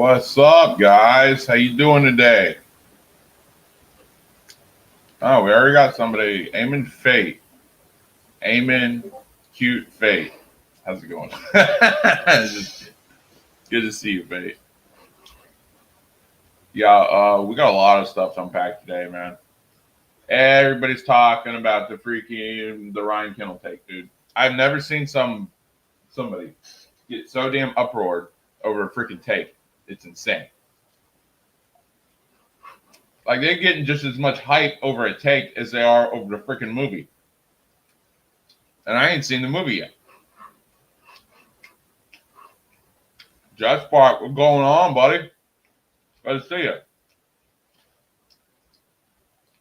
What's up, guys? How you doing today? Oh, we already got somebody. Amen Fate. Amen Cute Fate. How's it going? Just good to see you, Fate. Yeah, we got a lot of stuff to unpack today, man. Everybody's talking about the Ryan Kendall take, dude. I've never seen somebody get so damn uproared over a freaking take. It's insane. Like, they're getting just as much hype over a take as they are over the freaking movie. And I ain't seen the movie yet. Jet Spark, what's going on, buddy? Good to see you.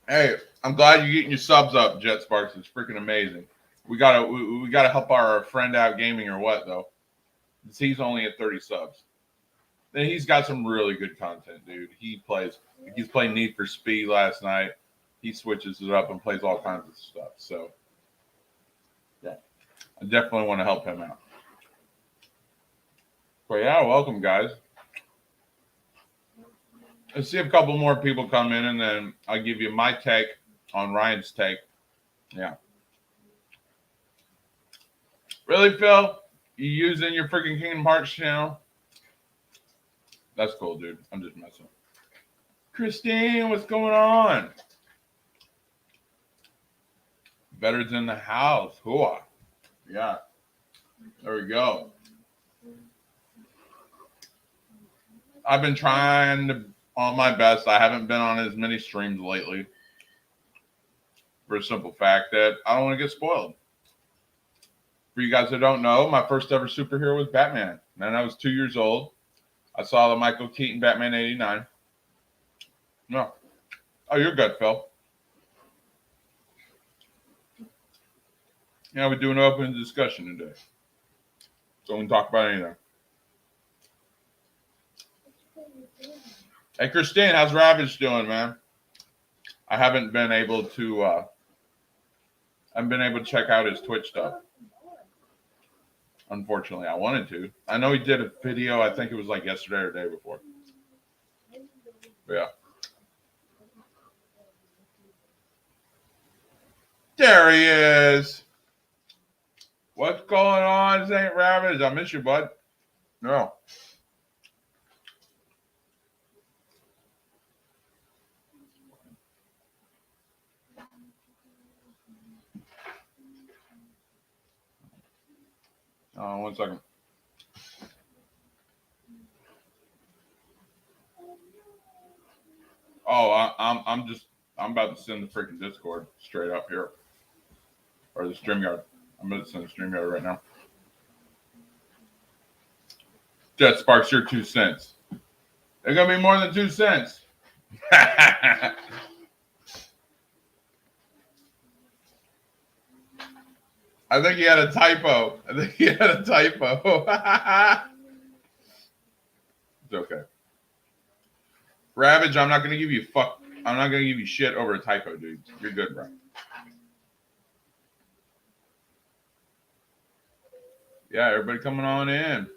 Hey, I'm glad you're getting your subs up, Jet Sparks. It's freaking amazing. We gotta help our friend out gaming or what, though. He's only at 30 subs. Then he's got some really good content, dude. He's playing Need for Speed last night. He switches it up and plays all kinds of stuff. So, yeah, I definitely want to help him out. But yeah, welcome, guys. Let's see if a couple more people come in, and then I'll give you my take on Ryan's take. Yeah. Really, Phil? You using your freaking Kingdom Hearts channel? That's cool, dude. I'm just messing. Christine, what's going on? Veterans in the house. Hooah. Yeah. There we go. I've been trying to on my best. I haven't been on as many streams lately. For a simple fact that I don't want to get spoiled. For you guys that don't know, my first ever superhero was Batman. And I was 2 years old. I saw the Michael Keaton Batman 89. No. Oh, you're good, Phil. Yeah, we're doing an open discussion today. So we can talk about anything. Hey, Christine, how's Ravage doing, man? I haven't been able to check out his Twitch stuff. Unfortunately, I wanted to. I know he did a video, I think it was like yesterday or the day before. But yeah. There he is. What's going on, St. Ravage? I miss you, bud. No. One second. Oh, I'm about to send the freaking Discord straight up here. Or the StreamYard. I'm going to send the StreamYard right now. Jet Sparks, your 2 cents. They're going to be more than 2 cents. I think he had a typo. It's okay. Ravage, I'm not going to give you shit over a typo, dude. You're good, bro. Yeah, everybody coming on in.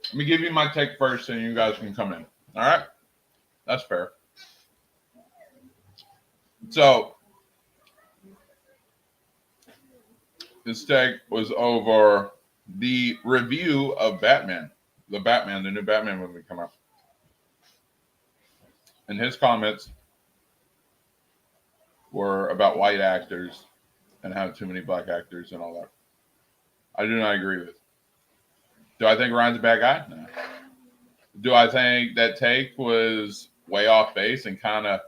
Let me give you my take first, and you guys can come in. All right? That's fair. So, this take was over the review of Batman. The new Batman movie come out. And his comments were about white actors and how too many black actors and all that. I do not agree with. Do I think Ryan's a bad guy? No. Do I think that take was way off base and kind of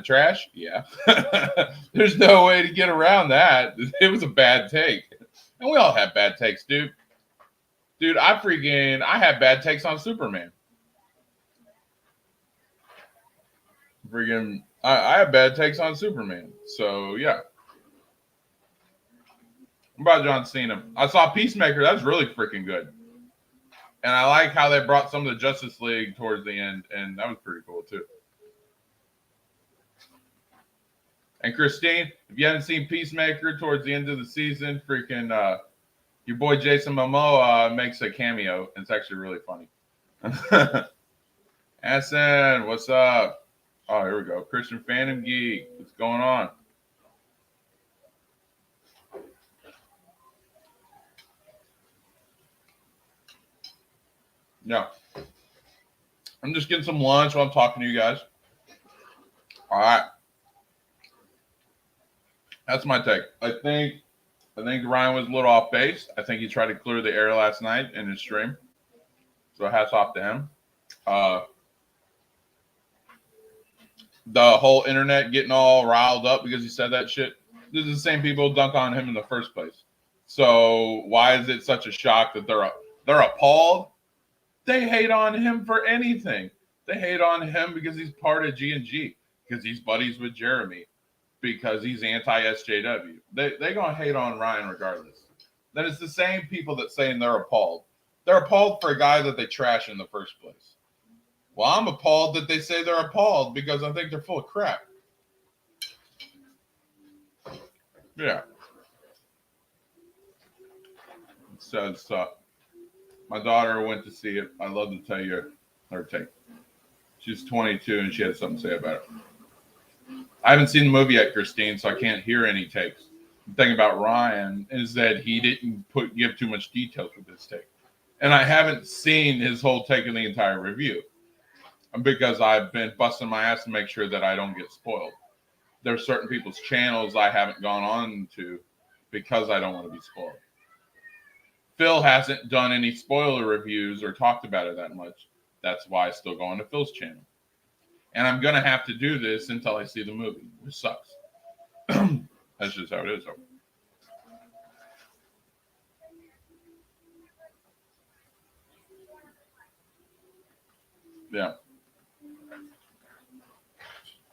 trash? Yeah. There's no way to get around that. It was a bad take. And we all have bad takes, dude. Dude, I had bad takes on Superman. I have bad takes on Superman. So, yeah. What about John Cena? I saw Peacemaker. That's really freaking good. And I like how they brought some of the Justice League towards the end. And that was pretty cool, too. And Christine, if you haven't seen Peacemaker towards the end of the season, freaking Your boy Jason Momoa makes a cameo. It's actually really funny. Assen, what's up? Oh, here we go. Christian Phantom Geek. What's going on? Yeah. I'm just getting some lunch while I'm talking to you guys. All right. That's my take. I think Ryan was a little off base. I think he tried to clear the air last night in his stream. So hats off to him. The whole internet getting all riled up because he said that shit. This is the same people who dunk on him in the first place. So why is it such a shock that they're appalled? They hate on him for anything. They hate on him because he's part of G&G, because he's buddies with Jeremy, because he's anti-SJW. They're going to hate on Ryan regardless. Then it's the same people that saying they're appalled. They're appalled for a guy that they trash in the first place. Well, I'm appalled that they say they're appalled because I think they're full of crap. Yeah. So my daughter went to see it. I'd love to tell you her take. She's 22 and she had something to say about it. I haven't seen the movie yet, Christine, so I can't hear any takes. The thing about Ryan is that he didn't give too much details with his take. And I haven't seen his whole take in the entire review because I've been busting my ass to make sure that I don't get spoiled. There's certain people's channels I haven't gone on to because I don't want to be spoiled. Phil hasn't done any spoiler reviews or talked about it that much. That's why I still go on to Phil's channel. And I'm going to have to do this until I see the movie, which sucks. That's just how it is. Yeah.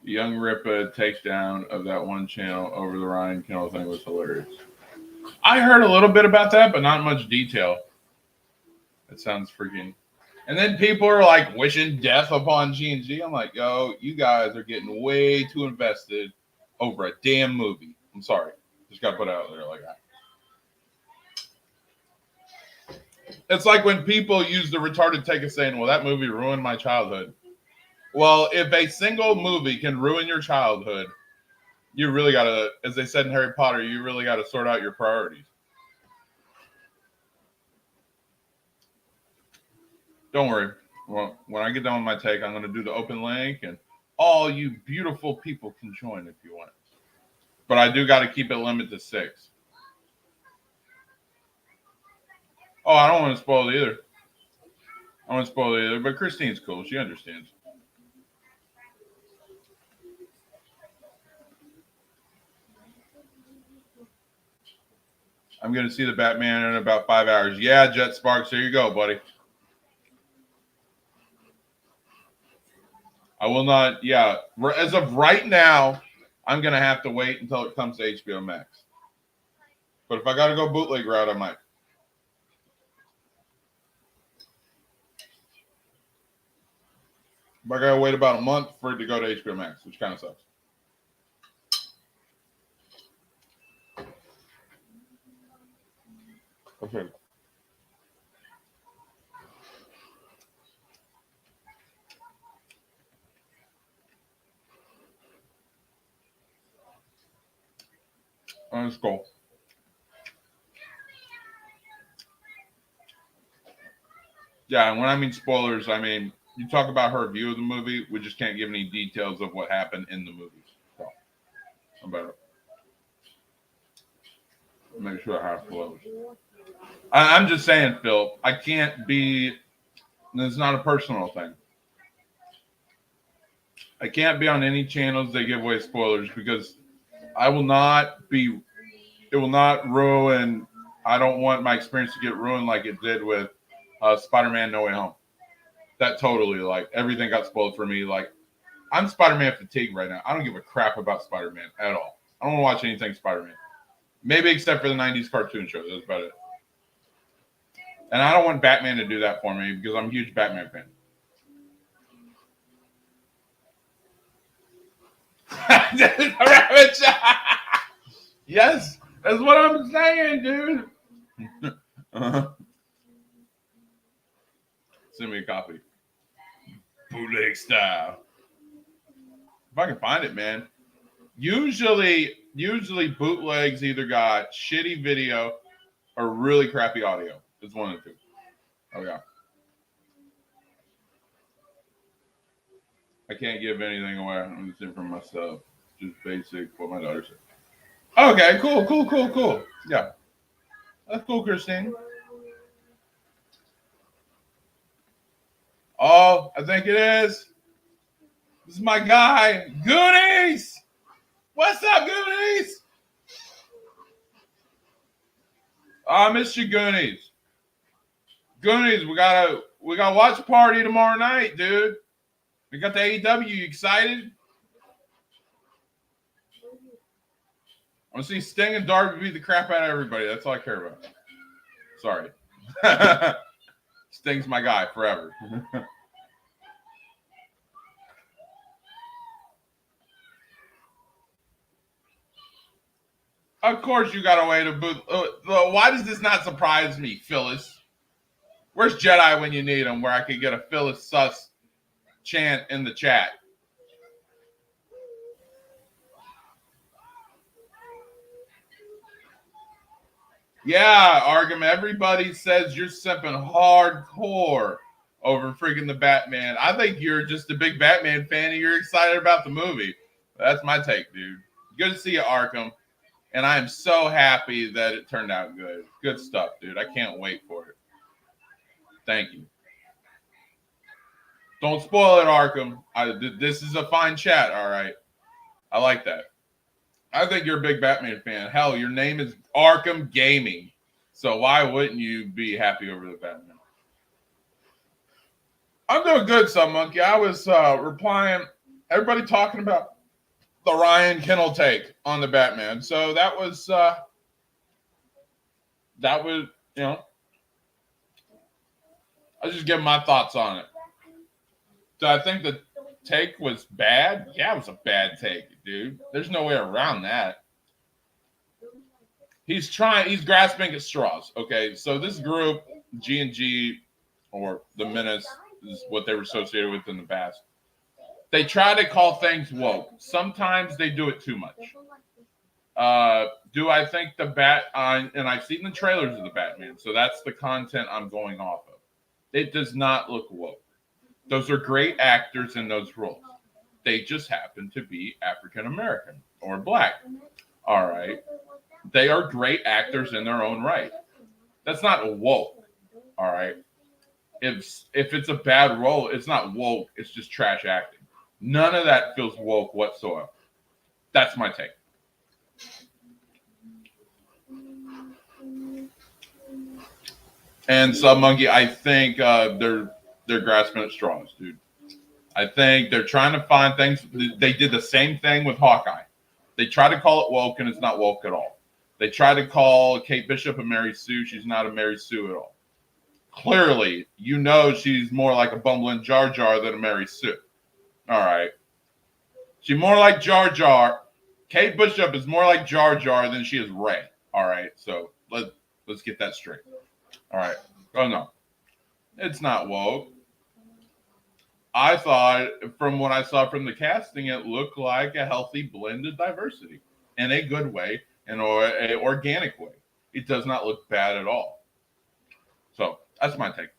Young Ripa takedown of that one channel over the Ryan Kendall thing was hilarious. I heard a little bit about that, but not much detail. That sounds freaking. And then people are like wishing death upon G&G. I'm like, yo, you guys are getting way too invested over a damn movie. I'm sorry. Just got to put it out there like that. It's like when people use the retarded take of saying, well, that movie ruined my childhood. Well, if a single movie can ruin your childhood, you really got to, as they said in Harry Potter, you really got to sort out your priorities. Don't worry. Well, when I get done with my take, I'm going to do the open link, and all you beautiful people can join if you want. But I do got to keep it limited to 6. Oh, I don't want to spoil it either. I don't want to spoil it either, but Christine's cool. She understands. I'm going to see the Batman in about 5 hours. Yeah, Jet Sparks, there you go, buddy. I will not, yeah. As of right now, I'm going to have to wait until it comes to HBO Max. But if I got to go bootleg route, I might. But I got to wait about a month for it to go to HBO Max, which kind of sucks. Okay. Let's go. Yeah, and when I mean spoilers, I mean you talk about her view of the movie. We just can't give any details of what happened in the movie. So, I'm better. Make sure I have flows. I'm just saying, Phil, I can't be. It's not a personal thing. I can't be on any channels that give away spoilers because I will not be. It will not ruin. I don't want my experience to get ruined like it did with Spider-Man: No Way Home. That totally, like, everything got spoiled for me. Like, I'm Spider-Man fatigued right now. I don't give a crap about Spider-Man at all. I don't want to watch anything Spider-Man. Maybe except for the 90s cartoon show. That's about it. And I don't want Batman to do that for me because I'm a huge Batman fan. Yes, that's what I'm saying, dude. Send me a copy. Bootleg style. If I can find it, man. Usually bootlegs either got shitty video or really crappy audio. It's one of the two. Oh yeah. I can't give anything away. I'm just in for myself. Just basic what my daughter said. Okay, cool. Yeah. That's cool, Christine. Oh, I think it is. This is my guy, Goonies. What's up, Goonies? I missed you, Goonies. Goonies, we got a watch party tomorrow night, dude. We got the AEW. You excited? I want to see Sting and Darby beat the crap out of everybody. That's all I care about. Sorry. Sting's my guy forever. Of course you got a way to boot. Why does this not surprise me, Phyllis? Where's Jedi when you need him, where I could get a Phyllis sus chant in the chat? Yeah, Arkham, everybody says you're simping hardcore over freaking the Batman. I think you're just a big Batman fan and you're excited about the movie. That's my take, dude. Good to see you, Arkham. And I am so happy that it turned out good. Good stuff, dude. I can't wait for it. Thank you. Don't spoil it, Arkham. This is a fine chat, all right? I like that. I think you're a big Batman fan. Hell, your name is Arkham Gaming. So why wouldn't you be happy over the Batman? I'm doing good, Sun Monkey. I was replying, everybody talking about the Ryan Kennel take on the Batman. So that was, you know, I was just giving my thoughts on it. Do I think the take was bad? Yeah, it was a bad take, dude. There's no way around that. He's grasping at straws. Okay, so this group, G&G, or the Menace, is what they were associated with in the past. They try to call things woke. Sometimes they do it too much. Do I think the and I've seen the trailers of the Batman, so that's the content I'm going off of. It does not look woke. Those are great actors in those roles. They just happen to be African American or black. All right. They are great actors in their own right. That's not woke. All right. If it's a bad role, it's not woke. It's just trash acting. None of that feels woke whatsoever. That's my take. And Sub Monkey, I think they're grasping at straws, dude. I think they're trying to find things. They did the same thing with Hawkeye. They try to call it woke, and it's not woke at all. They try to call Kate Bishop a Mary Sue. She's not a Mary Sue at all. Clearly, you know she's more like a bumbling Jar Jar than a Mary Sue. All right. She's more like Jar Jar. Kate Bishop is more like Jar Jar than she is Rey. All right. So let's get that straight. All right. Oh, no. It's not woke. I thought, from what I saw from the casting, it looked like a healthy blend of diversity in a good way and an organic way. It does not look bad at all. So that's my take.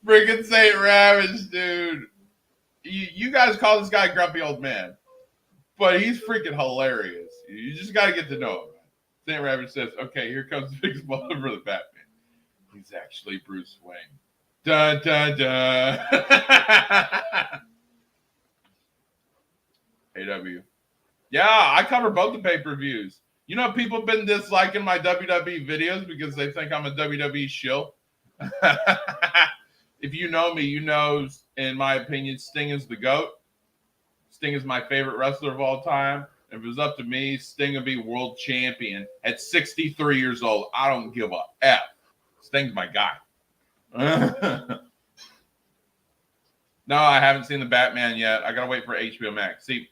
Freaking Saint Ravage, dude. You guys call this guy grumpy old man, but he's freaking hilarious. You just got to get to know him. Saint Ravage says, okay, here comes the big spoiler for the Batman. He's actually Bruce Wayne. Dun, dun, dun. AW. Yeah, I cover both the pay-per-views. You know, people have been disliking my WWE videos because they think I'm a WWE shill. If you know me, you know, in my opinion, Sting is the GOAT. Sting is my favorite wrestler of all time. If it was up to me, Sting would be world champion at 63 years old. I don't give a F. Sting's my guy. No, I haven't seen the Batman yet. I got to wait for HBO Max. See,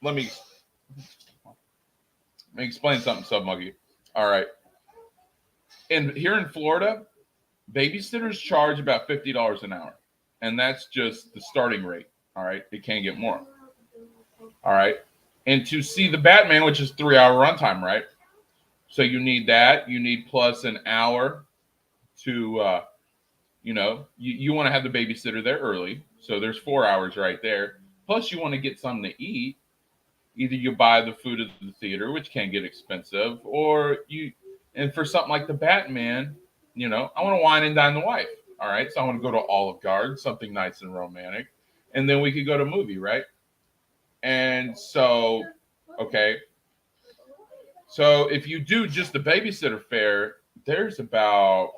let me explain something, Sub Monkey. All right. And here in Florida, babysitters charge about $50 an hour. And that's just the starting rate. All right. It can't get more. All right. And to see the Batman, which is 3-hour runtime, right? So you need that. You need plus an hour to, you want to have the babysitter there early. So there's 4 hours right there. Plus you want to get something to eat. Either you buy the food at the theater, which can get expensive, and for something like the Batman, I want to wine and dine the wife. All right. So I want to go to Olive Garden, something nice and romantic. And then we could go to a movie, right? And so, okay. So if you do just the babysitter fare, there's about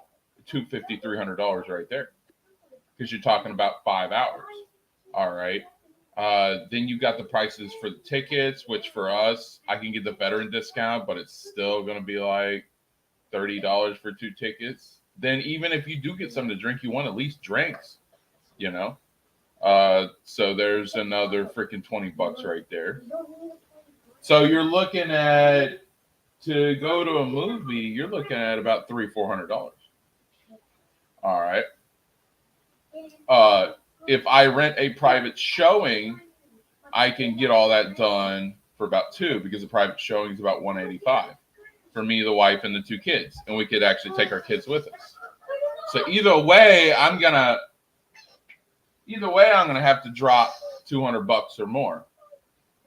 $250, $300 right there. Because you're talking about 5 hours. All right. Then you got the prices for the tickets, which for us, I can get the veteran discount, but it's still going to be like $30 for 2 tickets. Then even if you do get something to drink, you want at least drinks, So there's another freaking $20 right there. So you're looking at, to go to a movie, you're looking at about $300-$400. All right. If I rent a private showing, I can get all that done for about $2 because the private showing is about $185 for me, the wife, and the 2 kids, and we could actually take our kids with us. So either way, I'm gonna have to drop $200 or more.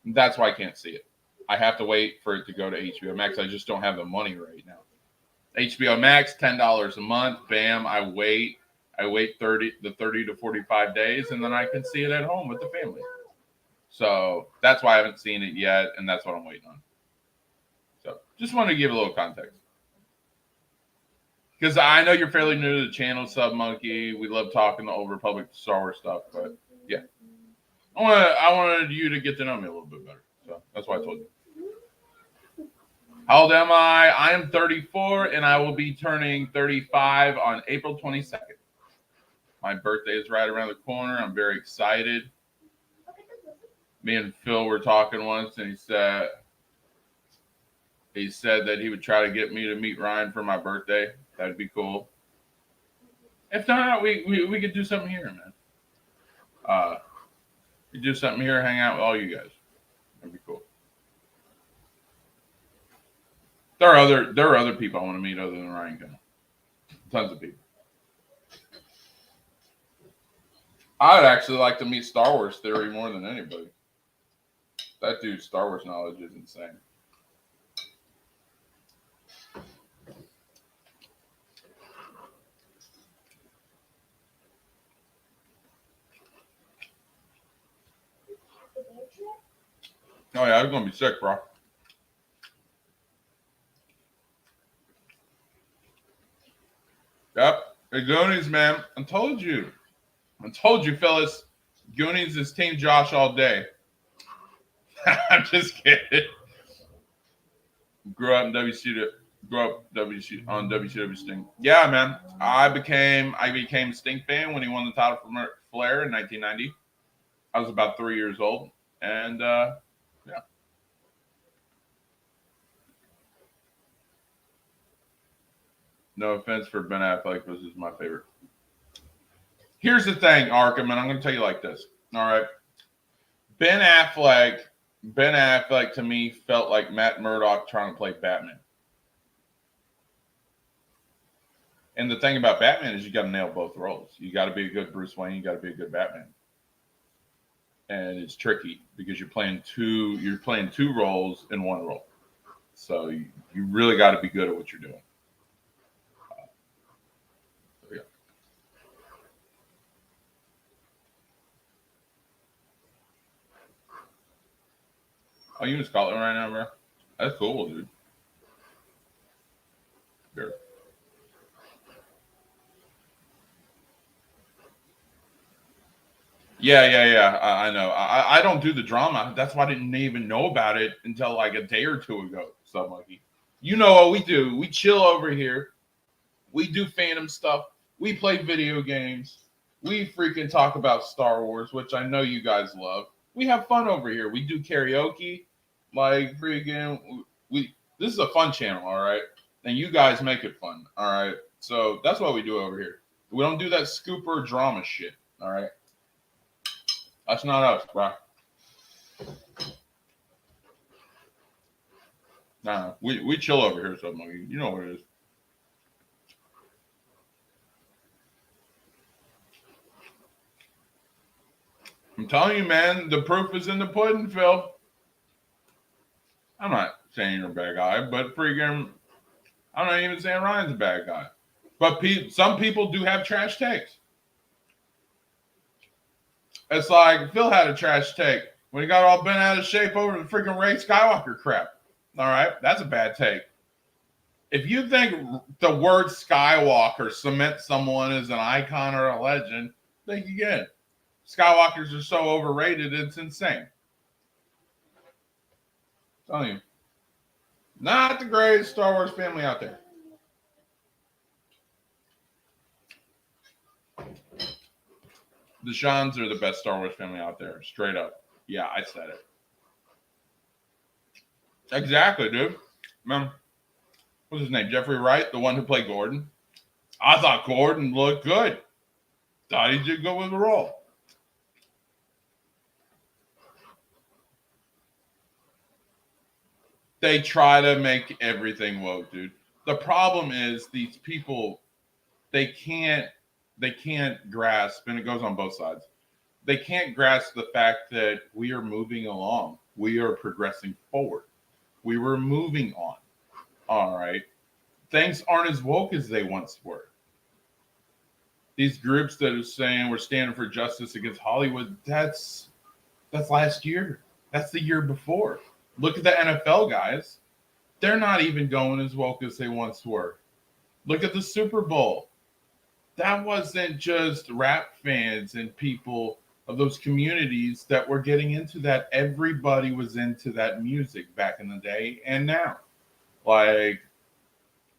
That's why I can't see it. I have to wait for it to go to HBO Max. I just don't have the money right now. HBO Max, $10 a month. Bam! I wait 30 to 45 days, and then I can see it at home with the family. So that's why I haven't seen it yet, and that's what I'm waiting on. So just wanted to give a little context. Because I know you're fairly new to the channel, Sub Monkey. We love talking the Old Republic Star Wars stuff, but yeah. I wanted you to get to know me a little bit better. So that's why I told you. How old am I? I am 34, and I will be turning 35 on April 22nd. My birthday is right around the corner. I'm very excited. Me and Phil were talking once, and he said that he would try to get me to meet Ryan for my birthday. That'd be cool. If not, we could do something here, man. We do something here, hang out with all you guys. That'd be cool. There are other people I want to meet other than Ryan Gunn. Tons of people. I would actually like to meet Star Wars Theory more than anybody. That dude's Star Wars knowledge is insane. Oh yeah, I was gonna be sick, bro. Yep. The Goonies, man. I told you, fellas. Goonies is Team Josh all day. I'm just kidding. Grew up on WCW Sting. Yeah, man. I became Sting fan when he won the title from Flair in 1990. I was about 3 years old, and yeah. No offense for Ben Affleck, this is my favorite. Here's the thing, Arkham, and I'm going to tell you like this. All right. Ben Affleck to me felt like Matt Murdock trying to play Batman. And the thing about Batman is you got to nail both roles. You got to be a good Bruce Wayne. You got to be a good Batman. And it's tricky because you're playing two roles in one role. So you really got to be good at what you're doing. So yeah. Oh, you in Scotland right now, bro? That's cool, dude. Here. Yeah. I know. I don't do the drama. That's why I didn't even know about it until like a day or two ago. So Monkey, you know what we do? We chill over here. We do fandom stuff. We play video games. We freaking talk about Star Wars, which I know you guys love. We have fun over here. We do karaoke, like freaking. We this is a fun channel, all right. And you guys make it fun, all right. So that's what we do over here. We don't do that scooper drama shit, all right. That's not us, bro. Nah, we chill over here, so you know what it is. I'm telling you, man, the proof is in the pudding, Phil. I'm not saying you're a bad guy, but freaking, I'm not even saying Ryan's a bad guy. But some people do have trash takes. It's like Phil had a trash take when he got all bent out of shape over the freaking Ray Skywalker crap. All right, that's a bad take. If you think the word Skywalker cements someone as an icon or a legend, think again. Skywalkers are so overrated, it's insane. I'm telling you. Not the greatest Star Wars family out there. The Shans are the best Star Wars family out there. Straight up. Yeah, I said it. Exactly, dude. Man, what's his name? Jeffrey Wright, the one who played Gordon. I thought Gordon looked good. Thought he did good with the role. They try to make everything woke, dude. The problem is these people, they can't grasp, and it goes on both sides. They can't grasp the fact that we are moving along. We are progressing forward. We were moving on. All right. Things aren't as woke as they once were. These groups that are saying we're standing for justice against Hollywood, that's last year. That's the year before. Look at the NFL guys. They're not even going as woke as they once were. Look at the Super Bowl. That wasn't just rap fans and people of those communities that were getting into that. Everybody was into that music back in the day and now. Like,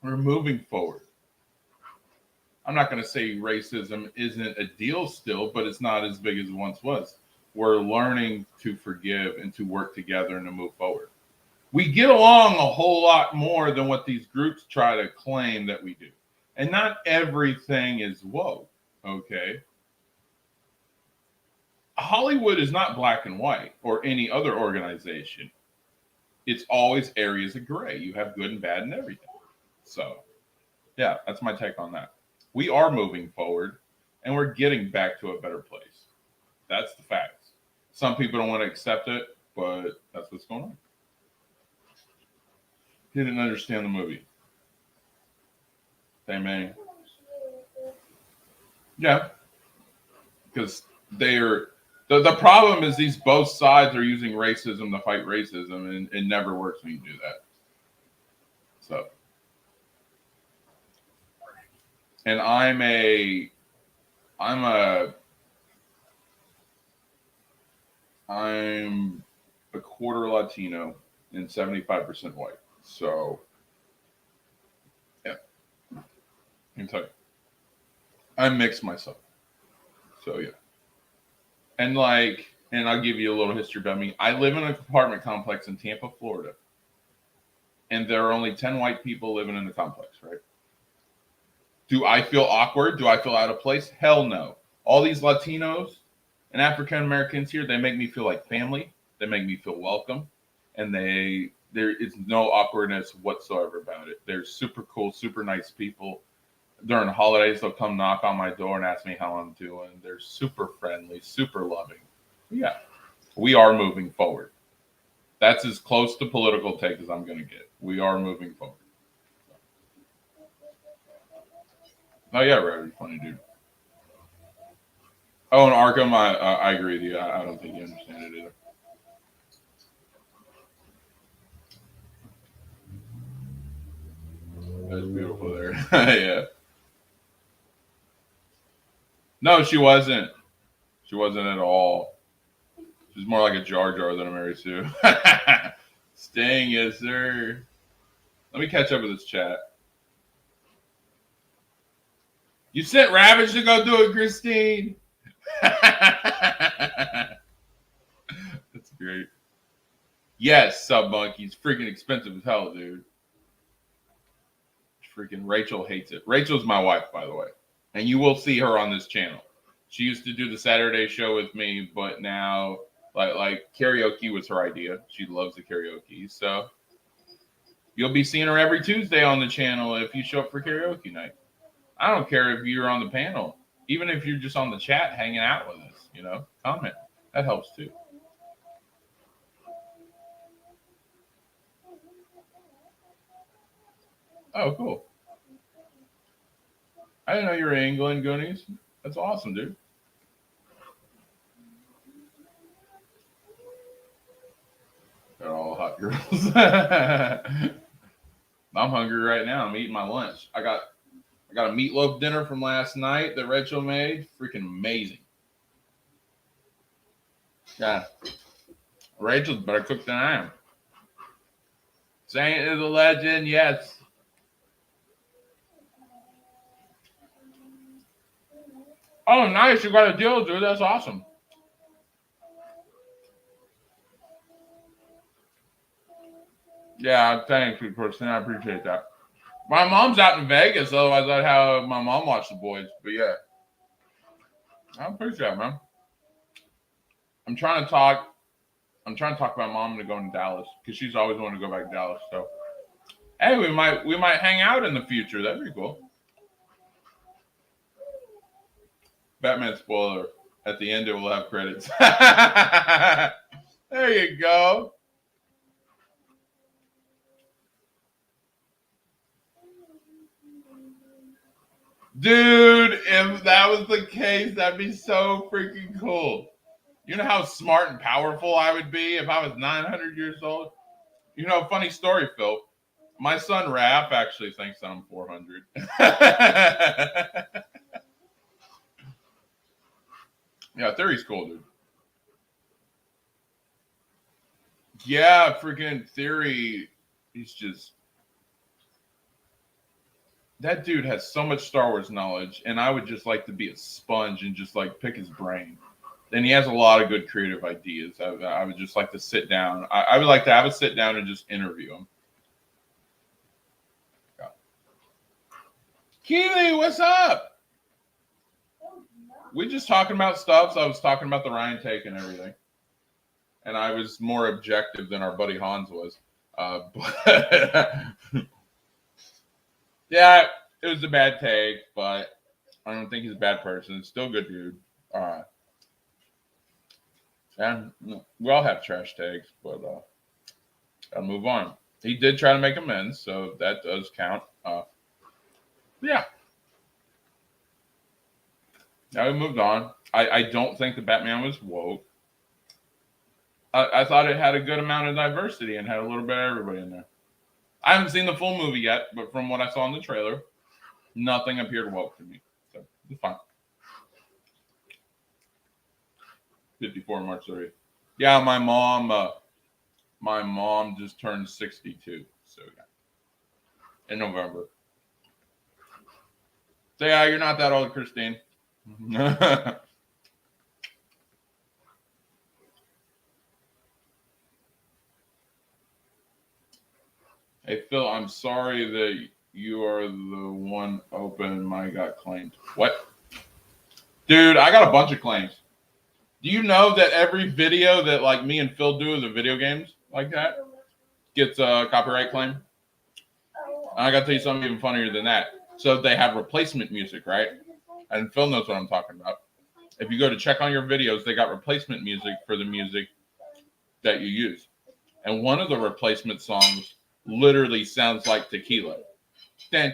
we're moving forward. I'm not going to say racism isn't a deal still, but it's not as big as it once was. We're learning to forgive and to work together and to move forward. We get along a whole lot more than what these groups try to claim that we do. And not everything is woke, okay? Hollywood is not black and white or any other organization. It's always areas of gray. You have good and bad and everything. So, yeah, that's my take on that. We are moving forward, and we're getting back to a better place. That's the facts. Some people don't want to accept it, but that's what's going on. Didn't understand the movie. They may. Yeah. Because they're the problem is these both sides are using racism to fight racism, and it never works when you do that. So, and I'm a quarter Latino and 75% white. So, yeah, I can tell you, I mix myself. So yeah. And I'll give you a little history about me. I live in an apartment complex in Tampa, Florida. And there are only 10 white people living in the complex, right? Do I feel awkward? Do I feel out of place? Hell no. All these Latinos and African Americans here, they make me feel like family. They make me feel welcome. And there is no awkwardness whatsoever about it. They're super cool, super nice people. During the holidays, they'll come knock on my door and ask me how I'm doing. They're super friendly, super loving. Yeah, we are moving forward. That's as close to political take as I'm going to get. We are moving forward. Oh, yeah, right. Funny dude. Oh, and Arkham, I agree with you. I don't think you understand it either. That's beautiful there. Yeah. No, she wasn't. She wasn't at all. She's more like a Jar Jar than a Mary Sue. Sting, yes, sir. Let me catch up with this chat. You sent Ravage to go do it, Christine. great. Yes, Sub Monkey's freaking expensive as hell, dude. Freaking Rachel hates it. Rachel's my wife, by the way, and you will see her on this channel. She used to do the Saturday show with me, but now like karaoke was her idea. She loves the karaoke, so you'll be seeing her every Tuesday on the channel if you show up for karaoke night. I don't care if you're on the panel, even if you're just on the chat hanging out with us. Comment. That helps too. Oh, cool. I didn't know you were in England, Goonies. That's awesome, dude. They're all hot girls. I'm hungry right now. I'm eating my lunch. I got a meatloaf dinner from last night that Rachel made. Freaking amazing. Yeah. Rachel's better cook than I am. Saint is a legend, yes. Oh, nice. You got a deal, dude. That's awesome. Yeah, thanks, person. I appreciate that. My mom's out in Vegas, otherwise I'd have my mom watch the boys. But yeah, I appreciate that, man. I'm trying to talk about mom into going to Dallas because she's always wanted to go back to Dallas. So, hey, we might hang out in the future. That'd be cool. Batman spoiler. At the end, it will have credits. There you go. Dude, if that was the case, that'd be so freaking cool. You know how smart and powerful I would be if I was 900 years old? Funny story, Phil. My son Raph actually thinks that I'm 400. Yeah, theory's cool, dude. Yeah, freaking Theory. He's just... That dude has so much Star Wars knowledge, and I would just like to be a sponge and just like pick his brain. And he has a lot of good creative ideas. I would just like to sit down. I would like to have a sit down and just interview him. Yeah. Keely, what's up? We just talking about stuff. So I was talking about the Ryan take and everything. And I was more objective than our buddy Hans was. But yeah, it was a bad take, but I don't think he's a bad person. It's still a good dude. And we all have trash takes, but I'll move on. He did try to make amends, so that does count. Yeah. Now we moved on. I don't think the Batman was woke. I thought it had a good amount of diversity and had a little bit of everybody in there. I haven't seen the full movie yet, but from what I saw in the trailer, nothing appeared woke to me. So it's fine. 54 March 30th. Yeah, my mom just turned 62. So yeah. In November. So yeah, you're not that old, Christine. Hey Phil, I'm sorry that you are the one open my got claimed. What? Dude, I got a bunch of claims. Do you know that every video that like me and Phil do of the video games like that gets a copyright claim? And I gotta tell you something even funnier than that. So they have replacement music, right? And Phil knows what I'm talking about. If you go to check on your videos, they got replacement music for the music that you use. And one of the replacement songs literally sounds like Tequila. I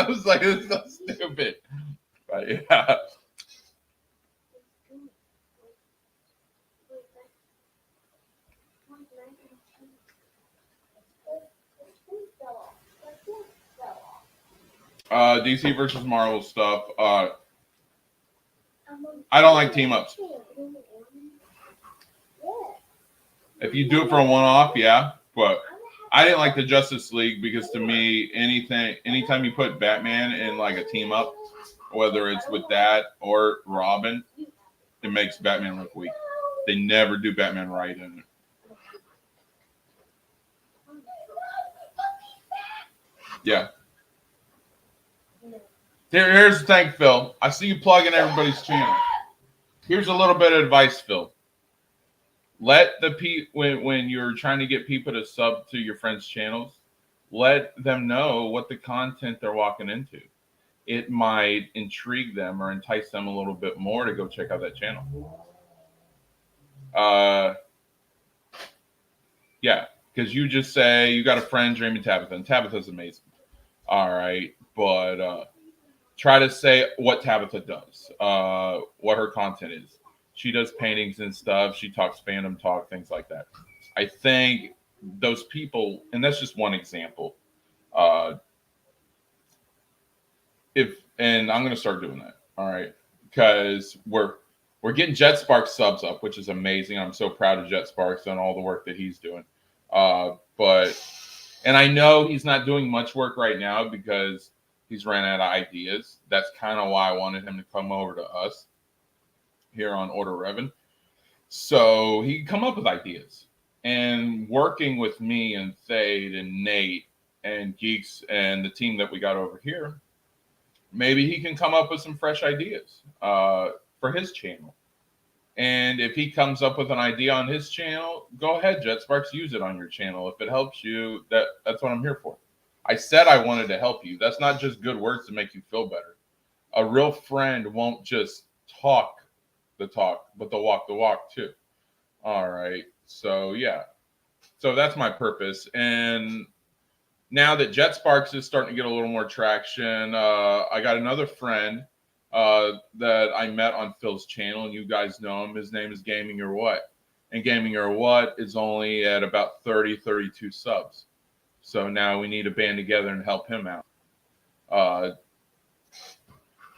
was like, it's so stupid. But yeah. DC versus Marvel stuff. I don't like team ups. If you do it for a one-off, yeah, but I didn't like the Justice League because to me, anytime you put Batman in like a team up, whether it's with that or Robin, it makes Batman look weak. They never do Batman right in it. Yeah. Here's the thing, Phil. I see you plugging everybody's channel. Here's a little bit of advice, Phil. Let the when you're trying to get people to sub to your friends' channels, let them know what the content they're walking into. It might intrigue them or entice them a little bit more to go check out that channel. Yeah, because you just say you got a friend dreaming Tabitha, and Tabitha's amazing. All right, but try to say what Tabitha does, what her content is. She does paintings and stuff. She talks fandom talk, things like that. I think those people, and that's just one example. And I'm going to start doing that. All right, because we're getting Jet Sparks subs up, which is amazing. I'm so proud of Jet Sparks and all the work that he's doing. And I know he's not doing much work right now because he's ran out of ideas. That's kind of why I wanted him to come over to us here on Order Revan, so he can come up with ideas. And working with me and Thade and Nate and Geeks and the team that we got over here, maybe he can come up with some fresh ideas for his channel. And if he comes up with an idea on his channel, go ahead, Jet Sparks, use it on your channel. If it helps you, that's what I'm here for. I said I wanted to help you. That's not just good words to make you feel better. A real friend won't just talk the talk, but they'll walk the walk too. All right. So, yeah. So that's my purpose. And now that Jet Sparks is starting to get a little more traction, I got another friend that I met on Phil's channel, and you guys know him. His name is Gaming or What. And Gaming or What is only at about 32 subs. So now we need to band together and help him out.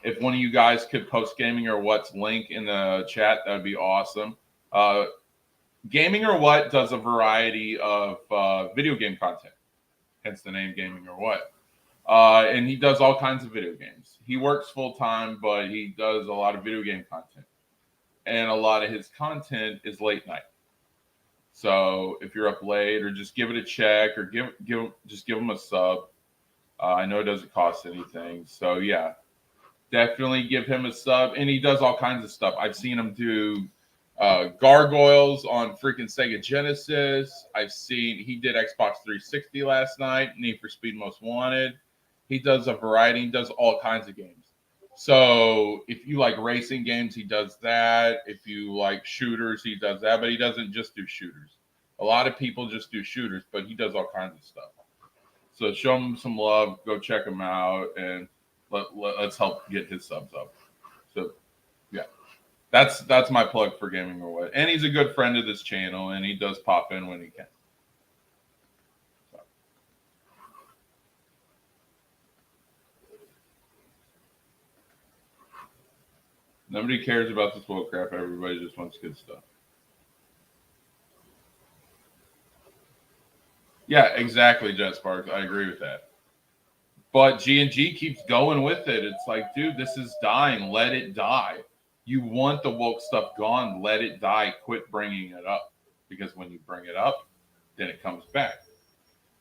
If one of you guys could post Gaming or What's link in the chat, that would be awesome. Gaming or What does a variety of video game content, hence the name Gaming or What. And he does all kinds of video games. He works full time, but he does a lot of video game content. And a lot of his content is late night. So if you're up late, or just give it a check, or give him a sub. I know it doesn't cost anything. So yeah, definitely give him a sub. And he does all kinds of stuff. I've seen him do gargoyles on freaking Sega Genesis. He did Xbox 360 last night, Need for Speed Most Wanted. He does a variety. He does all kinds of games. So if you like racing games, he does that. If you like shooters, he does that. But he doesn't just do shooters. A lot of people just do shooters, but he does all kinds of stuff. So show him some love. Go check him out, and let's help get his subs up. So yeah, that's my plug for Gaming or What. And he's a good friend of this channel, and he does pop in when he can. Nobody cares about this woke crap. Everybody just wants good stuff. Yeah, exactly, Jet Sparks. I agree with that. But G&G keeps going with it. It's like, dude, this is dying. Let it die. You want the woke stuff gone. Let it die. Quit bringing it up. Because when you bring it up, then it comes back.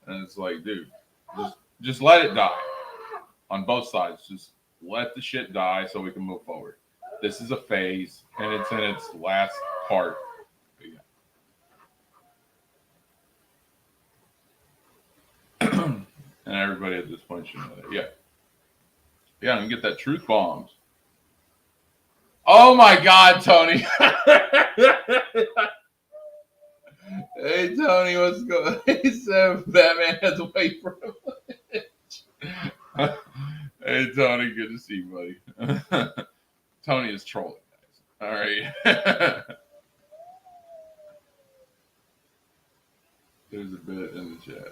And it's like, dude, just let it die. On both sides. Just let the shit die so we can move forward. This is a phase, and it's in its last part. And everybody at this point should know that. Yeah. Yeah, and get that truth bombs. Oh my God, Tony. Hey, Tony, what's going on? He said Batman has a white privilege. Hey, Tony, good to see you, buddy. Tony is trolling, guys. All right. There's a bit in the chat.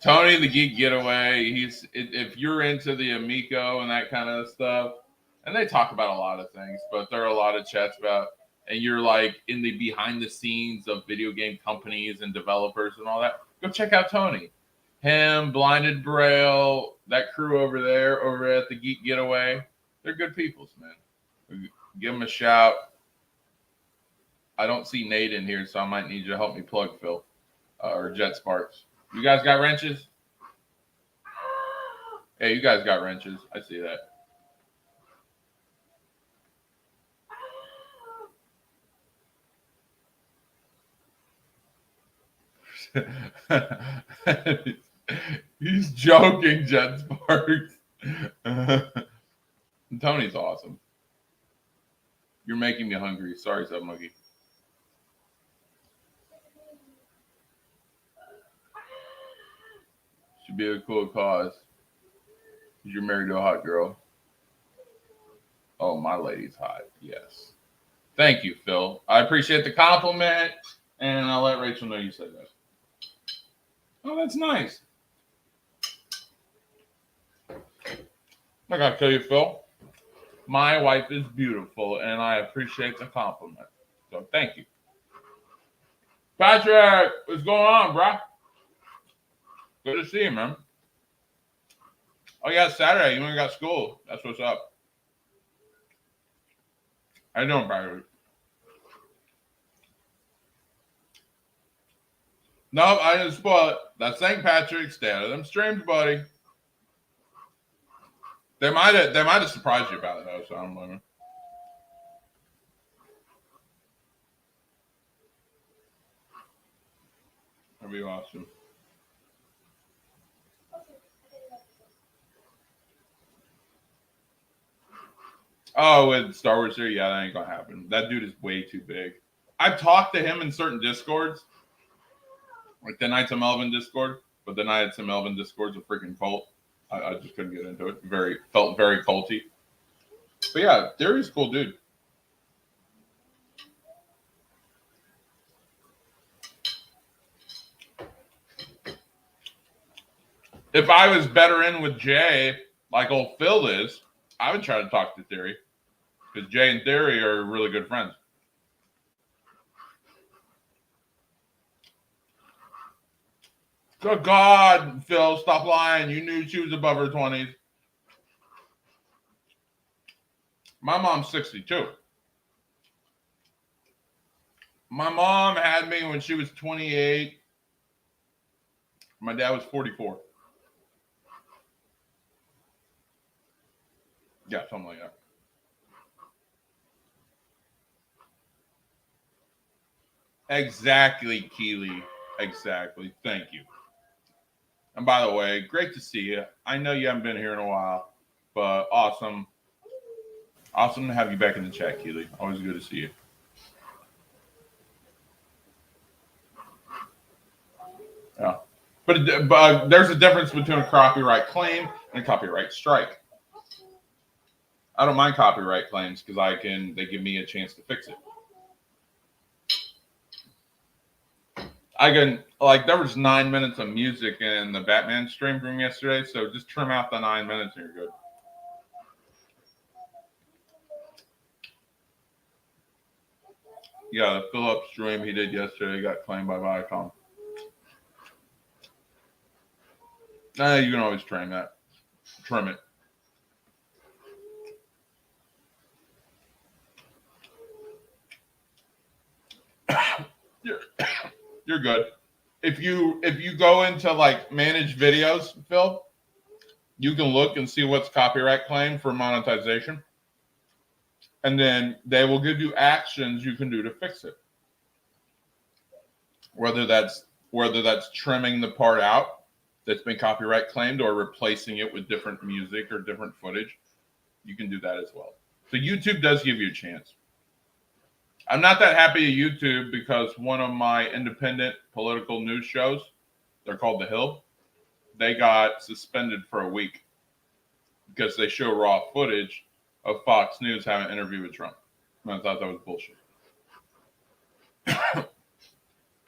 Tony the Geek Getaway. If you're into the Amico and that kind of stuff, and they talk about a lot of things, but there are a lot of chats about, and you're like in the behind the scenes of video game companies and developers and all that, go check out Tony. him, Blinded Braille, that crew over there, over at the Geek Getaway, they're good peoples, man. Give them a shout. I don't see Nate in here, so I might need you to help me plug Phil or Jet Sparks. You guys got wrenches? Hey, you guys got wrenches. I see that. He's joking, Jet Sparks. Tony's awesome. You're making me hungry. Sorry, Sub Monkey. Should be a cool cause. You're married to a hot girl. Oh, my lady's hot. Yes. Thank you, Phil. I appreciate the compliment, and I'll let Rachel know you said that. Oh, that's nice. I gotta tell you, Phil, my wife is beautiful, and I appreciate the compliment. So thank you. Patrick, what's going on, bro? Good to see you, man. Oh, yeah, it's Saturday. You only got school. That's what's up. How you doing, Patrick? Nope, I didn't spoil it. That's St. Patrick's Day. Out of them streams, buddy. They might have surprised you about it, though, so I'm wondering. That'd be awesome. Oh, with Star Wars here, yeah, that ain't gonna happen. That dude is way too big. I've talked to him in certain Discords, like the Knights of Melvin Discord, but the Knights of Melvin Discord's a freaking cult. I just couldn't get into it. Felt very culty. But yeah, Theory's a cool dude. If I was better in with Jay, like old Phil is, I would try to talk to Theory. Because Jay and Theory are really good friends. Good God, Phil, stop lying. You knew she was above her 20s. My mom's 62. My mom had me when she was 28. My dad was 44. Yeah, something like that. Exactly, Keely. Exactly. Thank you. And by the way, great to see you. I know you haven't been here in a while, but awesome. Awesome to have you back in the chat, Keely. Always good to see you. Yeah. But there's a difference between a copyright claim and a copyright strike. I don't mind copyright claims because they give me a chance to fix it. There was 9 minutes of music in the Batman stream from yesterday, so just trim out the 9 minutes and you're good. Yeah, the Phillips stream he did yesterday got claimed by Viacom. You can always trim it. You're good. If you go into like manage videos, Phil, you can look and see what's copyright claim for monetization. And then they will give you actions you can do to fix it. Whether that's trimming the part out that's been copyright claimed or replacing it with different music or different footage, you can do that as well. So YouTube does give you a chance. I'm not that happy at YouTube because one of my independent political news shows, they're called The Hill, they got suspended for a week because they show raw footage of Fox News having an interview with Trump. And I thought that was bullshit.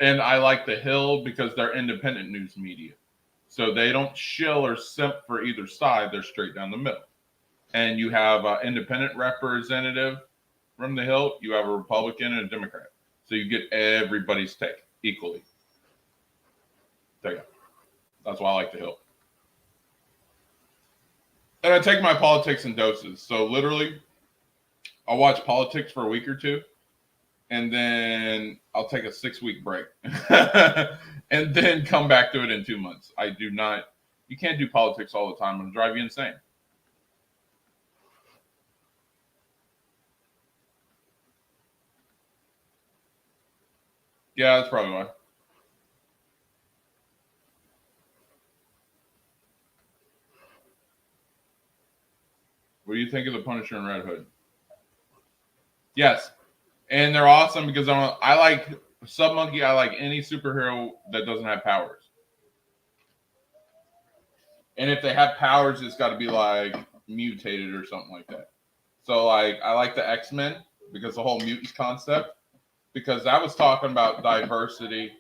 And I like The Hill because they're independent news media. So they don't shill or simp for either side. They're straight down the middle. And you have an independent representative from The Hill. You have a Republican and a Democrat. So you get everybody's take equally. There you go. That's why I like to heal. And I take my politics in doses. So literally, I'll watch politics for a week or two, and then I'll take a 6-week break, and then come back to it in 2 months. I do not. You can't do politics all the time. It'll drive you insane. Yeah, that's probably why. What do you think of the Punisher and Red Hood? Yes, and they're awesome because I like Sub Monkey. I like any superhero that doesn't have powers. And if they have powers, it's got to be like mutated or something like that. So like I like the X-Men because the whole mutant concept. Because I was talking about diversity,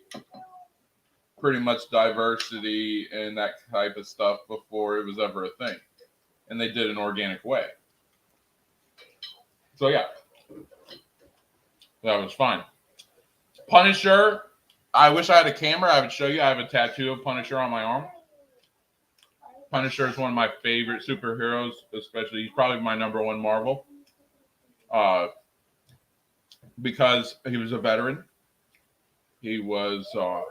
pretty much diversity and that type of stuff before it was ever a thing. And they did it an organic way. So yeah. That was fine. Punisher. I wish I had a camera. I would show you. I have a tattoo of Punisher on my arm. Punisher is one of my favorite superheroes, especially he's probably my number one Marvel. Because he was a veteran. He was a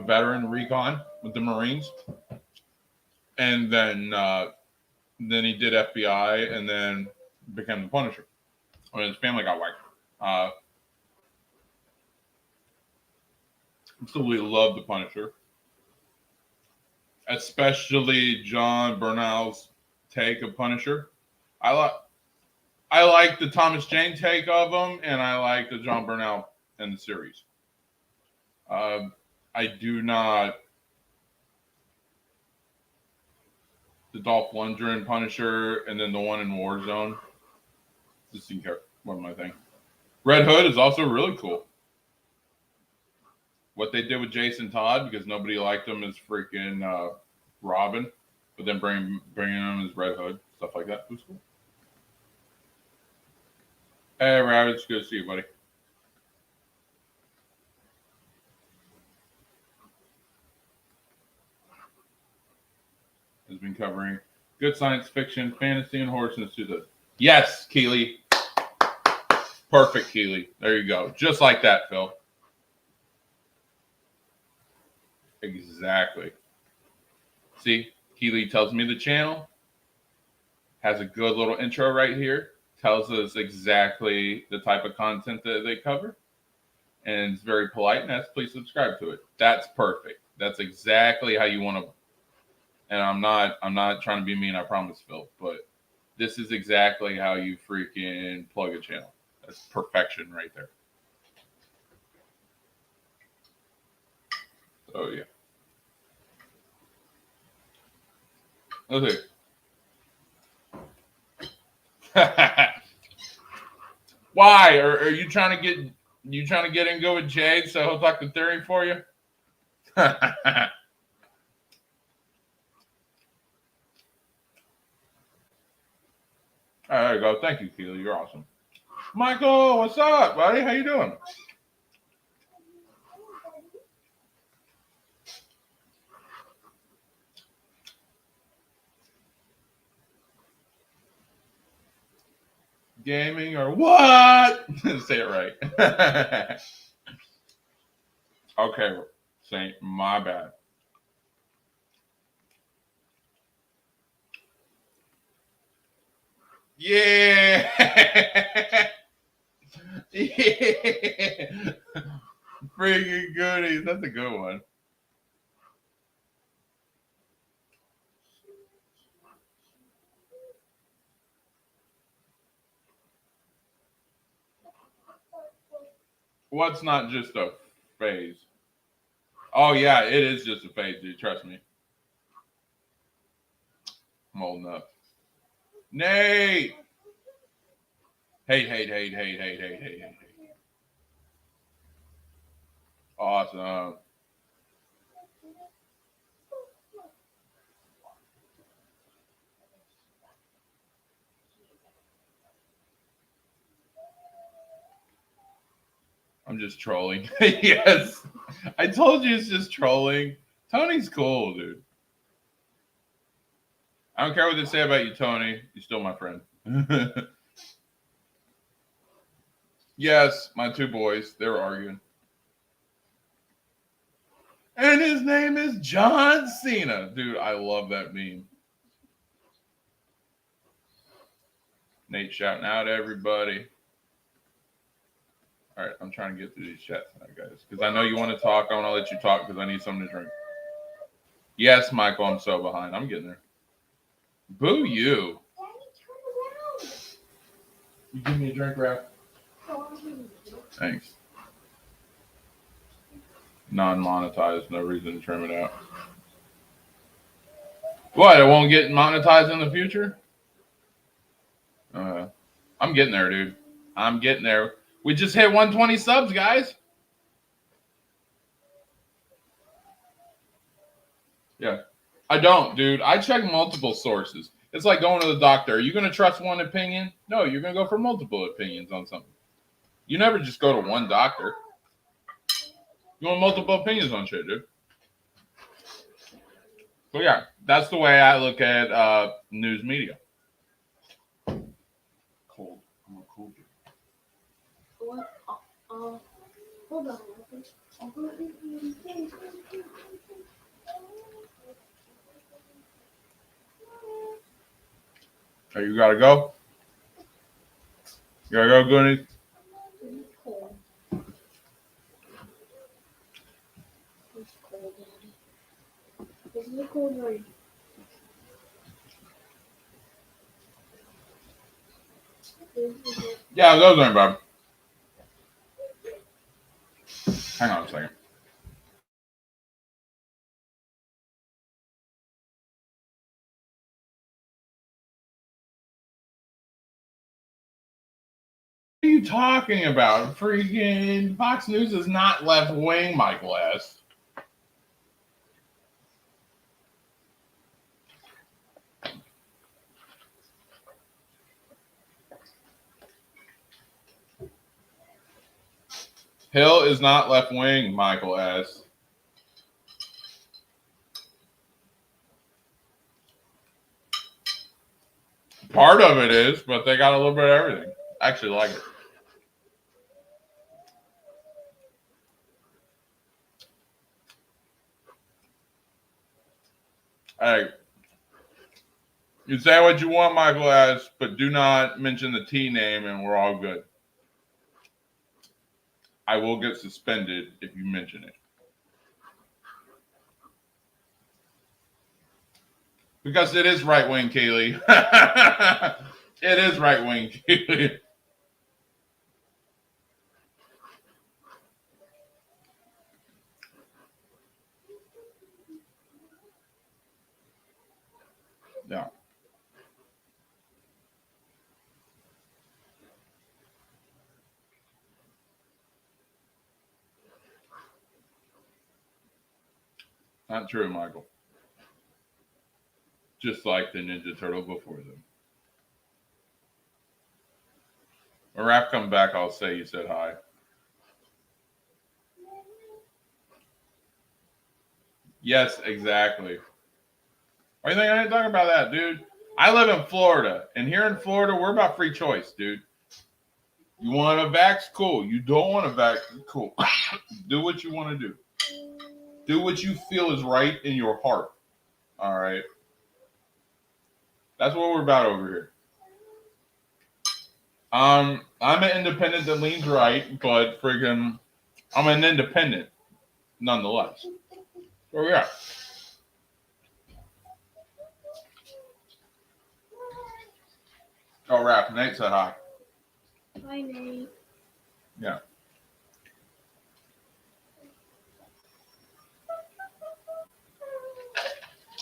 veteran recon with the Marines, and then he did FBI, and then became the Punisher. When his family got wiped. Absolutely love the Punisher. Especially John Bernal's take of Punisher. I like the Thomas Jane take of him, and I like the John Bernal in the series. I do not. The Dolph Lundgren Punisher, and then the one in Warzone. Just one of my things. Red Hood is also really cool. What they did with Jason Todd, because nobody liked him as freaking Robin, but then bringing him as Red Hood, stuff like that was cool. Hey, Rabbit, it's good to see you, buddy. Has been covering good science fiction, fantasy, and horror since 2000. Yes, Keely. Perfect, Keely. There you go. Just like that, Phil. Exactly. See, Keely tells me the channel. Has a good little intro right here. Tells us exactly the type of content that they cover. And it's very polite and asks, please subscribe to it. That's perfect. That's exactly how you want to. And I'm not trying to be mean, I promise, Phil. But this is exactly how you freaking plug a channel. That's perfection right there. Oh, yeah. Let's see. Why? Are you trying to get in go with Jade so he'll talk the theory for you? There you go. Thank you, Keely. You're awesome. Michael, what's up, buddy? How you doing? Gaming or what? Say it right. Okay, Saint, my bad. Yeah. Yeah. Freaking goodies. That's a good one. What's not just a phase? Oh, yeah, it is just a phase, dude. Trust me. I'm holding up. Nate! Hey. Awesome. I'm just trolling. Yes. I told you it's just trolling. Tony's cool, dude. I don't care what they say about you, Tony. You're still my friend. Yes, my two boys. They were arguing. And his name is John Cena. Dude, I love that meme. Nate shouting out everybody. All right, I'm trying to get through these chats tonight, guys, because I know you want to talk. I want to let you talk because I need something to drink. Yes, Michael, I'm so behind. I'm getting there. Boo you. You give me a drink, Raph? Thanks. Non-monetized, no reason to trim it out. What? It won't get monetized in the future? I'm getting there, dude. I'm getting there. We just hit 120 subs, guys. Yeah. I don't, dude. I check multiple sources. It's like going to the doctor. Are you going to trust one opinion? No, you're going to go for multiple opinions on something. You never just go to one doctor. You want multiple opinions on shit, dude. So yeah, that's the way I look at news media. Cold. I'm a cold dude. Hold on. Oh, you gotta go? You gotta go, Goonies? It's cold. It's cold, Daddy. This is a cold one. Yeah, those aren't bad. Hang on a second. What are you talking about? Freaking Fox News is not left wing, Michael S. Hill is not left wing, Michael S. Part of it is, but they got a little bit of everything. I actually like it. Hey, you say what you want, Michael S., but do not mention the T name and we're all good. I will get suspended if you mention it. Because it is right wing, Kaylee. It is right wing, Kaylee. Yeah. Not true, Michael. Just like the Ninja Turtle before them. When Raph comes back, I'll say you said hi. Yes, exactly. Why do you think I didn't talk about that, dude? I live in Florida, and here in Florida, we're about free choice, dude. You want a vax? Cool. You don't want a vax? Cool. Do what you want to do. Do what you feel is right in your heart. All right. That's what we're about over here. I'm an independent that leans right, but friggin' I'm an independent nonetheless. Where we at? Oh, Raph, Nate said hi. Hi, Nate. Yeah.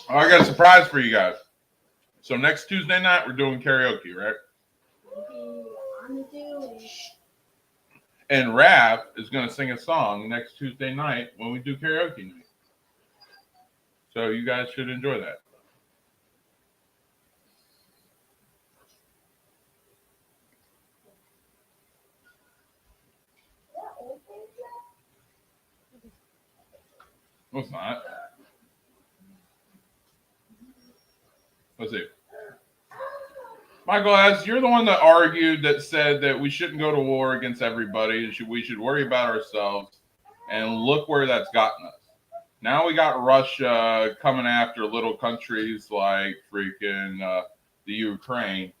Oh, I got a surprise for you guys. So next Tuesday night, we're doing karaoke, right? I'm doing. And Raph is going to sing a song next Tuesday night when we do karaoke night. So you guys should enjoy that. No, it's not. Let's see. Michael asks, you're the one that argued that said that we shouldn't go to war against everybody. We should worry about ourselves. And look where that's gotten us. Now we got Russia coming after little countries like freaking the Ukraine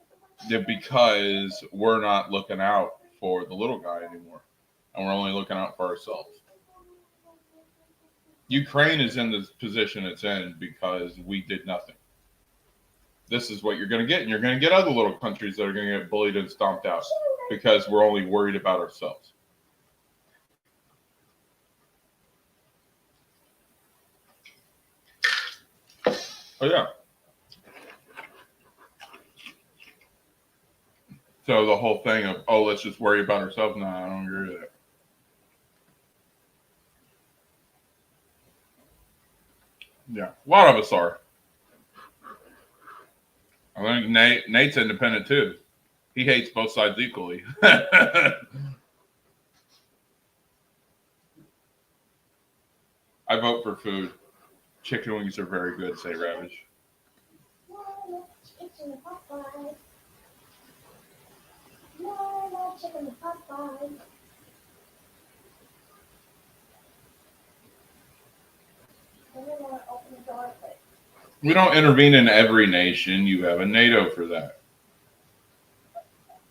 because we're not looking out for the little guy anymore. And we're only looking out for ourselves. Ukraine is in the position it's in because we did nothing. This is what you're going to get. And you're going to get other little countries that are going to get bullied and stomped out because we're only worried about ourselves. Oh, yeah. So the whole thing of, oh, let's just worry about ourselves. No, I don't agree with that. Yeah, a lot of us are. I think Nate's independent too. He hates both sides equally. I vote for food. Chicken wings are very good, say Ravage. We don't intervene in every nation. You have a NATO for that.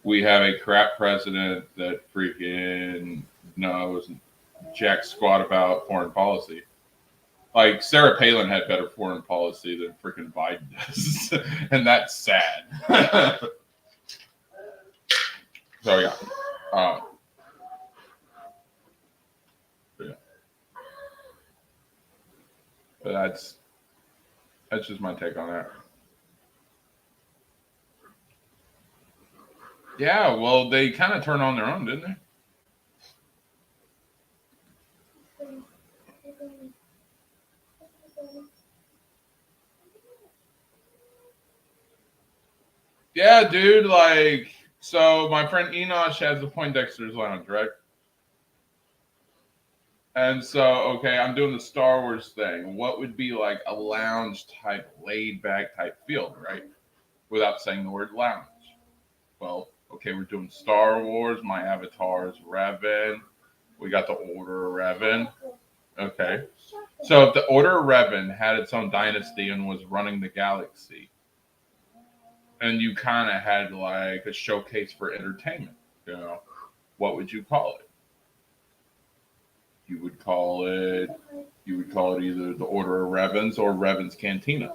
We have a crap president that freaking knows jack squat about foreign policy. Like Sarah Palin had better foreign policy than freaking Biden does, and that's sad. So yeah, yeah. But that's just my take on that. Yeah, well, they kind of turned on their own, didn't they? Yeah, dude. Like, so my friend Enosh has the Poindexter's Lounge, right? And so, okay, I'm doing the Star Wars thing. What would be like a lounge type, laid back type field, right? Without saying the word lounge. Well, okay, we're doing Star Wars. My avatar is Revan. We got the Order of Revan. Okay. So if the Order of Revan had its own dynasty and was running the galaxy, and you kind of had like a showcase for entertainment, what would you call it? You would call it either the Order of Revens or Revan's Cantina.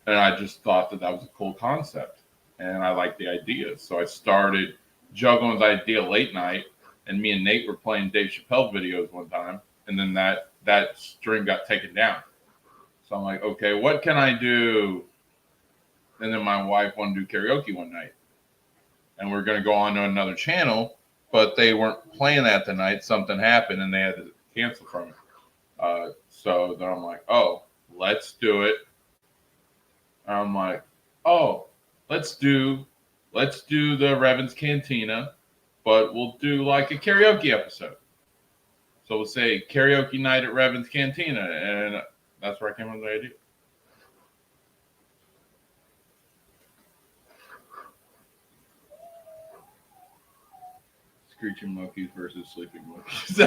And I just thought that was a cool concept, and I liked the idea. So I started juggling the idea late night, and me and Nate were playing Dave Chappelle videos one time, and then that stream got taken down. So I'm like, okay, what can I do? And then my wife wanted to do karaoke one night, and we're going to go on to another channel, but they weren't playing that tonight. Something happened, and they had to cancel from it. So then I'm like, oh, let's do it. And I'm like, oh, let's do the Revan's Cantina, but we'll do like a karaoke episode. So we'll say karaoke night at Revan's Cantina, and that's where I came up with the idea. Screeching monkeys versus sleeping monkeys.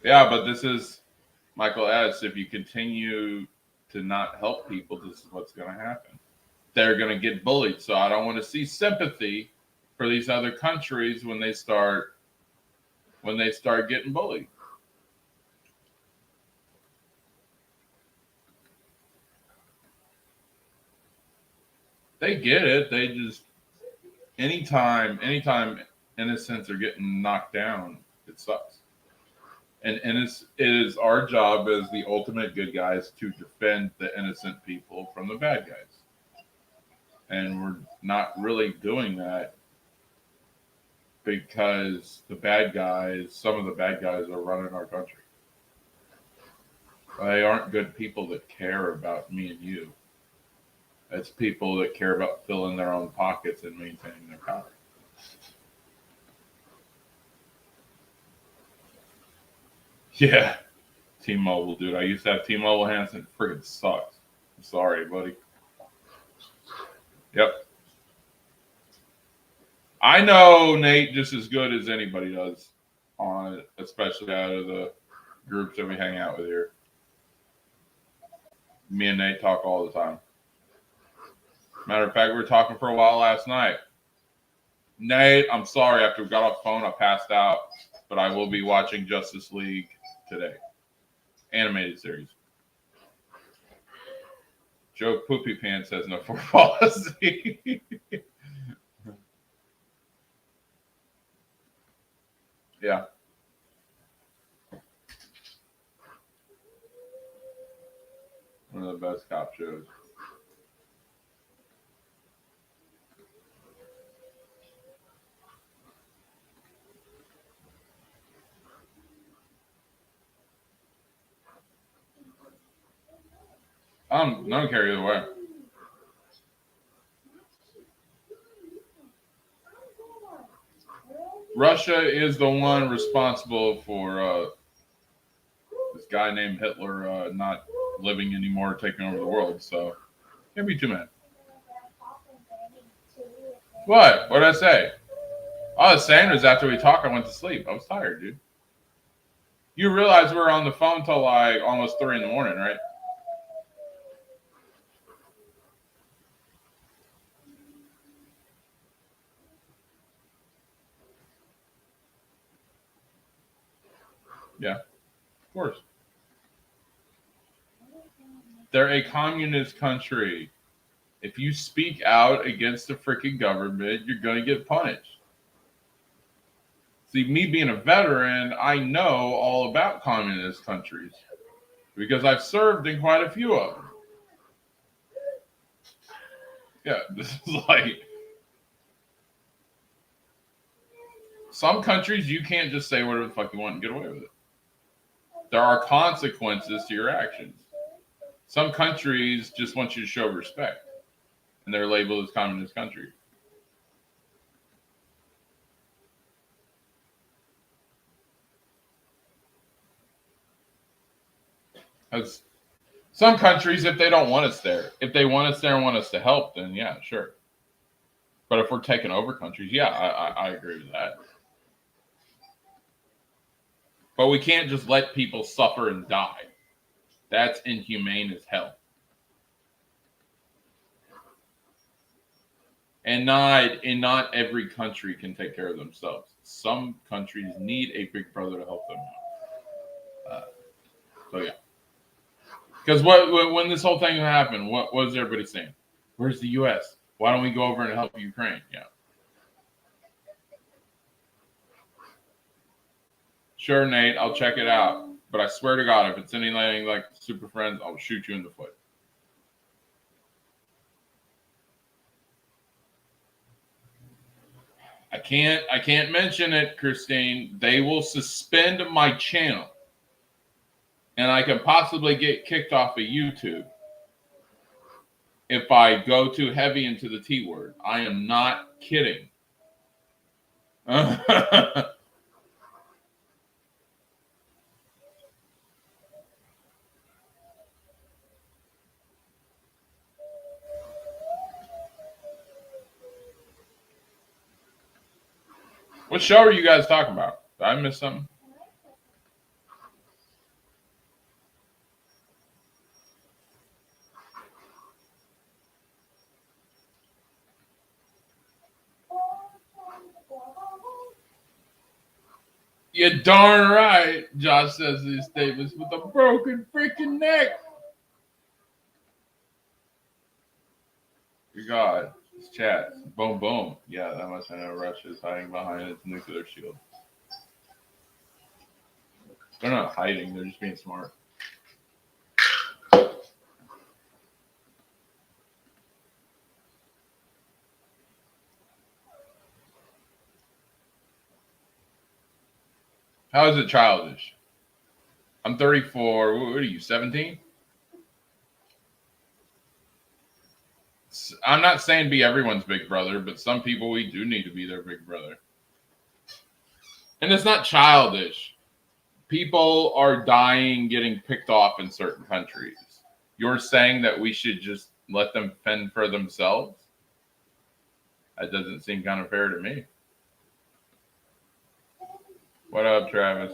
Yeah, but this is Michael S. If you continue to not help people, this is what's going to happen. They're going to get bullied. So I don't want to see sympathy for these other countries when they start getting bullied. They get it. They just anytime innocents are getting knocked down, it sucks. And it is our job as the ultimate good guys to defend the innocent people from the bad guys. And we're not really doing that because some of the bad guys are running our country. They aren't good people that care about me and you. It's people that care about filling their own pockets and maintaining their power. Yeah. T-Mobile, dude. I used to have T-Mobile hands and it friggin' sucks. I'm sorry, buddy. Yep. I know Nate just as good as anybody does on it, especially out of the groups that we hang out with here. Me and Nate talk all the time. Matter of fact, we were talking for a while last night. Nate, I'm sorry. After we got off the phone, I passed out, but I will be watching Justice League today. Animated series. Joe Poopy Pants has no foreign policy. Yeah. One of the best cop shows. I don't care either way. Russia is the one responsible for this guy named Hitler not living anymore, taking over the world. So can't be too mad. What? What did I say? All I was saying was after we talked, I went to sleep. I was tired, dude. You realize we were on the phone till like almost 3 in the morning, right? Yeah, of course. They're a communist country. If you speak out against the freaking government, you're going to get punished. See, me being a veteran, I know all about communist countries because I've served in quite a few of them. Yeah, this is like some countries you can't just say whatever the fuck you want and get away with it. There are consequences to your actions. Some countries just want you to show respect, and they're labeled as communist countries. As some countries, if they don't want us there, if they want us there and want us to help, then yeah, sure. But if we're taking over countries, yeah, I agree with that. But we can't just let people suffer and die. That's inhumane as hell. And not every country can take care of themselves. Some countries need a big brother to help them out. So yeah. Because when this whole thing happened, what was everybody saying? Where's the U.S.? Why don't we go over and help Ukraine? Yeah. Sure, Nate, I'll check it out. But I swear to God, if it's anything like Super Friends, I'll shoot you in the foot. I can't mention it, Christine. They will suspend my channel. And I can possibly get kicked off of YouTube if I go too heavy into the T word. I am not kidding. What show are you guys talking about? Did I miss something? You're darn right. Josh says these statements with a broken freaking neck. Good God. It's chat. Boom, boom. Yeah, that much I know Russia is hiding behind its nuclear shield. They're not hiding. They're just being smart. How is it childish? I'm 34. What are you, 17? I'm not saying be everyone's big brother, but some people we do need to be their big brother. And it's not childish. People are dying, getting picked off in certain countries. You're saying that we should just let them fend for themselves? That doesn't seem kind of fair to me. What up, Travis?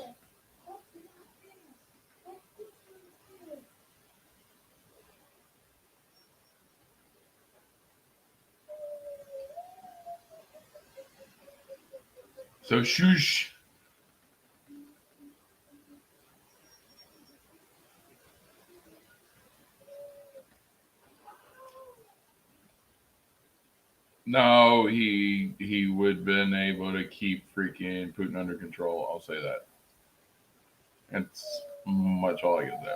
So shush. No, he would have been able to keep freaking Putin under control. I'll say that. That's much all I can say.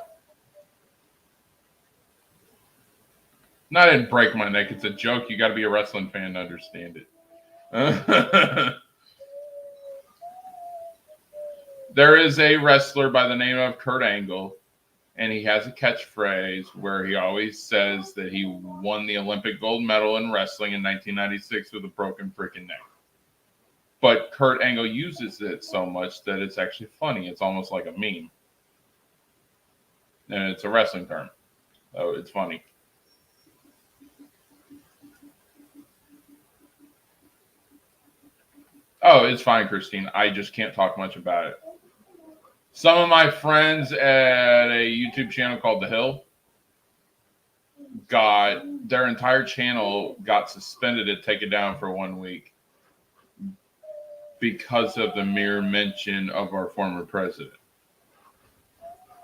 No, I didn't break my neck. It's a joke. You got to be a wrestling fan to understand it. There is a wrestler by the name of Kurt Angle, and he has a catchphrase where he always says that he won the Olympic gold medal in wrestling in 1996 with a broken freaking neck. But Kurt Angle uses it so much that it's actually funny. It's almost like a meme. And it's a wrestling term. So it's funny. Oh, it's fine, Christine. I just can't talk much about it. Some of my friends at a YouTube channel called The Hill got their entire channel got suspended and taken down for 1 week because of the mere mention of our former president.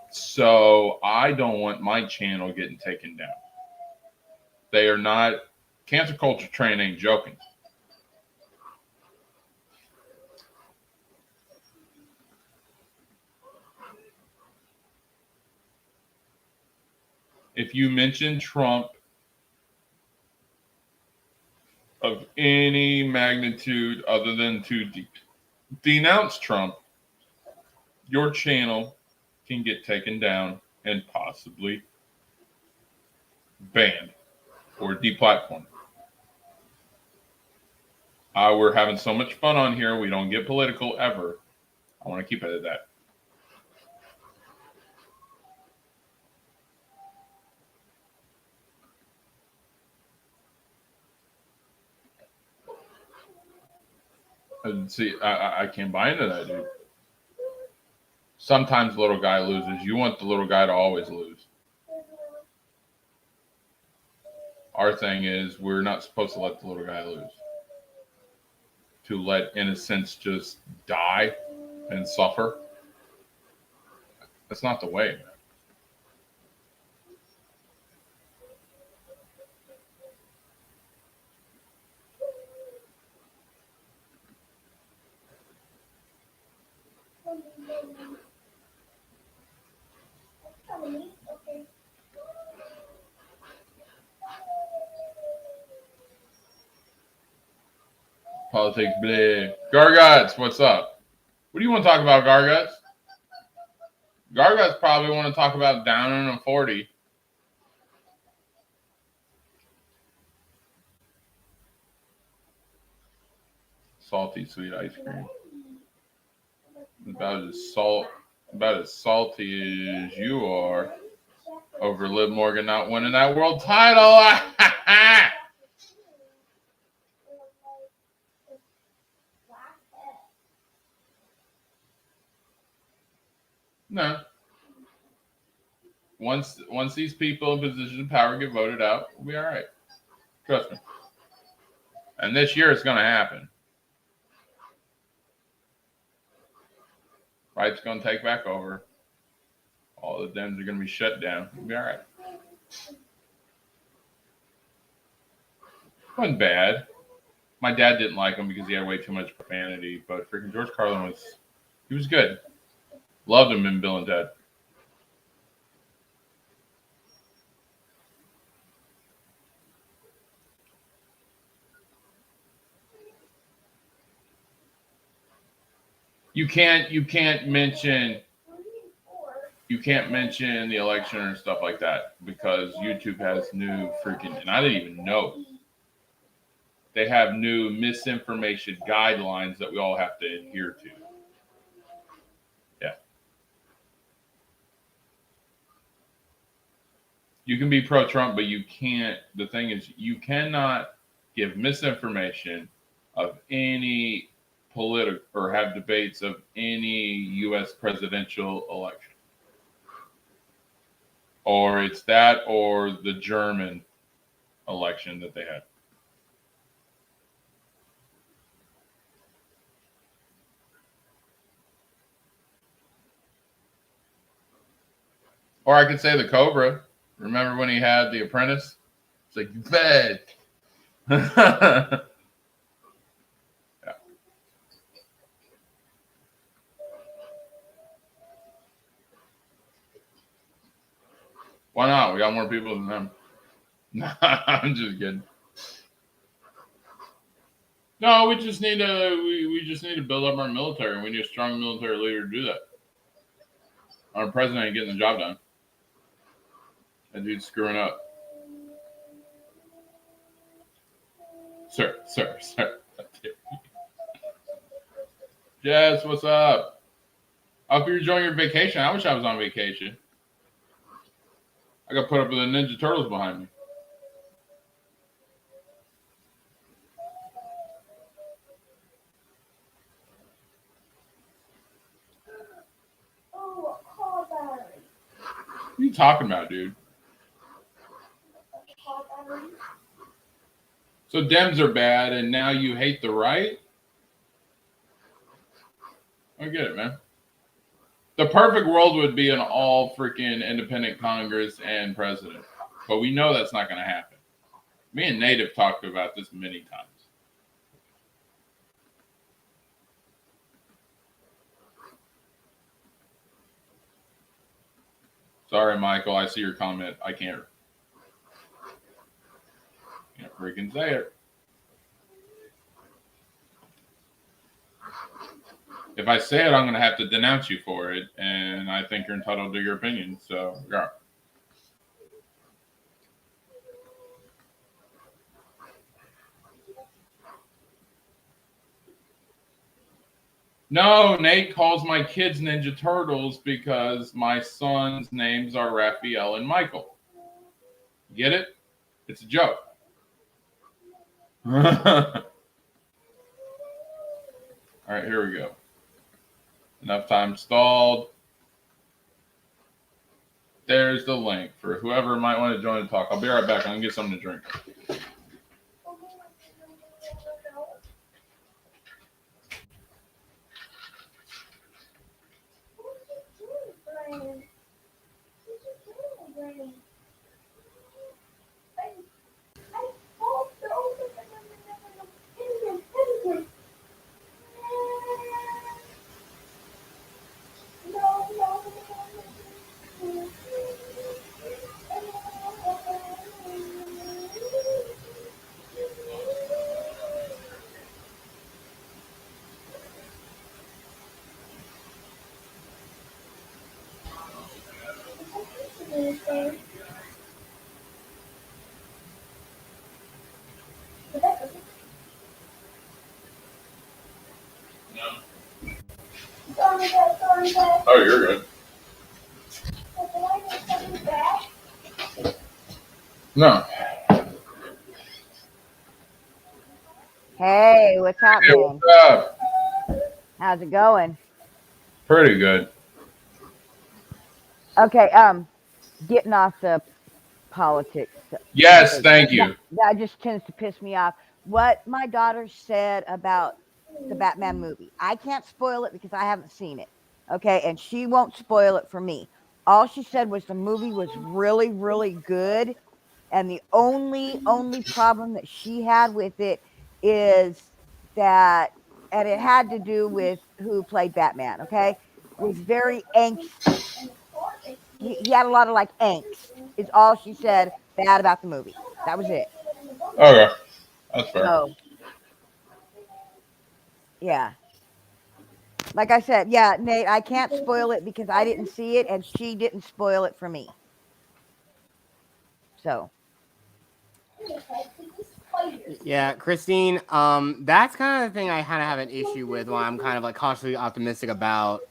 So I don't want my channel getting taken down. They are not. Cancel culture train ain't joking. If you mention Trump of any magnitude other than to denounce Trump, your channel can get taken down and possibly banned or deplatformed. We're having so much fun on here. We don't get political ever. I want to keep it at that. And see, I can't buy into that, dude. Sometimes the little guy loses. You want the little guy to always lose. Our thing is we're not supposed to let the little guy lose. To let innocents just die and suffer. That's not the way, man. Politics, bleh. Gargots, what's up? What do you want to talk about, Gargots? Gargots probably want to talk about Downing and 40. Salty sweet ice cream. About as salty as you are over Liv Morgan not winning that world title. No. Once these people in positions of power get voted out, we'll be all right. Trust me. And this year it's going to happen. Right's going to take back over. All the Dems are going to be shut down. We'll be all right. Wasn't bad. My dad didn't like him because he had way too much profanity, but freaking George Carlin was good. Loved him in Bill and Ted. You can't mention you can't mention the election or stuff like that because YouTube has new freaking, and I didn't even know. They have new misinformation guidelines that we all have to adhere to. Yeah. You can be pro-Trump, but you can't. The thing is, you cannot give misinformation of any political or have debates of any U.S. presidential election. Or it's that or the German election that they had. Or I could say the Cobra. Remember when he had The Apprentice? It's like, you fed. Yeah. Why not? We got more people than them. I'm just kidding. No, we just need to build up our military, and we need a strong military leader to do that. Our president ain't getting the job done. That dude's screwing up. Sir. Jess, what's up? I hope you're enjoying your vacation. I wish I was on vacation. I got put up with the Ninja Turtles behind me. What are you talking about, dude? So Dems are bad, and now you hate the right? I get it, man. The perfect world would be an all freaking independent Congress and president. But we know that's not going to happen. Me and Nate have talked about this many times. Sorry, Michael. I see your comment. I can't freaking say it. If I say it, I'm going to have to denounce you for it. And I think you're entitled to your opinion. So, yeah. No, Nate calls my kids Ninja Turtles because my son's names are Raphael and Michael. Get it? It's a joke. All right, here we go. Enough time stalled. There's the link for whoever might want to join the talk. I'll be right back. I'm going to get something to drink. Oh, you're good. No. Hey, what's happening? Hey, what's up? How's it going? Pretty good. Okay, getting off the politics. Yes, thank you. That just tends to piss me off. What my daughter said about the Batman movie. I can't spoil it because I haven't seen it. Okay, and she won't spoil it for me. All she said was the movie was really, really good. And the only problem that she had with it is that, and it had to do with who played Batman, okay? Was very angsty. He had a lot of like angst, is all she said bad about the movie. That was it. Okay. That's fair. So, yeah. Like I said, yeah, Nate, I can't spoil it because I didn't see it and she didn't spoil it for me. So. Yeah, Christine, that's kind of the thing I kind of have an issue with when I'm kind of like cautiously optimistic about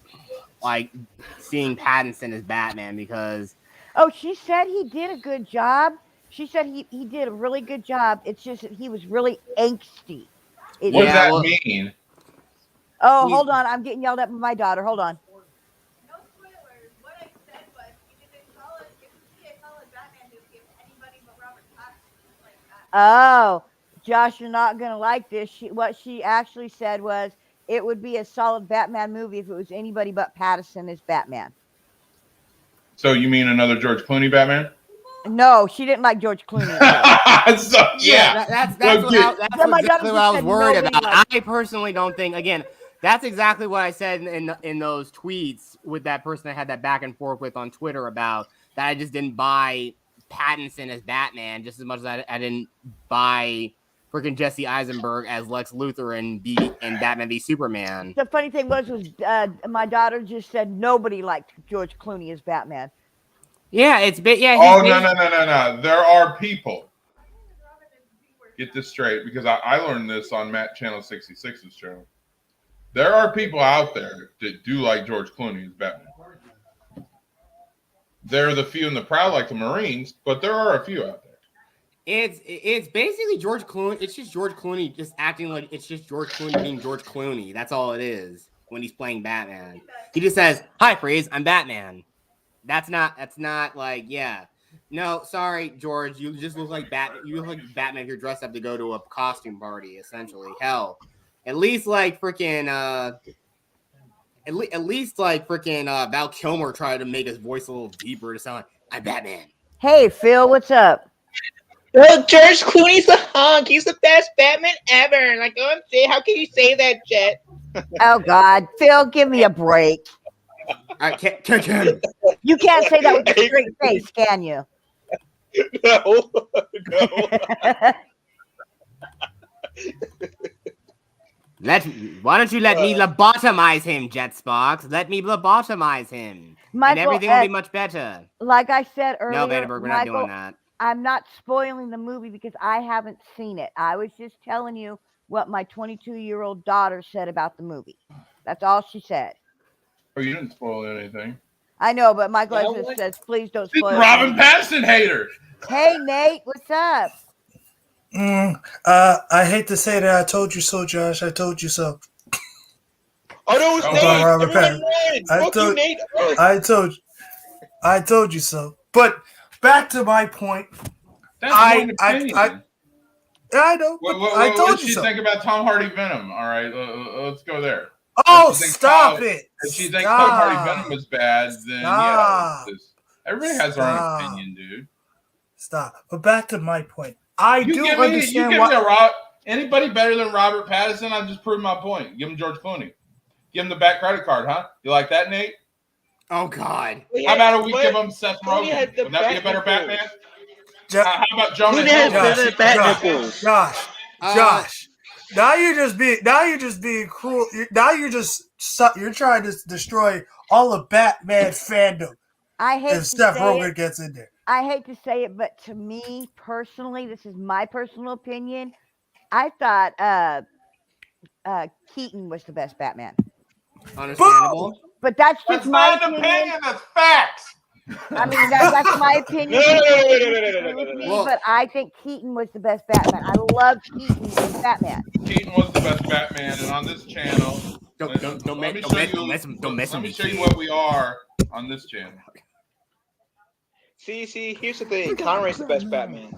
like seeing Pattinson as Batman because Oh, she said he did a good job. She said he did a really good job. It's just that he was really angsty. What does Yeah, that well, mean? Oh, he's- hold on. I'm getting yelled at by my daughter. Hold on. No spoilers. What I said was you could call it, if you see a solid Batman movie of anybody but Robert Pattinson, like that. Oh, Josh, you're not going to like this. What she actually said was it would be a solid Batman movie if it was anybody but Pattinson as Batman. So you mean another George Clooney Batman? No, she didn't like George Clooney. So, yeah. that's Okay. what exactly what I was said worried nobody about. liked I personally don't think again. That's exactly what I said in those tweets with that person I had that back and forth with on Twitter about that. I just didn't buy Pattinson as Batman just as much as I didn't buy freaking Jesse Eisenberg as Lex Luthor and Batman v Superman. The funny thing was my daughter just said nobody liked George Clooney as Batman. Yeah, it's yeah. Oh no! There are people. Get this straight, because I learned this on Matt Channel 66's show. There are people out there that do like George Clooney as Batman. There are the few and the proud, like the Marines, but there are a few out there. It's basically George Clooney. It's just George Clooney just acting like it's just George Clooney being George Clooney. That's all it is when he's playing Batman. He just says, "Hi, Freeze, I'm Batman." That's not like, yeah. No, sorry, George. You just look like Batman. You look like Batman if you're dressed up to go to a costume party, essentially. Hell, at least like freaking at least like freaking Val Kilmer tried to make his voice a little deeper to sound like I'm Batman. Hey, Phil, what's up? Well, George Clooney's a hunk. He's the best Batman ever. Like, OMG, how can you say that, Jet? Oh, God. Phil, give me a break. Kim. You can't say that with a straight face, can you? No. Why don't you let me lobotomize him, Jet Sparks? Let me lobotomize him. Michael, and everything will be much better. Like I said earlier, No, Vandenberg, we're not doing that. I'm not spoiling the movie because I haven't seen it. I was just telling you what my 22-year-old daughter said about the movie. That's all she said. Oh, you didn't spoil anything. I know, but Michael just says, please don't spoil it. Robin Pattinson hater. Hey, Nate, what's up? I hate to say that I told you so, Josh. I told you so. Oh, no, it's Nate. Robert Pattinson. I told you so. But back to my point. That's I know. I told you so. What do you think about Tom Hardy Venom? All right, let's go there. Oh, stop it! If she thinks Tom Hardy Venom is bad, then yeah, everybody has their own opinion, dude. Stop. But back to my point. I do understand anybody better than Robert Pattinson. I've just proved my point. Give him George Clooney. Give him the back credit card, huh? You like that, Nate? Oh God! How about we give him Seth Rogen? Would that be a better Batman? How about Jonah Hill? Josh. Now you're just being cruel. You're trying to destroy all of Batman fandom. I hate if Seth Rogen gets in there. I hate to say it, but to me personally, this is my personal opinion. I thought Keaton was the best Batman. Understandable. But that's just my opinion. That's facts. I mean, that's my opinion. But I think Keaton was the best Batman. I love Keaton as Batman. Keaton was the best Batman, and on this channel, don't mess let me show you what we are on this channel. See, here's the thing. Conray's the best Batman.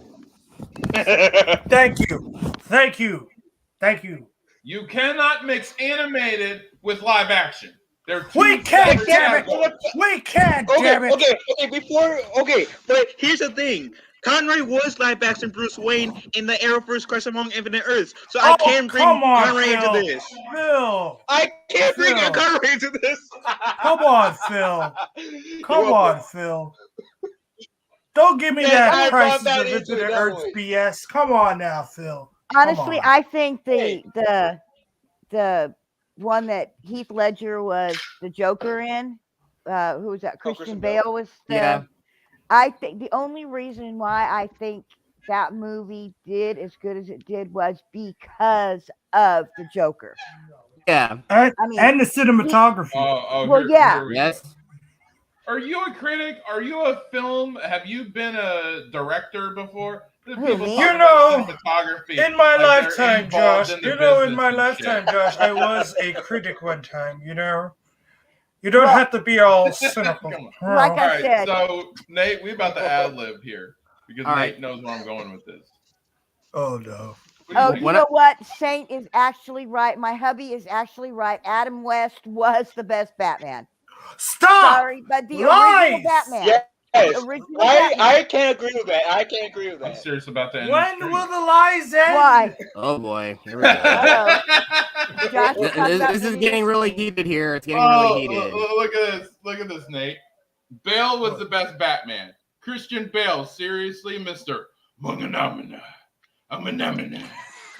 Thank you. You cannot mix animated with live action. We can't, damn it. Okay, but here's the thing. Conrad was live action Bruce Wayne in the Arrowverse Crisis Among Infinite Earths. So I can't bring Conrad into this. Phil. I can't bring Conrad into this. Come on, Phil. Don't give me that Crisis of Infinite Earths BS. Come on now, Phil. Honestly, I think the one that Heath Ledger was the Joker in. Who was that? Christian Bale was the. Yeah. I think the only reason why I think that movie did as good as it did was because of the Joker. Yeah. I mean, And the cinematography. Well, yeah. Here we Yes. go. Are you a critic? Are you a film? Have you been a director before? There's Who, people me? talking You know, about cinematography. In my like they're lifetime, involved Josh. in the You know, in business my and lifetime, shit. Josh, I was a critic one time. You know, you don't Well- have to be all cynical. Come on. Like All I right, said. so Nate, we about to ad lib here because All Nate right. knows where I'm going with this. Oh no. What do you Oh, think? you know what? Saint is actually right. My hubby is actually right. Adam West was the best Batman. Stop! Sorry, but the Lies! original Batman. Yes. The original Batman. I can't agree with that. I can't agree with I'm that. serious about that. When will the lies end? Why? Oh boy. Here we go. Uh-oh. Josh, we're talking about This is the getting really history. heated here. It's getting really heated. Look at this. Look at this, Nate. Bale was the best Batman. Christian Bale, seriously, Mr. Munganamana.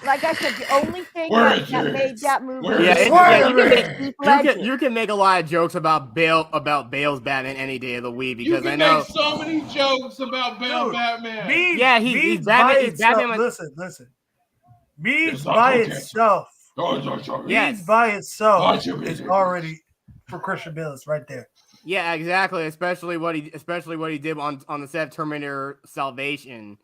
Like I said, the only thing Where that is yours? made that movie Where Yeah, is it's, yeah, yours? you can make a lot of jokes about Bale's Batman any day of the week You because can I know. make so many jokes about Bale Dude, Batman. Meads, Yeah, he's Meads Batman- by he's itself. Batman- Listen. Meads It's not by okay. itself. Yes. Meads by itself Watch your is videos. already for Christian Bale. It's right there. Yeah, exactly. Especially what he did on the set of Terminator Salvation.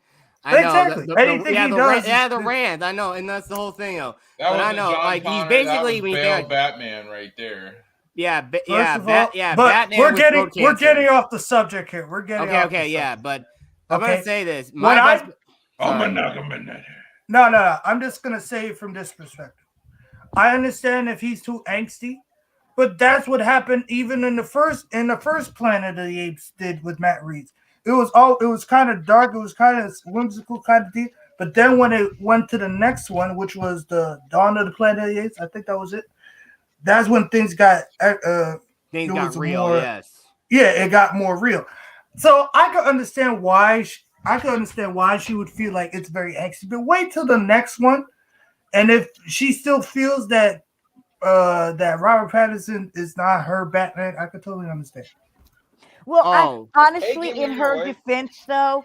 I know. Exactly. Anything he does the is- rant. I know, and that's the whole thing, though. That But I wasn't know, John like Connor, he's basically that when was you Bale think, Batman right there. yeah, First of all, but Batman. we're with getting throat we're cancer. getting off the subject here. We're getting off Okay, the yeah, subject. but I'm Okay. gonna say this. What No. I'm just gonna say it from this perspective. I understand if he's too angsty, but that's what happened even in the first Planet of the Apes did with Matt Reeves. It was kind of dark, it was kind of whimsical, kind of deep. But then when it went to the next one, which was the Dawn of the Planet of the Apes, I think that was it. That's when things got things got real. more, Yes. Yeah, it got more real. So I could understand why she would feel like it's very angsty. But wait till the next one, and if she still feels that that Robert Pattinson is not her Batman, I could totally understand. Well, Oh. honestly, Hey, give me in your her voice. defense, though,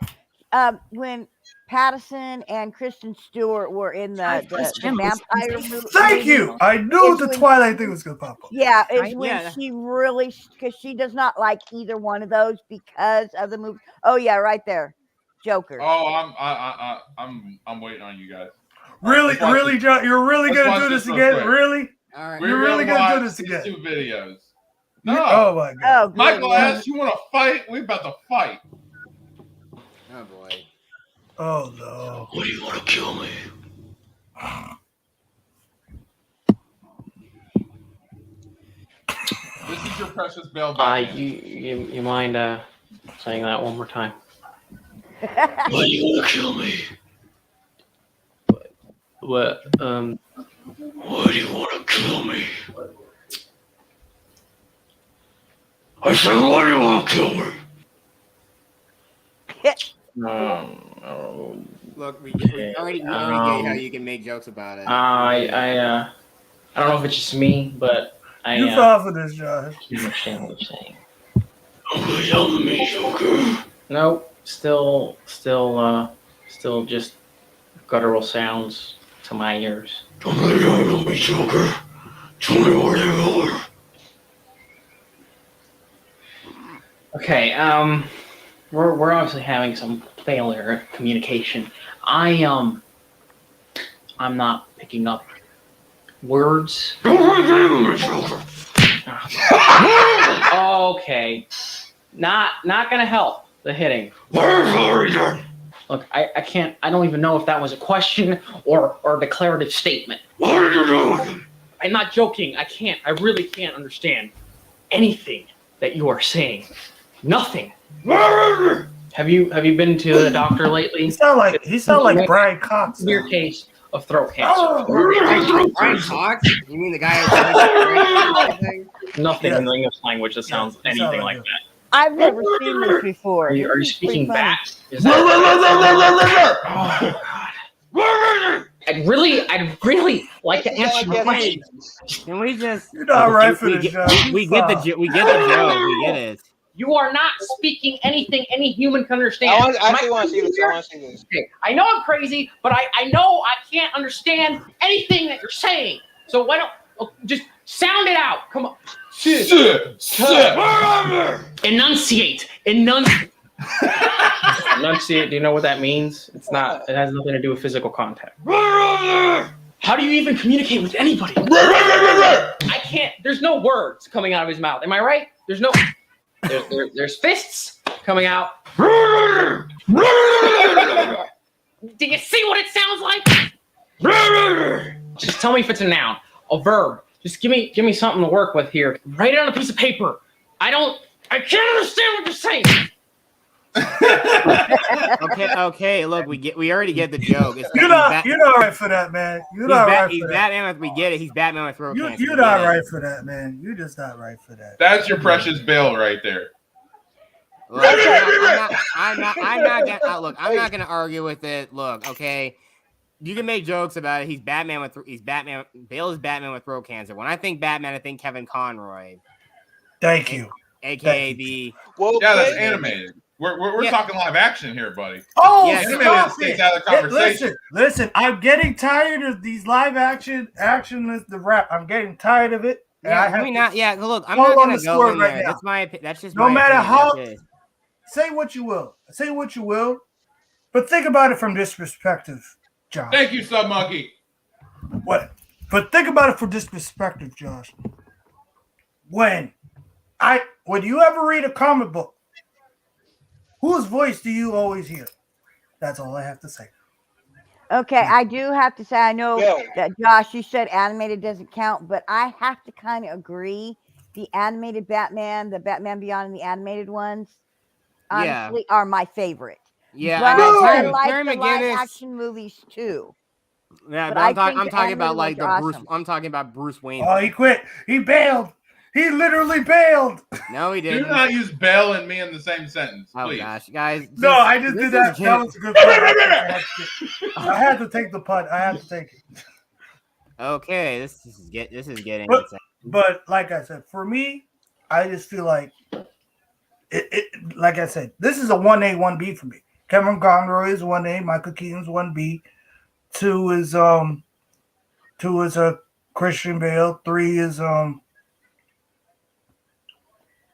when Pattinson and Kristen Stewart were in the vampire movie. Thank you. I knew It's the when- Twilight thing was gonna pop up. Yeah, it's when Yeah. she really, because she does not like either one of those because of the movie. Oh yeah, right there, Joker. Oh, I'm waiting on you guys. Really, let's watch really, this. John, you're really Let's gonna watch do this this real again? quick. Really? All right. You're really gonna do this these again? two videos. No. Oh my god. Oh, good Michael Lord. asked, you want to fight? We about to fight. Oh boy. Oh no. What do you want to kill me? This is your precious Bale Batman. You mind saying that one more time? Why do you want to kill me? What? Why do you want to kill me? I said, why do you want to kill me? Look, we already gave how you can make jokes about it. I don't know if it's just me, but You fell for this, Josh. you understand what you're saying. I'm gonna yell at me, Joker. Nope. Still just guttural sounds to my ears. Don't let yell at me, Joker. Tell me where you are. Okay, we're obviously having some failure at communication. I'm not picking up words. Don't let yell at me, Joker. Okay, not gonna help the hitting. Where's Harry then? Look, I don't even know if that was a question or a declarative statement. What are you doing? I'm not joking. I really can't understand anything that you are saying. Nothing. Where is he? Have you been to the doctor lately? He sound like Brian Cox. Severe case of throat cancer. Oh, Brian Cox? You mean the guy who's Nothing Yeah. in the English language that sounds Yeah, it anything sound like like that. I've never seen this before. Are you This is speaking pretty funny. back? Is that? Oh God. Where is he? I'd really like to answer your question. Can we just? You're not right for this, Josh. We get the joke. We get it. You are not speaking anything any human can understand. I actually want to see this. I want to see this. Okay, I know I'm crazy, but I know I can't understand anything that you're saying. So why don't just sound it out? Come on. Enunciate. Enunciate. Do you know what that means? It's not. It has nothing to do with physical contact. How do you even communicate with anybody? I can't. There's no words coming out of his mouth. Am I right? There's no. There's fists coming out. Do you see what it sounds like? Just tell me if it's a noun, a verb. Just give me something to work with here. Write it on a piece of paper. I can't understand what you're saying. Okay. Look, we already get the joke. You're not right for that, man. You're not right for that. He's Batman. We get it. He's Batman with throat cancer. You're not right for that, man. You're just not right for that. That's your precious Bill right there. Look, I'm not gonna argue with it. Look, okay. You can make jokes about it. Bale is Batman with throat cancer. When I think Batman, I think Kevin Conroy. Thank you. AKA the. Well, Yeah, that's animated. We're talking live action here, buddy. Oh, Yeah, animated stays out of the conversation. Listen. I'm getting tired of these live actionless the rap. I'm getting tired of it. Look, I'm not Hold on gonna the go score in right there. now. That's just No my matter opinion. how. That's it. Say what you will, but think about it from this perspective, Josh. Thank you, Sub Monkey. What? But think about it from this perspective, Josh. When you ever read a comic book, whose voice do you always hear? That's all I have to say. Okay, I do have to say, I know Yeah. that Josh, you said animated doesn't count, but I have to kind of agree. The animated Batman, the Batman Beyond, and the animated ones, honestly, are my favorite. Yeah, But I I mean, like Terry the live McGinnis. action movies too. Yeah, but but I I'm think the talking about animated like the ones are Bruce. awesome. I'm talking about Bruce Wayne. Oh, he quit. He bailed. He literally bailed. No, he Do didn't. not use Bell and me in the same sentence, Oh please. gosh, guys. No, I just this did that. is That was a good pun. I had to take the punt. I had to take it. Okay, this is getting But- insane. But like I said, for me, I just feel like like I said, this is a 1A, 1B for me. Kevin Conroy is 1A, Michael Keaton's 1B. 2 is a Christian Bale. 3 is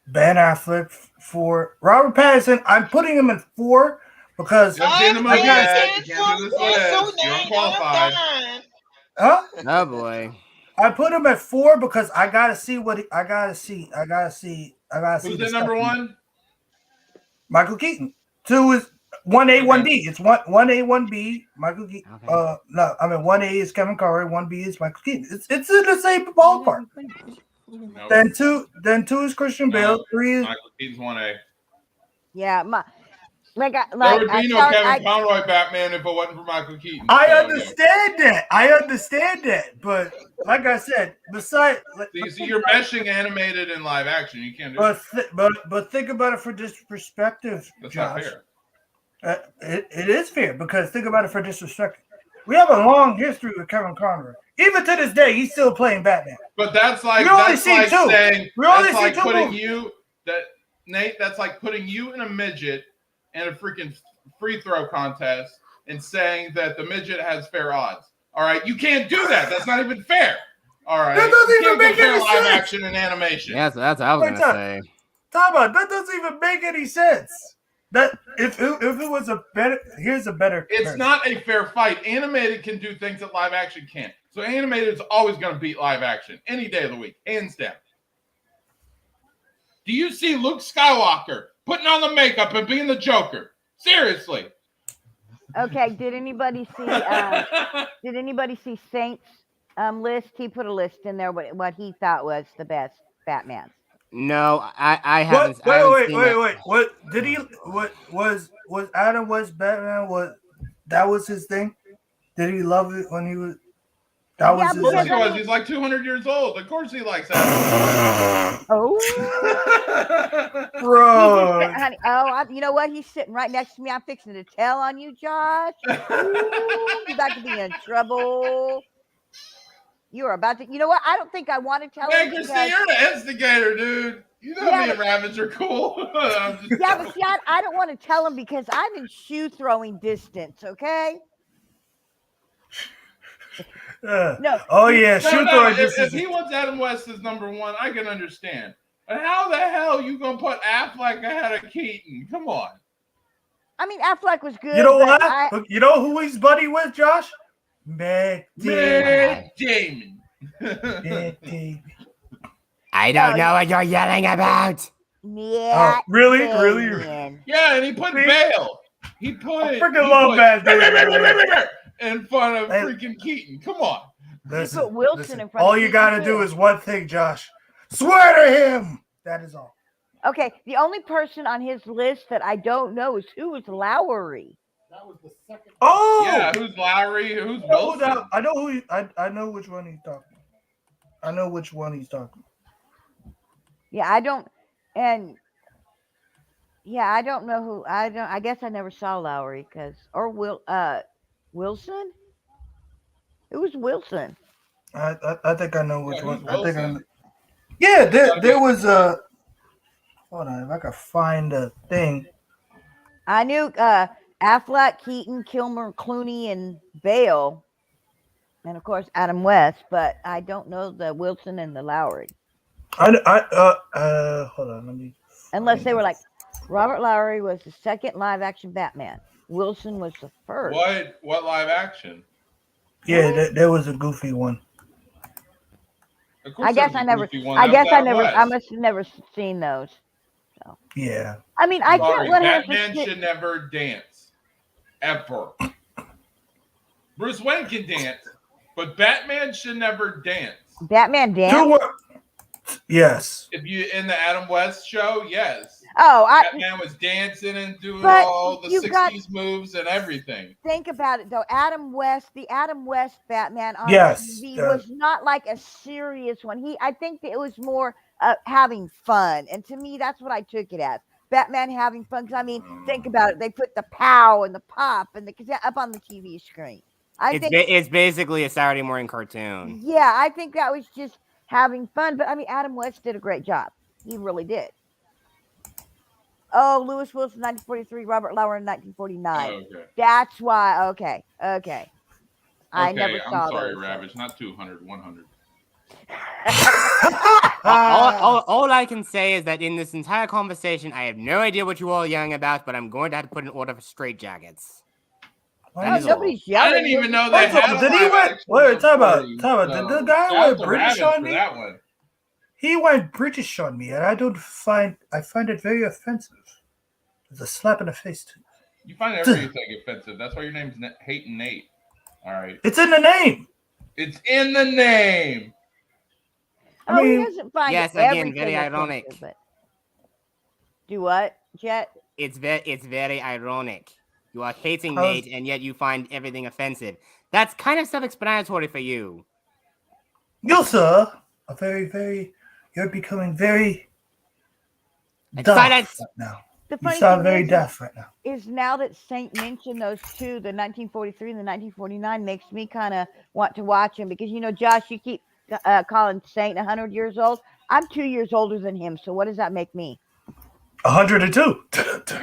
Ben Affleck. 4 Robert Pattinson. I'm putting him in 4 because You haven't seen the movie yet. You can't do this list. You're unqualified. huh? Oh boy. I put him at 4 because I gotta see I gotta see. Who's the at number stuff. 1? Michael Keaton. 2 is 1A, 1B. It's 1A, 1B. Michael Keaton. Okay. 1A is Kevin Conroy, 1B is Michael Keaton. It's in the same ballpark. No. Then two is Christian Bale. No. 3 is Michael Keaton's 1A. Yeah, There would I be no thought Kevin Conroy Batman if it wasn't for Michael Keaton. I So, understand that. But like I said, besides, See, you're meshing animated and live action. You can't do it. but think about it from this perspective, That's not Josh. fair. It is fair because think about it from this perspective. We have a long history with Kevin Conroy. Even to this day, he's still playing Batman. But that's like We only that's see like 2. saying We only that's see like 2 putting movies. you that Nate. That's like putting you in a midget in a freaking free throw contest and saying that the midget has fair odds. All right, you can't do that. That's not even fair. All right, That doesn't you even can't make compare any live sense. action and animation. Yeah, that's what I was Wait, gonna say. Time out. That doesn't even make any sense. That if it was a better, here's a better. It's comparison. not a fair fight. Animated can do things that live action can't. So animated is always going to beat live action any day of the week, hands down. Do you see Luke Skywalker putting on the makeup and being the Joker? Seriously. Okay, did anybody see Saints list? He put a list in there what he thought was the best Batman. No, I haven't. I haven't Wait. seen it. What did he? What was Adam West Batman? What that was his thing? Did he love it when he was? That Yeah, was Of course his. he because I was. mean- He's like 200 years old. Of course he likes that. Oh, Bro. honey. Oh, you know what? He's sitting right next to me. I'm fixing to tell on you, Josh. Ooh, you about to be in trouble. You are about to. You know what? I don't think I want to tell Man, him Christine, because. you're the instigator, dude. You know Yeah, me and Ravage are cool. I'm just Yeah, but see, I don't want to tell him because I'm in shoe throwing distance. Okay. No. Oh yeah, No, shoot no. or this If is he wants Adam West as number one, I can understand. But how the hell you gonna put Affleck ahead of Keaton? Come on. I mean, Affleck was good. You know but what? You know who he's buddy with, Josh? Matt Damon. Matt Damon. Matt Damon. I don't know what you're yelling about. Yeah. Oh, really? Yeah, and he put Bale. He put. I freaking love Matt Damon. In front of freaking Keaton. Come on. Listen, put Wilson listen. in front All of you Keaton, gotta too. do is one thing, Josh. Swear to him. That is all. Okay. The only person on his list that I don't know is who is Lowry. Oh, Yeah, who's Lowry? Who's Oh, Wilson? I know who. I know which one he's talking. I know which one he's talking. Yeah, I don't. And yeah, I don't know who. I don't. I guess I never saw Lowry or Wilson. It was Wilson. I think I know which Yeah, one. who's I think I Wilson? know. Yeah, there was a. Hold on, if I could find a thing. I knew Affleck, Keaton, Kilmer, Clooney, and Bale, and of course Adam West. But I don't know the Wilson and the Lowry, Hold on, let me. unless they were like Robert Lowry was the second live-action Batman. Wilson was the first. What live action? Yeah, there was a goofy one. Of course I guess there's I a never. goofy one. I That guess was I Adam never. West. I must have never seen those. Yeah. I mean, I Sorry, can't let Batman him. should never dance. Ever. Bruce Wayne can dance, but Batman should never dance. Batman dance. Yes. If you in the Adam West show, yes. Oh, Batman was dancing and doing But all the you 60s moves and everything. think about it though. The Adam West Batman on Yes, TV yes. was not like a serious one. I think that it was more having fun, and to me, that's what I took it as. Batman having fun. 'Cause I mean, think about it. They put the pow and the pop and the up on the TV screen. It's basically a Saturday morning cartoon. Yeah, I think that was just having fun. But I mean, Adam West did a great job. He really did. Oh, Lewis Wilson, 1943. Robert Lowry in 1949. Oh, okay. That's why. Okay. I Okay, never saw I'm sorry, those. Ravage. Not 200, 100. All I can say is that in this entire conversation, I have no idea what you all are yelling about, but I'm going to have to put an order for straightjackets. That is all. Nobody's yelling. I didn't even know they Also, had a did he live went? action Wait, talk about. story, Did the so guy shout went out to British Ravage on for me? that one. He went British on me, and I find it very offensive. It's a slap in the face. You find everything offensive. That's why your name's Hating Nate. All right. It's in the name. It's in the name. I mean, he doesn't find yes, again, everything very ironic. offensive, but- Do what, Jet? It's very ironic. You are hating How's- Nate, and yet you find everything offensive. That's kind of self-explanatory for you. You, sir, are you're becoming very deaf right now. The You funny sound thing very is, deaf right now. is now that Saint mentioned those two, the 1943 and the 1949, makes me kind of want to watch them because, you know, Josh, you keep calling Saint 100 years old. I'm 2 years older than him, so what does that make me? 102.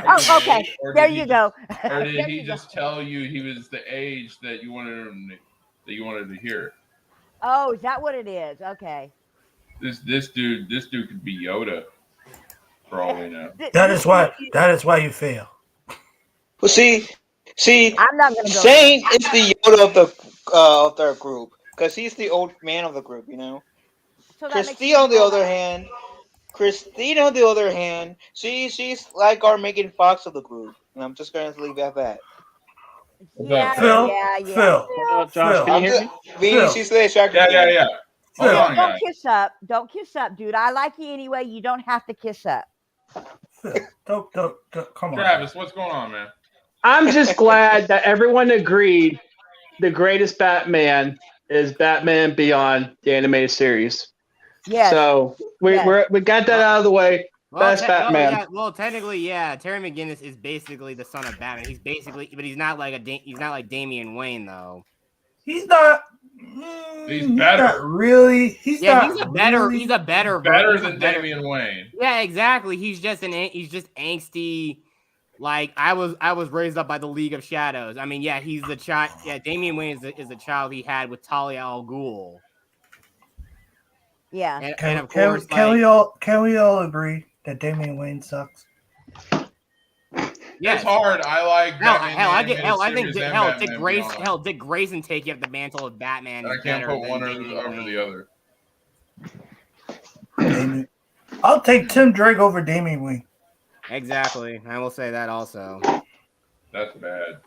Oh, okay. Or There did you he go. Or did There he you go. just tell you he was the age that you wanted to hear? Oh, is that what it is? Okay. This dude could be Yoda, for all we know. That is why you fail. Well, see, I'm not gonna go. Saint is the Yoda of their group because he's the old man of the group, you know. So that makes Christine, me on the go- other hand, she's like our Megan Fox of the group, and I'm just going to leave it at that. Yeah, Phil, yeah. Phil, Josh, can you hear me? Beanie, she's the attractive. Yeah. Hold Phil. on, Don't guys. kiss up. Don't kiss up, dude. I like you anyway. You don't have to kiss up. Phil, don't, come on. Travis, what's going on, man? I'm just glad that everyone agreed the greatest Batman is Batman Beyond, the animated series. Yes. So we got that out of the way. Best Batman. Technically, yeah. Terry McGinnis is basically the son of Batman. He's basically, but he's not like Damian Wayne though. He's not. He's better. Not really. He's better than Damian Wayne. Yeah, exactly. He's just angsty. Like I was raised up by the League of Shadows. I mean, yeah, he's the child. Yeah, Damian Wayne is the child he had with Talia al Ghul. Yeah. And of course, can we all agree that Damian Wayne sucks? Yeah, it's hard. I like Dick Grayson taking up the mantle of Batman. I can't put one over the other. I'll take Tim Drake over Damian Wayne. Exactly. I will say that also. That's bad.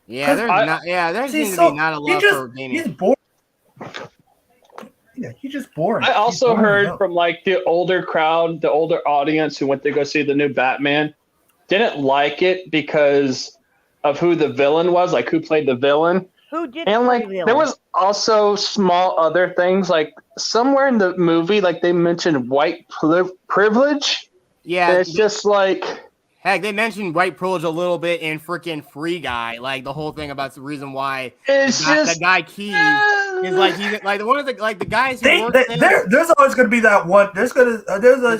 Yeah, there seems to be not a love for Damian. He's boring. Yeah, he's just boring. I also heard from like the older crowd, the older audience who went to go see the new Batman, didn't like it because of who the villain was, like who played the villain. Who did? And like there was also small other things, like somewhere in the movie, like they mentioned white privilege. Yeah, and it's just like. Heck, they mentioned white privilege a little bit in freaking Free Guy. Like the whole thing about the reason why the guy Keys is like he's like one of the guys who there's always going to be that one. There's always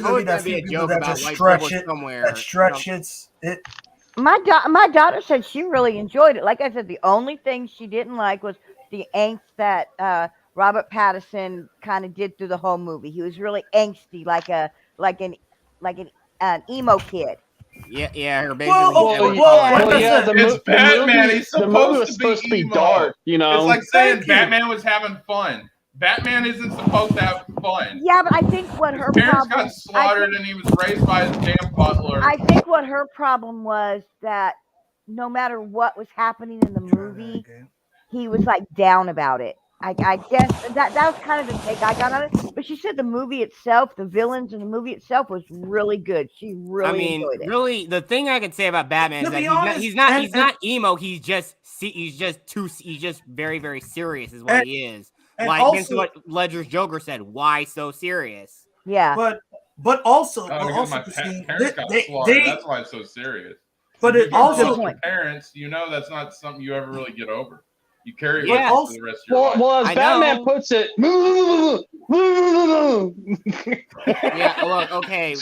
going to be a joke that just stretch it somewhere. That stretches it. My daughter said she really enjoyed it. Like I said, the only thing she didn't like was the angst that Robert Pattinson kind of did through the whole movie. He was really angsty, like an emo kid. Yeah, her baby. It's Batman. He's supposed to be dark, you know. It's like saying Batman was having fun. Batman isn't supposed to have fun. Yeah, but I think what her parents problem got slaughtered and he was raised by his damn butler. I think what her problem was that no matter what was happening in the movie, he was like down about it. I guess that was kind of the take I got on it. But she said the movie itself, the villains in the movie itself, was really good. She really enjoyed it. Really, the thing I can say about Batman is that he's not emo. He's just very, very serious is what he is. Like also, what Ledger's Joker said. Why so serious? Yeah. But also, parents got slaughtered. That's why it's so serious. But it also parents, that's not something you ever really get over. You carry it for the rest of your life. Well, as Batman puts it, look, okay,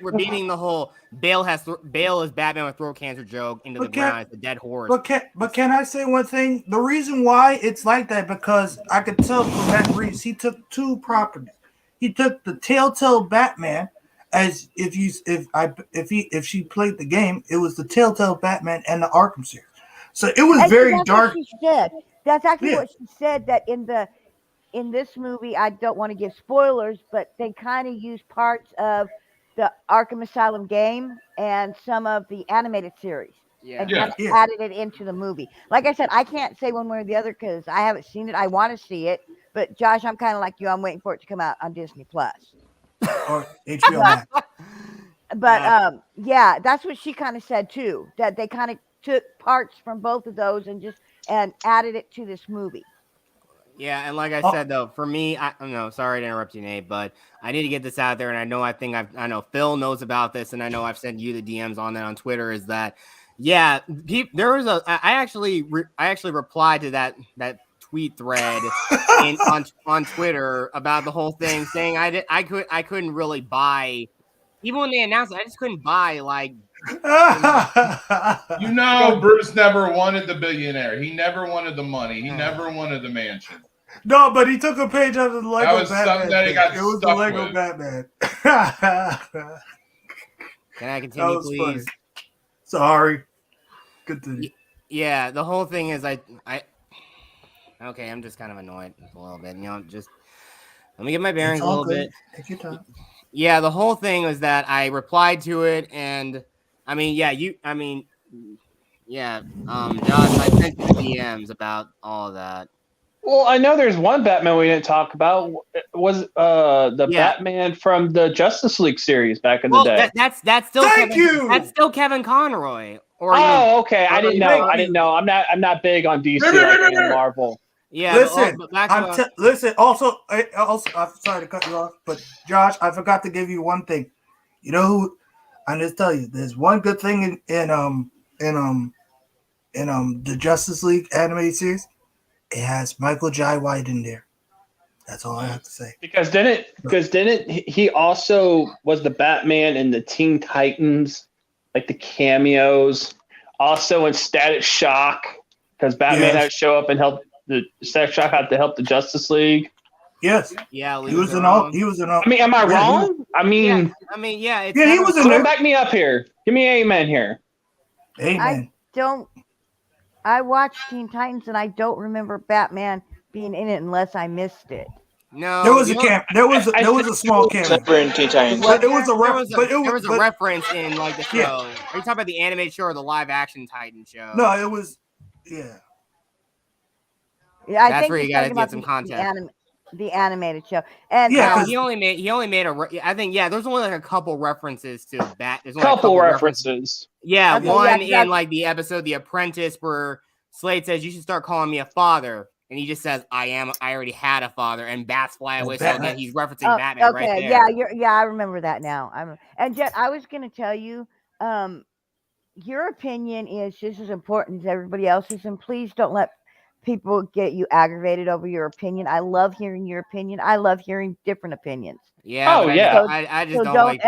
we're beating the whole Bale is Batman with throat cancer joke into the ground. It's a dead horse. But can I say one thing? The reason why it's like that because I could tell from Matt Reeves, he took two properties. He took the Telltale Batman as if she played the game, it was the Telltale Batman and the Arkham series. So it was very dark. That's actually what she said. That in this movie, I don't want to give spoilers, but they kind of used parts of the Arkham Asylum game and some of the animated series, and added it into the movie. Like I said, I can't say one way or the other because I haven't seen it. I want to see it, but Josh, I'm kind of like you. I'm waiting for it to come out on Disney Plus or HBO Max. But that's what she kind of said too. That they kind of took parts from both of those and added it to this movie. Yeah, and like I said though, for me, sorry to interrupt you, Nate, but I need to get this out there, and I know Phil knows about this, and I know I've sent you the DMs on that on Twitter. Is that there was I actually replied to that tweet thread on Twitter about the whole thing, saying I couldn't really buy, even when they announced it, I just couldn't buy like. Bruce never wanted the billionaire. He never wanted the money. He never wanted the mansion. No, but he took a page out of the Lego Batman. It was the Lego Batman. Can I continue, please? Funny. Sorry. Continue. Yeah, the whole thing is okay, I'm just kind of annoyed a little bit. Just let me get my bearings a little bit. Take your time. Yeah, the whole thing was that I replied to it, and Josh, I sent you the DMs about all of that. Well, I know there's one Batman we didn't talk about. Was Batman from the Justice League series back in the day? That's still Kevin Conroy. Or even, okay. I didn't know. Thank I didn't you. know. I'm not big on DC like I am Marvel. yeah. Listen, but back to listen. Also, I'm sorry to cut you off, but Josh, I forgot to give you one thing. You know who? I just tell you, there's one good thing in the Justice League animated series. It has Michael Jai White in there. That's all I have to say. Because didn't he also was the Batman in the Teen Titans, like the cameos, also in Static Shock, because Batman had to show up and help the Static Shock had to help the Justice League. Yes. yeah, He was in all. He was in all. I mean, am I wrong? yeah. It's Yeah, he was in Someone there. back me up here. Give me an amen here. Amen. I watched Teen Titans and I don't remember Batman being in it unless I missed it. No, There was a camp. There was a small cameo. Never in Teen Titans. But it was a there was a reference in like the show. Yeah. Are you talking about the animated show or the live action Titan show? No, it was. Yeah. Yeah, I That's think where you you're gotta talking get about some context. the animated show. And Yeah, No, 'cause- he only made I think there's only like a couple references to Bat. There's only Couple references. Yeah, Okay, one yeah, in like the episode The Apprentice where Slade says you should start calling me a father, and he just says I already had a father, and bats fly away. So Batman. again, he's referencing Batman right there. Yeah, I remember that now. And Jet, I was gonna tell you, your opinion is just as important as everybody else's, and please don't let people get you aggravated over your opinion. I love hearing your opinion. I love hearing different opinions. Yeah. Oh, but yeah. I just So don't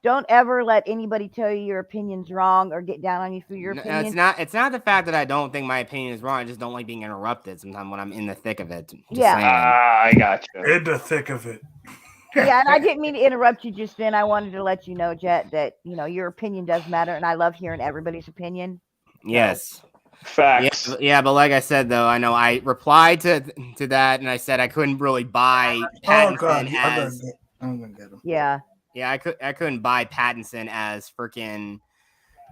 don't ever let anybody tell you your opinion's wrong or get down on you for your opinion. It's not the fact that I don't think my opinion is wrong. I just don't like being interrupted sometimes when I'm in the thick of it. Just Yeah. saying. I got you. In the thick of it. Yeah, and I didn't mean to interrupt you just then. I wanted to let you know, Jet, that your opinion does matter, and I love hearing everybody's opinion. Yes. Facts. Yeah, but like I said though, I know I replied to that, and I said I couldn't really buy Pattinson as. I'm gonna get him. Yeah. Yeah, I couldn't buy Pattinson as freaking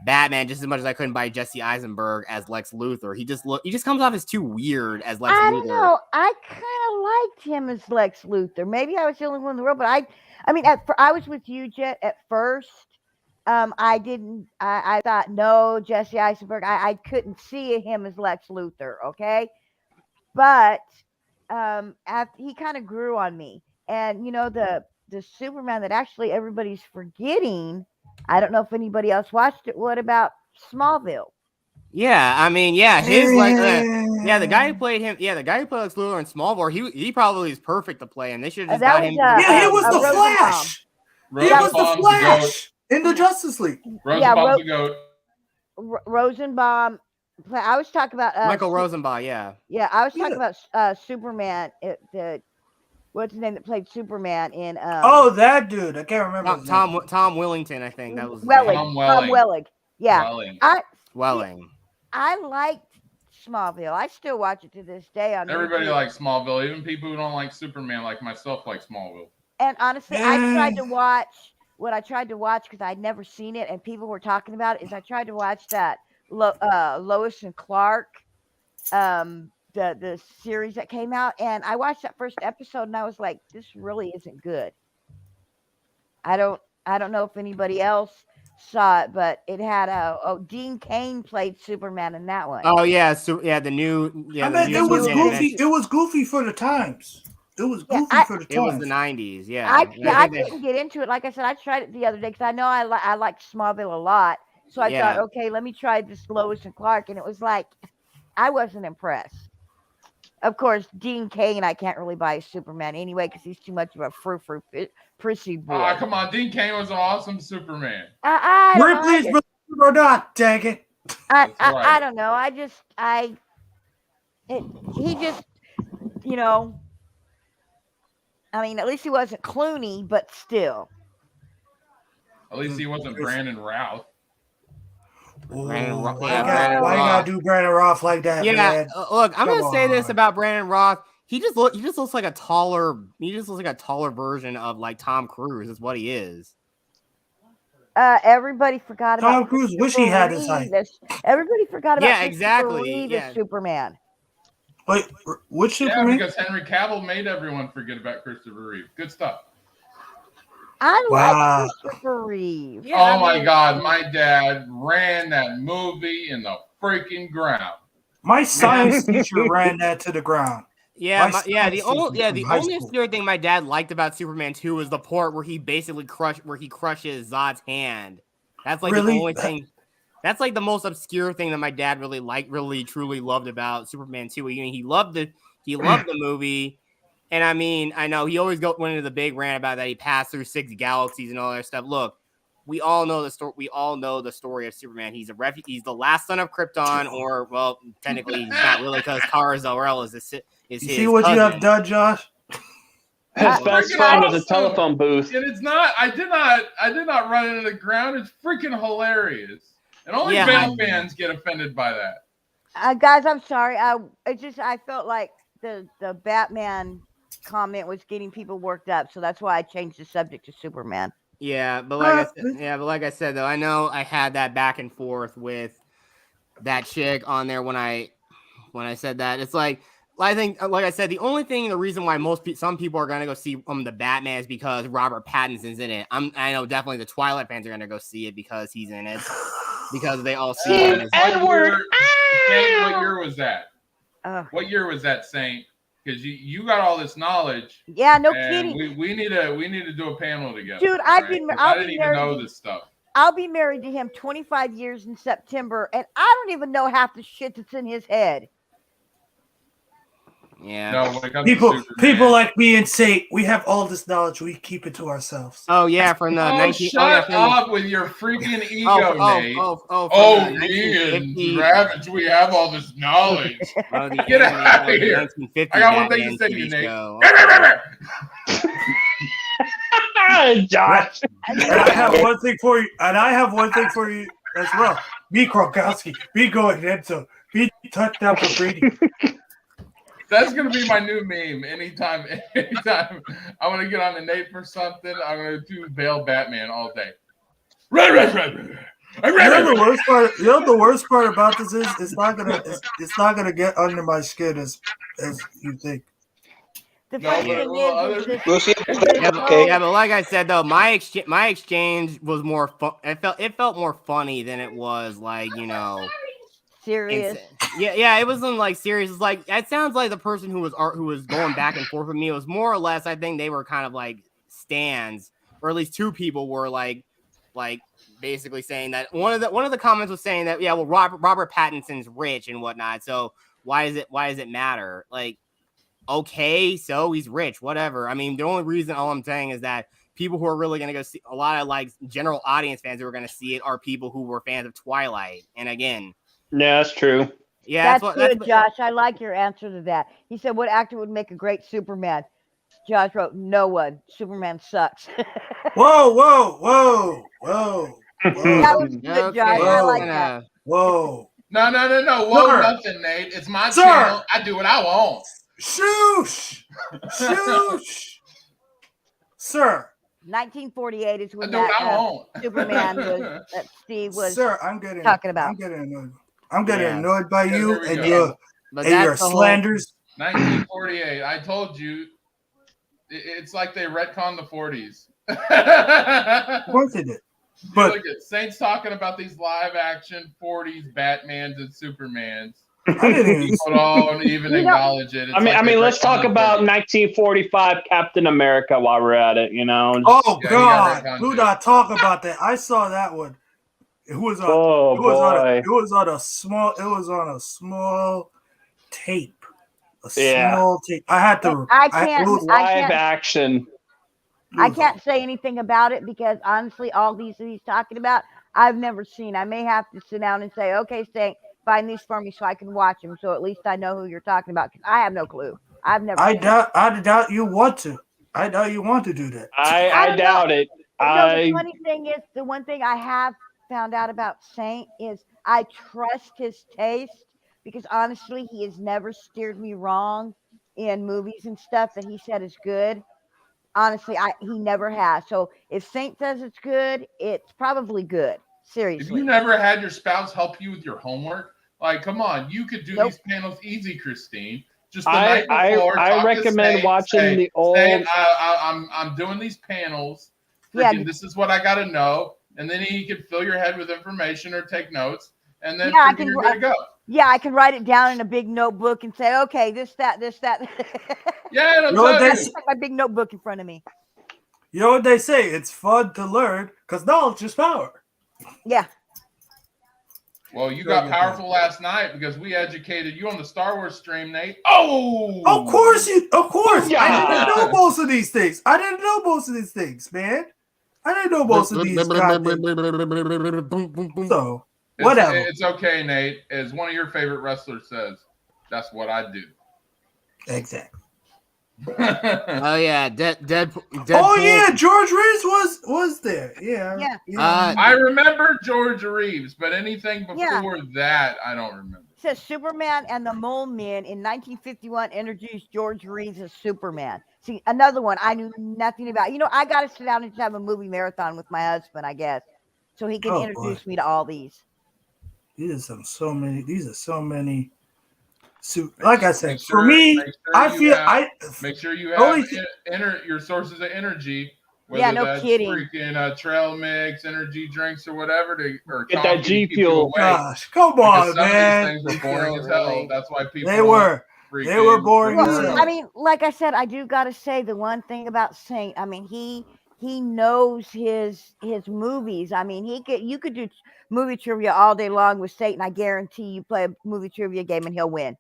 Batman just as much as I couldn't buy Jesse Eisenberg as Lex Luthor. He just comes off as too weird as Lex Luthor. I don't know. I kind of liked him as Lex Luthor. Maybe I was the only one in the world, but I mean, I was with you, Jet, at first. I thought, no, Jesse Eisenberg. I couldn't see him as Lex Luthor, okay? But he kind of grew on me. And, the Superman that actually everybody's forgetting, I don't know if anybody else watched it. What about Smallville? Yeah, I mean, his the guy who played him, the guy who played Lex Luthor in Smallville, he probably is perfect to play him. They should have just got him. Yeah, he was the Flash. He was the Flash in the Justice League. Rosenbaum's the goat. Rosenbaum. I was talking about Michael Rosenbaum. Yeah. Yeah, I was talking about Superman. What's his name that played Superman in? That dude. I can't remember. Tom Willington, I think that was. Tom Welling. Yeah. Welling. I liked Smallville. I still watch it to this day. Everybody likes Smallville. Even people who don't like Superman, like myself, like Smallville. And honestly, I tried to watch because I'd never seen it, and people were talking about it. Is I tried to watch that Lois and Clark, the series that came out, and I watched that first episode, and I was like, this really isn't good. I don't know if anybody else saw it, but it had Dean Cain played Superman in that one. Oh yeah, the new it was goofy. It was goofy for the times. It was goofy for the times. It was the 90s. Yeah. I couldn't get into it. Like I said, I tried it the other day because I know I liked Smallville a lot. So I thought, okay, let me try this Lois and Clark, and it was like I wasn't impressed. Of course, Dean Cain, I can't really buy Superman anyway because he's too much of a frou-frou prissy boy. Oh, come on. Dean Cain was an awesome Superman. Ripley's or not, dang it. I don't know. He just, I mean, at least he wasn't Clooney, but still. At least he wasn't Brandon Routh. Brandon Roth. Why you gotta do Brandon Roth like that? Yeah, man? Look, I'm gonna say this about Brandon Roth. He just looks like a taller. He just looks like a taller version of like Tom Cruise. Is what he is. Everybody forgot about Tom Cruise. Wish he had his height. Everybody forgot about exactly. Superman. Wait, which Superman? Yeah, because Henry Cavill made everyone forget about Christopher Reeve. Good stuff. I Wow. like Christopher Reeve. Yeah, I Oh my mean- God, my dad ran that movie in the freaking ground. My science teacher ran that to the ground. Yeah, My the science only teacher the from high only school. obscure thing my dad liked about Superman 2 was the part where he basically crushes Zod's hand. That's like Really? the only thing. That's like the most obscure thing that my dad really truly loved about Superman 2. I mean, he loved the movie, and I mean, I know he always went into the big rant about that he passed through 6 galaxies and all that stuff. Look, we all know the story. We all know the story of Superman. He's He's the last son of Krypton, or well, technically he's not really because Kara Zor-El is his. You see what you have done, Josh? His best Freaking friend was a awesome. telephone booth. And it's not. I did not run into the ground. It's freaking hilarious. And only Yeah. Bale fans get offended by that. Guys, I'm sorry. I felt like the Batman comment was getting people worked up, so that's why I changed the subject to Superman. Yeah, but like I said though, I know I had that back and forth with that chick on there when I said that. It's like I think, like I said, the reason why some people are gonna go see the Batman is because Robert Pattinson's in it. I know definitely the Twilight fans are gonna go see it because he's in it, because they all see him. Edward. Saint, what year was that? Ugh. What year was that, Saint? Because you got all this knowledge. Yeah, no and kidding. we need to do a panel together. Dude, I I didn't even married know to- this stuff. I'll be married to him 25 years in September, and I don't even know half the shit that's in his head. Yeah. No, when it comes People to Superman. people like me and Saint, we have all this knowledge. We keep it to ourselves. Oh yeah, from the Oh, 19. shut up with your freaking ego, Nate. From the me and 1950 Ravage, we have all this knowledge. the Get animated, out of here. 1950 I got one thing Batman to say to TV you, Nate. show. Josh. And I have one thing for you. And I have one thing for you as well. Be Gronkowski. Be going into. Be touchdown for Brady. That's gonna be my new meme. Anytime I want to get on the Nate for something, I'm gonna do Bale Batman all day. You know the worst part about this is it's not gonna get under my skin as you think. The No, funny but thing well, is this, We'll see. Yeah, but like I said though, my exchange was more fun. It felt more funny than it was like serious. Yeah, it wasn't like serious. It's like it sounds like the person who was going back and forth with me, it was more or less. I think they were kind of like stands, or at least two people were like basically saying that one of the comments was saying that Robert Pattinson's rich and whatnot. So why does it matter? Like, okay, so he's rich, whatever. I mean, the only reason all I'm saying is that people who are really gonna go see, a lot of like general audience fans who are gonna see it are people who were fans of Twilight. And again. Yeah, that's true. Yeah, that's good, Josh. I like your answer to that. He said, "What actor would make a great Superman?" Josh wrote, "No one. Superman sucks." Whoa. That was good, Josh. I like that. Whoa. No. Whoa, Sir. nothing, Nate. It's my Sir. channel. I do what I want. Shoosh. Sir. 1948 is I when do what I that want. Superman was that Steve was Sir, I'm getting talking about. I'm getting annoyed. I'm getting annoyed by you there we and go. your slanders. 1948. I told you. It's like they retconned the 40s. Of course it did. But look at Saints talking about these live action 40s Batmans and Supermans. I didn't even People don't even acknowledge it. It's I mean, like let's talk about 1945 Captain America while we're at it. Oh Yeah, God, he got do not talk about that. I saw that one. It was on. Oh, it was boy. it was on a small. It was on a small tape. Yeah. Small tape. I had to. I can't. Live action. I can't say anything about it because honestly, all these that he's talking about, I've never seen. I may have to sit down and say, "Okay, Stank, find these for me so I can watch them." So at least I know who you're talking about because I have no clue. I've never. I doubt you want to. I doubt you want to do that. I doubt it. The funny thing is, the one thing I have found out about Saint is I trust his taste because honestly, he has never steered me wrong in movies and stuff that he said is good. Honestly, he never has. So if Saint says it's good, it's probably good. Seriously. If you never had your spouse help you with your homework, like, come on, you could do these panels easy, Christine. Just the night before. I recommend watching the old. I'm doing these panels. Yeah. freaking, this is what I got to know. And then he could fill your head with information or take notes. And then Yeah, I freaking can you're good to go. Yeah, I can write it down in a big notebook and say, okay, this, that. Yeah, and I'm You know what telling they you. say? My big notebook in front of me. You know what they say? It's fun to learn because knowledge is power. Yeah. Well, you Sure, got you powerful last night because we educated you on the Star Wars stream, Nate. Oh, Of course. Yeah. I didn't know most of these things. Man. I didn't know most of these goddamn. So whatever. It's okay, Nate. As one of your favorite wrestlers says, that's what I do. Exactly. Oh yeah, Deadpool. Oh yeah, George Reeves was there. Yeah. I remember George Reeves, but anything before Yeah. that, I don't remember. It says Superman and the Mole Men in 1951 introduced George Reeves as Superman. See, another one I knew nothing about. I got to sit down and just have a movie marathon with my husband, I guess, so he can introduce me to all these. These are so many. Like I said, for me, I feel make sure you have your sources of energy. Whether no that's kidding. freaking trail mix, energy drinks, or whatever, or Get that G keep you Fuel. awake. Gosh, come Because on, some man. of these things were boring as hell. That's why people They were boring as Well, hell. I mean, like I said, I do got to say the one thing about Saint. I mean, he knows his movies. I mean, you could do movie trivia all day long with Saint, and I guarantee you play a movie trivia game and he'll win.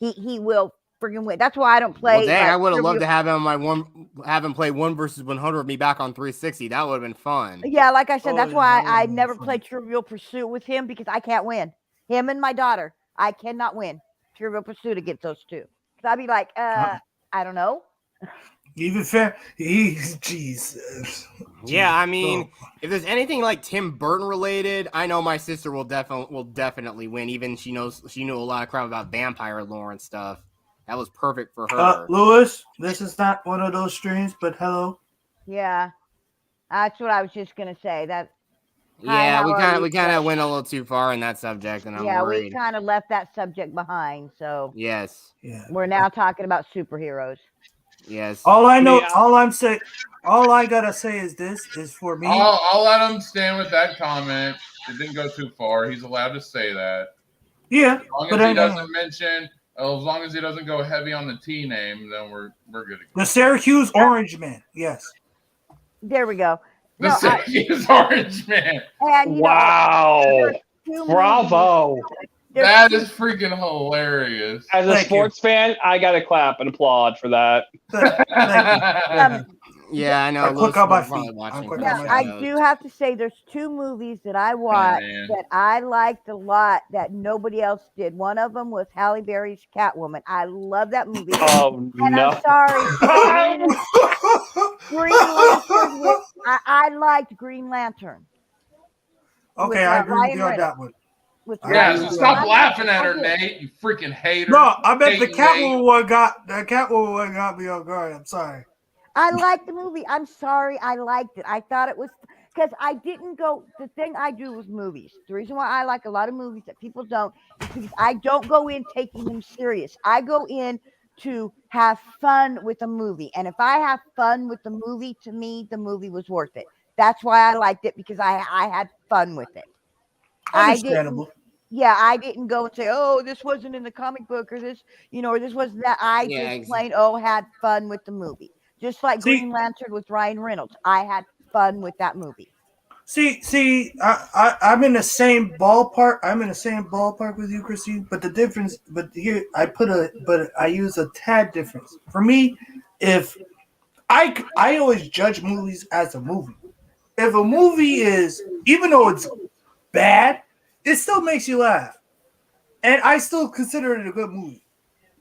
He will freaking win. That's why I don't play. Well, dang, like, I would have loved to have him play 1 versus 100 with me back on 360. That would have been fun. Yeah, like I said, Oh, that's yeah, why that I would've been never fun. played Trivial Pursuit with him because I can't win. Him and my daughter, I cannot win Trivial Pursuit against those two. Cause I'd be like, I don't know. Even fair, Jesus. Yeah, I mean, if there's anything like Tim Burton related, I know my sister will definitely win. Even she knew a lot of crap about vampire lore and stuff. That was perfect for her. Lewis, this is not one of those streams, but hello. Yeah, that's what I was just gonna say. That. Yeah, how are we you, kind sir? of went a little too far in that subject, and I'm Yeah, we worried. kind of left that subject behind. So Yes, Yeah. we're now talking about superheroes. yes. All I know, Yeah. all I gotta say is this is for me. I'll let him stand with that comment. It didn't go too far. He's allowed to say that. Yeah, As long but as he doesn't mention, as long as he doesn't go heavy on the T name, then we're good to go. the Syracuse Orange Man. Yes. There we go. The No, Syracuse Orange Man. and Wow. there's two Bravo. There's That two- is freaking hilarious. As a Thank you. sports fan, I got to clap and applaud for that. Thank you. Yeah, I know. I'm quick on my Probably feet. watching I'm quick some on Now, my of I those. do have to say there's two movies that I watched man. that I liked a lot that nobody else did. One of them was Halle Berry's Catwoman. I love that movie. Oh, And no. I'm sorry. Green Lantern. I liked Green Lantern. Okay, I agree with Ryan you on Reynolds. that one. With Yeah, Ryan so Reynolds. stop I laughing at her, did. Nate. You freaking hater. No, I bet the Hating Catwoman one got me off guard. I'm sorry. I liked the movie. I'm sorry. I liked it. I thought it was because I didn't go. The thing I do with movies, the reason why I like a lot of movies that people don't, is because I don't go in taking them serious. I go in to have fun with a movie. And if I have fun with the movie, to me, the movie was worth it. That's why I liked it, because I had fun with it. Understandable. I didn't go and say, oh, this wasn't in the comic book, or this, or this wasn't that. I just plain had fun with the movie. Just like Green Lantern with Ryan Reynolds. I had fun with that movie. See, I'm in the same ballpark. I'm in the same ballpark with you, Christine. But the difference, but I use a tad difference. For me, if I always judge movies as a movie. If a movie is, even though it's bad, it still makes you laugh, and I still consider it a good movie.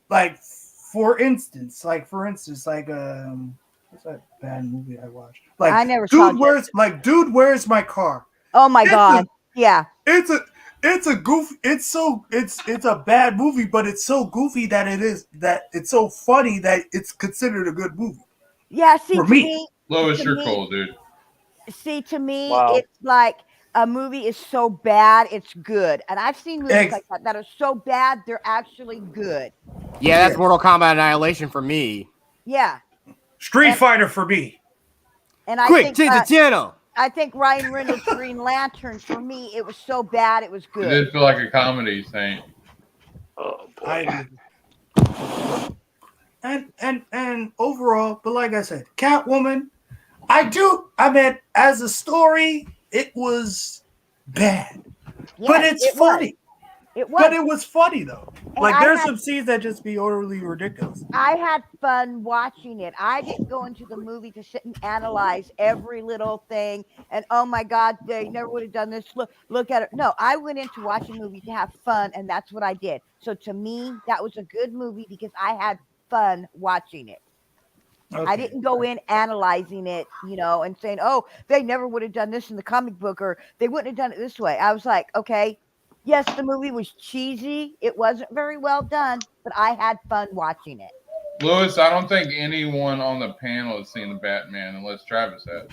Like, for instance, what's that bad movie I watched? Like, I never saw Dude, Where's My Car? Oh my God. It's a goofy. It's a bad movie, but it's so goofy that it's so funny that it's considered a good movie. Yeah, see, For to me, Lois, you're cool, dude. See, to me, Wow. it's like a movie is so bad, it's good. And I've seen movies like that are so bad, they're actually good. Yeah, that's Mortal Kombat Annihilation for me. Yeah. Street Fighter for me. And I Quick, think change the channel. I think Ryan Reynolds' Green Lantern, for me, it was so bad it was It good. did feel like a comedy, Saint. Oh boy. I agree. And overall, but like I said, Catwoman, I mean, as a story, it was bad. But Yes, it's it funny. It was. But it was funny though. And Like I there's had- some scenes that just be utterly ridiculous. I had fun watching it. I didn't go into the movie to sit and analyze every little thing and oh my God, they never would have done this. Look at it. No, I went into watching a movie to have fun, and that's what I did. So to me, that was a good movie because I had fun watching it. Okay. I didn't go in analyzing it, and saying, oh, they never would have done this in the comic book, or they wouldn't have done it this way. I was like, okay, yes, the movie was cheesy. It wasn't very well done, but I had fun watching it. Lewis, I don't think anyone on the panel has seen the Batman unless Travis has.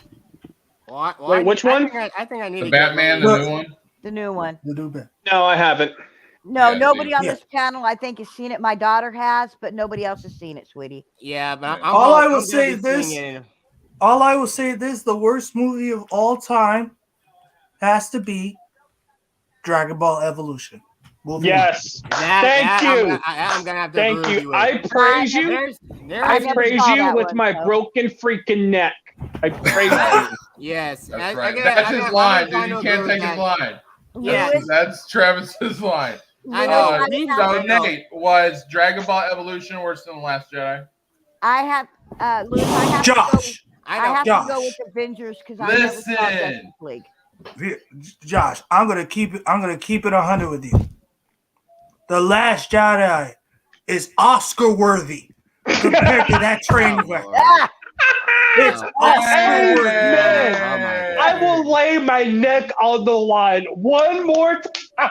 Wait, which one? I think I need The to Batman, get the new one? The new one. The new bit. No, I haven't. No, Yeah, nobody on yeah. this panel, I think, has seen it. My daughter has, but nobody else has seen it, sweetie. Yeah, but Yeah. All I will I'm say gonna be is seeing it. All I will say this: the worst movie of all time has to be Dragon Ball Evolution. Wolverine. Yes. Thank you. I'm gonna have to Thank agree with you. with. I praise you. There's I never praise saw you that with one, my so. broken freaking neck. I praise you. yes. That's right. That's his line, dude. You can't take his line. Yeah. That's Travis's line. I Lewis, know. So, I know. Nate, was Dragon Ball Evolution worse than The Last Jedi? I have, Lewis, I have Josh. I I know. have to go Josh. with Avengers because I never saw Justice League. Josh, I'm gonna keep it 100 with you. The Last Jedi is Oscar worthy compared to that train wreck. It's Oscar worthy. Man, I will lay my neck on the line one more time.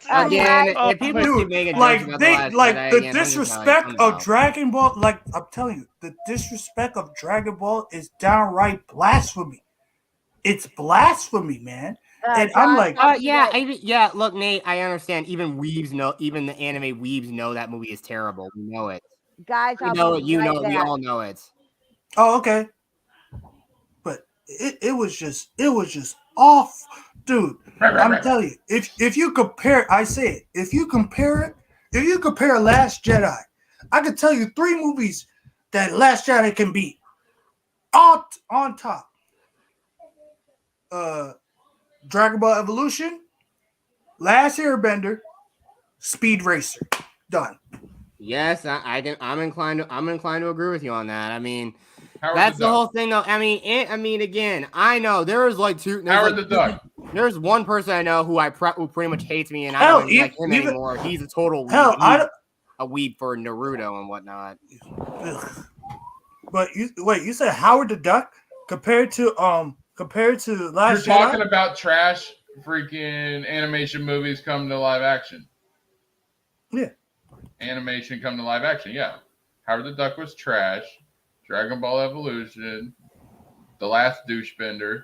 Again, I- if people Dude, keep making like jokes about they the Last like Jedi the again, I'm just disrespect I'm of out. Dragon Ball. Like I'm telling you, the disrespect of Dragon Ball is downright blasphemy. It's blasphemy, man. And I'm Josh, like, yeah. Look, Nate, I understand. Even the anime weebs know that movie is terrible. We know it. guys, We I'll know be it. You right know it. We back. all know it. oh, okay. But it was just off, dude. I'm telling you, if you compare, I say it, if you compare Last Jedi, I can tell you 3 movies that Last Jedi can beat. On top. Dragon Ball Evolution, Last Airbender, Speed Racer. Done. Yes, I'm inclined to agree with you on that. I mean, Howard that's the the Duck. whole thing, though. I mean, again, I know there's like two. There's Howard like, the Duck. There's one person I know who who pretty much hates me, and Hell, I don't like him even- anymore. He's a total weeb. Hell, I He's don't. a weeb for Naruto and whatnot. Ugh. But you said Howard the Duck compared to Last You're Jedi? talking about trash freaking animation movies come to live action. Yeah. Animation come to live action, yeah. Howard the Duck was trash. Dragon Ball Evolution. The Last Douchebender.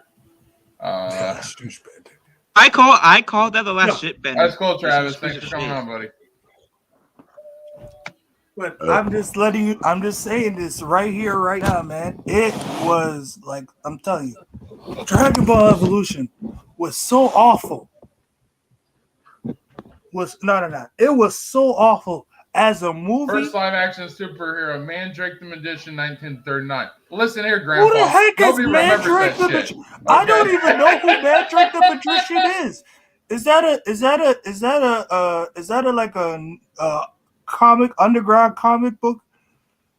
I call that the last shit bender. That's cool, Travis. This is Thanks for coming on, buddy. But I'm just saying this right here, right now, man. It was like, I'm telling you, Dragon Ball Evolution was so awful. It was so awful as a movie. First live action superhero, Mandrake the Magician, 1939. Listen here, Grandpa. Who the heck is Nobody remembers Mandrake the that shit. Magician? I don't Okay? even know who Mandrake the Magician is. Is that a like a comic underground comic book?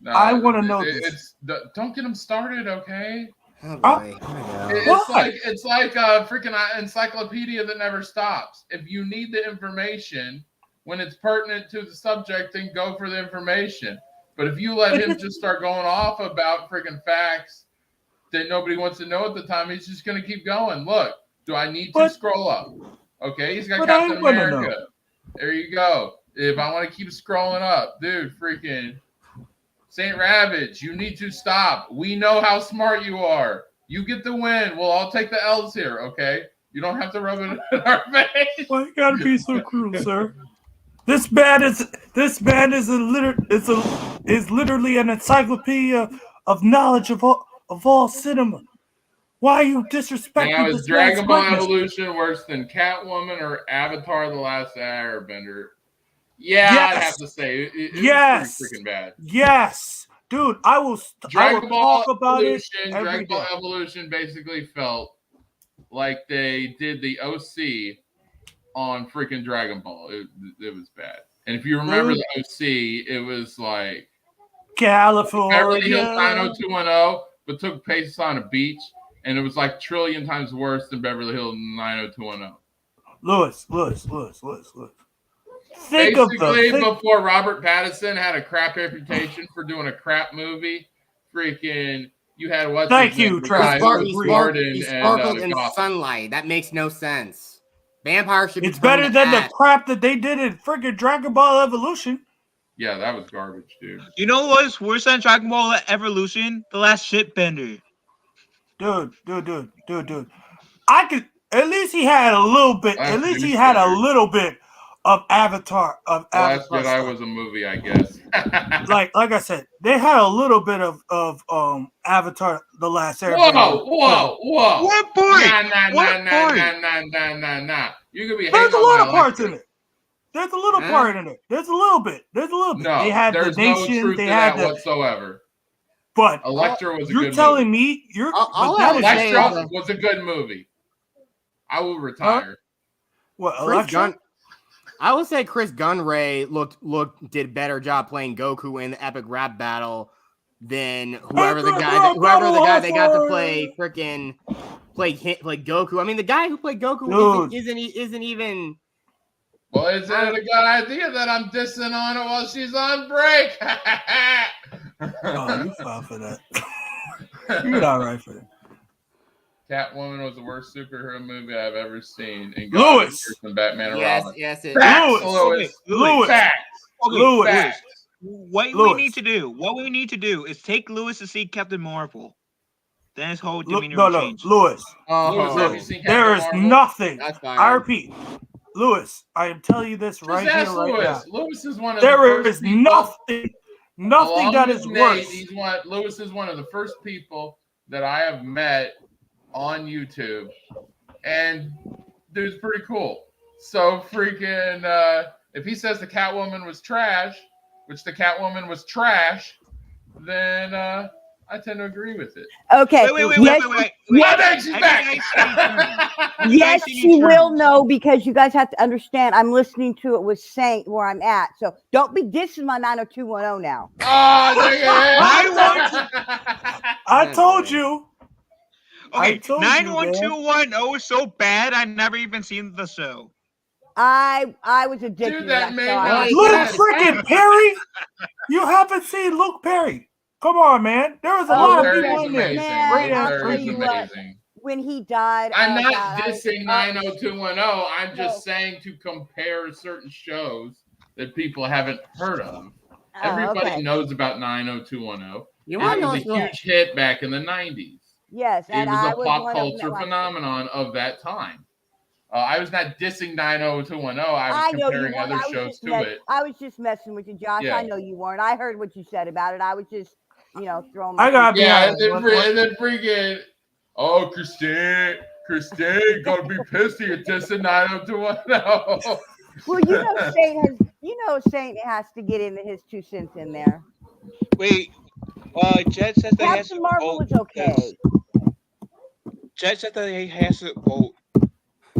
No, I want to know this. Don't get him started, okay? Oh, Oh. boy. Here we go. It's like a freaking encyclopedia that never stops. If you need the information when it's pertinent to the subject, then go for the information. But if you let him just start going off about freaking facts that nobody wants to know at the time, he's just going to keep going. Look, do I need to scroll up? Okay, he's got But Captain I wanna America. know. There you go. If I want to keep scrolling up, dude, freaking Saint Ravage, you need to stop. We know how smart you are. You get the win. We'll all take the L's here, okay? You don't have to rub it in our face. Why you gotta be so cruel, sir? This band is literally an encyclopedia of knowledge of of all cinema. Why are you disrespecting Now, this is Dragon Ball man's greatness? Evolution worse than Catwoman or Avatar: The Last Airbender? Yeah, Yes. I'd have to say it Yes. was pretty freaking bad. Yes, dude, I will Dragon Ball talk about it Evolution. every Dragon Ball day. Evolution basically felt like they did the OC on freaking Dragon Ball. It was bad. And if you remember Dude. the OC, it was like California. Beverly Hills 90210, but took place on a beach, and it was like trillion times worse than Beverly Hills 90210. Lewis. Think Basically, before Robert Pattinson had a crap reputation for doing a crap movie, freaking you had what's Thank his name? you, The Travis. guy who was He Gordon sparkled and in Gotham. sunlight. That makes no sense. Vampire should be It's better turned than to the ash. crap that they did in freaking Dragon Ball Evolution. Yeah, that was garbage, dude. You know what's worse than Dragon Ball Evolution? The Last Shitbender. Dude. I could at least he had a little bit. Last At least he Jedi had a Better. little bit of Avatar. The Last Jedi stuff. was a movie, I guess. like I said, they had a little bit of Avatar: The Last Airbender. Whoa! What part? Nah. You could be hating There's a on lot my of parts Electra. in it. There's a little part in it. There's a little bit. No, they had there's the nation. no truth they to had that the. whatsoever. But Electra was a you're good telling movie. me you're. All but that I is would say Electra was a good movie. I will retire. what Chris Electra? Gunn. I would say Chris Gunray did a better job playing Goku in the epic rap battle than whoever the guy they got to play freaking play Goku. I mean, the guy who played Goku isn't even. Well, is it a good idea that I'm dissing on her while she's on break? Oh, you fell for that. You're all right for that. Catwoman was the worst superhero movie I've ever seen. And Lewis! worse than Batman and Yes, Robin. yes, it Facts, Lewis. Lewis. Facts. Lewis. Facts. What Lewis. we need to do is take Lewis to see Captain Marvel. Then his whole demeanor No, will change. Lewis. Lewis, have you seen There Captain is Marvel? nothing. That's fine. I repeat, Lewis. I am telling you this Just right ask here, right Lewis. now. Lewis is one of the There first is people, nothing along that with is Nate, worse. Lewis is one of the first people that I have met on YouTube, and dude's pretty cool. So freaking, if he says the Catwoman was trash, which the Catwoman was trash, then I tend to agree with it. Okay. Wait. What makes you back? Yes, she will know because you guys have to understand. I'm listening to it with Saint where I'm at, so don't be dissing my 90210 now. I told you. Okay, I told you, 91210 is so bad. I've never even seen the show. I was addicted Dude, to that that made show. no I- Luke freaking Perry. You haven't seen Luke Perry. Come on, man. There was a Oh, lot of Perry's people in there. amazing. Man, Great I'll actors. tell you what. Amazing. When he died, I'm not God, dissing 90210. I'm just saying to compare certain shows that people haven't heard of. Everybody okay. knows about 90210. You It want to was a huge hit back in the 90s. Yes, It and was I a was pop one of them culture that liked it. phenomenon of that time. I was not dissing 90210. I was I know you comparing weren't. other I was shows just to mess- it. I was just messing with you, Josh. Yeah. I know you weren't. I heard what you said about it. I was just, throwing my I got Yeah, behind. and then freaking, oh, Christine, gonna be pissed at you dissing 90210. Well, Saint has to get into his 2 cents in there. Wait, Jet says that he has to Captain Marvel vote. was okay. Jet said that he has to vote.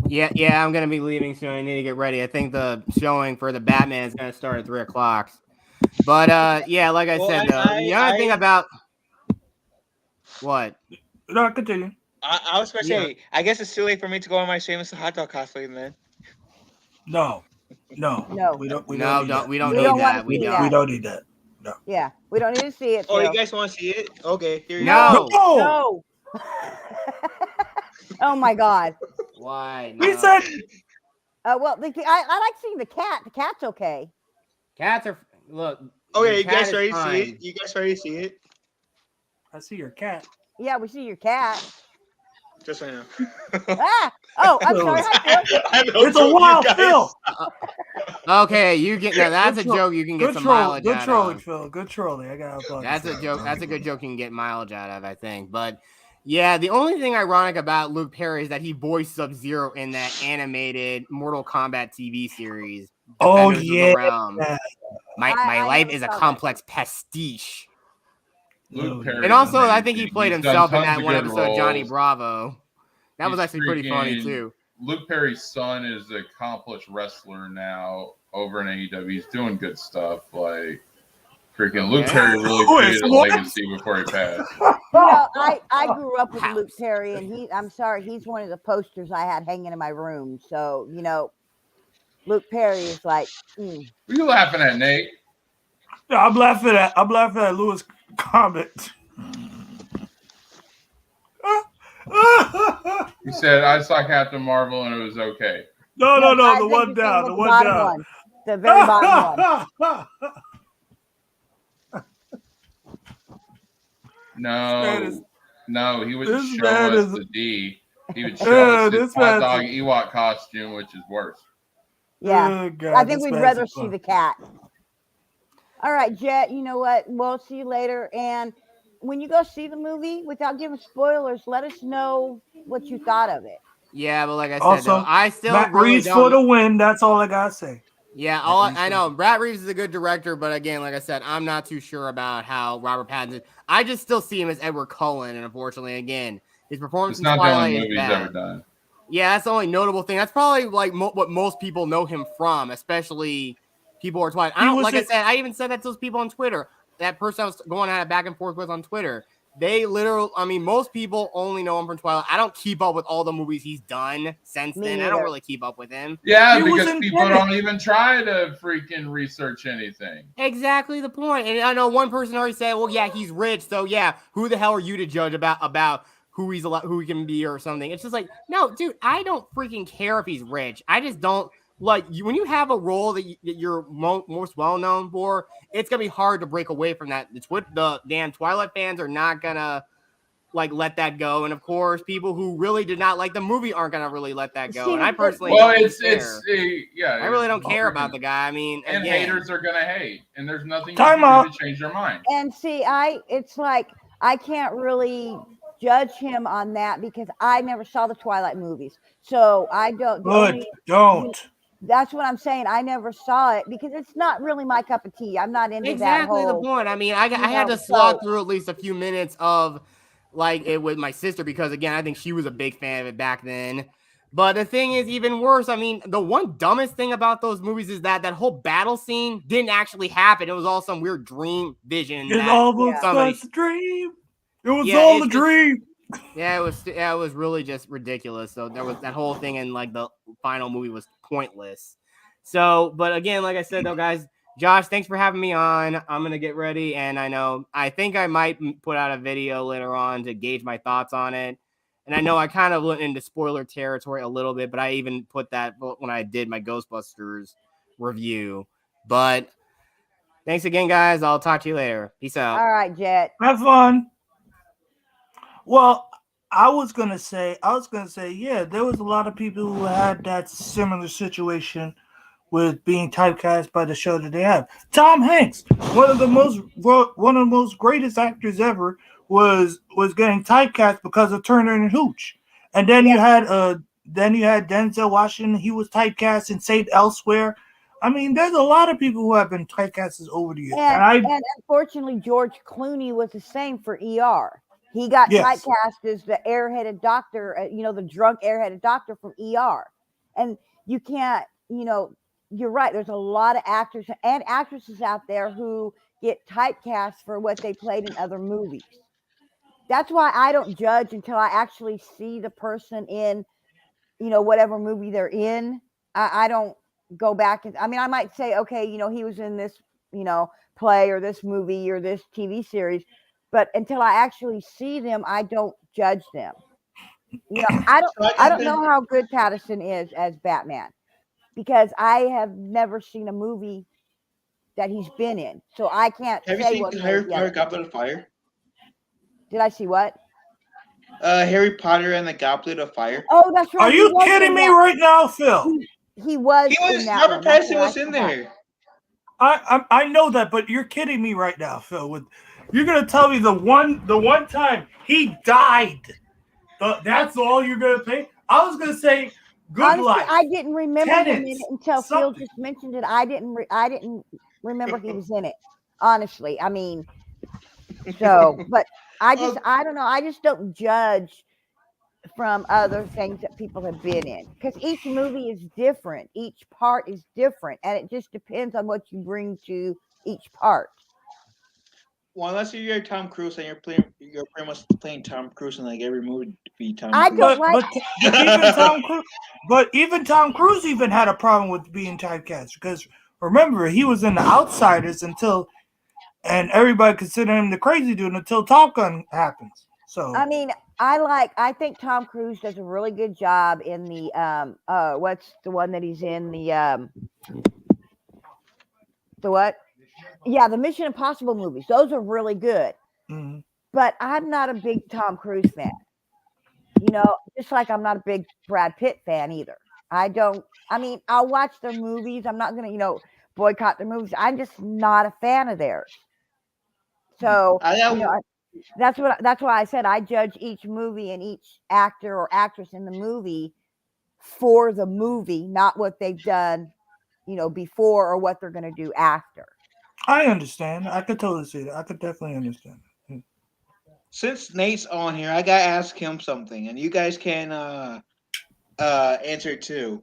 Yeah, I'm gonna be leaving soon. I need to get ready. I think the showing for the Batman is gonna start at 3:00. But yeah, like I said, the other thing about what? No, continue. I was gonna say, I guess it's too late for me to go on my Seamus the Hot Dog cosplay, man. No. No. We don't We need don't that. need that. wanna We see don't. that. We don't need that. No. Yeah, we don't need to see it. Oh, Phil. you guys want to see it? Okay, here you No. go. No. Oh my God. Why? We No. said Well, I like seeing the cat. The cat's okay. Cats are look. Okay, the you cat guys is ready to see fine. it? You guys ready to see it? I see your cat. Yeah, we see your cat. Just saying. Oh, I'm sorry. Hi, Phil. I know, It's a wild guys. Phil. Okay, you get no. That's a joke. You can get some mileage Good out trolling, of. Phil. Good trolling. I got a That's a joke. That's a good joke you can get mileage out of, I think. But yeah, the only thing ironic about Luke Perry is that he voiced Sub-Zero in that animated Mortal Kombat TV series. Oh Defenders of the yeah. Realm. My I life never is a saw that. complex pastiche. Luke Perry. And also, I think he played He's done himself in tons that of one good episode of Johnny roles. Bravo. That was He's actually pretty funny freaking- too. Luke Perry's son is an accomplished wrestler now over in AEW. He's doing good stuff. Like freaking Luke Perry really created a legacy before he passed. I grew up with Luke Perry, and I'm sorry, he's one of the posters I had hanging in my room. So Luke Perry is like. What are you laughing at, Nate? I'm laughing at Lewis' comment. He said, I saw Captain Marvel and it was okay. No, I the think one he's down, talking the about one down. one. The very bottom one. No, he would this show man us is- the D. He would show us this his hot man's- dog Ewok costume, which is worse. Yeah, Oh, God, I think this we'd man's rather a see punk. the cat. All right, Jet, you know what? We'll see you later. And when you go see the movie, without giving spoilers, let us know what you thought of it. Yeah, but like I said, Also, though, I still Matt really Reeves don't. for the win. That's all I gotta say. Yeah, I know. Matt Reeves is a good director, but again, like I said, I'm not too sure about how Robert Pattinson. I just still see him as Edward Cullen, and unfortunately, again, his performance It's in not the Twilight only is movie he's bad. ever done. Yeah, that's the only notable thing. That's probably like what most people know him from, especially people who are Twilight. I even said that to those people on Twitter. That person I was going at it back and forth with on Twitter. They literally, most people only know him from Twilight. I don't keep up with all the movies he's done since Me then. I neither. don't really keep up with him. Yeah, He was because in people Tenet. don't even try to freaking research anything. Exactly the point. And I know one person already said, "Well, yeah, he's rich, so yeah, who the hell are you to judge about who who he can be or something?" It's just like, no, dude, I don't freaking care if he's rich. I just don't like when you have a role that you're most well known for. It's gonna be hard to break away from that. The damn Twilight fans are not gonna let that go, and of course, people who really did not like the movie aren't gonna really let that go. See, And I personally, Well, don't it's care. yeah. I really don't care about the guy. I mean, And again, haters are gonna hate, and there's nothing you Time can out. do to change their mind. And see, it's like I can't really judge him on that because I never saw the Twilight movies. So I don't. Good. Don't. That's what I'm saying. I never saw it because it's not really my cup of tea. I'm not into exactly that the whole. point. I mean, I had to slog through at least a few minutes of it with my sister because again, I think she was a big fan of it back then. But the thing is even worse. I mean, the one dumbest thing about those movies is that whole battle scene didn't actually happen. It was all some weird dream vision. It almost was a dream. It was all a dream. Yeah, it was really just ridiculous. So there was that whole thing, and the final movie was pointless. So, but again, like I said, though, guys, Josh, thanks for having me on. I'm gonna get ready, and I think I might put out a video later on to gauge my thoughts on it. And I know I kind of went into spoiler territory a little bit, but I even put that when I did my Ghostbusters review. But thanks again, guys. I'll talk to you later. Peace out. All right, Jet. Have fun. Well, I was gonna say, yeah, there was a lot of people who had that similar situation with being typecast by the show that they have. Tom Hanks, one of the most greatest actors ever, was getting typecast because of Turner and Hooch, and then you had Denzel Washington. He was typecast and Saved Elsewhere. I mean, there's a lot of people who have been typecasted over the years, and unfortunately, George Clooney was the same for ER. He got typecast as the airheaded doctor, the drunk airheaded doctor from ER. And you can't, you're right. There's a lot of actors and actresses out there who get typecast for what they played in other movies. That's why I don't judge until I actually see the person in, whatever movie they're in. I don't go back. I might say, okay, he was in this, play or this movie or this TV series. But until I actually see them, I don't judge them. I don't know how good Pattinson is as Batman because I have never seen a movie that he's been in, so I can't. Have you seen Harry Goblet of Fire? Did I see what? Harry Potter and the Goblet of Fire? Oh, that's right. Are you kidding me right now, Phil? He was He in was that Robert one. That's Pattinson what I was in forgot. there. I know that, but you're kidding me right now, Phil. You're gonna tell me the one time he died. That's all you're gonna pay? I was gonna say Good Honestly, Life. I didn't remember him in Tenants, it until Phil something. just mentioned it. I didn't remember he was in it. Honestly, I mean, but I don't know. I just don't judge from other things that people have been in because each movie is different. Each part is different, and it just depends on what you bring to each part. Well, unless you're Tom Cruise and you're pretty much playing Tom Cruise in like every movie. Tom I Cruise. don't But even Tom Cruise even had a problem with being typecast because remember he was in The Outsiders and everybody considered him the crazy dude until Top Gun happens. So I mean, I think Tom Cruise does a really good job in the what's the one that he's in the what? Yeah, the Mission Impossible movies. Those are really good. mm-hmm. But I'm not a big Tom Cruise fan. Just like I'm not a big Brad Pitt fan either. I mean, I'll watch their movies. I'm not going to, boycott their movies. I'm just not a fan of theirs. So, that's why I said I judge each movie and each actor or actress in the movie for the movie, not what they've done, before or what they're going to do after. I understand. I could totally see that. I could definitely understand. Since Nate's on here, I gotta ask him something, and you guys can answer too.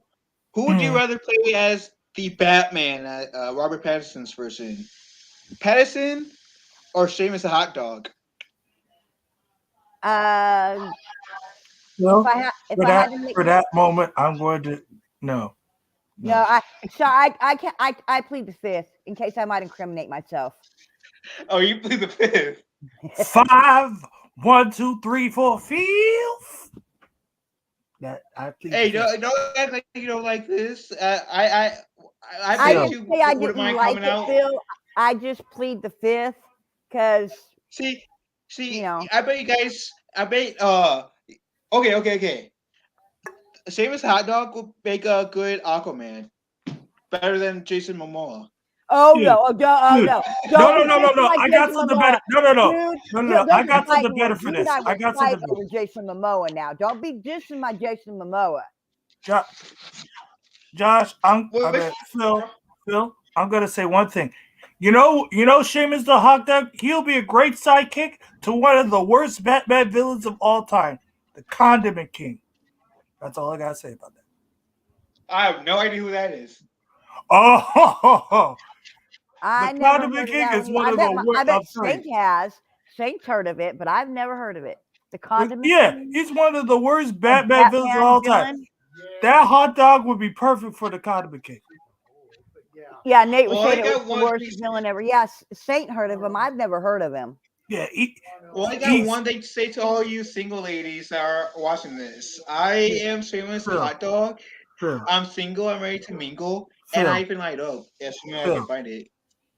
Who would you rather play as the Batman, Robert Pattinson's version? Pattinson or Seamus the Hot Dog? Well, for that moment, I'm going to no. No, I can't. I plead the fifth in case I might incriminate myself. Oh, you plead the fifth. 5, 1, 2, 3, 4, 5. That I plead. Hey, don't act like you don't like this. I didn't say I didn't like it, Phil. I just plead the fifth because see, I bet you guys. I bet. Okay. Seamus Hot Dog will make a good Aquaman, better than Jason Momoa. Oh no! No! I got something better. No! I got something better for this. I got something over Jason Momoa now. Don't be dissing my Jason Momoa. Josh, Phil, I'm gonna say one thing. You know, Seamus the Hot Dog. He'll be a great sidekick to one of the worst Batman villains of all time, the Condiment King. That's all I gotta say about that. I have no idea who that is. Oh, I never heard of that one. I bet Saint has. Saint's heard of it, but I've never heard of it. The Condiment King? He's one of the worst Batman villains of all time. That hot dog would be perfect for the Condiment King. Yeah, Nate was saying it was the worst villain ever. Yes, Saint heard of him. I've never heard of him. Yeah. I got one thing to say to all you single ladies that are watching this. I am Seamus the Hot Dog. I'm single. I'm ready to mingle, and I even light up as soon as I can find it.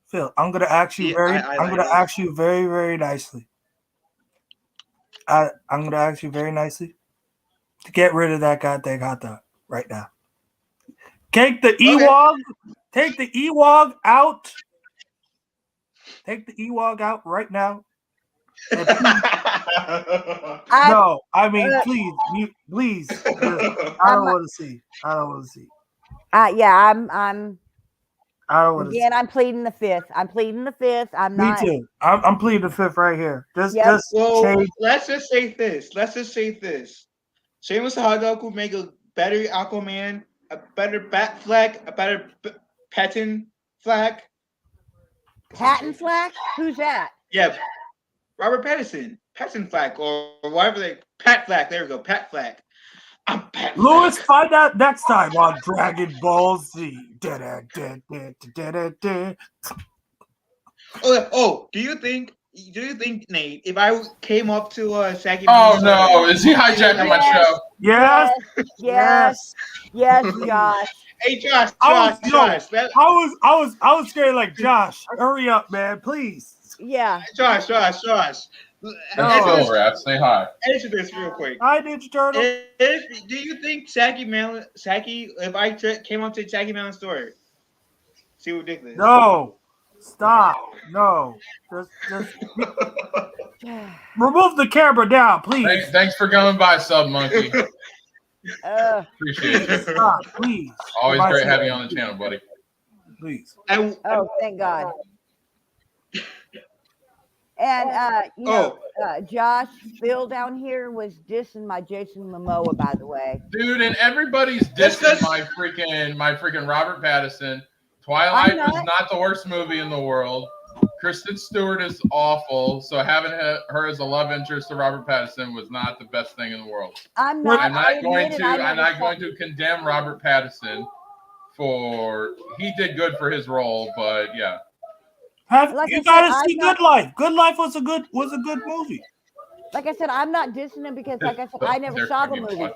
Phil, I'm gonna ask you ask you very, very nicely. I'm gonna ask you very nicely to get rid of that goddamn hot dog right now. Take the Ewok. Take the Ewok out. Take the Ewok out right now. No, I mean, please. I don't want to see. Yeah, I'm I'm pleading the fifth. I'm not. Me too. I'm pleading the fifth right here. Let's just say this. Seamus the Hot Dog will make a better Aquaman, a better Bat Flag, a better Patton Flag. Patton Flag? Who's that? Yeah, Robert Pattinson. Patton Flag, or whatever Pat Flag. There we go, Pat Flag. I'm Pat Lewis, find out next time on Dragon Ball Z. Oh, do you think, Nate, if I came up to Saki? Oh no, is he hijacking my show? Yes, Josh. Hey, Josh. I was scared. Like, Josh, hurry up, man, please. Yeah. Josh. That's Phil, Raph. Say hi. Answer this real quick. Hi, Ninja Turtle. Do you think if I came up to Jackie Mellon's store, she would ridiculous? No. Stop. No. Just remove the camera down, please. Thanks for coming by, Sub Monkey. Appreciate you. Stop, please. Always great having you on the channel, buddy. Please. Oh, thank God. And Josh, Phil down here was dissing my Jason Momoa, by the way. Dude, and everybody's dissing my freaking Robert Pattinson. Twilight was not the worst movie in the world. Kristen Stewart is awful, so having her as a love interest to Robert Pattinson was not the best thing in the world. I'm not going to condemn Robert Pattinson for he did good for his role, but yeah. You gotta see Good Life. Good Life was a good movie. Like I said, I'm not dissing him because, like I said, I never saw the movie.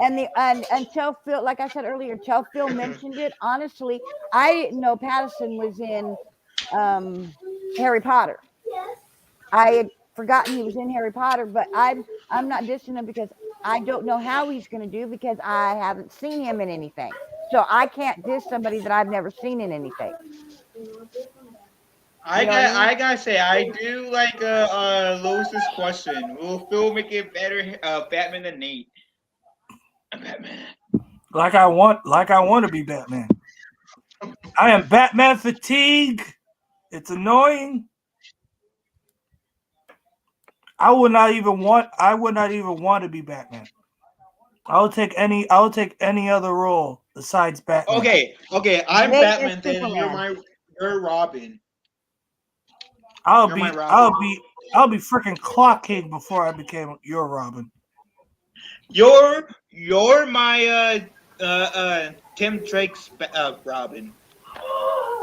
And until Phil, like I said earlier, until Phil mentioned it, honestly, I didn't know Pattinson was in Harry Potter. I had forgotten he was in Harry Potter, but I'm not dissing him because I don't know how he's going to do because I haven't seen him in anything. So I can't diss somebody that I've never seen in anything. I gotta say, I do like Lewis's question. Will Phil make it better Batman than Nate? Batman. Like I want to be Batman. I am Batman fatigue. It's annoying. I would not even want to be Batman. I'll take any other role besides Batman. Okay. I'm Batman. Then you're Robin. I'll be freaking Clock King before I became your Robin. You're my Tim Drake's Robin.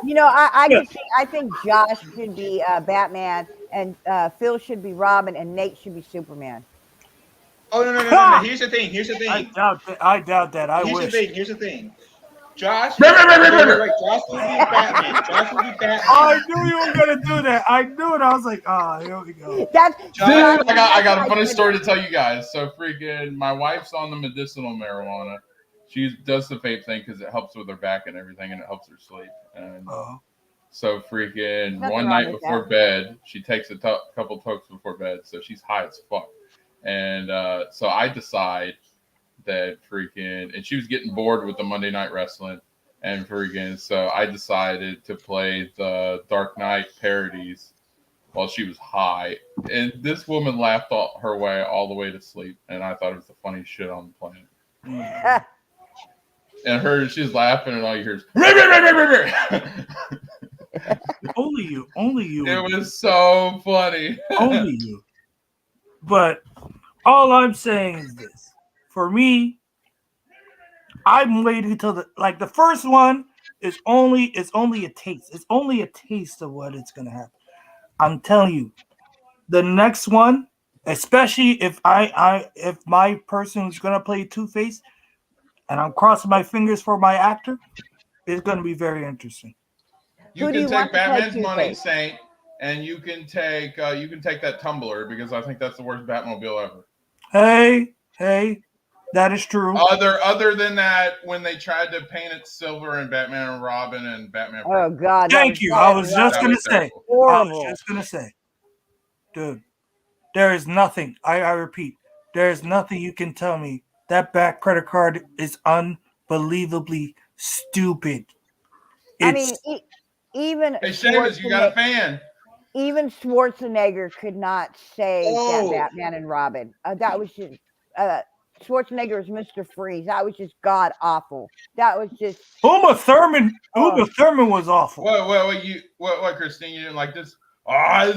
You know, I think Josh should be Batman, and Phil should be Robin, and Nate should be Superman. Oh no! Here's the thing. I doubt that. Here's the thing. Josh will be Batman. I knew you were gonna do that. I knew it. I was like, here we go. I got a funny story to tell you guys. So freaking, my wife's on the medicinal marijuana. She does the vape thing because it helps with her back and everything, and it helps her sleep. And so freaking one night before bed, she takes a couple tokes before bed, so she's high as fuck. And so I decide that freaking, and she was getting bored with the Monday Night Wrestling, and freaking, so I decided to play the Dark Knight parodies while she was high, and this woman laughed her way all the way to sleep, and I thought it was the funniest shit on the planet. And she's laughing, and all you hear is only you. It was so funny. Only you. But all I'm saying is this. For me, I'm waiting till the first one is only a taste. It's only a taste of what it's gonna happen. I'm telling you, the next one, especially if my person is gonna play Two-Face, and I'm crossing my fingers for my actor, it's gonna be very interesting. You can take Batman's money, Saint, and you can take that Tumbler because I think that's the worst Batmobile ever. Hey. That is true. Other than that, when they tried to paint it silver in Batman and Robin and Batman. Oh God! Thank you. I was just gonna say, dude, there is nothing. I repeat, there is nothing you can tell me that back credit card is unbelievably stupid. Even hey, Seamus, you got a fan. Even Schwarzenegger could not say that Batman and Robin. That was just Schwarzenegger was Mr. Freeze. That was just god awful. That was just Uma Thurman was awful. What, Christine? You didn't like this?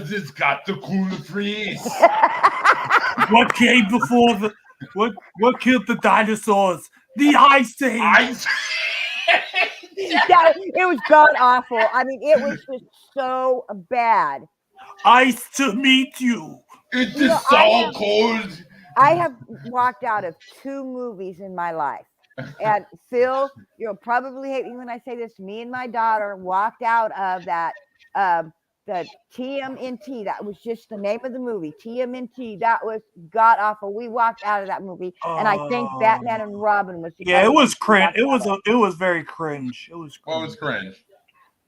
This got the cool Freeze. What came before what killed the dinosaurs? The Ice Age. It was god awful. I mean, it was just so bad. Ice to meet you. It is so cold. I have walked out of 2 movies in my life. And Phil, you'll probably hate me when I say this. Me and my daughter walked out of that the TMNT. That was just the name of the movie. TMNT. That was god awful. We walked out of that movie, and I think Batman and Robin was the Yeah, other it was one. cringe. It was very cringe. It was What cringe. was cringe?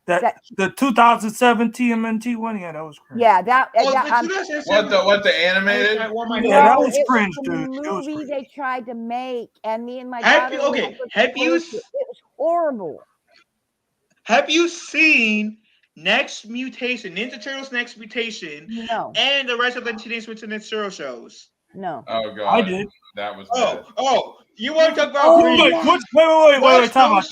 The 2007 TMNT one, yeah, that was cringe. Yeah, that. What the animated? Yeah, that was it cringe, was dude. the It was movie cringe. they tried to make, and me and my Have daughter. you- okay, have you it was horrible. Have you seen Next Mutation, Ninja Turtles Next Mutation, No, and the rest of the Teenage Mutant Ninja Turtle shows? no. Oh god, I did. That was bad. You want to talk about Oh, Grease? Wait, time out.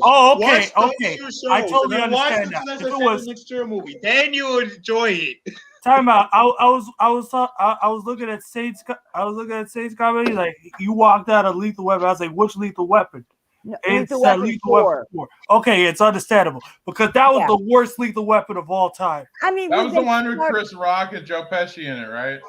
Oh, okay. Watch those two shows, I totally and then watch understand the that. If it 2007 was Ninja Turtle movie, then you would enjoy it. time out, I was looking at Saints. I was looking at Saints comedy. Like you walked out of Lethal Weapon. I was like, which Lethal Weapon? No, And Lethal said Weapon Lethal 4. Weapon 4. Okay, it's understandable because that was Yeah. the worst Lethal Weapon of all time. I mean, That when was the they one with start- Chris Rock and Joe Pesci in it, right?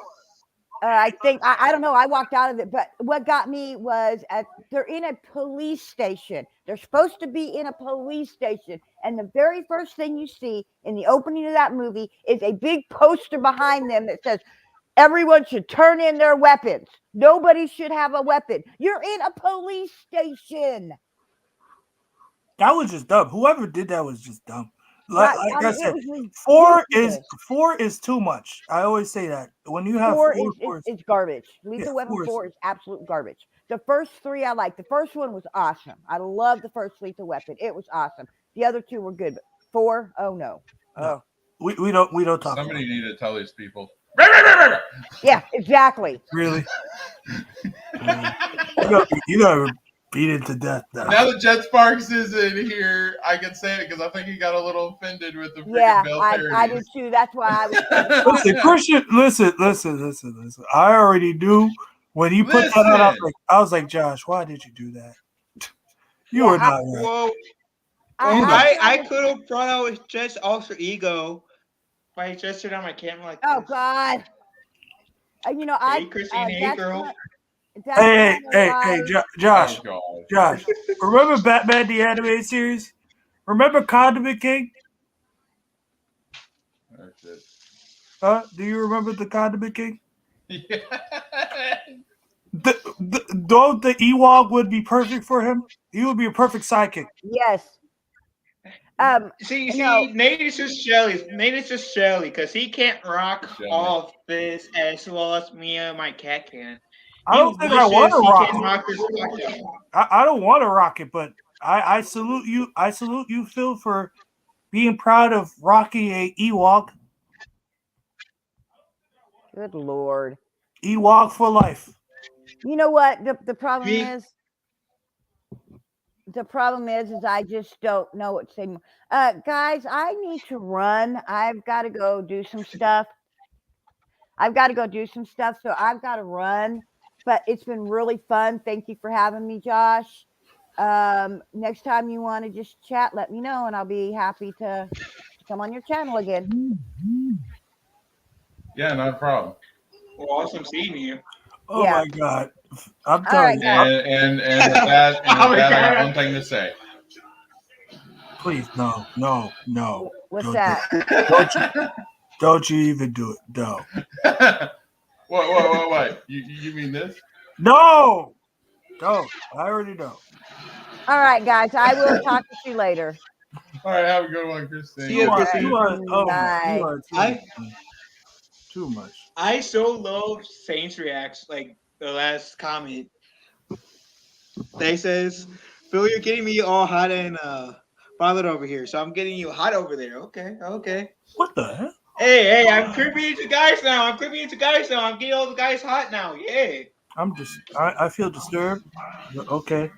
I think I don't know. I walked out of it, but what got me was they're in a police station. They're supposed to be in a police station, and the very first thing you see in the opening of that movie is a big poster behind them that says, "Everyone should turn in their weapons. Nobody should have a weapon. You're in a police station." That was just dumb. Whoever did that was just dumb. Like I said, it was four is too much. I always say that when you have four four is garbage. Lethal Yeah, Weapon 4 4 is absolute garbage. The first 3 I liked. The first one was awesome. I love the first Lethal Weapon. It was awesome. The other 2 were good, but 4, oh no. No. We don't talk. Somebody need to tell these people. Yeah, exactly. Really? you gotta beat it to death now. Now that Jet Sparks is in here, I can say it because I think he got a little offended with the freaking Yeah, Bill I did too. That's why I was. Listen, Christian, listen. I already knew when you put that out. I was like, Josh, why did you do that? You were not right. Well, I could have brought out his Jet's alter ego by gestured on my camera like Oh this. God. You know, Hey, Christine, hey, girl. Hey, Josh. Remember Batman the animated series? Remember Condiment King? That's it. Do you remember the Condiment King? Yeah. Don't the Ewok would be perfect for him? He would be a perfect sidekick. Yes. See, Nate is just Shelly because he can't rock all of this as well as me and my cat can. I don't think I want to rock it. I don't want to rock it, but I salute you. I salute you, Phil, for being proud of rocking a Ewok. Good Lord. Ewok for life. You know what? The problem is. The problem is I just don't know what to say. Guys, I need to run. I've got to go do some stuff. So I've got to run. But it's been really fun. Thank you for having me, Josh. Next time you want to just chat, let me know, and I'll be happy to come on your channel again. Yeah, no problem. Well, awesome seeing you. Oh my God. I'm telling you. And with that, I got one thing to say. Please, no. What's don't that? Don't you even do it. No. What? You mean this? No. Don't. I already know. All right, guys. I will talk to you later. All right, have a good one, Christine. See you, Christine. You are too much. I so love Saints reacts like the last comment. They says, Phil, you're getting me all hot and bothered over here, so I'm getting you hot over there. Okay. What the hell? Hey, I'm creeping into guys now. I'm getting all the guys hot now. Yeah. I feel disturbed. Okay.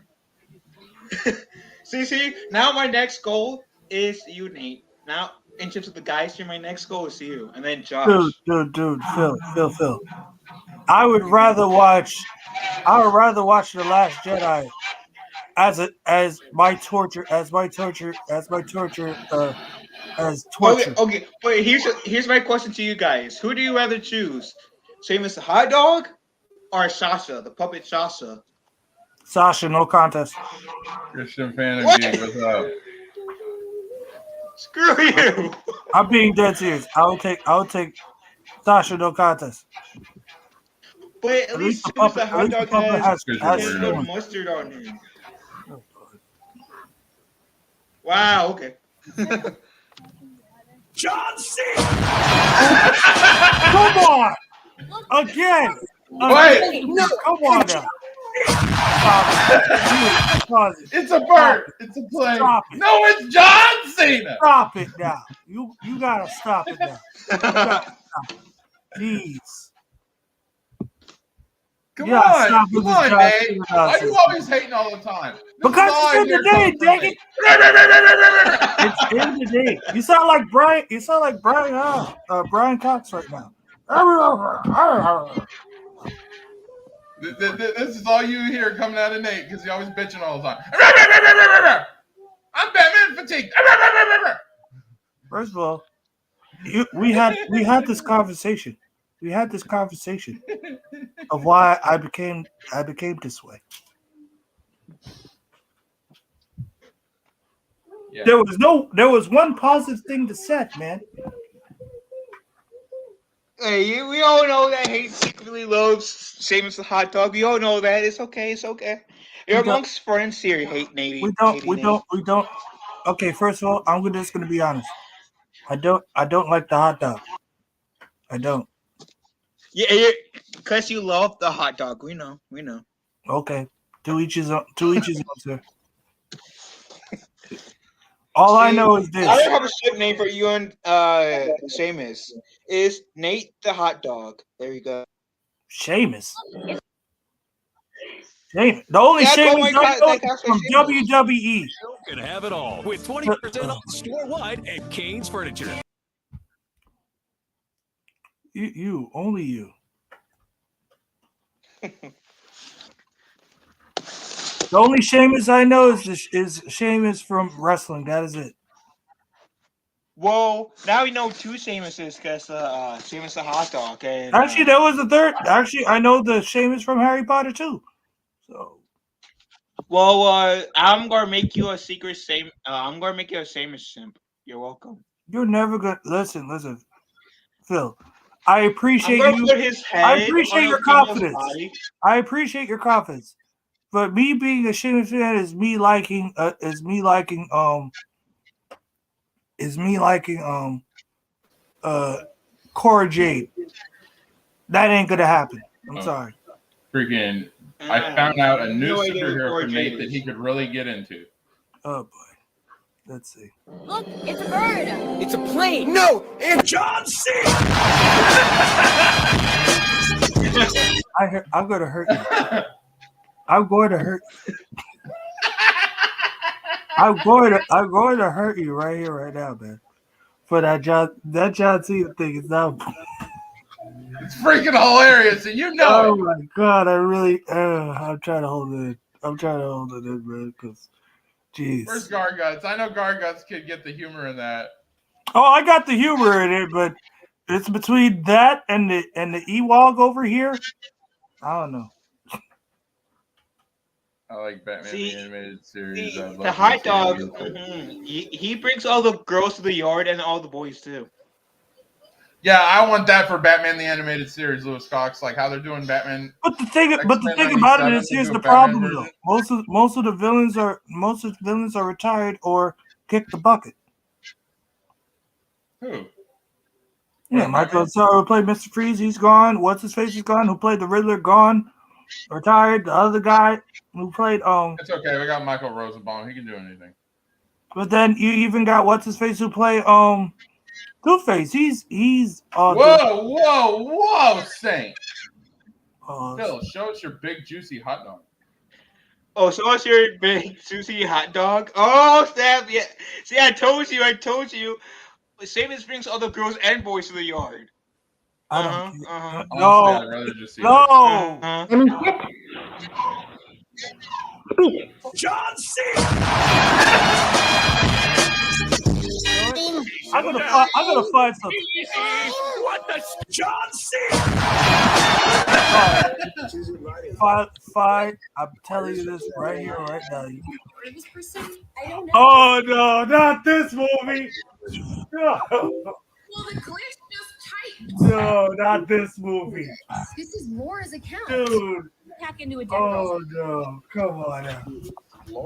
See, now my next goal is you, Nate. Now, in terms of the guys, my next goal is you, and then Josh. Dude, Phil. I would rather watch The Last Jedi as torture. Okay. Wait, here's my question to you guys. Who do you rather choose? Seamus the hot dog or Sasha, the puppet Sasha? Sasha, no contest. Christian fan of Geek, what's up? Screw you. I'm being dead serious. I would take Sasha no contest. But at least the Simmons puppet, the hot dog has Because you're ketchup weird. and mustard on him. Wow. Okay. John Cena. Come on. Again. Wait. No. Come on now. It's a bird. It's a plane. Stop it. No, it's John Cena. Stop it now. You gotta stop it now. You gotta stop it. Jeez. Come Yeah, on, stop come with on, this John Nate. Cena Why are you nonsense. always hating all the time? This Because is all I it's in hear the day, coming from dang Nate. it. It's in the day. You sound like Brian Cox right now. This is all you hear coming out of Nate because he's always bitching all the time. I'm Batman fatigued. First of all, we had this conversation. We had this conversation of why I became this way. Yeah. There was one positive thing to say, man. Hey, we all know that Hate secretly loves Sheamus the hot dog. We all know that. It's okay. It's okay. You're amongst friends here, Hate Nate. We don't. Okay, first of all, I'm just gonna be honest. I don't like the hot dog. I don't. Yeah, because you love the hot dog. We know. Okay, to each his own, sir. All I know is this. I don't have a ship name for you and Sheamus. Is Nate the hot dog? There you go. Sheamus. The only Sheamus I know is from WWE. You can have it all with 20% off store-wide at Kane's Furniture. Only you. The only Sheamus I know is Sheamus from wrestling. That is it. Well, now we know two Sheamuses because Sheamus the hot dog. And, Actually, there was a third. Actually, I know the Sheamus from Harry Potter too. So. Well, I'm gonna make you a secret I'm gonna make you a Sheamus simp. You're welcome. You're never gonna listen, Phil. I appreciate I'm gonna you. put his head I appreciate on your a female's confidence. body. I appreciate your confidence. But me being a Sheamus fan is me liking Cora Jade. That ain't gonna happen. I'm sorry. Freaking! I found out a new No idea who superhero Cora from Jade Nate that is. he could really get into. Oh boy. Let's see. Look, it's a bird. It's a plane. No, it's John Cena. I'm gonna hurt you. I'm going to hurt you. I'm going to hurt you right here, right now, man. For that John Cena thing is not. It's freaking hilarious, and you know Oh it. my god! I'm trying to hold it in. Man, because, jeez. Where's Garguts? I know Garguts could get the humor in that. Oh, I got the humor in it, but it's between that and the Ewok over here. I don't know. I like Batman the Animated Series. The hot dog. He brings all the girls to the yard and all the boys too. Yeah, I want that for Batman the Animated Series, Lewis Cox. Like how they're doing Batman. But the thing about it is, here's the problem though. Most of the villains are retired or kick the bucket. Who? Yeah, Michael Cera played Mr. Freeze. He's gone. What's his face is gone. Who played the Riddler? Gone. Retired. The other guy who played It's okay. We got Michael Rosenbaum. He can do anything. But then you even got what's his face who played Two-Face. He's Whoa, Saint. Phil, show us your big juicy hot dog. Oh, so what's your big juicy hot dog? Oh, snap! Yeah, see, I told you. Sheamus brings all the girls and boys to the yard. Honestly, No. I'd rather just see No. John Cena. I'm gonna find something. What the John Cena? Fine. I'm telling you this right here, right now. Oh no, not this movie. No, no, not this movie. This is Laura's account. Dude. Hack into a Oh no. Come on now.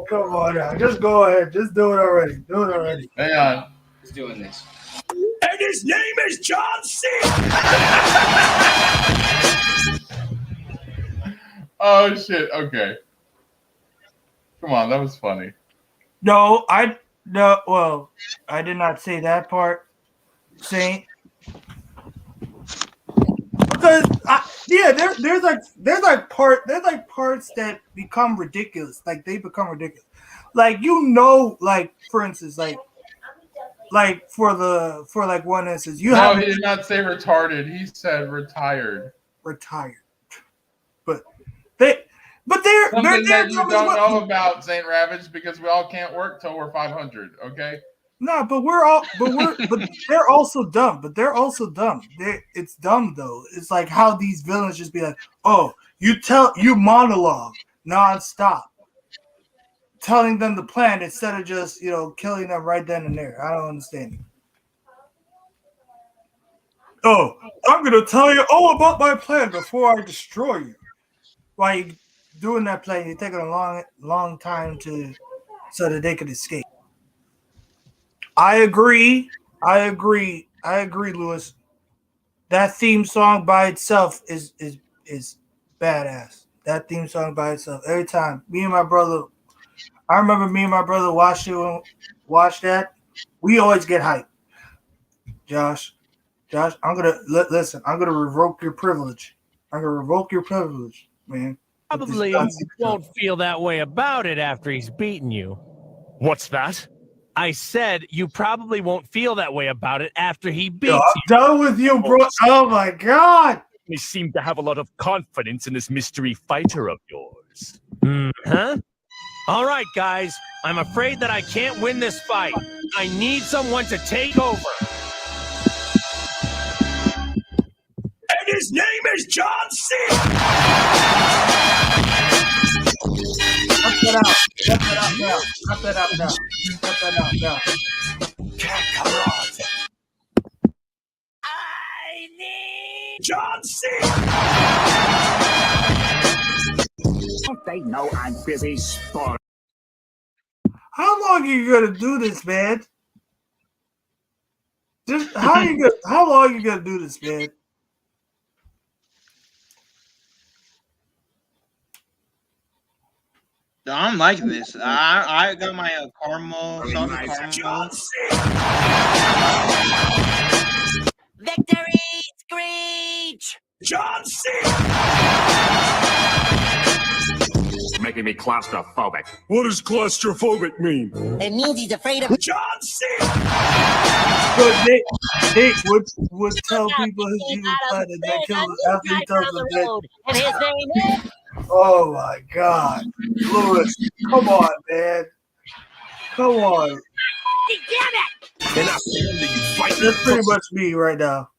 Come on now. Just go ahead. Just do it already. Do it already. Hang on. Who's doing this? And his name is John C. Oh shit. Okay. Come on, that was funny. No, well, I did not say that part. Saint. Because there's parts that become ridiculous. Like they become ridiculous. Like like for instance, like for one instance, He did not say retarded. He said retired. Retired. But they're something that you don't know about Saint Ravage because we all can't work till we're 500. Okay. No, but they're also dumb. It's dumb though. It's like how these villains just be like, oh, you monologue nonstop, telling them the plan instead of just killing them right then and there. I don't understand it. Oh, I'm gonna tell you all about my plan before I destroy you. While you doing that plan, you're taking a long time so that they could escape. I agree, Lewis. That theme song by itself is badass. That theme song by itself. Every time I remember me and my brother watch that. We always get hyped. Josh, I'm gonna listen. I'm gonna revoke your privilege. Man. Probably you won't feel that way about it after he's beaten you. What's that? I said you probably won't feel that way about it after he beats I'm you. done with you, bro. Oh my god. You seem to have a lot of confidence in this mystery fighter of yours. Huh? All right, guys. I'm afraid that I can't win this fight. I need someone to take over. And his name is John C. Cut that out now. Kakarot. I need John C. Don't they know I'm busy sparring? How long are you gonna do this, man? How long are you gonna do this, man? I'm liking this. I got my caramel, salted caramel. Victory screech! John C. Making me claustrophobic. What does claustrophobic mean? It means he's afraid of John C. So Nick would tell people his evil plan and then kill him after he tells them that. And his name is... Oh my God, Lewis, come on, man, come on. Damn it! That's pretty much me right now.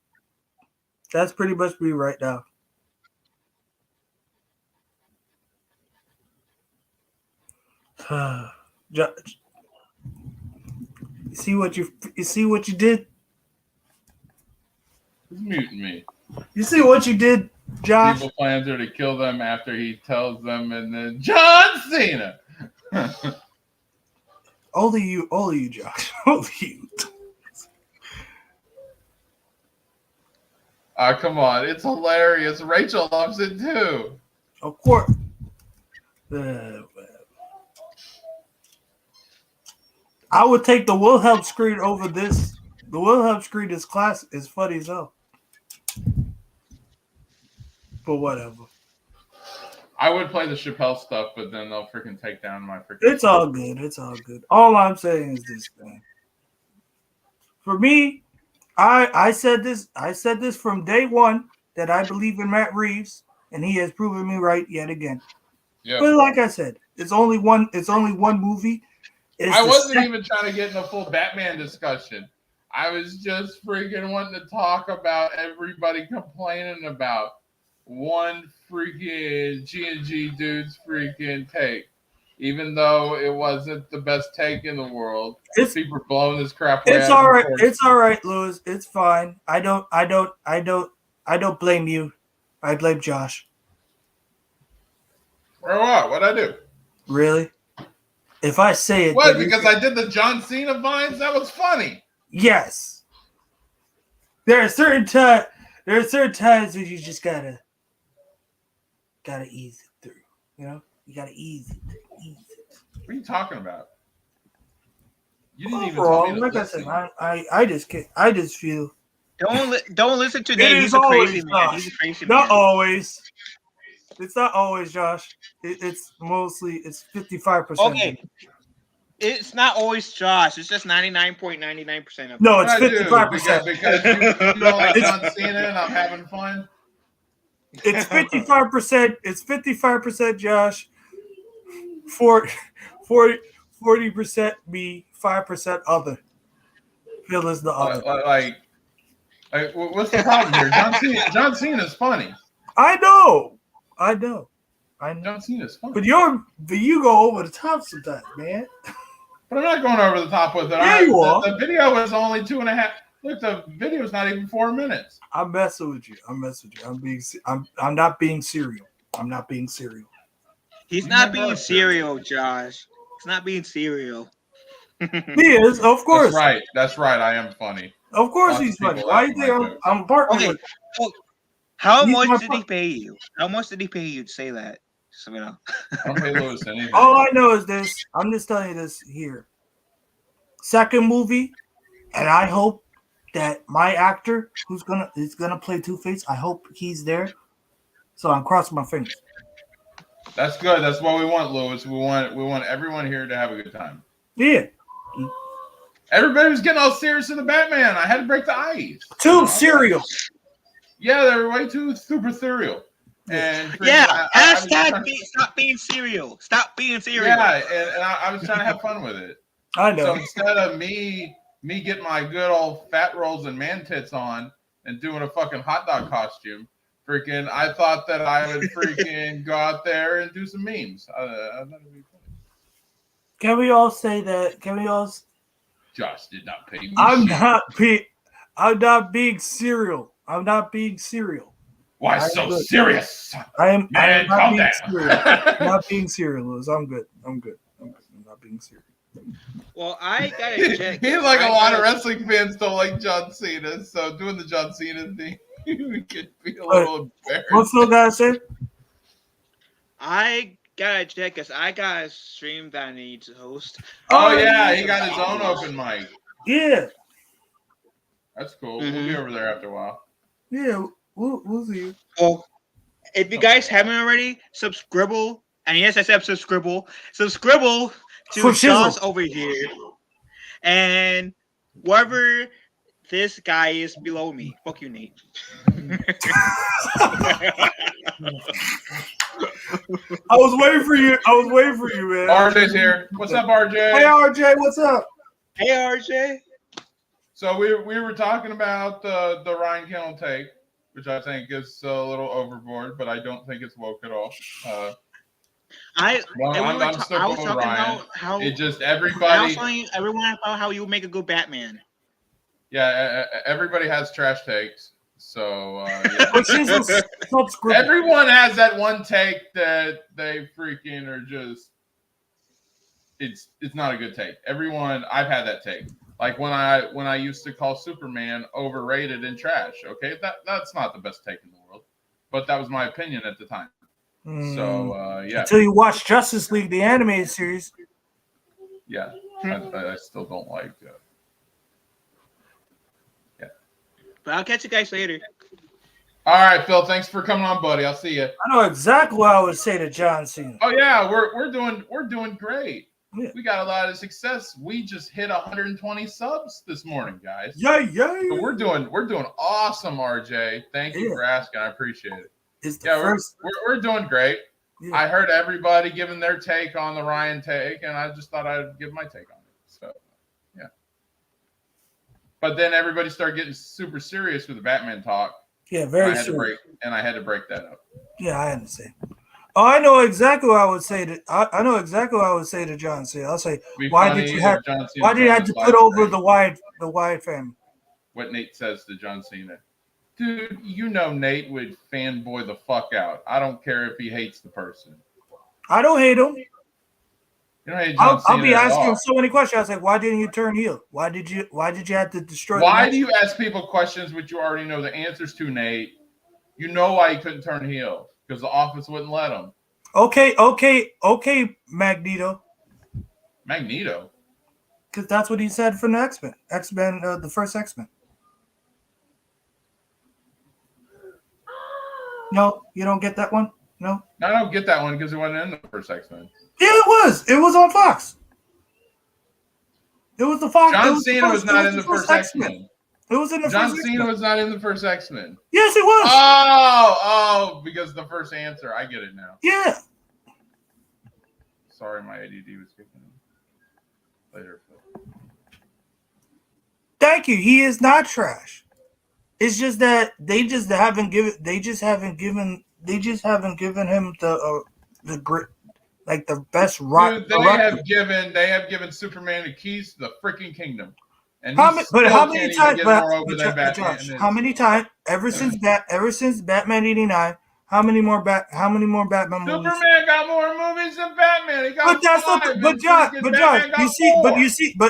You see what you did? Who's muting me? You see what you did, Josh? People plans are to kill them after he tells them, and then John Cena. Only you, Josh. Only you. Come on, it's hilarious. Rachel loves it too. Of course. I would take the Wilhelm screen over this. The Wilhelm screen is funny as hell. But whatever. I would play the Chappelle stuff, but then they'll freaking take down my freaking. It's all good. It's all good. All I'm saying is this, man. For me, I said this from day one that I believe in Matt Reeves, and he has proven me right yet again. Yep. But like I said, it's only one movie. I wasn't even trying to get in a full Batman discussion. I was just freaking wanting to talk about everybody complaining about one freaking G&G dude's freaking take. Even though it wasn't the best take in the world, people are blowing this crap away. It's all right. It's all right, Louis. It's fine. I don't blame you. I blame Josh. Or what? What'd I do? Really? If I say it, what? Because I did the John Cena vines. That was funny. Yes. There are certain times when you just gotta ease it through. You know, you gotta ease it. What are you talking about? You didn't Overall, even tell me. Like I said, I just feel. Don't listen to Nate. He's a crazy man. He's a crazy man. Not always. It's not always, Josh. It's 55%. Okay. It's not always Josh. It's just 99.99% of. No, it's 55%. Because you don't like John Cena and I'm having fun. It's 55%. It's 55%, Josh. 40% me, 5% other. Phil is the other. Like, what's the problem here? John Cena's funny. I know. John Cena's funny. But you go over the top sometimes, man. But I'm not going over the top with it. Yeah, you are. The video was only 2.5. Look, the video's not even 4 minutes. I'm messing with you. I'm not being serial. He's not being serial, Josh. He's not being serial. He is, of course. That's right. I am funny. Of course he's funny. Why do you think I'm partnering with him? How much did he pay you? How much did he pay you to say that? So, you know. I don't pay Louis anything. All I know is this. I'm just telling you this here. Second movie, and I hope that my actor is gonna play Two-Face, I hope he's there. So I'm crossing my fingers. That's good. That's what we want, Louis. We want everyone here to have a good time. Yeah. Everybody was getting all serious in the Batman. I had to break the ice. Too serial. Yeah, they were way too super serial. And stop being serial. Stop being serial. Yeah, and I was trying to have fun with it. I know. So instead of me getting my good old fat rolls and man tits on and doing a fucking hot dog costume, freaking, I thought that I would freaking go out there and do some memes. I thought it'd be funny. Can we all say that? Can we all? Josh did not pay me. I'm not being serial. I'm not being serial. Why so serious? I am Man, calm down. I'm not being serial, Liz. I'm good. I'm not being serial. Well, I gotta check. He's like a lot of wrestling fans don't like John Cena, so doing the John Cena thing, we could be a little embarrassed. What's Phil gotta say? I gotta check because I got a stream that I need to host. Oh yeah, he got his own open mic. Yeah, that's cool. We'll be over there after a while. Yeah, we'll see. Well, if you guys haven't already, subscribe. And yes, I said subscribe. Subscribe to Josh over here, and whoever this guy is below me. Fuck you, Nate. I was waiting for you, man. RJ's here. What's up, RJ? Hey, RJ, what's up? Hey, RJ. So we were talking about the Ryan Kennel take, which I think is a little overboard, but I don't think it's woke at all. I'm still talking about how it just everybody. I was telling everyone about how you make a good Batman. Yeah, everybody has trash takes. So yeah. Everyone has that one take that they freaking are just. It's not a good take. Everyone, I've had that take. Like when I used to call Superman overrated and trash. Okay, that's not the best take in the world, but that was my opinion at the time. So yeah. Until you watch Justice League, the animated series. Yeah, I still don't like. Yeah. But I'll catch you guys later. All right, Phil. Thanks for coming on, buddy. I'll see you. I know exactly what I would say to John Cena. Oh yeah, we're doing great. Yeah. We got a lot of success. We just hit 120 subs this morning, guys. Yeah. So we're doing awesome, RJ. Thank you for asking. I appreciate it. We're doing great. Yeah. I heard everybody giving their take on the Ryan take, and I just thought I'd give my take on it. So, yeah. But then everybody started getting super serious with the Batman talk. Yeah, very I had to serious. break that up. Yeah, I understand. Oh, I know exactly what I would say to. I know exactly what I would say to John Cena. I'll say, why did you have to put over the Wyatt family? What Nate says to John Cena, dude, you know Nate would fanboy the fuck out. I don't care if he hates the person. I don't hate him. You don't hate John Cena I'll be at asking all. him so many questions. I was like, why didn't you turn heel? Why did you have to destroy? Why do you ask people questions which you already know the answers to, Nate? You know why he couldn't turn heel because the office wouldn't let him. Okay, Magneto. Magneto. Because that's what he said from the X-Men. The first X-Men. No, you don't get that one? No? No, I don't get that one because it wasn't in the first X-Men. Yeah, it was. It was on Fox. It was the Fox. John Cena was not in the first X-Men. It was in the John first Cena X-Men. was not in the first X-Men. Yes, it was. Oh, because the first answer. I get it now. Yeah. Sorry, my ADD was kicking in. Later. Thank you. He is not trash. It's just that they just haven't given him the grit, like the best rock. Dude, they have given Superman the keys to the freaking kingdom. And How he many times? get more over than Batman Josh, is. how many times ever since Batman '89? How many more Batman movies? Superman got more movies than Batman. He got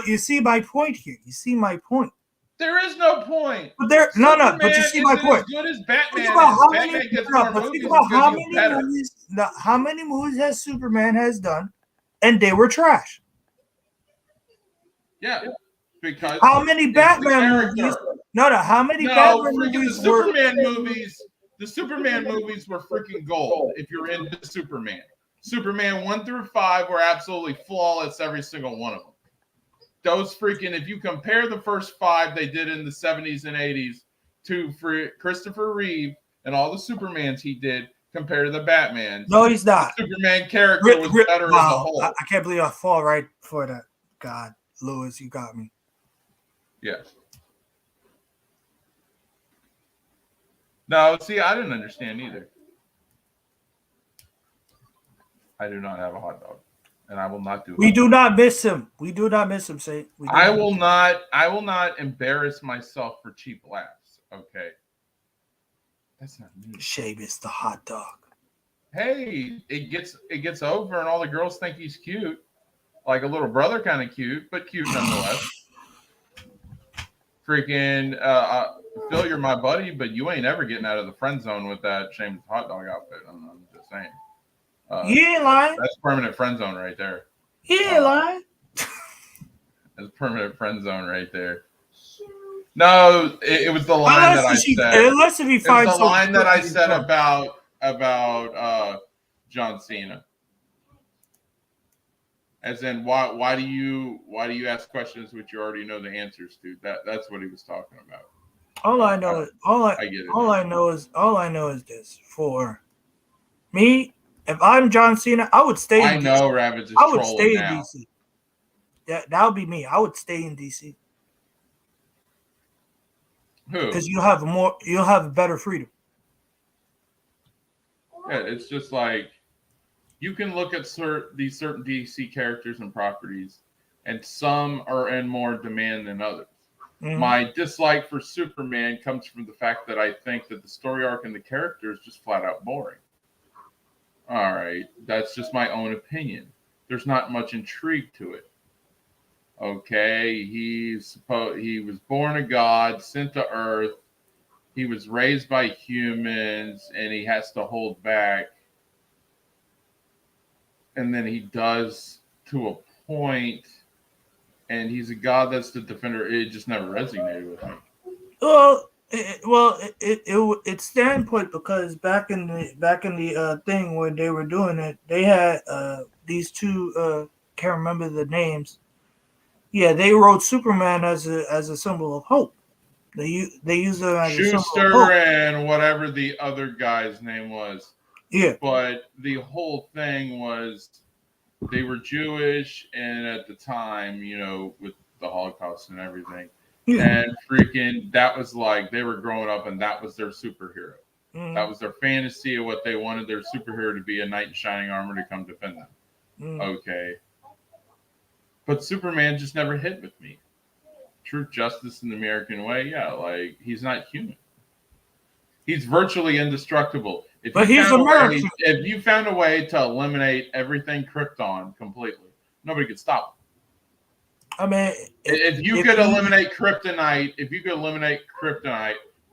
you see my point here. You see my point. There is no point. But you see my point. As good as Batman Think about how Batman many, gets more movies think about because how many movies has Superman has done, and they were trash. Yeah, because how many Batman movies? How many Batman movies were? The Superman movies were freaking gold. If you're into Superman 1 through 5 were absolutely flawless. Every single one of them. Those freaking, if you compare the first 5 they did in the 70s and 80s to Christopher Reeve and all the Supermans he did compared to the Batman. No, he's not. The Superman character was better as a whole. I can't believe I fall right for that. God, Lewis, you got me. Yes. No, see, I didn't understand either. I do not have a hot dog. And I will not do. We do not miss him. We do not miss him. Say. I will not embarrass myself for cheap laughs. Okay. That's not me. Seamus the hot dog. Hey, it gets over, and all the girls think he's cute, like a little brother, kind of cute, but cute nonetheless. Freaking Phil, you're my buddy, but you ain't ever getting out of the friend zone with that Seamus hot dog outfit. I'm just saying. You ain't lying. That's permanent friend zone right there. You ain't lying. That's permanent friend zone right there. No, it was the line that I said. Unless if he finds the line that I said about John Cena. As in, why do you ask questions which you already know the answers to? That's what he was talking about. All I know is this. For me, if I'm John Cena, I would stay. I know Ravage is trolling now. I would stay in DC. That would be me. I would stay in DC. Who? Because you'll have better freedom. Yeah, it's just like you can look at these certain DC characters and properties, and some are in more demand than others. Mm-hmm. My dislike for Superman comes from the fact that I think that the story arc and the character is just flat out boring. All right, that's just my own opinion. There's not much intrigue to it. Okay, he was born a god, sent to Earth. He was raised by humans, and he has to hold back. And then he does to a point, and he's a god that's the defender. It just never resonated with me. It's standpoint because back in the thing when they were doing it, they had these two can't remember the names. Yeah, they wrote Superman as a symbol of hope. They use it as a symbol of hope. and whatever the other guy's name was. Yeah, but the whole thing was they were Jewish, and at the time, with the Holocaust and everything, And freaking, that was like they were growing up and that was their superhero. That was their fantasy of what they wanted their superhero to be, a knight in shining armor to come defend them. Okay. But Superman just never hit with me. Truth, justice, and the American way, yeah, like he's not human. He's virtually indestructible. If you found a way to eliminate everything Krypton completely, nobody could stop him. I mean, if you could eliminate kryptonite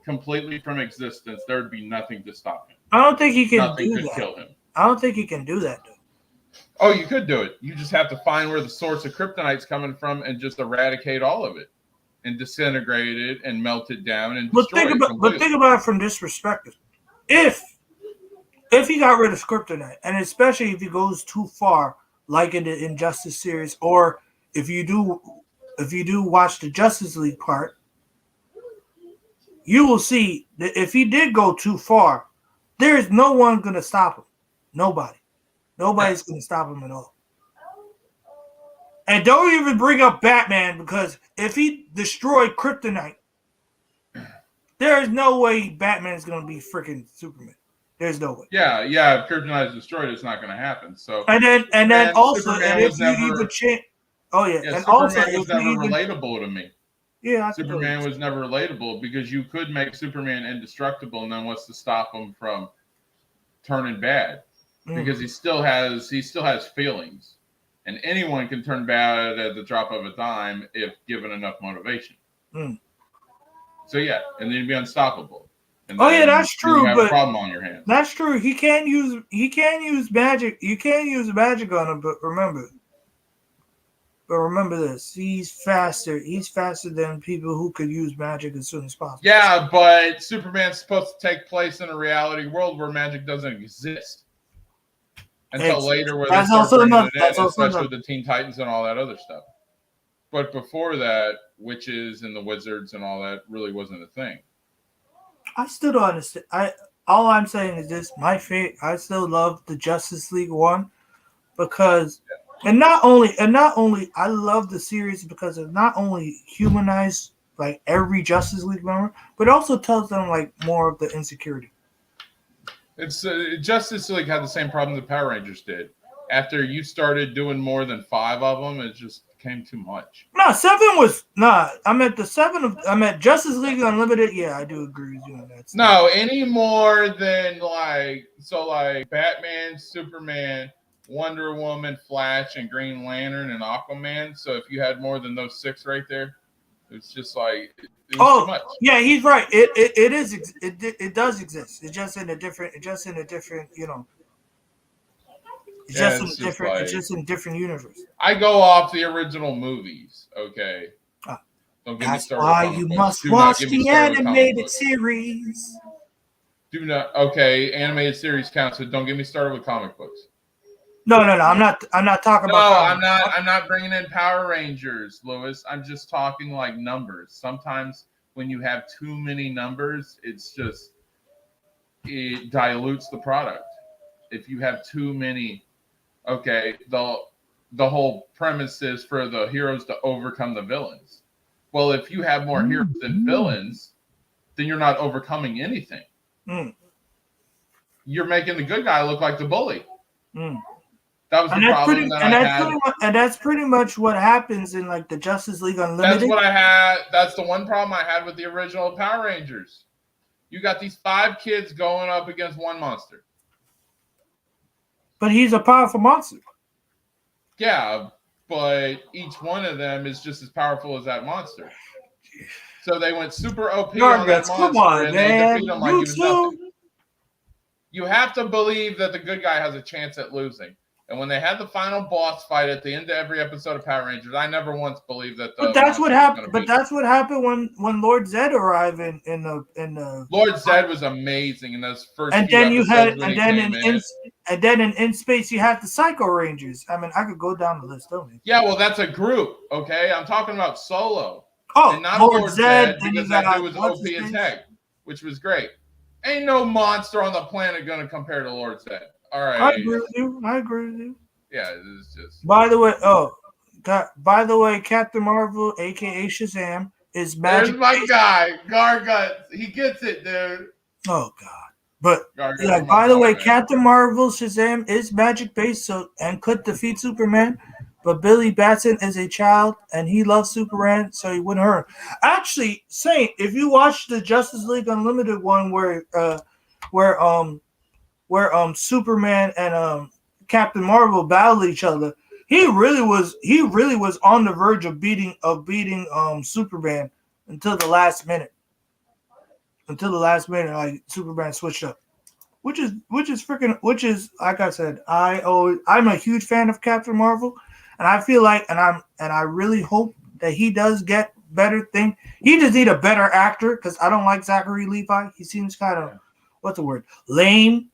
completely from existence, there would be nothing to stop him. I don't think he can Nothing do could that. kill him. I don't think he can do that, though. Oh, you could do it. You just have to find where the source of kryptonite's coming from and just eradicate all of it and disintegrate it and melt it down and destroy it completely. But think about it from this perspective. If he got rid of kryptonite, and especially if he goes too far, like in the Injustice series, or if you do watch the Justice League part, you will see that if he did go too far, there is no one going to stop him. Nobody's going to stop him at all. And don't even bring up Batman, because if he destroyed kryptonite, there is no way Batman is going to be freaking Superman. There's no way. Yeah. If kryptonite is destroyed, it's not going to happen. So and then also, Superman and if was you never, even change, and Superman also was never relatable to me. Yeah, Superman was never relatable because you could make Superman indestructible, and then what's to stop him from turning bad? Because he still has feelings, and anyone can turn bad at the drop of a dime if given enough motivation. So yeah, and then you'd be unstoppable. And that's true. You have but a problem on your hands. That's true. He can use magic. You can use magic on him, but remember this. He's faster. He's faster than people who could use magic as soon as possible. Yeah, but Superman's supposed to take place in a reality world where magic doesn't exist. Until later, where they start bringing it in, especially with the Teen Titans and all that other stuff. But before that, witches and the wizards and all that really wasn't a thing. I still don't understand. All I'm saying is this: my favorite. I still love the Justice League one because, and not only I love the series because it not only humanized like every Justice League member, but also tells them like more of the insecurity. It's Justice League had the same problem the Power Rangers did. After you started doing more than 5 of them, it just became too much. No, 7 was not. I meant Justice League Unlimited. Yeah, I do agree with you on that. No, any more than like Batman, Superman, Wonder Woman, Flash, and Green Lantern and Aquaman. So if you had more than those 6 right there, it's just like it was too much. Yeah, he's right. It does exist. It's just in a different you know. It's just in a different universe. I go off the original movies, okay. Don't get me started. That's why you must watch the animated series. Do not. Okay, animated series counts, so don't get me started with comic books. No. I'm not talking about. I'm not bringing in Power Rangers, Lewis. I'm just talking like numbers. Sometimes when you have too many numbers, it dilutes the product. If you have too many, okay, the whole premise is for the heroes to overcome the villains. Well, if you have more heroes than villains, then you're not overcoming anything. You're making the good guy look like the bully. That was the problem that I had. And that's pretty much what happens in like the Justice League Unlimited. That's what I had. That's the one problem I had with the original Power Rangers. You got these 5 kids going up against one monster. But he's a powerful monster. Yeah, but each one of them is just as powerful as that monster. So they went super OP on that monster, come on, and man. they defeat him like he was nothing. You have to believe that the good guy has a chance at losing. And when they had the final boss fight at the end of every episode of Power Rangers, I never once believed that. But that's what happened. But that's what happened when Lord Zed arrived in the. Lord Zed was amazing in those first. And then you had, and then in space you had the Psycho Rangers. I mean, I could go down the list, don't you? Yeah, well, that's a group. Okay, I'm talking about Solo. Oh, and not Lord Zed, because that dude was OP as heck, which was great. Ain't no monster on the planet gonna compare to Lord Zed. All right. I agree with you. Yeah, it's just. By the way, Captain Marvel, aka Shazam, is There's magic. my guy, Garguts. He gets it, dude. Oh God! But Garguts yeah, is my by the boy, way, man. Captain Marvel Shazam is magic based, so and could defeat Superman. But Billy Batson is a child, and he loves Superman, so he wouldn't hurt him. Actually, Saint, if you watch the Justice League Unlimited one, where Superman and Captain Marvel battled each other, he really was on the verge of beating Superman until the last minute. Like Superman switched up, which is like I said, I'm a huge fan of Captain Marvel, and I feel like I really hope that he does get better thing. He just need a better actor because I don't like Zachary Levi. He seems kind of what's the word, lame.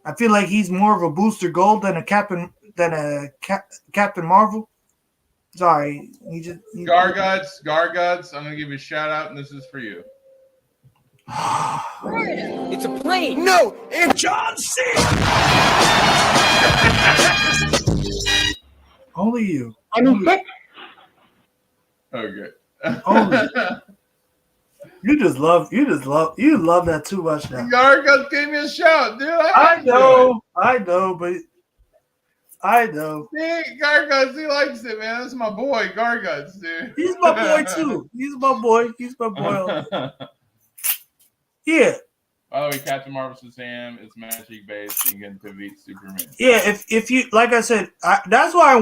I feel like he's more of a Booster Gold than a Captain Marvel. Sorry, Garguts. I'm gonna give you a shout out, and this is for you. It's a plane. No, it's John C. Only you. Okay. Only you love that too much now. Garguts gave me a shout, dude. I know, but I know. See, Garguts, he likes it, man. That's my boy, Garguts, dude. He's my boy too. He's my boy. Yeah. By the way, Captain Marvel Shazam is magic based and can defeat Superman. Yeah, if you like I said, that's why I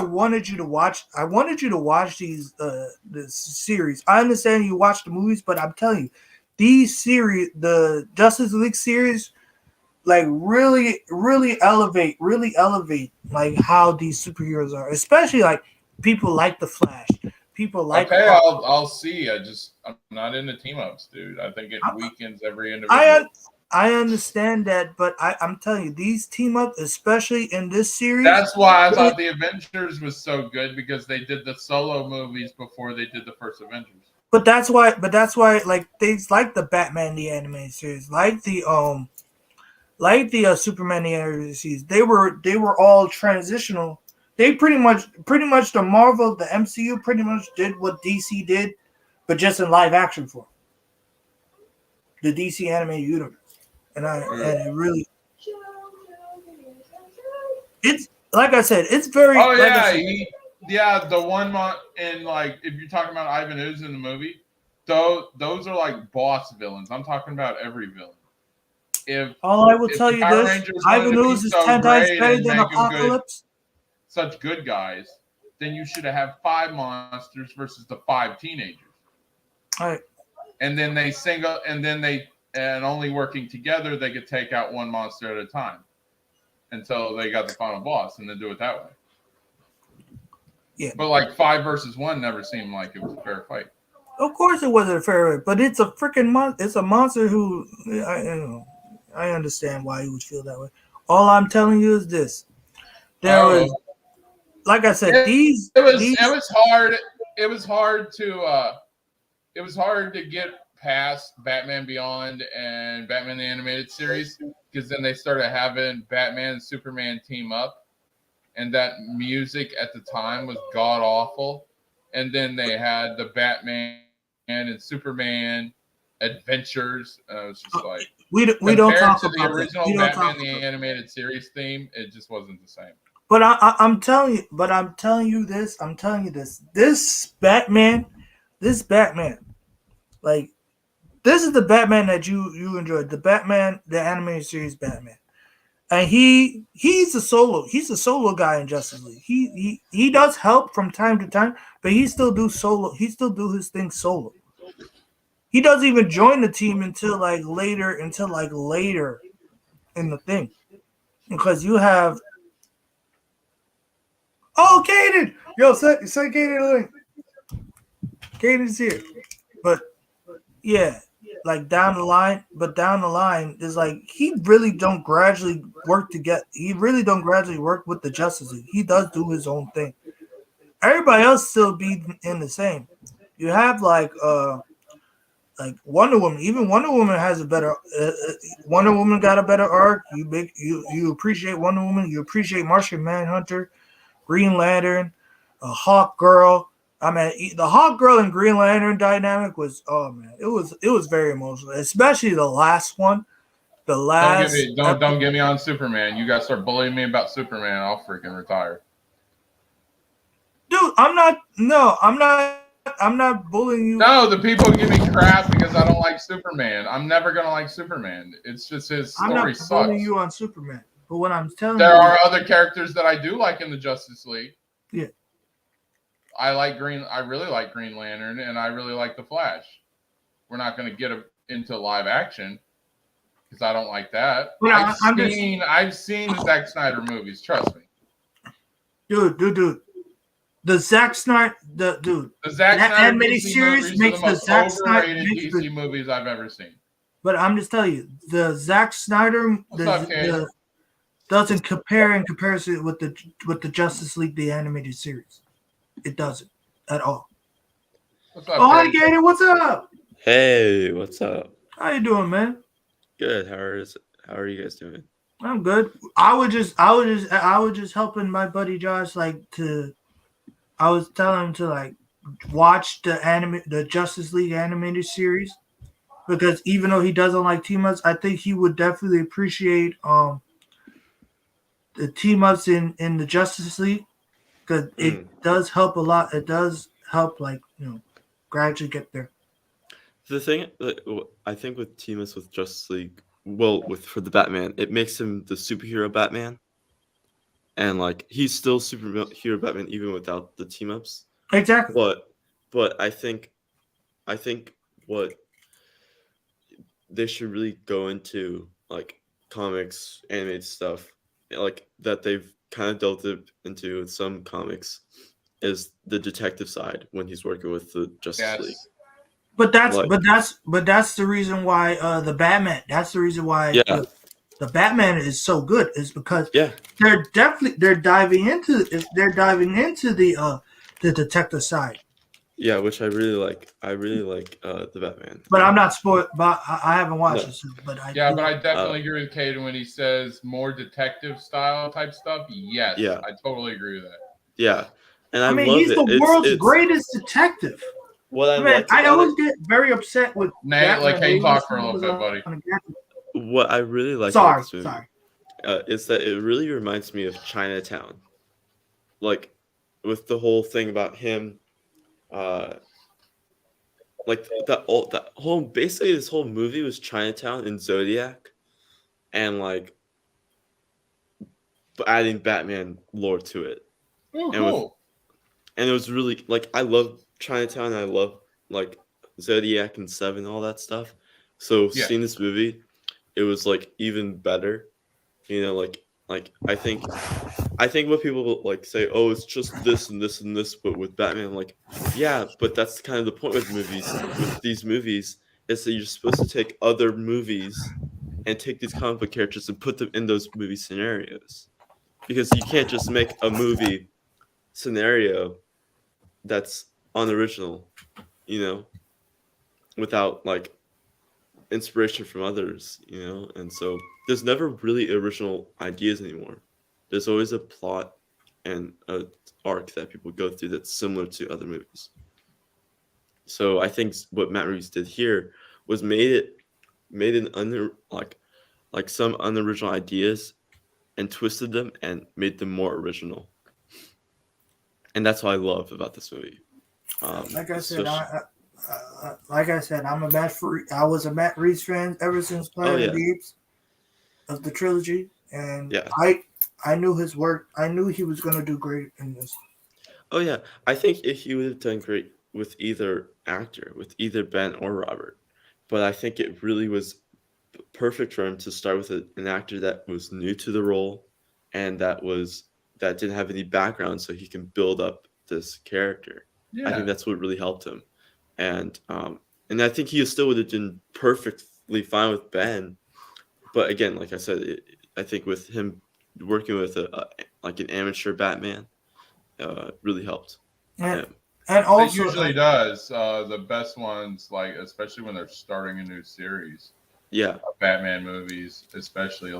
wanted you to watch. I wanted you to watch this series. I understand you watch the movies, but I'm telling you, these series, the Justice League series, like really elevate like how these superheroes are, especially like people like the Flash. People like I'll see. I'm not into team ups, dude. I think it weakens every individual. I understand that, but I'm telling you, these team ups, especially in this series. That's why I thought the Avengers was so good, because they did the solo movies before they did the first Avengers. But that's why like things like the Batman the animated series, like the Superman the animated series, they were all transitional. They pretty much the Marvel, the MCU pretty much did what DC did, but just in live action form. The DC animated universe. And it really, it's like I said, it's very. Oh yeah, the one in, like, if you're talking about Ivan Ooze in the movie, those are like boss villains. I'm talking about every villain. I will tell you this: Ivan Ooze is 10 times better than Apocalypse. Such good guys, then you should have 5 monsters versus the 5 teenagers. All right. And then and only working together, they could take out 1 monster at a time until they got the final boss, and then do it that way. Yeah. But like 5 versus 1 never seemed like it was a fair fight. Of course it wasn't a fair fight, but it's a freaking it's a monster who I understand why you would feel that way. All I'm telling you is this. Like I said, it was hard to get past Batman Beyond and Batman the Animated Series, because then they started having Batman and Superman team up, and that music at the time was god awful. And then they had the Batman and Superman adventures. It was just like we don't talk to the about original Batman the Animated Series theme. It just wasn't the same. But I'm telling you this. This Batman, like, this is the Batman that you enjoyed. The Batman, the animated series Batman, and he's a solo guy in Justice League. He does help from time to time, but he still do his thing solo. He doesn't even join the team until later in the thing, because you have. Oh, Kaden! Yo, say Kaden link. Kaden's here. But yeah, like down the line, is like he really don't gradually work together. He really don't gradually work with the Justice League. He does do his own thing. Everybody else still be in the same. You have like Wonder Woman. Even Wonder Woman has a better. Wonder Woman got a better arc. You appreciate Wonder Woman. You appreciate Martian Manhunter, Green Lantern, Hawk Girl. I mean, the Hawk Girl and Green Lantern dynamic was, oh man, it was very emotional, especially the last one. The last Don't get me on Superman. You guys start bullying me about Superman, I'll freaking retire. Dude, I'm not bullying you. No, the people give me crap because I don't like Superman. I'm never gonna like Superman. It's just his story I'm not sucks. bullying you on Superman, but what I'm telling There you, are other characters that I do like in the Justice League. Yeah. I really like Green Lantern, and I really like the Flash. We're not going to get into live action because I don't like that. Well, I've seen the Zack Snyder movies. Trust me, dude. The Zack Snyder, the Zack Snyder animated DC series movies makes are the most overrated DC movies I've ever seen. But I'm just telling you, the Zack Snyder doesn't compare in comparison with the Justice League the animated series. It doesn't at all. What's up, hi Gator, what's up? Hey, what's up? How you doing, man? Good. How are you guys doing? I'm good. I was just helping my buddy Josh I was telling him to watch the Justice League animated series, because even though he doesn't like team-ups, I think he would definitely appreciate the team-ups in the Justice League, because it does help a lot. It does help gradually get there. The thing I think with team-ups with Justice League, for the Batman, it makes him the superhero Batman. And he's still superhero Batman even without the team ups. Exactly. But I think what they should really go into comics, animated stuff, that they've kind of delved into in some comics, is the detective side when he's working with the Justice League. But that's the reason why the Batman. That's the reason why. Yeah. The Batman is so good is because they're diving into the detective side. Yeah, which I really like. I really like the Batman. But I'm not spoiled. But I haven't watched it, but I definitely agree with Caden when he says more detective style type stuff. Yes, Yeah. I totally agree with that. Yeah, and I mean, love he's the world's greatest detective. What I always get very upset with Nate. Can you talk for a little bit, buddy? What I really like about this movie is that it really reminds me of Chinatown. With the whole thing about him, basically this whole movie was Chinatown and Zodiac, and adding Batman lore to it. Oh, cool. And it was really I love Chinatown, and I love Zodiac and Seven, all that stuff. So seeing this movie, it was even better, I think what people say, oh, it's just this and this and this, but with Batman, but that's kind of the point with these movies is that you're supposed to take other movies and take these comic book characters and put them in those movie scenarios, because you can't just make a movie scenario that's unoriginal, without inspiration from others, and so there's never really original ideas anymore. There's always a plot and an arc that people go through that's similar to other movies. So I think what Matt Reeves did here was made some unoriginal ideas and twisted them and made them more original. And that's what I love about this movie. Like I said, I'm a I was a Matt Reeves fan ever since Planet of the Apes of the trilogy, and I knew his work. I knew he was going to do great in this. Oh yeah, I think he would have done great with either actor, with either Ben or Robert. But I think it really was perfect for him to start with an actor that was new to the role, and that didn't have any background, so he can build up this character. Yeah. I think that's what really helped him. And I think he still would have been perfectly fine with Ben, but again, like I said, I think with him working with an amateur Batman, really helped. And also, it usually does. The best ones, especially when they're starting a new series. Yeah, Batman movies, especially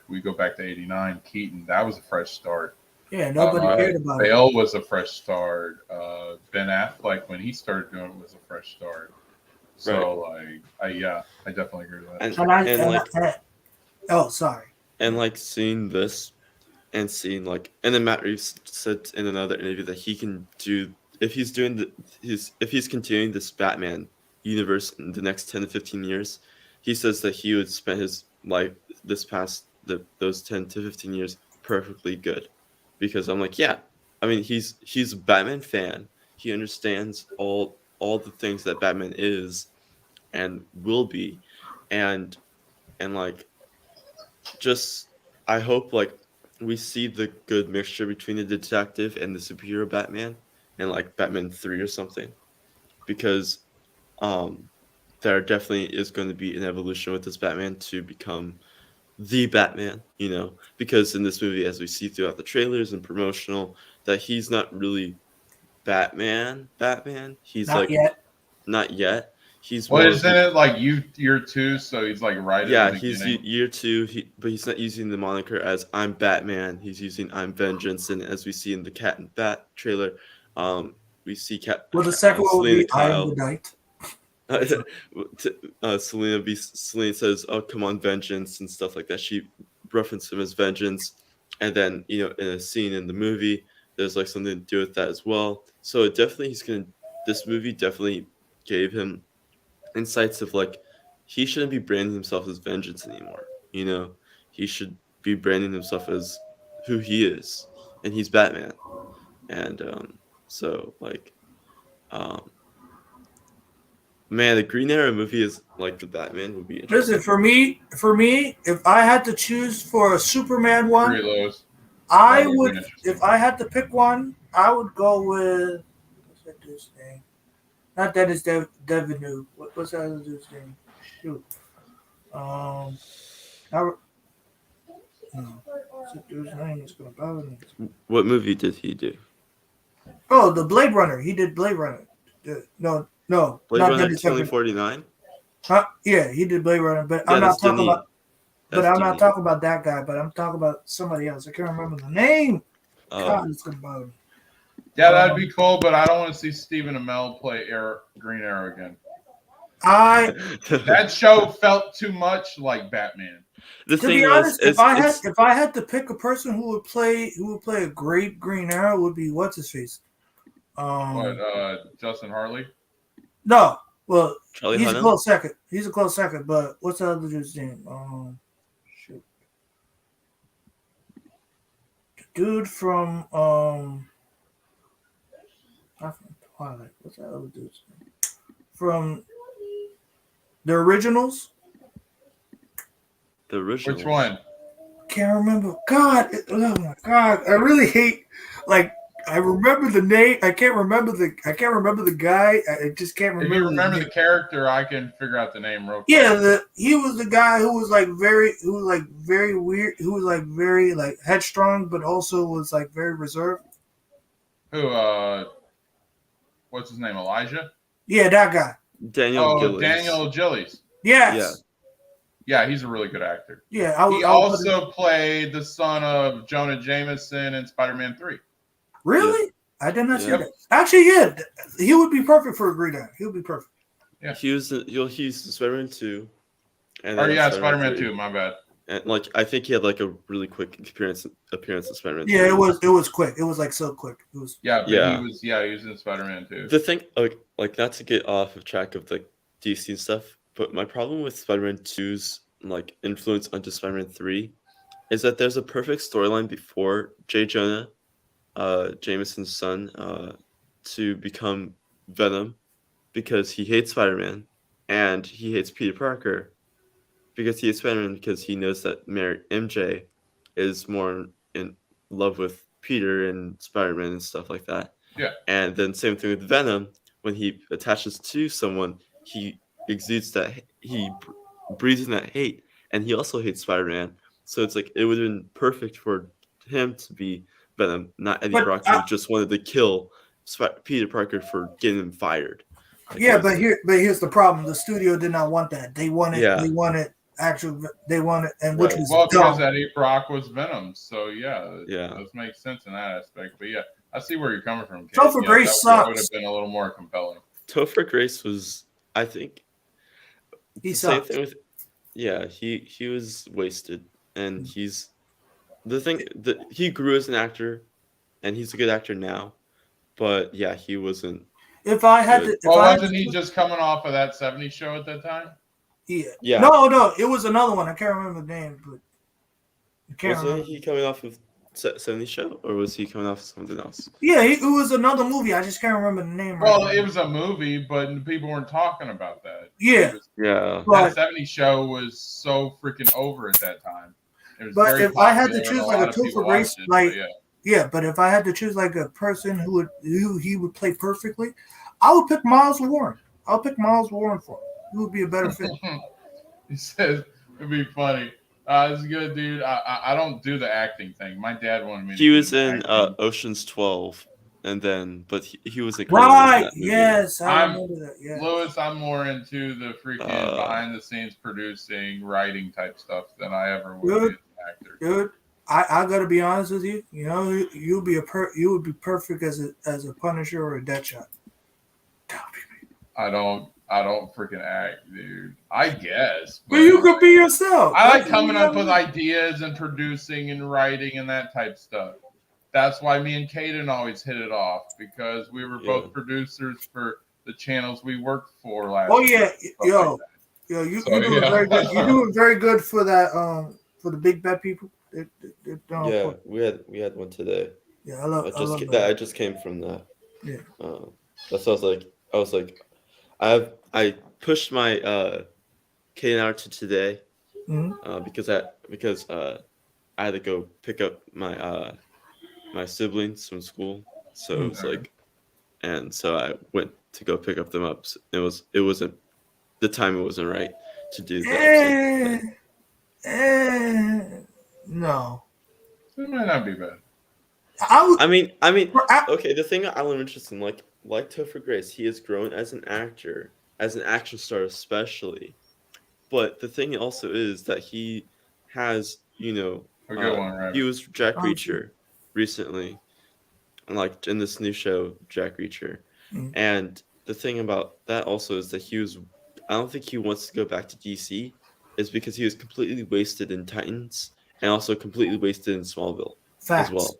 we go back to '89. Keaton, that was a fresh start. Yeah, nobody cared about it. Bale was a fresh start. Ben Affleck, when he started doing it, was a fresh start. So, I definitely agree with that. Oh, sorry. And like seeing this, and seeing like, and then Matt Reeves said in another interview that he can do if he's doing if he's continuing this Batman universe in the next 10 to 15 years, he says that he would spend his life those 10 to 15 years perfectly good. Because I'm like, yeah, I mean he's a Batman fan. He understands all the things that Batman is and will be, and like, just I hope like we see the good mixture between the detective and the superhero Batman, and like Batman 3 or something, because there definitely is going to be an evolution with this Batman to become the Batman, because in this movie, as we see throughout the trailers and promotional, that he's not really Batman. He's Not yet. Not yet. He's isn't it like year 2? So he's like right at the he's beginning. year 2. But he's not using the moniker as I'm Batman. He's using I'm Vengeance, and as we see in the Cat and Bat trailer, we see Well, the second one would be I Am the Night. Selena says, "Oh, come on, Vengeance," and stuff like that. She referenced him as Vengeance, and then in a scene in the movie, there's like something to do with that as well. So this movie definitely gave him insights of like he shouldn't be branding himself as Vengeance anymore. He should be branding himself as who he is, and he's Batman. And so like, man, the Green Arrow movie is like the Batman would be interesting. Listen, for me, if I had to choose for a Superman one, if I had to pick one, I would go with what's that dude's name? Not Dennis Devanue. What's that other dude's name? Shoot. What's that dude's name? It's gonna bother me. What movie did he do? Oh, the Blade Runner. He did Blade Runner. No, Blade not Runner Dennis 2049. Huh? Yeah, he did Blade Runner, but I'm not talking about. But I'm not talking about that guy. But I'm talking about somebody else. I can't remember the name. God, it's gonna bother me. Yeah, that'd be cool, but I don't want to see Stephen Amell play Green Arrow again. That show felt too much like Batman. To be honest, if I had to pick a person who would play a great Green Arrow, it would be what's his face. Justin Hartley? No, well, Charlie he's Hunnam? a close second. He's a close second. But what's the other dude's name? Shoot. The dude from not from Twilight. What's that other dude's name? From the Originals. The Originals. Which one? Can't remember. God, oh my God, I really hate. Like, I remember the name. I can't remember the guy. I just can't remember. If you remember the character, I can figure out the name real quick. Yeah, he was the guy who was like very weird. Who was like very like headstrong, but also was like very reserved. Who? What's his name? Elijah? Yeah, that guy. Daniel Gillies. Yes. Yeah, he's a really good actor. Yeah, he also played the son of Jonah Jameson in Spider-Man 3. Really? I did not see that. Actually, yeah, he would be perfect for a Green Arrow. He would be perfect. Yeah, he was Spider-Man 2. And Spider-Man 2. My bad. And like, I think he had like a really quick appearance in Spider-Man. Yeah, 3. It was quick. It was like so quick. It was. He was in Spider-Man 2. The thing, like not to get off of track of the DC and stuff, but my problem with Spider-Man 2's like influence onto Spider-Man 3 is that there's a perfect storyline before J. Jonah Jameson's son to become Venom, because he hates Spider-Man and he hates Peter Parker because he hates Spider-Man, because he knows that MJ is more in love with Peter and Spider-Man and stuff like that. Yeah. And then same thing with Venom. When he attaches to someone, he exudes that, he breathes in that hate, and he also hates Spider-Man. So it's like it would have been perfect for him to be Venom, not Eddie Brock, who just wanted to kill Peter Parker for getting him fired. But here's the problem: the studio did not want that. They wanted actual they wanted, and Right. which was Well, because dumb. Eddie Brock was Venom, so yeah, Yeah. those make sense in that aspect. But yeah, I see where you're coming from. Kate. Topher Yeah, Grace that would sucks. have been a little more compelling. Topher Grace was, I think, He the same sucks. thing with. Yeah, he was wasted, and he's the thing that he grew as an actor, and he's a good actor now. But yeah, he wasn't. If I had good. to, if Well, I had wasn't to, he just coming off of that '70s show at that time? yeah. Yeah. No, it was another one. I can't remember the name, but I can't Wasn't remember. he coming off of 70 show, or was he coming off of something else? Yeah, it was another movie. I just can't remember the name. Well, right it now. was a movie, but people weren't talking about that. Yeah. Yeah. That '70s show was so freaking over at that time. It was But very if I had to popular and choose a like a lot of people Topher Grace, watched it, like but yeah. yeah, but if I had to choose like a person who he would play perfectly, I would pick Miles Warren. I'll pick Miles Warren for him. He would be a better fit. He says it'd be funny. It's good, dude. I don't do the acting thing. My dad wanted me to He do was the in acting. Ocean's 12, and then but he wasn't Right? in that movie. Yes, I I'm remember that. Yeah. Lewis. I'm more into the freaking behind the scenes producing, writing type stuff than I ever would be as an actor. Dude, I gotta be honest with you. You know, you would be perfect as a Punisher or a Deadshot. I don't freaking act, dude. I guess. But you could be yourself. I like That's coming what up I with mean. ideas and producing and writing and that type stuff. That's why me and Kaden always hit it off, because we were both producers for the channels we worked for last Oh year. yeah, yo, you So, doing yeah. very good. You're doing very good for that. For the big bad people. Yeah, we had one today. Yeah, I love that. that. I just came from that. Yeah. That's what I was like, I pushed my K hour to today, because I had to go pick up my my siblings from school. So it was like, and so I went to go pick up them up. So it wasn't the time. It wasn't right to do that. No. It might not be bad. I mean, okay. The thing I'm interested in, like Topher Grace, he has grown as an actor, as an action star especially. But the thing also is that he has, A good one, right? he was Jack Reacher recently, like in this new show, Jack Reacher. And the thing about that also is that I don't think he wants to go back to DC, is because he was completely wasted in Titans and also completely wasted in Smallville as well.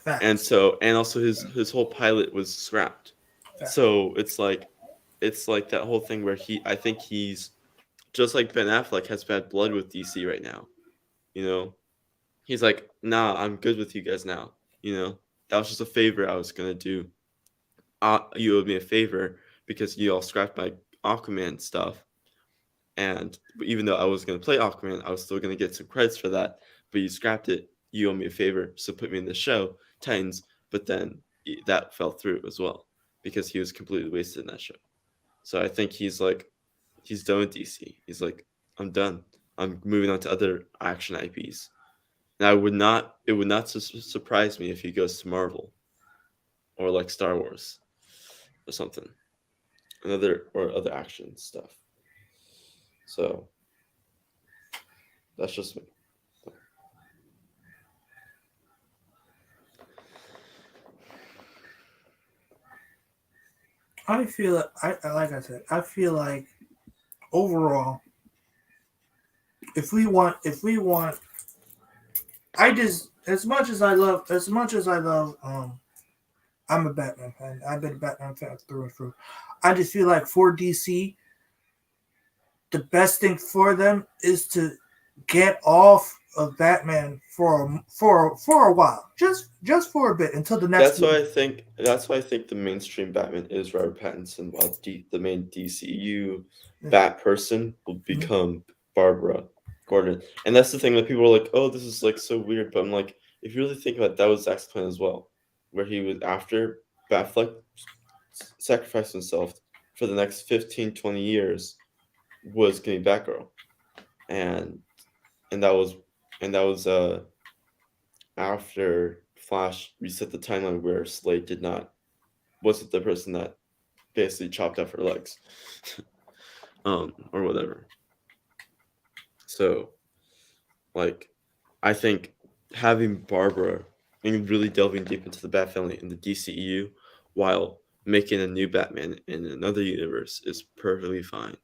Facts. And also his whole pilot was scrapped. Facts. So it's like that whole thing where I think he's just like Ben Affleck has bad blood with DC right now. He's like, nah, I'm good with you guys now. That was just a favor I was gonna do. You owed me a favor because you all scrapped my Aquaman stuff. And even though I was gonna play Aquaman, I was still gonna get some credits for that. But you scrapped it. You owe me a favor, so put me in the show, Titans. But then that fell through as well because he was completely wasted in that show. So I think he's done with DC. He's like, I'm done. I'm moving on to other action IPs. And it would not surprise me if he goes to Marvel or like Star Wars or something, other action stuff. So that's just me. I feel like I said, I feel like overall, if we want, I just as much as I love, I'm a Batman fan. I've been a Batman fan through and through. I just feel like for DC, the best thing for them is to get off of Batman for a while, just for a bit until the next. That's why I think the mainstream Batman is Robert Pattinson, while the main DCU Bat person will become Barbara Gordon. And that's the thing that people are like, oh, this is like so weird. But I'm like, if you really think about it, that was Zack's plan as well, where he was after Batfleck sacrificed himself for the next 15, 20 years was getting Batgirl. And that was after Flash reset the timeline where Slade wasn't the person that basically chopped off her legs. Or whatever. So, like, I think having Barbara and really delving deep into the Bat family in the DCEU while making a new Batman in another universe is perfectly fine.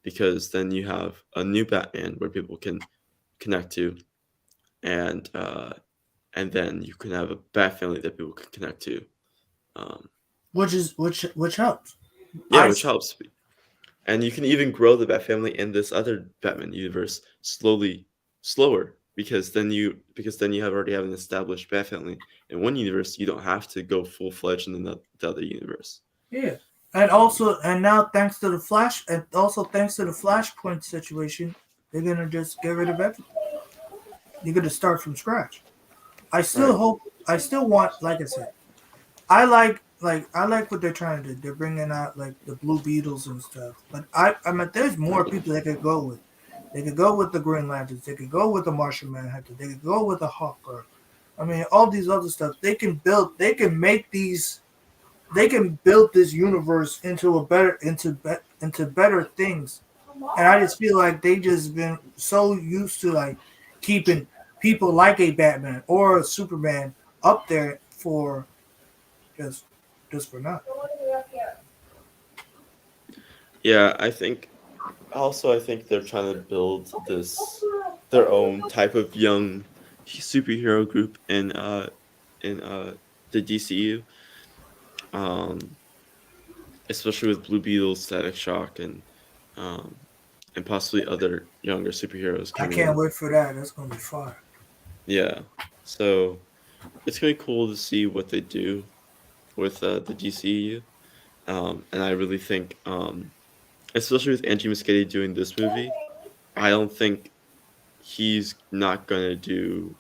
Because then you have a new Batman where people can connect to, and then you can have a Bat family that people can connect to. Which helps. Yeah, which helps. And you can even grow the Bat family in this other Batman universe slower, because then you have already have an established Bat family in one universe. You don't have to go full fledged in the other universe. Yeah. And now thanks to the Flashpoint situation, they're gonna just get rid of everything. You're gonna start from scratch. I still want, like I said, I like what they're trying to do. They're bringing out like the Blue Beetles and stuff. But I mean, there's more people they could go with. They could go with the Green Lanterns. They could go with the Martian Manhunter. They could go with the Hawkgirl. I mean, all these other stuff. They can build this universe into better things. And I just feel like they just been so used to like keeping people like a Batman or a Superman up there for just for now. Yeah, I think they're trying to build their own type of young superhero group in the DCU. Especially with Blue Beetle, Static Shock, and possibly other younger superheroes I coming can't in. wait for that. That's gonna be fun. Yeah, so it's gonna be cool to see what they do with the DCU, and I really think, especially with Andy Muschietti doing this movie, I don't think he's not gonna do.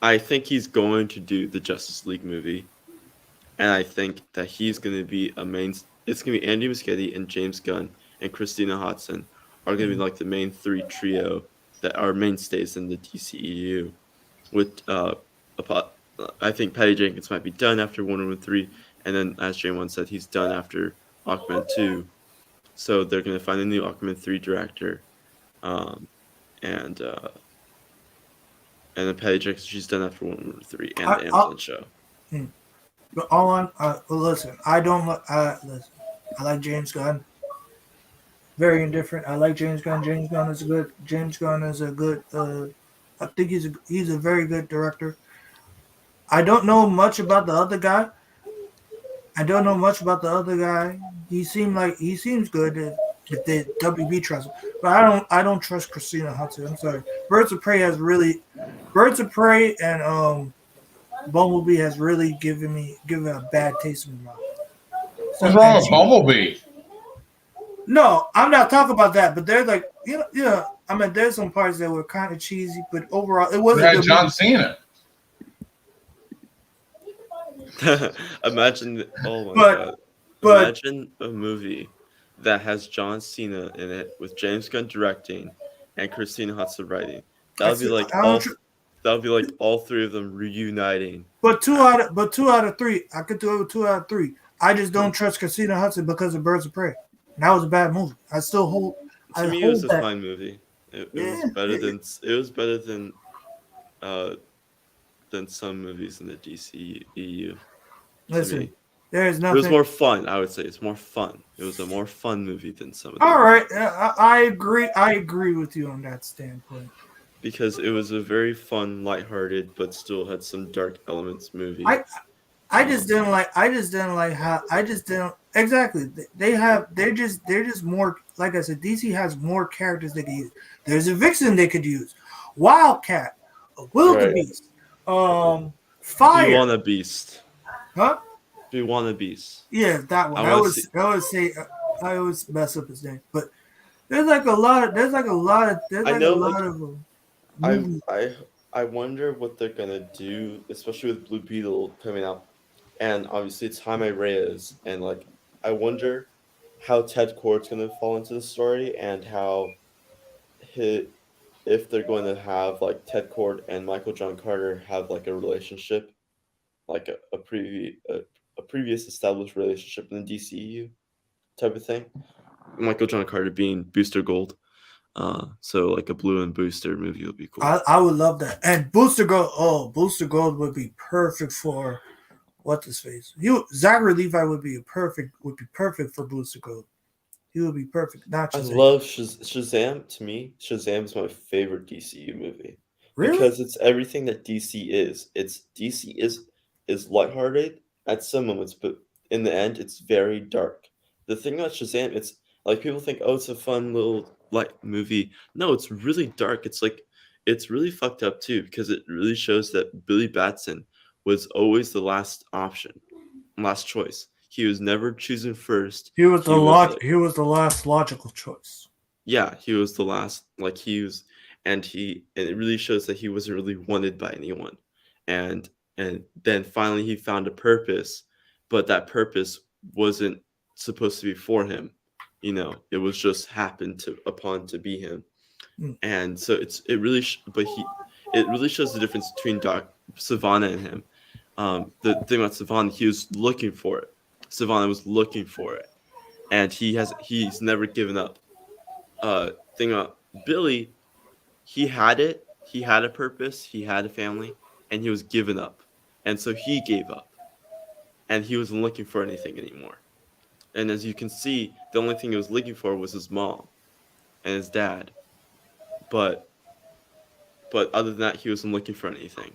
I think he's going to do the Justice League movie, and I think that he's going to be a main. It's going to be Andy Muschietti and James Gunn and Christina Hodson are going to be like the main three trio that are mainstays in the DCEU. With I think Patty Jenkins might be done after Wonder Woman 3, and then as J1 said, he's done after Aquaman 2. So they're going to find a new Aquaman 3 director, and then Patty Jenkins, she's done after Wonder Woman 3 and the Amazon show. But all on, listen, I don't listen. I like James Gunn. Very indifferent. I like James Gunn. James Gunn is a good. I think he's a very good director. I don't know much about the other guy. He seems good if the WB trust him. But I don't trust Christina Hudson. I'm sorry. Birds of Prey and Bumblebee has really given a bad taste in my mouth. What's wrong with Bumblebee? No, I'm not talking about that. But there's like I mean, there's some parts that were kind of cheesy, but overall, it wasn't. It had John Cena. Imagine, oh my god! Imagine a movie that has John Cena in it with James Gunn directing and Christina Hodson writing. That would be like all three of them reuniting. But two out of three, I could do it with 2 out of 3. I just don't trust Christina Hudson because of Birds of Prey. And that was a bad movie. I still hold. To me, it was a fine movie. It was better than some movies in the DCEU. Listen, there is nothing. It was more fun. I would say it's more fun. It was a more fun movie than some of them. All right, I agree. I agree with you on that standpoint. Because it was a very fun, lighthearted, but still had some dark elements movie. I just didn't like how exactly they're just more, like I said, DC has more characters they can use. There's a Vixen they could use, Wildcat, a Wildebeest, Fire. You want a beast? Huh? You want a beast? Yeah, that one. I always mess up his name, but there's a lot of them. I wonder what they're gonna do, especially with Blue Beetle coming out, and obviously it's Jaime Reyes, and like I wonder how Ted Kord's gonna fall into the story, and how if they're going to have like Ted Kord and Michael John Carter have like a relationship, like a previous established relationship in the DCU type of thing. Michael John Carter being Booster Gold. So like a Blue and Booster movie would be cool. I would love that. And Booster Gold. Oh, Booster Gold would be perfect for what's his face. Zachary Levi would be perfect for Booster Gold. He would be perfect. Not I Shazam. love Shazam. To me, Shazam is my favorite DCU movie. Really? Because it's everything that DC is. DC is lighthearted at some moments, but in the end, it's very dark. The thing about Shazam, it's like people think, oh, it's a fun little light movie. No, it's really dark. It's really fucked up too, because it really shows that Billy Batson was always the last option, last choice. He was never chosen first. He was the last logical choice. Yeah, he was the last. And it really shows that he wasn't really wanted by anyone, and then finally he found a purpose, but that purpose wasn't supposed to be for him. It was just happened to be him. And so it really shows the difference between Savannah and him. The thing about Savannah, he was looking for it. Savannah was looking for it, and he's never given up. Thing about Billy, he had it. He had a purpose. He had a family, and he was given up, and so he gave up, and he wasn't looking for anything anymore. And as you can see, the only thing he was looking for was his mom and his dad. But other than that, he wasn't looking for anything.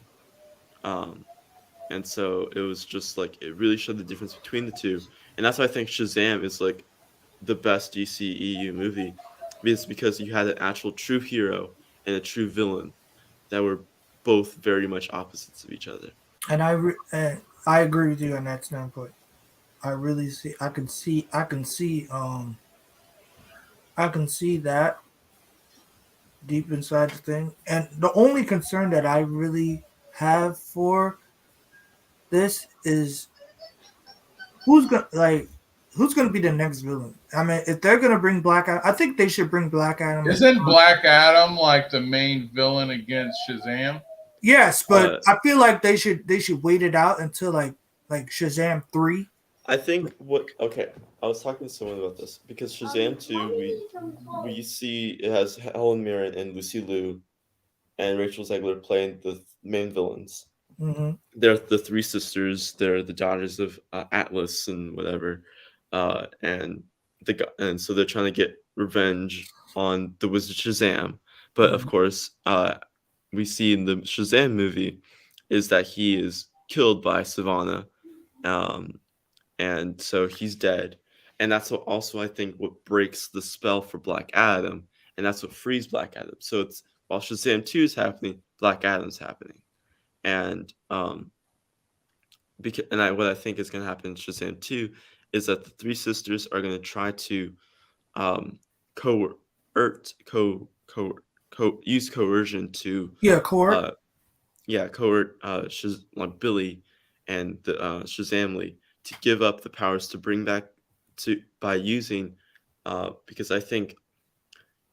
And so it was just like, it really showed the difference between the two. And that's why I think Shazam is like the best DCEU movie. It's because you had an actual true hero and a true villain that were both very much opposites of each other. And I agree with you on that standpoint. I can see that deep inside the thing. And the only concern that I really have for this is who's gonna be the next villain. I mean, if they're gonna bring Black Adam, I think they should bring Black Adam. Isn't Black Adam like the main villain against Shazam? Yes, but I feel like they should wait it out until like Shazam 3. I think I was talking to someone about this because Shazam 2, we see it has Helen Mirren and Lucy Liu and Rachel Zegler playing the main villains. Mm-hmm. They're the three sisters. They're the daughters of Atlas and whatever, and so they're trying to get revenge on the Wizard Shazam. But of course, we see in the Shazam movie is that he is killed by Savannah. And so he's dead. And that's what also I think what breaks the spell for Black Adam. And that's what frees Black Adam. So it's while Shazam 2 is happening, Black Adam's happening. And what I think is going to happen in Shazam 2 is that the three sisters are going to try to use coercion to coerce like Billy and the Shazamly to give up the powers to bring back by using because I think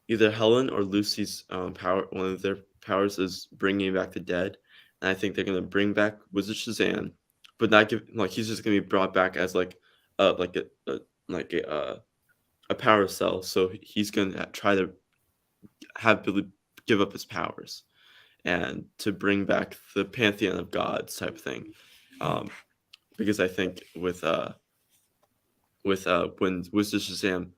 either Helen or Lucy's power, one of their powers is bringing back the dead, and I think they're gonna bring back Wizard Shazam, but not give he's just gonna be brought back as a power cell. So he's gonna try to have Billy give up his powers and to bring back the pantheon of gods type of thing. Because I think when Wizard Shazam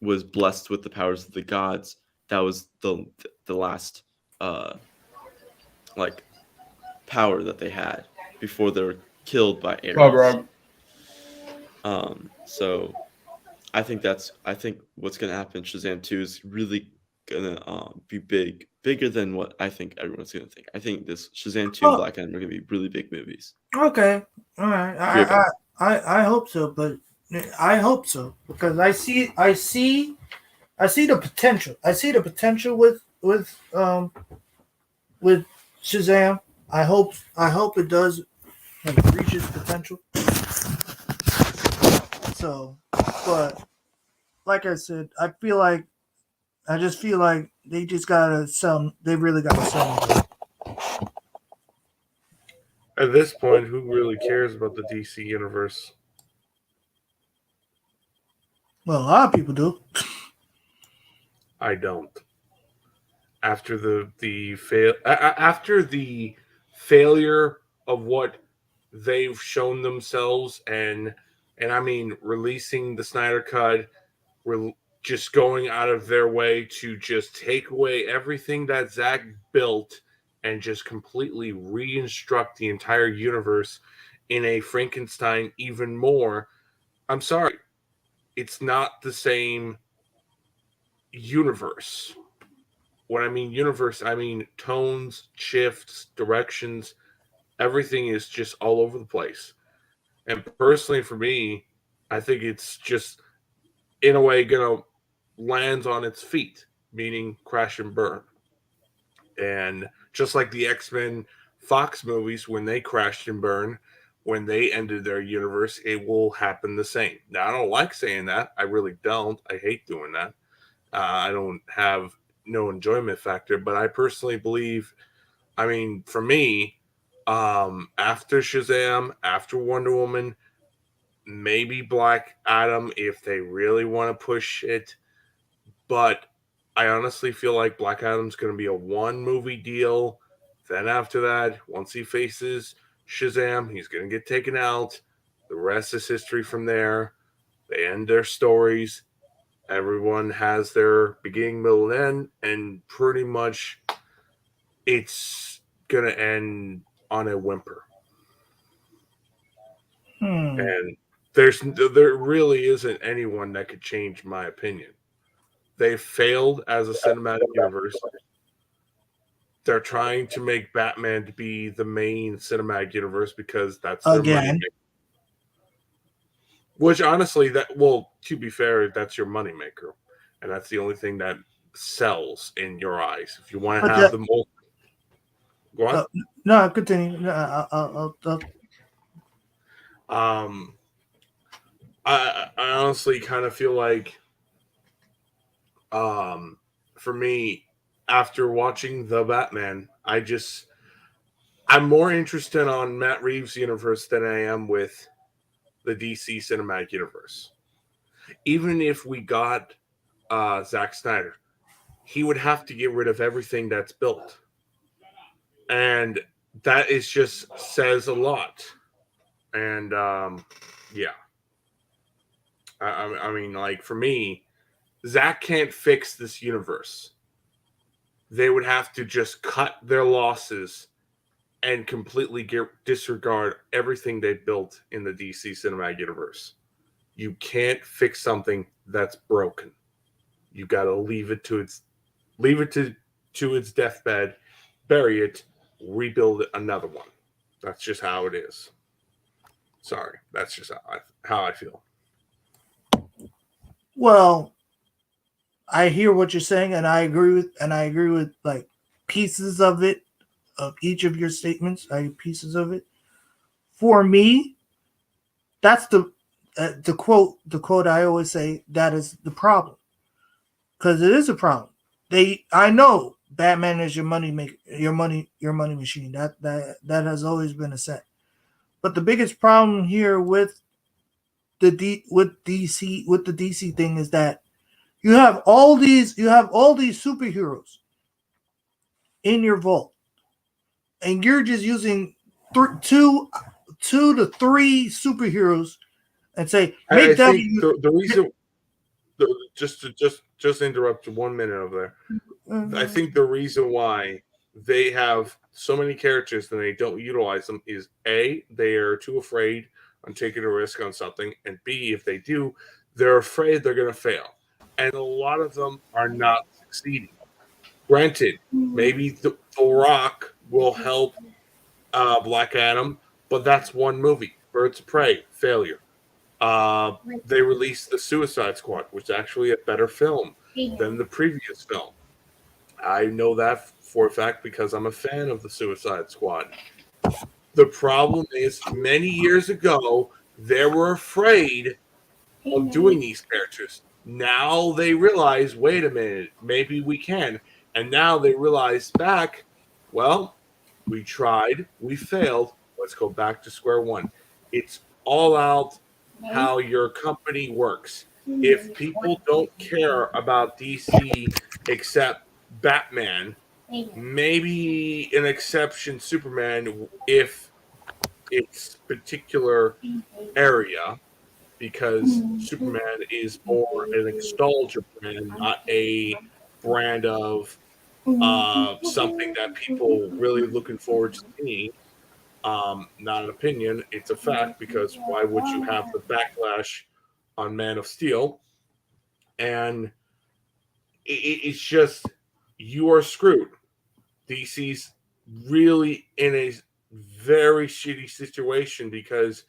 was blessed with the powers of the gods, that was the last power that they had before they were killed by Ares. So I think what's gonna happen in Shazam 2 is really gonna be bigger than what I think everyone's gonna think. I think this Shazam 2 and Black Adam are gonna be really big movies. Okay, all right. I hope so, but I hope so because I see the potential. I see the potential with Shazam. I hope it does reach its potential. So, but like I said, I just feel like they just gotta sell. They really gotta sell. At this point, who really cares about the DC universe? Well, a lot of people do. I don't. after after the failure of what they've shown themselves, and I mean releasing the Snyder Cut, just going out of their way to just take away everything that Zack built and just completely reconstruct the entire universe in a Frankenstein even more. I'm sorry, it's not the same universe. When I mean universe, I mean tones, shifts, directions. Everything is just all over the place. And personally, for me, I think it's just in a way gonna lands on its feet, meaning crash and burn. And just like the X-Men Fox movies, when they crashed and burned, when they ended their universe, it will happen the same. Now, I don't like saying that. I really don't. I hate doing that. I don't have no enjoyment factor, but I personally believe, I mean, for me, after Shazam, after Wonder Woman, maybe Black Adam, if they really want to push it, but I honestly feel like Black Adam's going to be a one movie deal. Then after that, once he faces Shazam, he's going to get taken out. The rest is history from there. They end their stories. Everyone has their beginning, middle, and end, and pretty much it's going to end on a whimper. And there really isn't anyone that could change my opinion. They failed as a cinematic universe. They're trying to make Batman to be the main cinematic universe because that's their money. Which honestly, to be fair, that's your moneymaker. And that's the only thing that sells in your eyes. If you want to have the most... Go on. No, continue. No, I honestly kind of feel like for me, after watching The Batman, I'm more interested on Matt Reeves' universe than I am with the DC Cinematic Universe. Even if we got Zack Snyder, he would have to get rid of everything that's built. And that is just says a lot. And yeah. I mean, like, for me, Zack can't fix this universe. They would have to just cut their losses and completely disregard everything they built in the DC Cinematic Universe. You can't fix something that's broken. You got to leave it to its deathbed, bury it, rebuild another one. That's just how it is. Sorry, that's just how I feel. Well, I hear what you're saying, and I agree with like pieces of it, of each of your statements. I hear pieces of it. For me, that's the quote I always say, that is the problem, because it is a problem. I know Batman is your money maker, your money machine. That has always been a set. But the biggest problem here with the DC thing is that you have all these superheroes in your vault, and you're just using two to three superheroes and say make them. The reason, just to interrupt 1 minute over there, I think the reason why they have so many characters and they don't utilize them is A, they are too afraid on taking a risk on something, and B, if they do, they're afraid they're going to fail. And a lot of them are not succeeding. Granted, maybe the Rock will help Black Adam, but that's one movie. Birds of Prey, failure. They released The Suicide Squad, which is actually a better film than the previous film. I know that for a fact because I'm a fan of The Suicide Squad. The problem is, many years ago, they were afraid of doing these characters. Now they realize, wait a minute, maybe we can. And now they realize back, well, we tried, we failed, let's go back to square one. It's all out how your company works. If people don't care about DC except Batman, maybe an exception Superman if it's particular area, because Superman is more an nostalgia brand, not a brand of something that people really looking forward to seeing. Not an opinion, it's a fact, because why would you have the backlash on Man of Steel? And it's just, you are screwed. DC's really in a very shitty situation because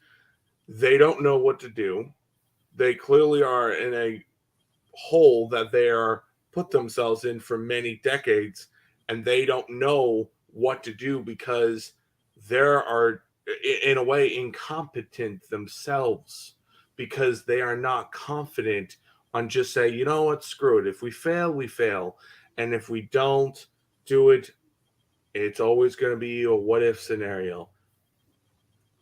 they don't know what to do. They clearly are in a hole that they are put themselves in for many decades, and they don't know what to do because they are, in a way, incompetent themselves, because they are not confident on just say, you know what, screw it. If we fail, we fail. And if we don't do it, it's always going to be a what if scenario.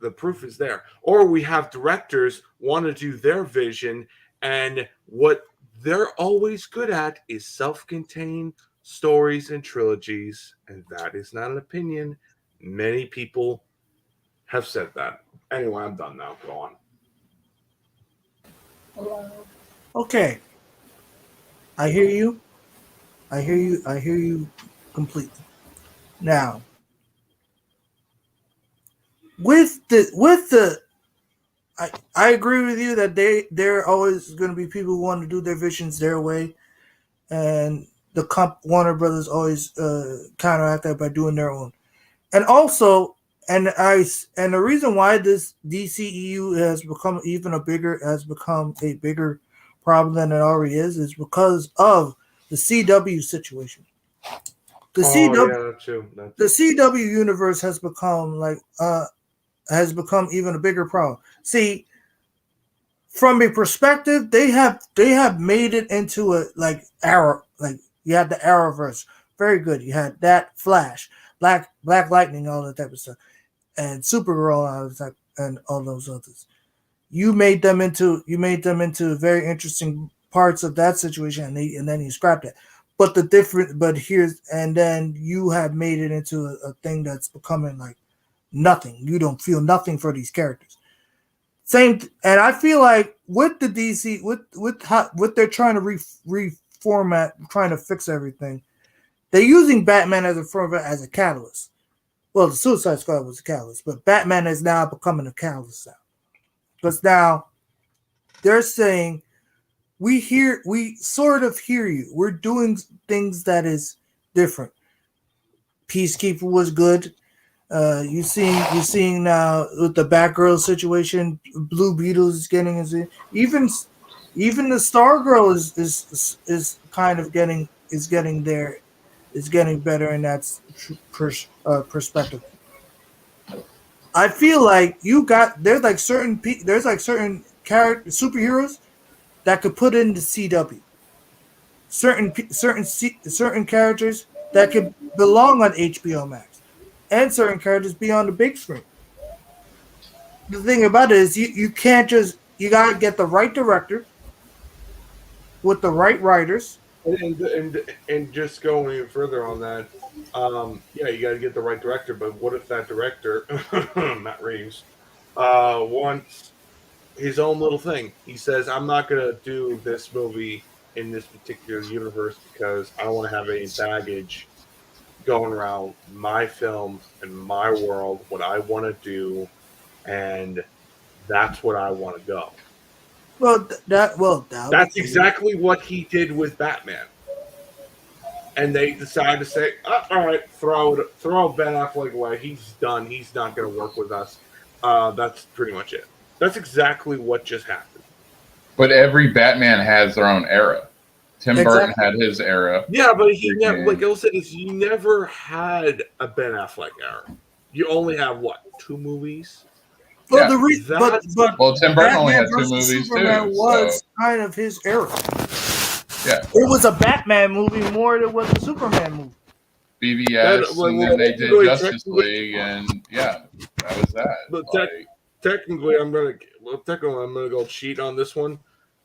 The proof is there. Or we have directors want to do their vision, and what they're always good at is self-contained stories and trilogies, and that is not an opinion. Many people have said that. Anyway, I'm done now. Go on. Okay. I hear you. I hear you. I hear you completely. Now, I agree with you that they're always going to be people who want to do their visions their way, and the Warner Brothers always counteract that by doing their own. And also, and the reason why this DCEU has become a bigger problem than it already is because of the CW situation. The CW universe has become even a bigger problem. See, from a perspective, they have made it into a Arrow, you had the Arrowverse, very good. You had that Flash, Black Lightning, all that type of stuff, and Supergirl, and all those others. You made them into very interesting parts of that situation, and then you scrapped it. But then you have made it into a thing that's becoming like nothing. You don't feel nothing for these characters. And I feel like with the DC, what they're trying to reformat, trying to fix everything, they're using Batman as a catalyst. Well, the Suicide Squad was a catalyst, but Batman is now becoming a catalyst now. Because now they're saying, we sort of hear you. We're doing things that is different. Peacekeeper was good. You're seeing now with the Batgirl situation, Blue Beetle is getting even the Stargirl is kind of getting better in that perspective. I feel like there's certain superheroes that could put in the CW. Certain characters that could belong on HBO Max, and certain characters be on the big screen. The thing about it is you can't just, you gotta get the right director with the right writers. And just going even further on that, yeah, you got to get the right director. But what if that director, Matt Reeves, wants his own little thing? He says, "I'm not going to do this movie in this particular universe because I don't want to have any baggage going around my film and my world. What I want to do, and that's what I want to go." That's exactly what he did with Batman. And they decided to say, oh, all right, throw Ben Affleck away. He's done. He's not going to work with us. That's pretty much it. That's exactly what just happened. But every Batman has their own era. Tim Burton had his era. Yeah, but he never, like I said, you never had a Ben Affleck era. You only have, what, 2 movies? Well, Tim Burton only had 2 movies Superman too. Was kind of his era. Yeah, it was a Batman movie more than it was a Superman movie. BVS, and then they did Justice League, and yeah, that was that. But technically, I'm gonna go cheat on this one.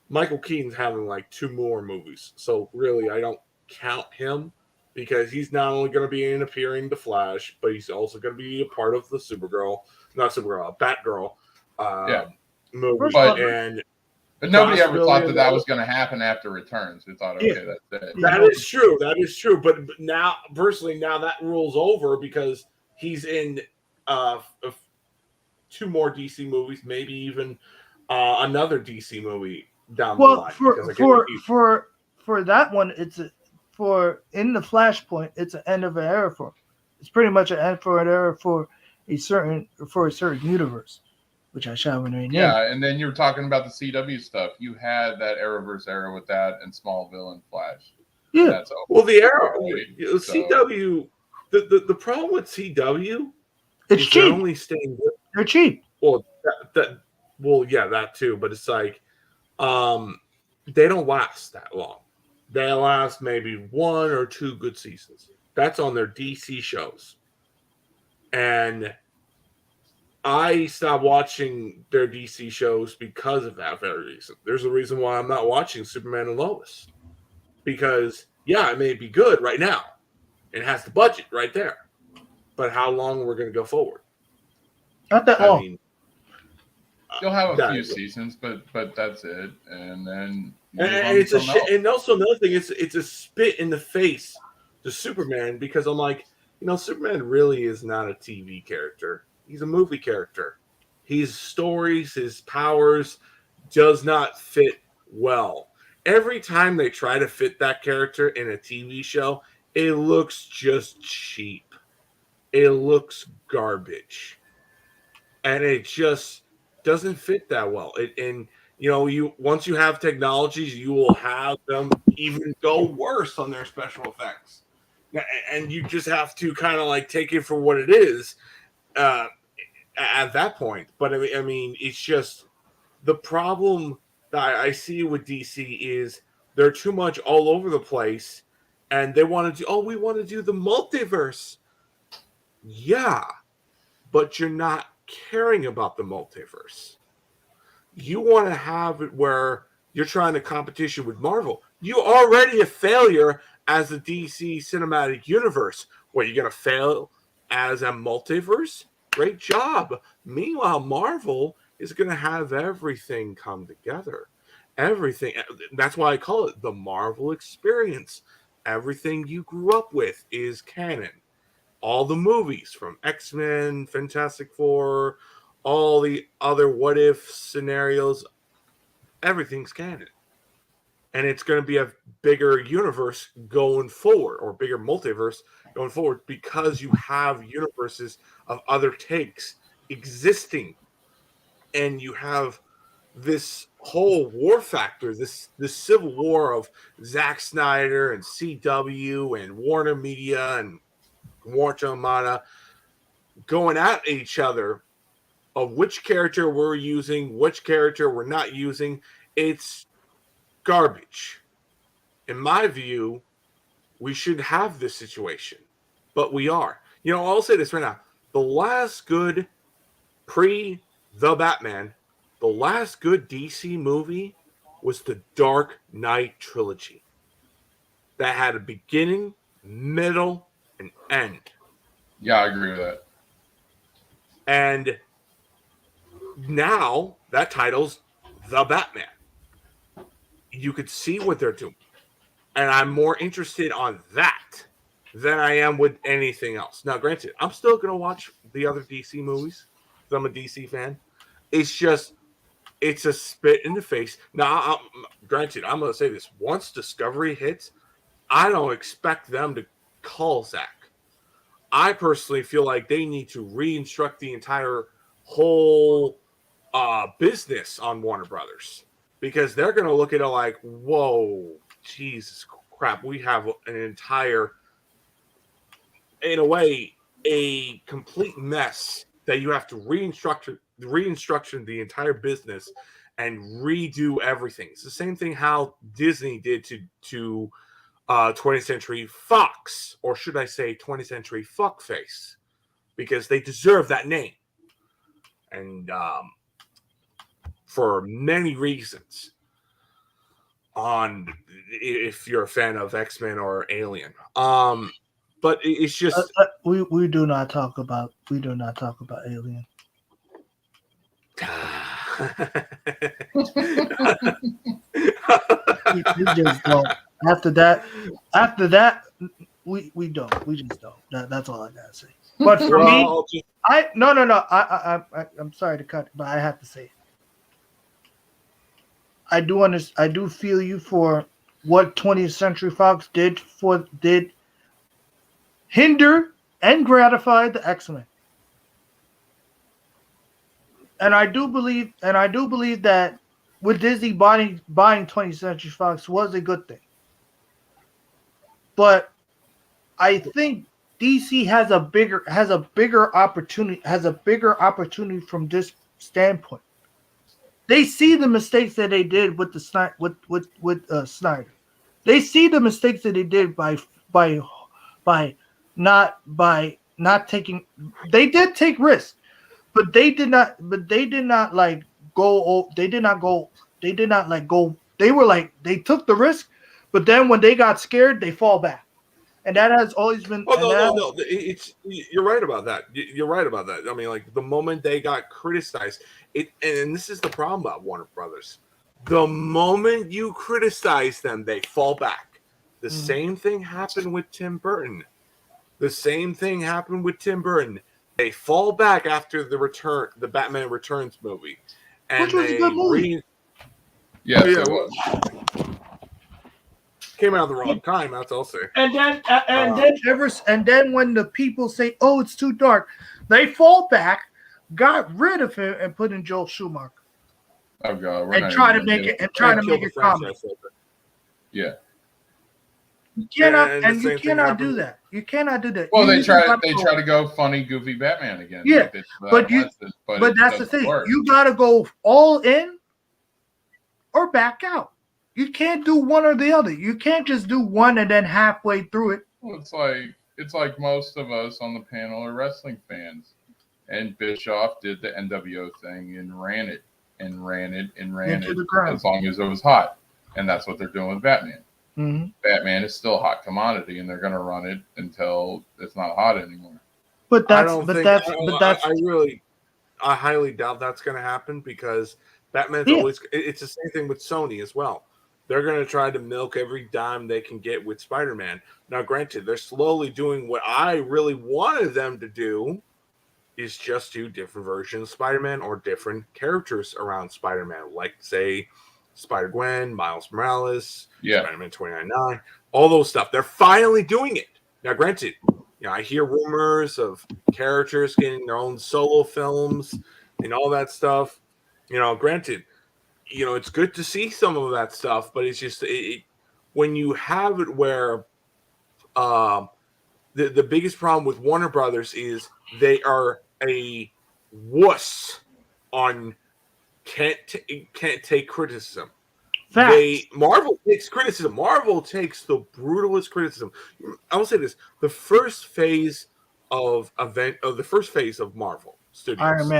Michael Keaton's having like 2 more movies, so really, I don't count him because he's not only going to be appearing the Flash, but he's also going to be a part of the Batgirl movie. But nobody ever thought that was going to happen after Returns. We thought, okay, that's it. That is true. That is true. But now, personally, now that rule's over because he's in 2 more DC movies, maybe even another DC movie down the line. For that one, in the Flashpoint, it's an end of an era for him. It's pretty much an end for an era for a certain universe, which I shall rename. Yeah, and then you were talking about the CW stuff. You had that Arrowverse era with that and Smallville and Flash. Yeah. That's well, the Arrow, CW. The problem with CW, it's cheap. They're only staying. They're cheap. Well, that too. But it's like, they don't last that long. They last maybe 1 or 2 good seasons. That's on their DC shows. And I stopped watching their DC shows because of that very reason. There's a reason why I'm not watching Superman and Lois. Because, yeah, it may be good right now. It has the budget right there. But how long we're going to go forward? Not that long. I mean, you'll have a few seasons, but that's it. And then and also another thing, it's a spit in the face to Superman because I'm like, Superman really is not a TV character. He's a movie character. His stories, his powers does not fit well. Every time they try to fit that character in a TV show, it looks just cheap. It looks garbage. And it just doesn't fit that well. Once you have technologies, you will have them even go worse on their special effects. And you just have to kind of like take it for what it is at that point. But I mean, it's just the problem that I see with DC is they're too much all over the place, and they want to do. We want to do the multiverse. Yeah, but you're not caring about the multiverse. You want to have it where you're trying to competition with Marvel. You're already a failure as a DC cinematic universe. What, you're going to fail as a multiverse? Great job. Meanwhile, Marvel is going to have everything come together. Everything. That's why I call it the Marvel experience. Everything you grew up with is canon. All the movies from X-Men, Fantastic Four, all the other what-if scenarios, everything's canon. And it's going to be a bigger universe going forward, or bigger multiverse going forward, because you have universes of other takes existing. And you have this whole war factor, this civil war of Zack Snyder and CW and Warner Media and Warner Armada going at each other of which character we're using, which character we're not using. It's garbage. In my view, we should have this situation, but we are. I'll say this right now. The last good The Batman, the last good DC movie was the Dark Knight trilogy. That had a beginning, middle, and end. Yeah, I agree with that. And now that title's The Batman. You could see what they're doing. And I'm more interested on that than I am with anything else. Now, granted, I'm still going to watch the other DC movies because I'm a DC fan. It's just, it's a spit in the face. Now, granted, I'm going to say this. Once Discovery hits, I don't expect them to call Zach. I personally feel like they need to re-instruct the entire whole business on Warner Brothers, because they're going to look at it like, whoa, Jesus crap, we have an entire, in a way, a complete mess that you have to re-instruction the entire business and redo everything. It's the same thing how Disney did to 20th Century Fox, or should I say 20th Century Fuckface, because they deserve that name. And for many reasons. on if you're a fan of X-Men or Alien. But it's just we do not talk about Alien. we just don't. After that, we don't. We just don't. That's all I gotta say. But for me, I'm sorry to cut, but I have to say it. I do feel you for what 20th Century Fox did hinder and gratify the X-Men. And I do believe that with Disney buying 20th Century Fox was a good thing. But I think DC has a bigger opportunity from this standpoint. They see the mistakes that they did with Snyder. They see the mistakes that they did by not taking. They did take risks, but they did not like go. They did not go. They did not like go. They were like they took the risk, but then when they got scared, they fall back. And that has always been. No. You're right about that. You're right about that. I mean, like the moment they got criticized, and this is the problem about Warner Brothers. The moment you criticize them, they fall back. The same thing happened with Tim Burton. They fall back after the Batman Returns movie, and which was a good movie. It was. Came out at the wrong time. That's all I'll say. And then when the people say, "Oh, it's too dark," they fall back, got rid of him, and put in Joel Schumacher. Oh God! And try to make it comic. Yeah. You cannot do that. You cannot do that. Well, they try to go funny, goofy Batman again. Yeah, but that's the thing. Work. You got to go all in or back out. You can't do one or the other. You can't just do one and then halfway through it. Well, it's like most of us on the panel are wrestling fans, and Bischoff did the NWO thing and ran it as long as it was hot, and that's what they're doing with Batman. Mm-hmm. Batman is still a hot commodity, and they're going to run it until it's not hot anymore. I highly doubt that's going to happen because Batman's always. It's the same thing with Sony as well. They're going to try to milk every dime they can get with Spider-Man. Now, granted, they're slowly doing what I really wanted them to do is just do different versions of Spider-Man or different characters around Spider-Man, like, say, Spider-Gwen, Miles Morales, Spider-Man 2099, all those stuff. They're finally doing it. Now, granted, I hear rumors of characters getting their own solo films and all that stuff. Granted, it's good to see some of that stuff, but it's just when you have it where the biggest problem with Warner Brothers is they are a wuss on can't take criticism. Marvel takes criticism. Marvel takes the brutalest criticism. I will say this: the first phase of Marvel Studios,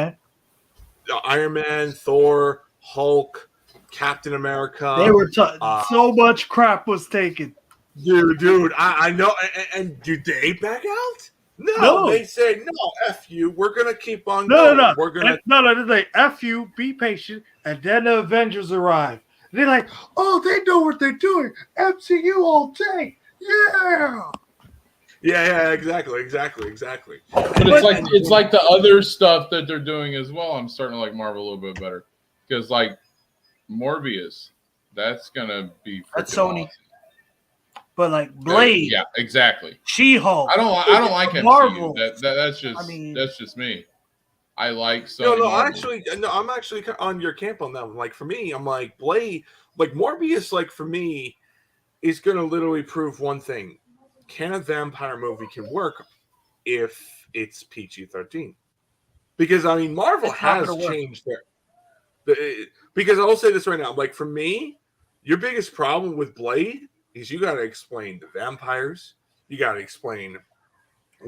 Iron Man, Thor, Hulk, Captain America. They were so much crap was taken. Dude, I know. And did they back out? No, they said no. F you. We're gonna keep on going. No. We're gonna They say F you. Be patient, and then the Avengers arrive. They're like, oh, they know what they're doing. MCU all day. Yeah. Yeah, exactly. But it's like the other stuff that they're doing as well. I'm starting to like Marvel a little bit better because like Morbius, that's gonna be that's Sony. Awesome. But like Blade, yeah, exactly. She-Hulk. I don't like MCU. Marvel. That's just me. I like Sony. I'm actually on your camp on that one. Like for me, I'm like Blade, like Morbius. Like for me, is gonna literally prove one thing: can a vampire movie can work if it's PG-13? Because Marvel has changed because I'll say this right now. Like for me, your biggest problem with Blade is you got to explain the vampires. You got to explain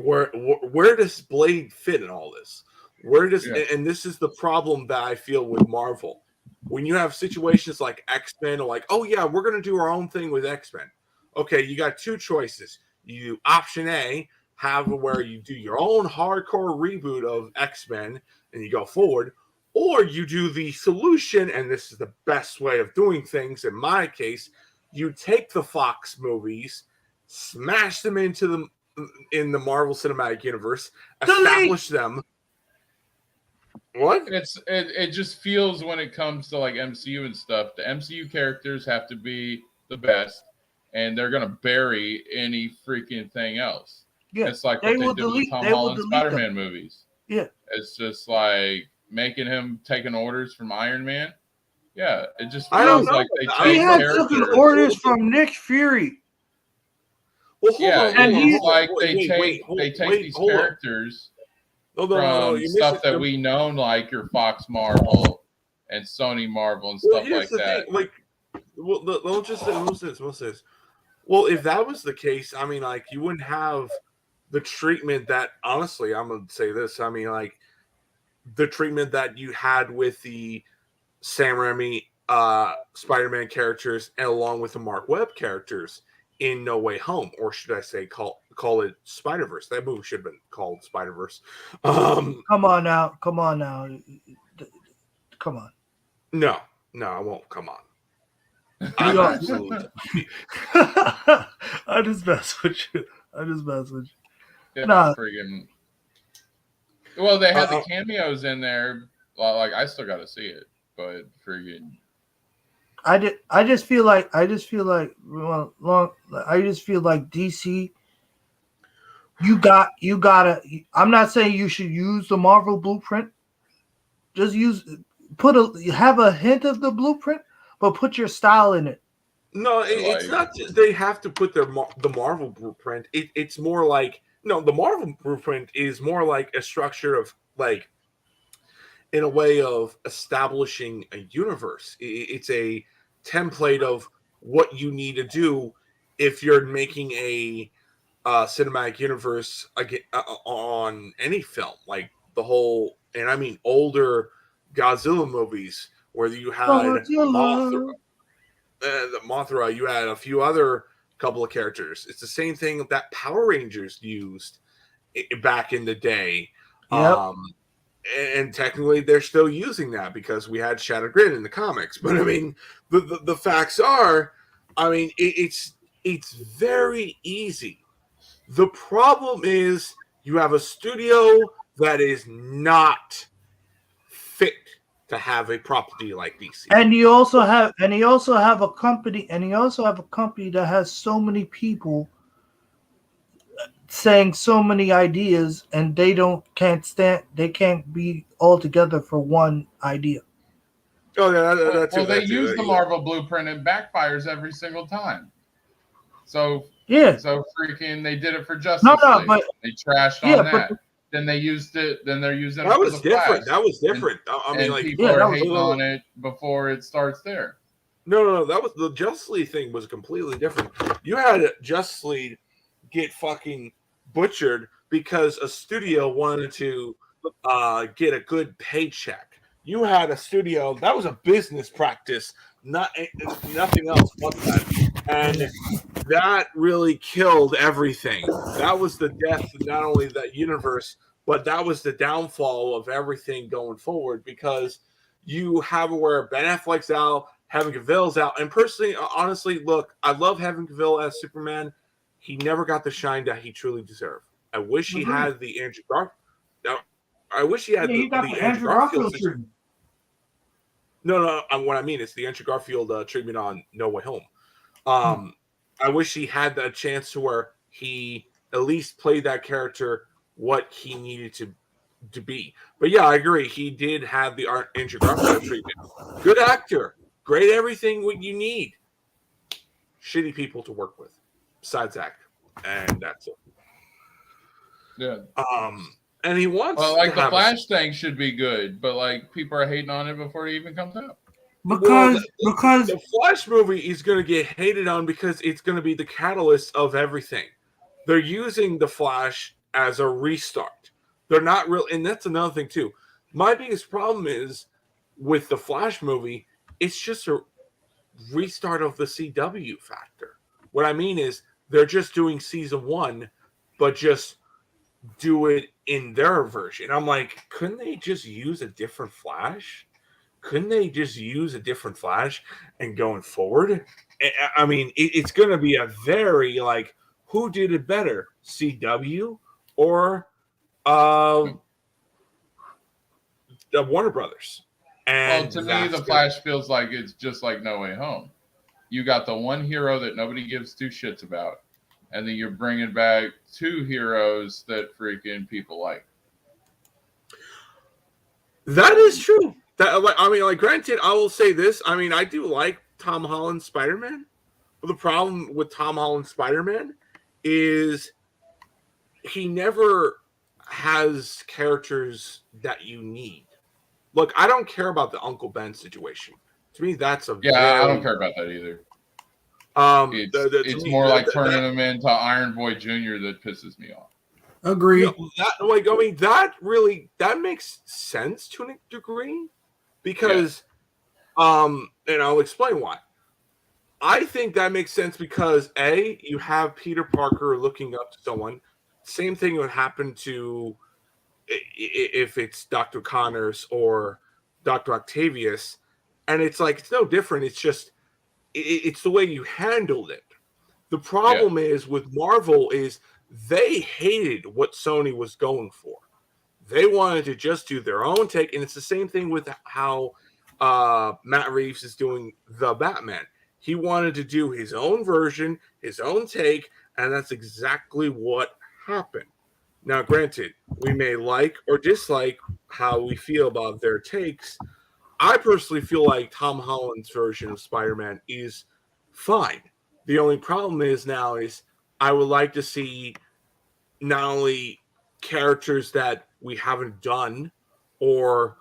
where does Blade fit in all this? And this is the problem that I feel with Marvel. when you have situations like X-Men, or like, oh yeah, we're gonna do our own thing with X-Men. Okay, you got two choices. You do option A, have where you do your own hardcore reboot of X-Men and you go forward, or you do the solution, and this is the best way of doing things in my case. You take the Fox movies, smash them in the Marvel Cinematic Universe, establish them. What? It just feels when it comes to like MCU and stuff, the MCU characters have to be the best, and they're gonna bury any freaking thing else. Yeah, it's like what they did with Tom Holland Spider-Man movies. Yeah, it's just like making him taking orders from Iron Man. Yeah, it just I don't feels know. like they he take had characters. taken orders from Nick Fury. Well, it's like they take these characters from stuff that we know, like your Fox Marvel and Sony Marvel and stuff like that. Thing, like, well, let's just say this. Well, if that was the case, I mean, like, you wouldn't have the treatment that, honestly, I'm gonna say this. I mean, like, the treatment that you had with the Sam Raimi Spider-Man characters, and along with the Mark Webb characters in No Way Home, or should I say, call it Spider-Verse? That movie should have been called Spider-Verse. Come on now. Come on. No, I won't. Come on. Absolutely. I just mess with you. Yeah, Nah. friggin'. Well, they had the cameos in there. Like, I still got to see it, but friggin'. I just feel like DC. You gotta. I'm not saying you should use the Marvel blueprint. Just have a hint of the blueprint, but put your style in it. No, it's not. They have to put the Marvel blueprint. It's more like, no. The Marvel blueprint is more like a structure of, like, in a way of establishing a universe. It's a template of what you need to do if you're making a cinematic universe on any film, like the whole, and I mean older Godzilla movies where you had Mothra, you had a few other couple of characters. It's the same thing that Power Rangers used back in the day. Yep. And technically they're still using that because we had Shattered Grid in the comics. But I mean, the facts are, I mean, it's very easy. The problem is you have a studio that is not fit to have a property like DC. And you also have a company that has so many people saying so many ideas, and they can't be all together for one idea. Oh yeah, they use the Marvel blueprint and backfires every single time. So yeah, so freaking they did it for Justice League. But they trashed on that. Then they used it. Then they're using it for the Flash. That was different. I mean, like, people are hating on it before it starts there. No. That was the Justice League thing was completely different. You had Justice League get fucking butchered because a studio wanted to get a good paycheck. You had a studio that was a business practice, nothing else but that, and that really killed everything. That was the death of not only that universe, but that was the downfall of everything going forward, because you have where Ben Affleck's out, Henry Cavill's out, and personally, honestly, look, I love Henry Cavill as Superman. He never got the shine that he truly deserved. I wish he had the Andrew Garfield. I wish he had the Andrew Garfield treatment. No. What I mean is the Andrew Garfield treatment on No Way Home. I wish he had that chance to where he at least played that character what he needed to be. But yeah, I agree. He did have the Andrew Garfield treatment. Good actor, great everything what you need. Shitty people to work with, besides Zach, and that's it. Yeah. And he wants. Well, like the Flash thing should be good, but like people are hating on it before it even comes out. Because the Flash movie is going to get hated on because it's going to be the catalyst of everything. They're using the Flash as a restart. They're not real, and that's another thing too. My biggest problem is with the Flash movie it's just a restart of the CW factor. What I mean is they're just doing season 1, but just do it in their version. I'm like, couldn't they just use a different Flash? Couldn't they just use a different Flash and going forward? I mean, it's going to be a very like, who did it better, CW or the Warner Brothers? And well, to me, the Flash feels like it's just like No Way Home. You got the one hero that nobody gives two shits about, and then you're bringing back two heroes that freaking people like. That is true. That granted, I will say this. I mean, I do like Tom Holland's Spider-Man. But the problem with Tom Holland's Spider-Man is he never has characters that you need. Look, I don't care about the Uncle Ben situation. To me, that's a I don't care about that either. It's more like turning him into Iron Boy Jr. that pisses me off. Agree. That makes sense to a degree because, and I'll explain why. I think that makes sense because you have Peter Parker looking up to someone. Same thing would happen to if it's Dr. Connors or Dr. Octavius, and it's like it's no different. It's just it's the way you handled it. The problem is with Marvel is they hated what Sony was going for. They wanted to just do their own take, and it's the same thing with how Matt Reeves is doing the Batman. He wanted to do his own version, his own take, and that's exactly what happened. Now, granted, we may like or dislike how we feel about their takes. I personally feel like Tom Holland's version of Spider-Man is fine. The only problem is I would like to see not only characters that we haven't done or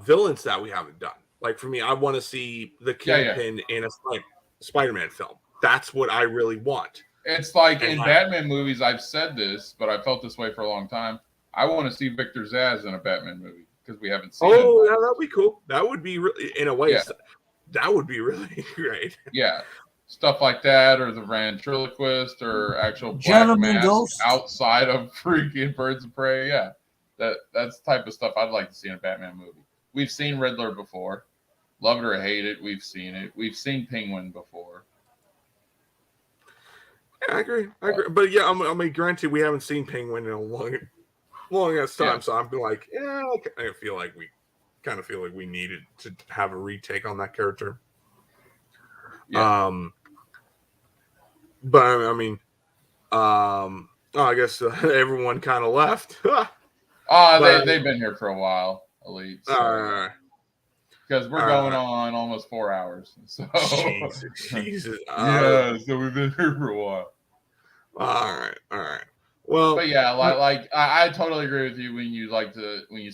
villains that we haven't done. Like for me, I want to see the Kingpin in a Spider-Man film. That's what I really want. It's like in Batman movies, I've said this, but I felt this way for a long time. I want to see Victor Zsasz in a Batman movie because we haven't seen him. Oh, yeah, that'd be cool. That would be really, in a way, that would be really great. Yeah. Stuff like that, or the ventriloquist, or actual black mask outside of freaking Birds of Prey. Yeah. That's the type of stuff I'd like to see in a Batman movie. We've seen Riddler before. Love it or hate it, we've seen it. We've seen Penguin before. Yeah, I agree. But yeah, I mean, granted, we haven't seen Penguin in a long ass time, so I'm like, I feel like we needed to have a retake on that character. Yeah. But I mean, I guess everyone kind of left. They've been here for a while, Elite. So. Because we're going on almost 4 hours. So Jesus. So we've been here for a while. All right. Well, but yeah, like I totally agree with you when you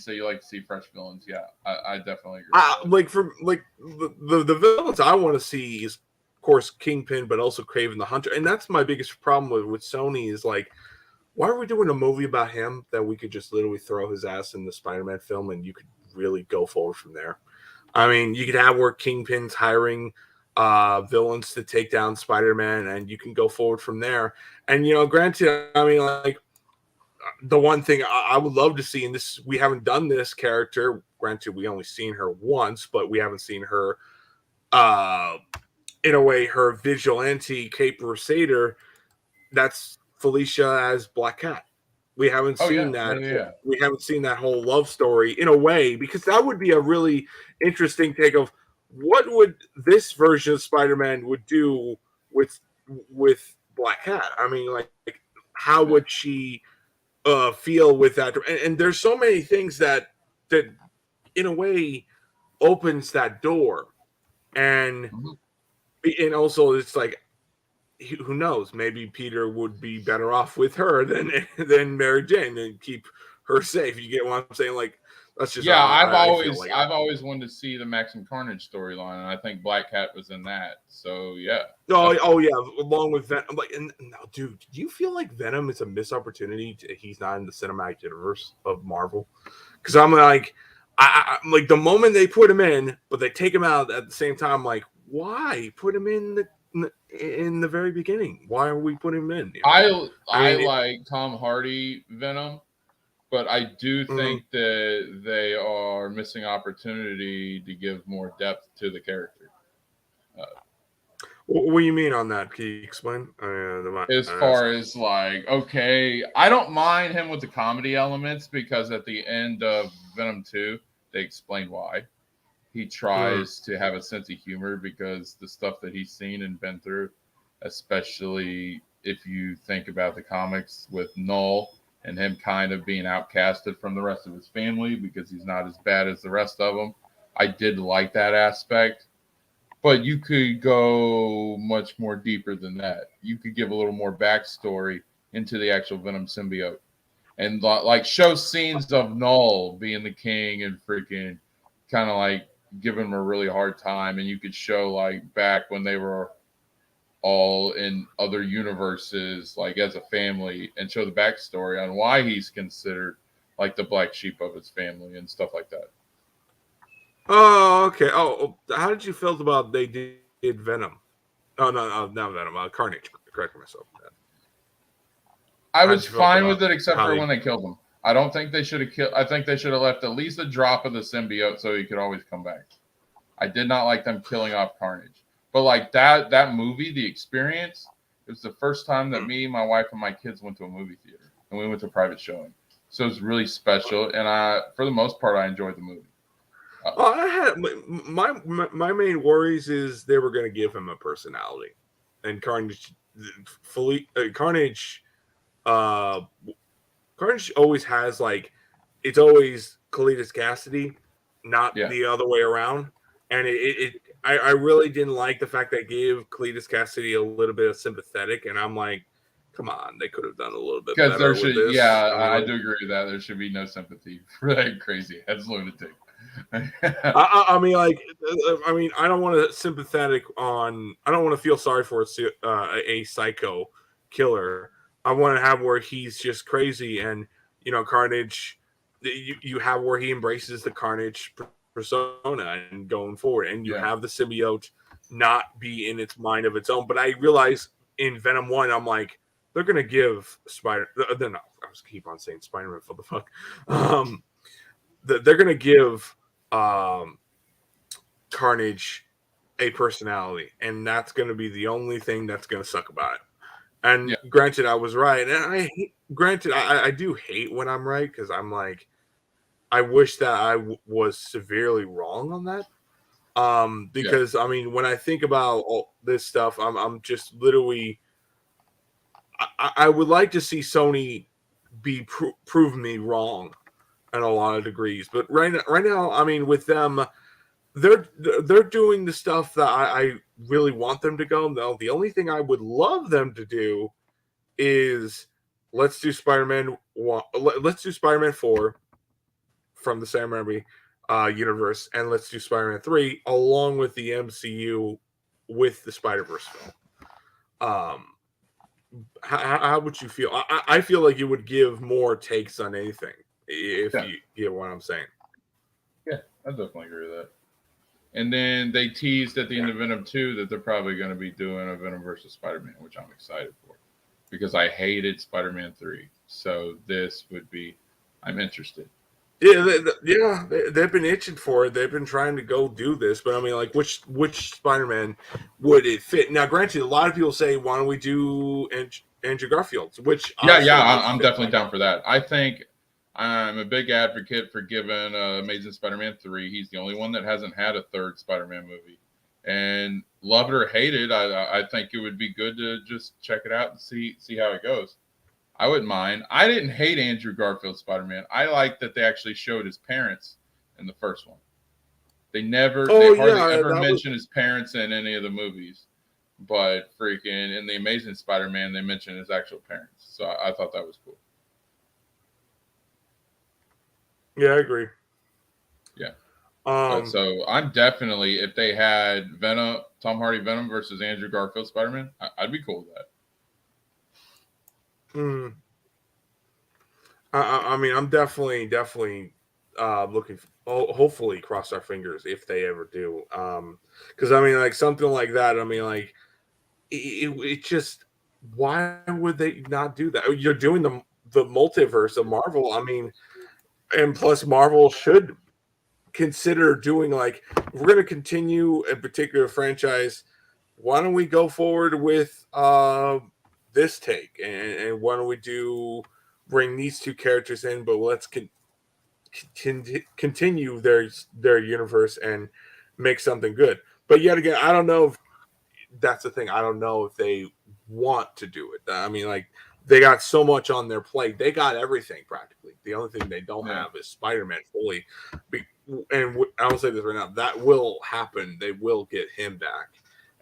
say you like to see fresh villains. Yeah, I definitely agree. The villains I want to see is, of course, Kingpin, but also Kraven the Hunter, and that's my biggest problem with Sony is like, why are we doing a movie about him that we could just literally throw his ass in the Spider-Man film and you could really go forward from there? I mean, you could have where Kingpin's hiring villains to take down Spider-Man, and you can go forward from there. And, granted, I mean, like, the one thing I would love to see, and this, we haven't done this character, granted, we only seen her once, but we haven't seen her, in a way, her vigilante Cape Crusader, that's Felicia as Black Cat. We haven't seen that. Yeah. We haven't seen that whole love story in a way, because that would be a really interesting take of what would this version of Spider-Man would do with Black Cat. I mean, like how would she feel with that? And there's so many things that in a way opens that door, and also it's like, who knows? Maybe Peter would be better off with her than Mary Jane and keep her safe. You get what I'm saying? Like, that's just I've always wanted to see the Maxim Carnage storyline, and I think Black Cat was in that. So yeah. Oh yeah, along with Venom. I'm like, no, dude, do you feel like Venom is a missed opportunity? He's not in the cinematic universe of Marvel, because I'm like, like the moment they put him in, but they take him out at the same time. Like, why put him in the very beginning? Why are we putting him in? I like Tom Hardy Venom, but I do think that they are missing opportunity to give more depth to the character. What do you mean on that? Can you explain? As far as like, okay, I don't mind him with the comedy elements because at the end of Venom 2, they explain why. He tries to have a sense of humor because the stuff that he's seen and been through, especially if you think about the comics with Null and him kind of being outcasted from the rest of his family because he's not as bad as the rest of them. I did like that aspect. But you could go much more deeper than that. You could give a little more backstory into the actual Venom symbiote. And like show scenes of Null being the king and freaking kind of like giving him a really hard time. And you could show like back when they were all in other universes, like as a family, and show the backstory on why he's considered like the black sheep of his family and stuff like that. Oh, okay. Oh, how did you feel about they did Venom? Oh, no, not Venom. Carnage. Correct myself. I was fine with it except for when they killed him. I don't think they should have killed. I think they should have left at least a drop of the symbiote so he could always come back. I did not like them killing off Carnage, but like that movie, The Experience, it was the first time that me, my wife, and my kids went to a movie theater, and we went to a private showing. So it was really special, and for the most part, I enjoyed the movie. I had my main worries is they were going to give him a personality, and Carnage always has like it's always Cletus Cassidy, not the other way around, and I really didn't like the fact they gave Cletus Cassidy a little bit of sympathetic, and I'm like, come on, they could have done a little bit better There should, with this. I do agree with that. There should be no sympathy for that crazy head's lunatic. I mean, I don't want to sympathetic on. I don't want to feel sorry for a psycho killer. I want to have where he's just crazy, and Carnage. You have where he embraces the Carnage persona and going forward, and you have the symbiote not be in its mind of its own. But I realize in Venom 1, I'm like, they're gonna give They're not. I was keep on saying Spider-Man for the fuck. They're gonna give Carnage a personality, and that's gonna be the only thing that's gonna suck about it. And granted, I was right, and I do hate when I'm right because I'm like, I wish that I was severely wrong on that. Because I mean, when I think about all this stuff, I'm just literally. I would like to see Sony prove me wrong in a lot of degrees, but right now, I mean, with them, they're doing the stuff that I really want them to go. No, the only thing I would love them to do is let's do Spider-Man 1, let's do Spider-Man 4 from the Sam Raimi universe, and let's do Spider-Man 3 along with the MCU with the Spider-Verse film. How would you feel? I feel like you would give more takes on anything if you get what I'm saying. Yeah, I definitely agree with that. And then they teased at the end of Venom 2 that they're probably going to be doing a Venom versus Spider-Man, which I'm excited for because I hated Spider-Man 3. So this would be, I'm interested. Yeah, they've been itching for it. They've been trying to go do this, but I mean, like, which Spider-Man would it fit? Now, granted, a lot of people say, "Why don't we do Andrew Garfield's?" Which I'm definitely down for that. I think I'm a big advocate for giving Amazing Spider-Man 3. He's the only one that hasn't had a third Spider-Man movie, and love it or hate it, I think it would be good to just check it out and see how it goes. I wouldn't mind. I didn't hate Andrew Garfield's Spider-Man. I like that they actually showed his parents in the first one. They hardly ever mention his parents in any of the movies. But freaking in the Amazing Spider-Man, they mention his actual parents. So I thought that was cool. Yeah, I agree. Yeah. So I'm definitely, if they had Tom Hardy Venom versus Andrew Garfield Spider-Man, I'd be cool with that. I mean, I'm definitely looking hopefully cross our fingers if they ever do. Because I mean, like something like that. I mean, like it just why would they not do that? You're doing the multiverse of Marvel. I mean, and plus Marvel should consider doing like if we're going to continue a particular franchise. Why don't we go forward with this take and why don't we bring these two characters in, but let's continue their universe and make something good. But yet again, I don't know if that's the thing. I don't know if they want to do it. I mean, like they got so much on their plate. They got everything practically. The only thing they don't have is Spider-Man fully. And I will say this right now: that will happen. They will get him back,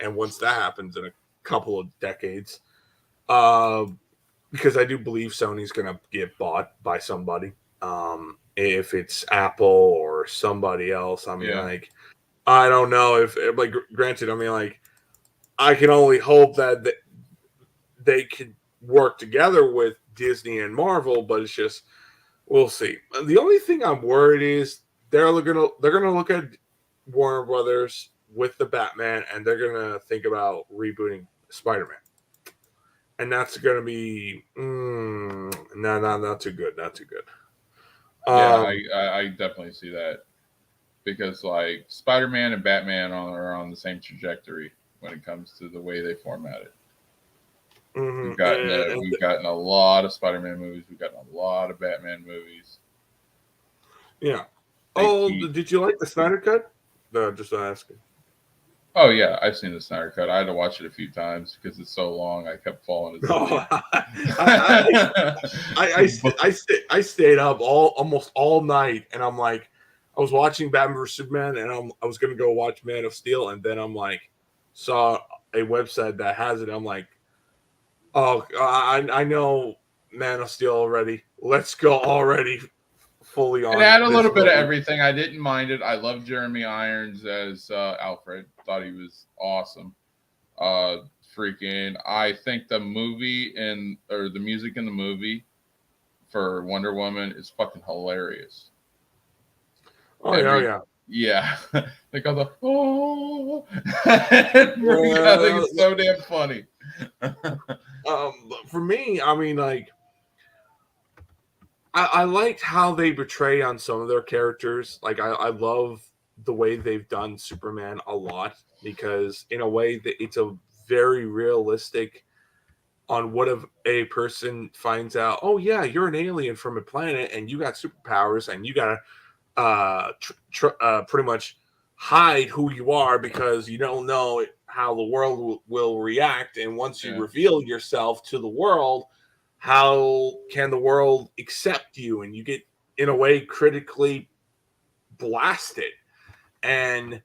and once that happens in a couple of decades, because I do believe Sony's going to get bought by somebody. If it's Apple or somebody else, I mean, like, I don't know if, like, granted, I mean, like, I can only hope that they could work together with Disney and Marvel, but it's just, we'll see. The only thing I'm worried is they're gonna look at Warner Brothers with the Batman, and they're gonna think about rebooting Spider-Man. And that's going to be not too good. Not too good. Yeah, I definitely see that because like Spider-Man and Batman are on the same trajectory when it comes to the way they format it. Mm-hmm. We've gotten a lot of Spider-Man movies. We've gotten a lot of Batman movies. Yeah. Did you like the Snyder Cut? No, just asking. Oh yeah, I've seen the Snyder Cut. I had to watch it a few times because it's so long. I kept falling asleep. I stayed up almost all night, and I'm like, I was watching Batman vs Superman, and I was gonna go watch Man of Steel, and then I'm like, saw a website that has it. I'm like, oh, I know Man of Steel already. Let's go already. Fully on. It had a little bit of everything. I didn't mind it. I love Jeremy Irons as Alfred. Thought he was awesome. I think the movie or the music in the movie for Wonder Woman is fucking hilarious. Yeah. They go the I think it's so damn funny. For me, I mean, like. I liked how they portray on some of their characters. Like I love the way they've done Superman a lot because in a way that it's a very realistic on what if a person finds out, oh yeah, you're an alien from a planet and you got superpowers and you gotta pretty much hide who you are because you don't know how the world will react. And once you reveal yourself to the world, how can the world accept you? And you get, in a way, critically blasted. And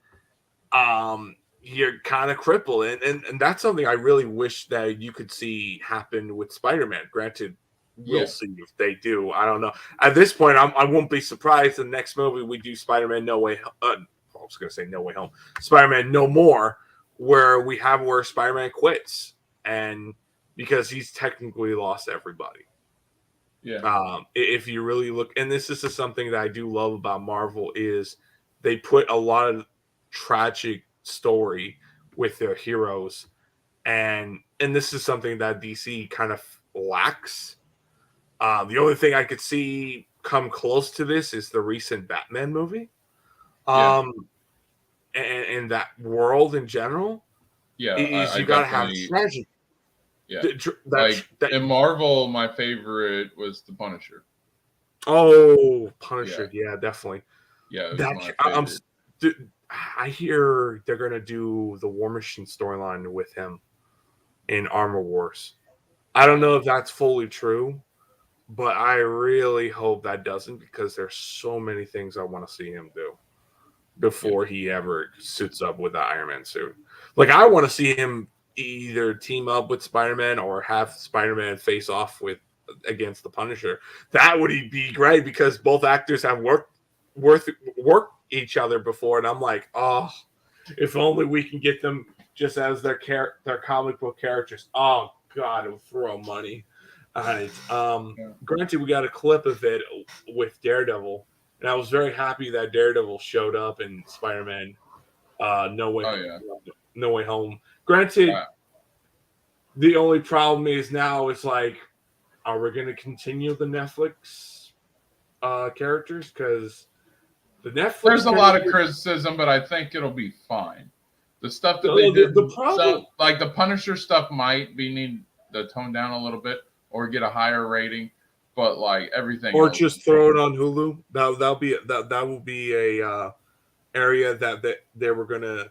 you're kind of crippled. And that's something I really wish that you could see happen with Spider-Man. Granted, we'll see if they do. I don't know. At this point, I won't be surprised the next movie we do Spider-Man No Way I was going to say No Way Home. Spider-Man No More, where Spider-Man quits. And because he's technically lost everybody. Yeah. If you really look, and this is something that I do love about Marvel is they put a lot of tragic story with their heroes, and this is something that DC kind of lacks. The only thing I could see come close to this is the recent Batman movie, and that world in general. Yeah, you got to have tragedy. Yeah, in Marvel, my favorite was the Punisher. Oh, Punisher! Yeah, definitely. Yeah, I hear they're gonna do the War Machine storyline with him in Armor Wars. I don't know if that's fully true, but I really hope that doesn't because there's so many things I want to see him do before he ever suits up with the Iron Man suit. Like I want to see him either team up with Spider-Man or have Spider-Man face off against the Punisher. That would be great because both actors have worked each other before, and I'm like, oh, if only we can get them just as their comic book characters. Oh God, it would throw money. All right. Granted, we got a clip of it with Daredevil and I was very happy that Daredevil showed up in Spider-Man No Way Home. Granted, the only problem is now it's like, are we going to continue the Netflix characters? Because the Netflix there's a lot of criticism, but I think it'll be fine. The stuff that they did, the problem, like the Punisher stuff, might need to tone down a little bit or get a higher rating, but like everything, or else, just throw it on Hulu. That will be a area that they were gonna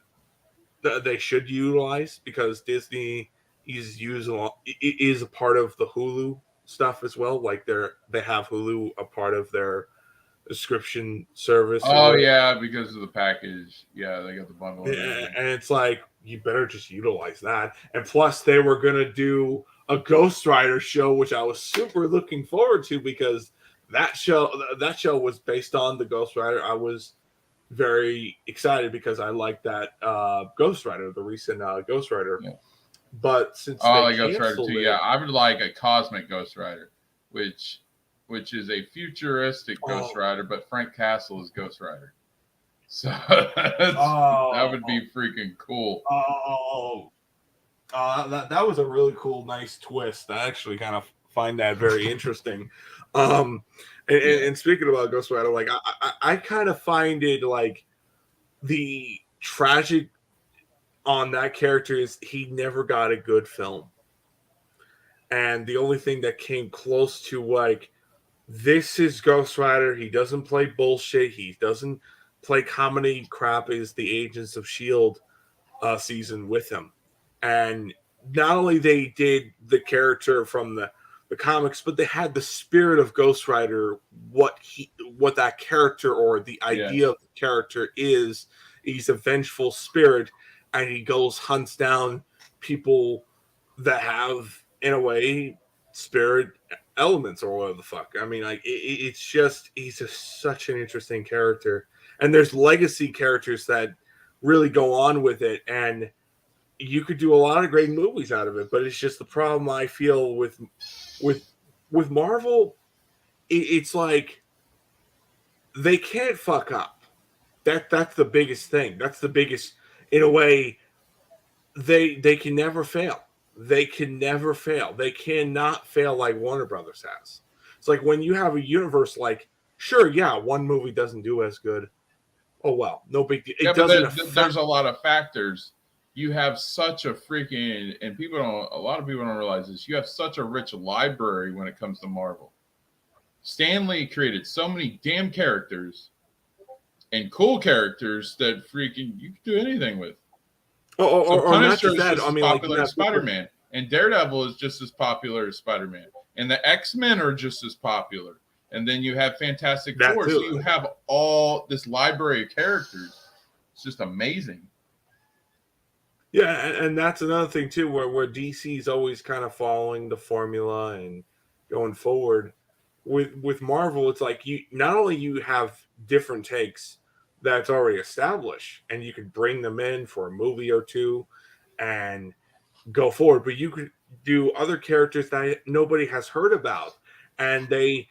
they should utilize, because Disney is a part of the Hulu stuff as well. Like they have Hulu a part of their subscription service. Oh yeah, because of the package. Yeah, they got the bundle. And it's like, you better just utilize that. And plus, they were gonna do a Ghost Rider show, which I was super looking forward to, because that show was based on the Ghost Rider. I was very excited because I like that Ghost Rider, the recent Ghost Rider. Yeah. But since they Ghost Rider canceled 2, yeah, I would like a Cosmic Ghost Rider, which is a futuristic Ghost Rider, but Frank Castle is Ghost Rider. So that would be freaking cool. That was a really cool, nice twist. I actually kind of find that very interesting. And speaking about Ghost Rider, like I kind of find it like the tragic on that character is he never got a good film. And the only thing that came close to like, this is Ghost Rider, he doesn't play bullshit, he doesn't play comedy crap, is the Agents of S.H.I.E.L.D. Season with him. And not only they did the character from the comics, but they had the spirit of Ghost Rider, what that character or the idea of the character is. He's a vengeful spirit, and he hunts down people that have, in a way, spirit elements or whatever the fuck. I mean, like he's just such an interesting character. And there's legacy characters that really go on with it, and you could do a lot of great movies out of it. But it's just the problem I feel with Marvel. It's like they can't fuck up. That's the biggest thing. That's the biggest, in a way. They can never fail. They can never fail. They cannot fail like Warner Brothers has. It's like when you have a universe, like, sure, yeah, one movie doesn't do as good. Oh well, no big deal. There's a lot of factors. You have such a freaking, and a lot of people don't realize this. You have such a rich library when it comes to Marvel. Stan Lee created so many damn characters and cool characters that freaking you can do anything with. Punisher is just as popular as Spider-Man, and Daredevil is just as popular as Spider-Man, and the X-Men are just as popular. And then you have Fantastic Four, so you have all this library of characters. It's just amazing. Yeah, and that's another thing too, where DC is always kind of following the formula and going forward. With Marvel, it's like you not only you have different takes that's already established, and you could bring them in for a movie or two and go forward, but you could do other characters that nobody has heard about, and they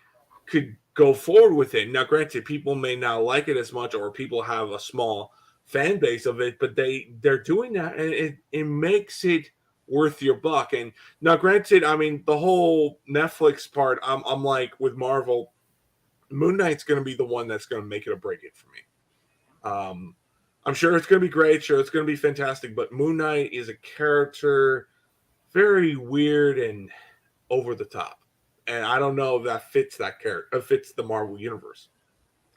could go forward with it. Now, granted, people may not like it as much, or people have a small fan base of it, but they're doing that, and it makes it worth your buck. And now, granted, I mean, the whole Netflix part, I'm like, with Marvel, Moon Knight's going to be the one that's going to make it or break it for me. I'm sure it's going to be great. Sure, it's going to be fantastic. But Moon Knight is a character very weird and over the top, and I don't know if that fits that character, fits the Marvel universe.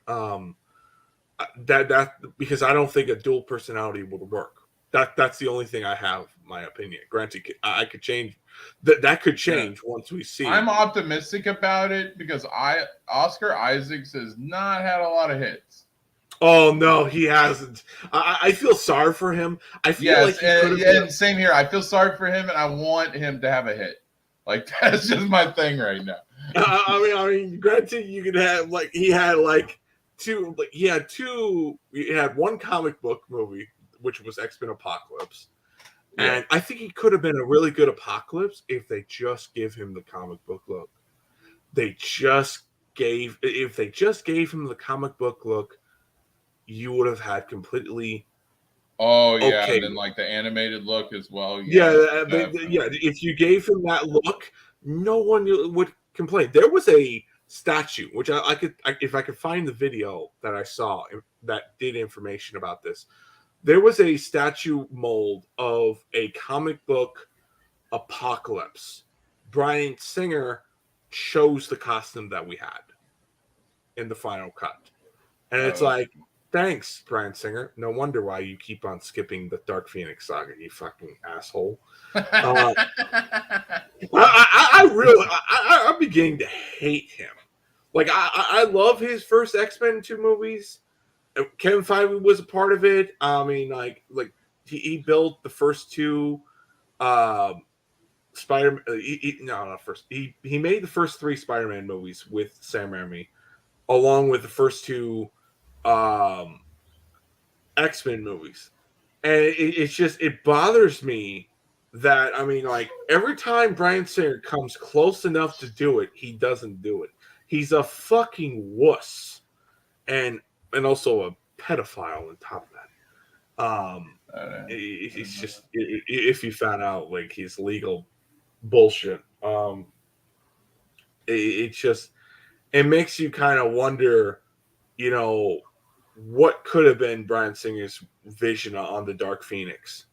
That because I don't think a dual personality would work. That's the only thing I have my opinion. Granted, I could change that could change once we see. I'm optimistic about it because Oscar Isaacs has not had a lot of hits. Oh no, he hasn't. I feel sorry for him. I feel like and same here. I feel sorry for him, and I want him to have a hit. Like that's just my thing right now. I mean, granted, you could have he had one comic book movie, which was X-Men Apocalypse, and I think he could have been a really good Apocalypse if they just give him the comic book look. They just if they just gave him the comic book look, you would have had completely. Oh yeah, okay. and then like the animated look as well. Yeah, if you gave him that look, no one would complain. There was a statue, which if I could find the video that I saw that did information about this, there was a statue mold of a comic book Apocalypse. Bryan Singer chose the costume that we had in the final cut, and it's like, thanks, Bryan Singer. No wonder why you keep on skipping the Dark Phoenix saga, you fucking asshole. I'm beginning to hate him. Like I love his first X-Men 2 movies. Kevin Feige was a part of it. I mean, like he built the first two Spider. Not first. He made the first 3 Spider-Man movies with Sam Raimi, along with the first 2 X-Men movies, and it bothers me that, I mean, like, every time Bryan Singer comes close enough to do it, he doesn't do it. He's a fucking wuss, and also a pedophile on top of that. It's just, if you found out like his legal bullshit, it makes you kind of wonder, you know, what could have been Bryan Singer's vision on the Dark Phoenix.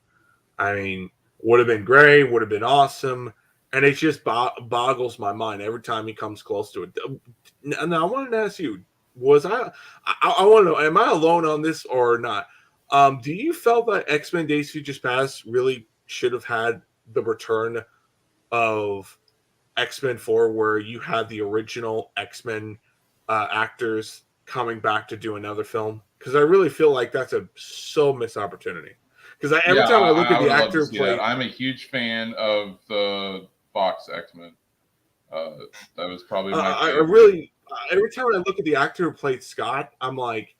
I mean, would have been great, would have been awesome, and it just boggles my mind every time he comes close to it. Now, I wanted to ask you, was I want to know, am I alone on this or not? Do you felt that X-Men Days of Future Past really should have had the return of X-Men 4, where you had the original X-Men actors coming back to do another film? Because I really feel like that's so missed opportunity. Because every time I look at the actor who played, I'm a huge fan of the Fox X-Men. That was probably my favorite. Every time I look at the actor who played Scott, I'm like,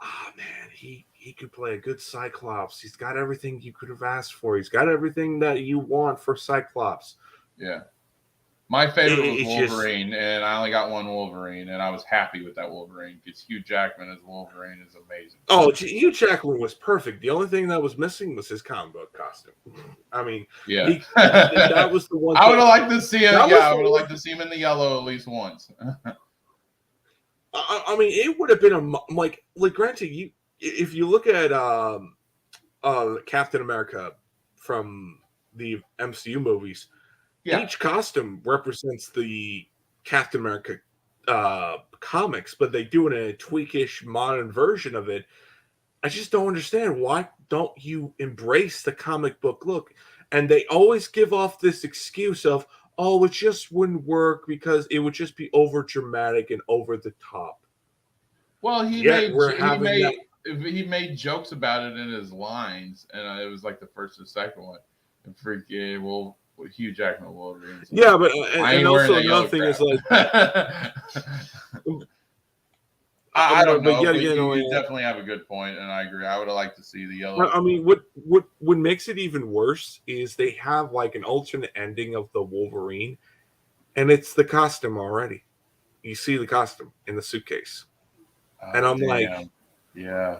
oh man, he could play a good Cyclops. He's got everything you could have asked for. He's got everything that you want for Cyclops. Yeah. My favorite was Wolverine, and I only got one Wolverine, and I was happy with that Wolverine because Hugh Jackman as Wolverine is amazing. Oh, Hugh Jackman was perfect. The only thing that was missing was his comic book costume. I mean, yeah, that was the one. I would have liked to see him. Yeah, I would have liked to see him in the yellow at least once. I mean, it would have been like granted, if you look at Captain America from the MCU movies. Yeah. Each costume represents the Captain America comics, but they do it in a tweakish modern version of it. I just don't understand, why don't you embrace the comic book look? And they always give off this excuse of, oh, it just wouldn't work because it would just be over dramatic and over the top. Well, he made jokes about it in his lines, and it was like the first or second one. And freaking Hugh Jackman Wolverine. So yeah, but and also another thing is like, I don't know. But you definitely have a good point, and I agree. I would have liked to see the yellow. I mean, what makes it even worse is they have like an alternate ending of the Wolverine, and it's the costume already. You see the costume in the suitcase, and I'm like, yeah.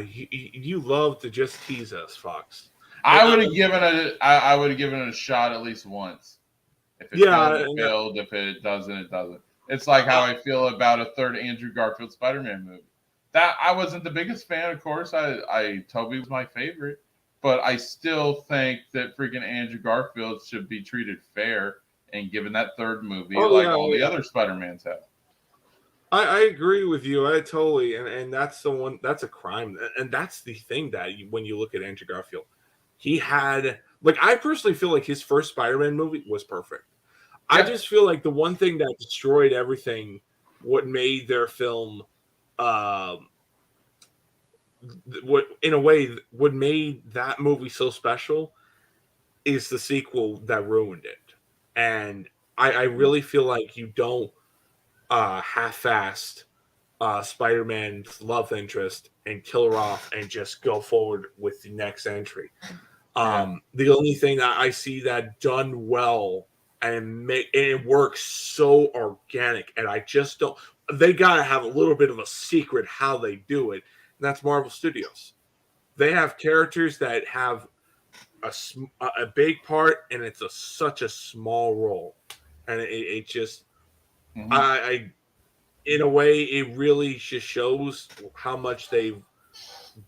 You love to just tease us, Fox. I would have given it a shot at least once. If it failed, if it doesn't, it doesn't. It's like how I feel about a third Andrew Garfield Spider-Man movie. That I wasn't the biggest fan, of course. Toby was my favorite, but I still think that freaking Andrew Garfield should be treated fair and given that third movie all the other Spider-Mans have. I agree with you. I totally, and that's a crime, and that's the thing that when you look at Andrew Garfield. He had, like, I personally feel like his first Spider-Man movie was perfect. Yeah. I just feel like the one thing that destroyed everything, what made their film, what made that movie so special is the sequel that ruined it. And I really feel like you don't half-assed Spider-Man's love interest and kill her off and just go forward with the next entry. The only thing that I see that done well and it works so organic. And I just don't. They gotta have a little bit of a secret how they do it, and that's Marvel Studios. They have characters that have a big part, and it's such a small role, and it just I in a way it really just shows how much they've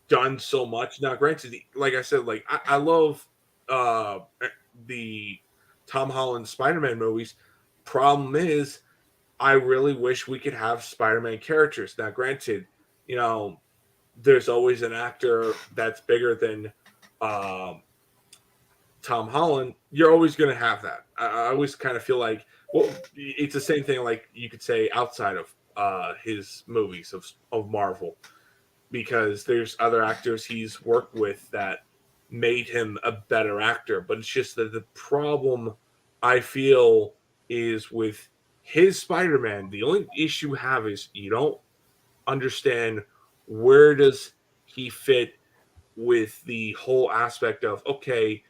done so much. Now, granted, like I said, like I love the Tom Holland Spider-Man movies. Problem is, I really wish we could have Spider-Man characters. Now, granted, there's always an actor that's bigger than Tom Holland. You're always going to have that. I always kind of feel like, well, it's the same thing like you could say outside of his movies of Marvel, because there's other actors he's worked with that made him a better actor. But it's just that the problem I feel is with his Spider-Man, the only issue we have is you don't understand where does he fit with the whole aspect of, okay,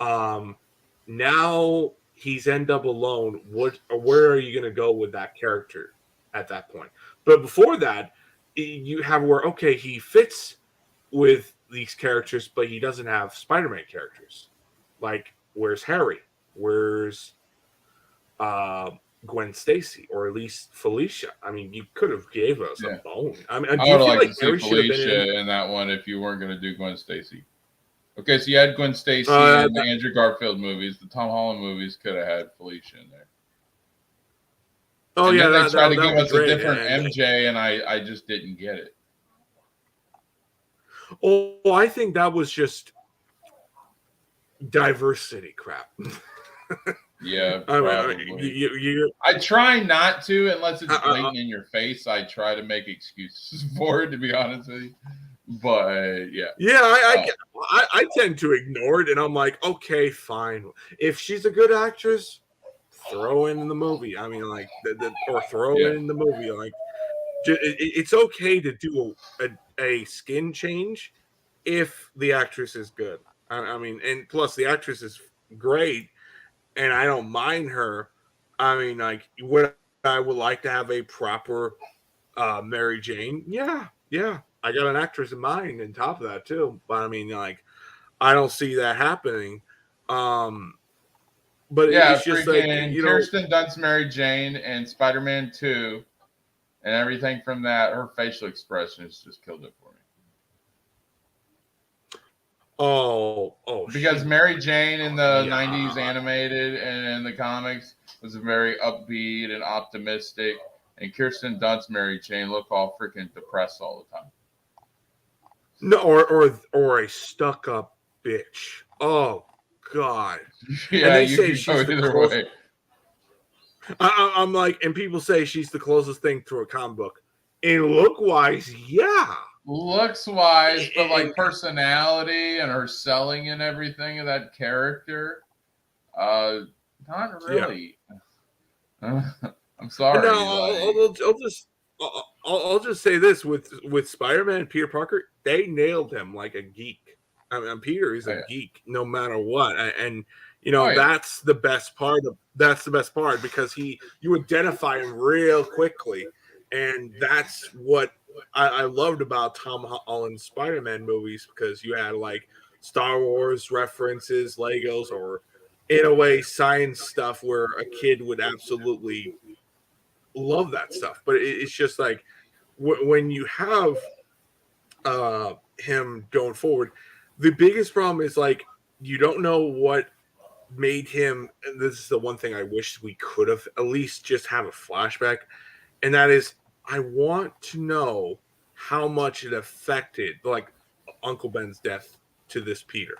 now he's end up alone. Where are you going to go with that character at that point? But before that, you have where, okay, he fits with these characters, but he doesn't have Spider-Man characters. Like, where's Harry? Where's Gwen Stacy, or at least Felicia? I mean, you could have gave us a bone. I mean, I would like to see Felicia in that one if you weren't going to do Gwen Stacy. Okay, so you had Gwen Stacy in the Andrew Garfield movies. The Tom Holland movies could have had Felicia in there. Oh, and yeah, they tried to give us great. a different MJ, and I just didn't get it. Oh, I think that was just diversity crap. Yeah, probably. I try not to unless it's blatant in your face. I try to make excuses for it, to be honest with you. But yeah, I tend to ignore it, and I'm like, okay, fine. If she's a good actress, throw in the movie. I mean, like, or throw in the movie. Like, it's okay to do a skin change if the actress is good. I mean, and plus the actress is great, and I don't mind her. I mean, like, would I would like to have a proper Mary Jane? Yeah. I got an actress in mind on top of that too. But I mean, like, I don't see that happening. But yeah, it's just like, Kirsten Dunst, Mary Jane, and Spider-Man 2, and everything from that. Her facial expression has just killed it for me. Because Mary Jane in the 90s animated and in the comics was very upbeat and optimistic, and Kirsten Dunst, Mary Jane, look all freaking depressed all the time. No, or a stuck-up bitch. Oh God! Yeah, and they you say can she's go the either closest. way. I'm like, and people say she's the closest thing to a comic book. And look-wise, yeah. Looks-wise, but like personality and her selling and everything of that character, not really. Yeah. I'm sorry. No, I'll just say this with Spider-Man and Peter Parker, they nailed him like a geek. I mean, Peter is a geek no matter what, and that's the best part. That's the best part, because you identify him real quickly, and that's what I loved about Tom Holland's Spider-Man movies, because you had like Star Wars references, Legos, or in a way science stuff where a kid would absolutely love that stuff. But it's just like when you have him going forward, the biggest problem is like you don't know what made him. And this is the one thing I wish we could have at least just have a flashback, and that is I want to know how much it affected like Uncle Ben's death to this Peter,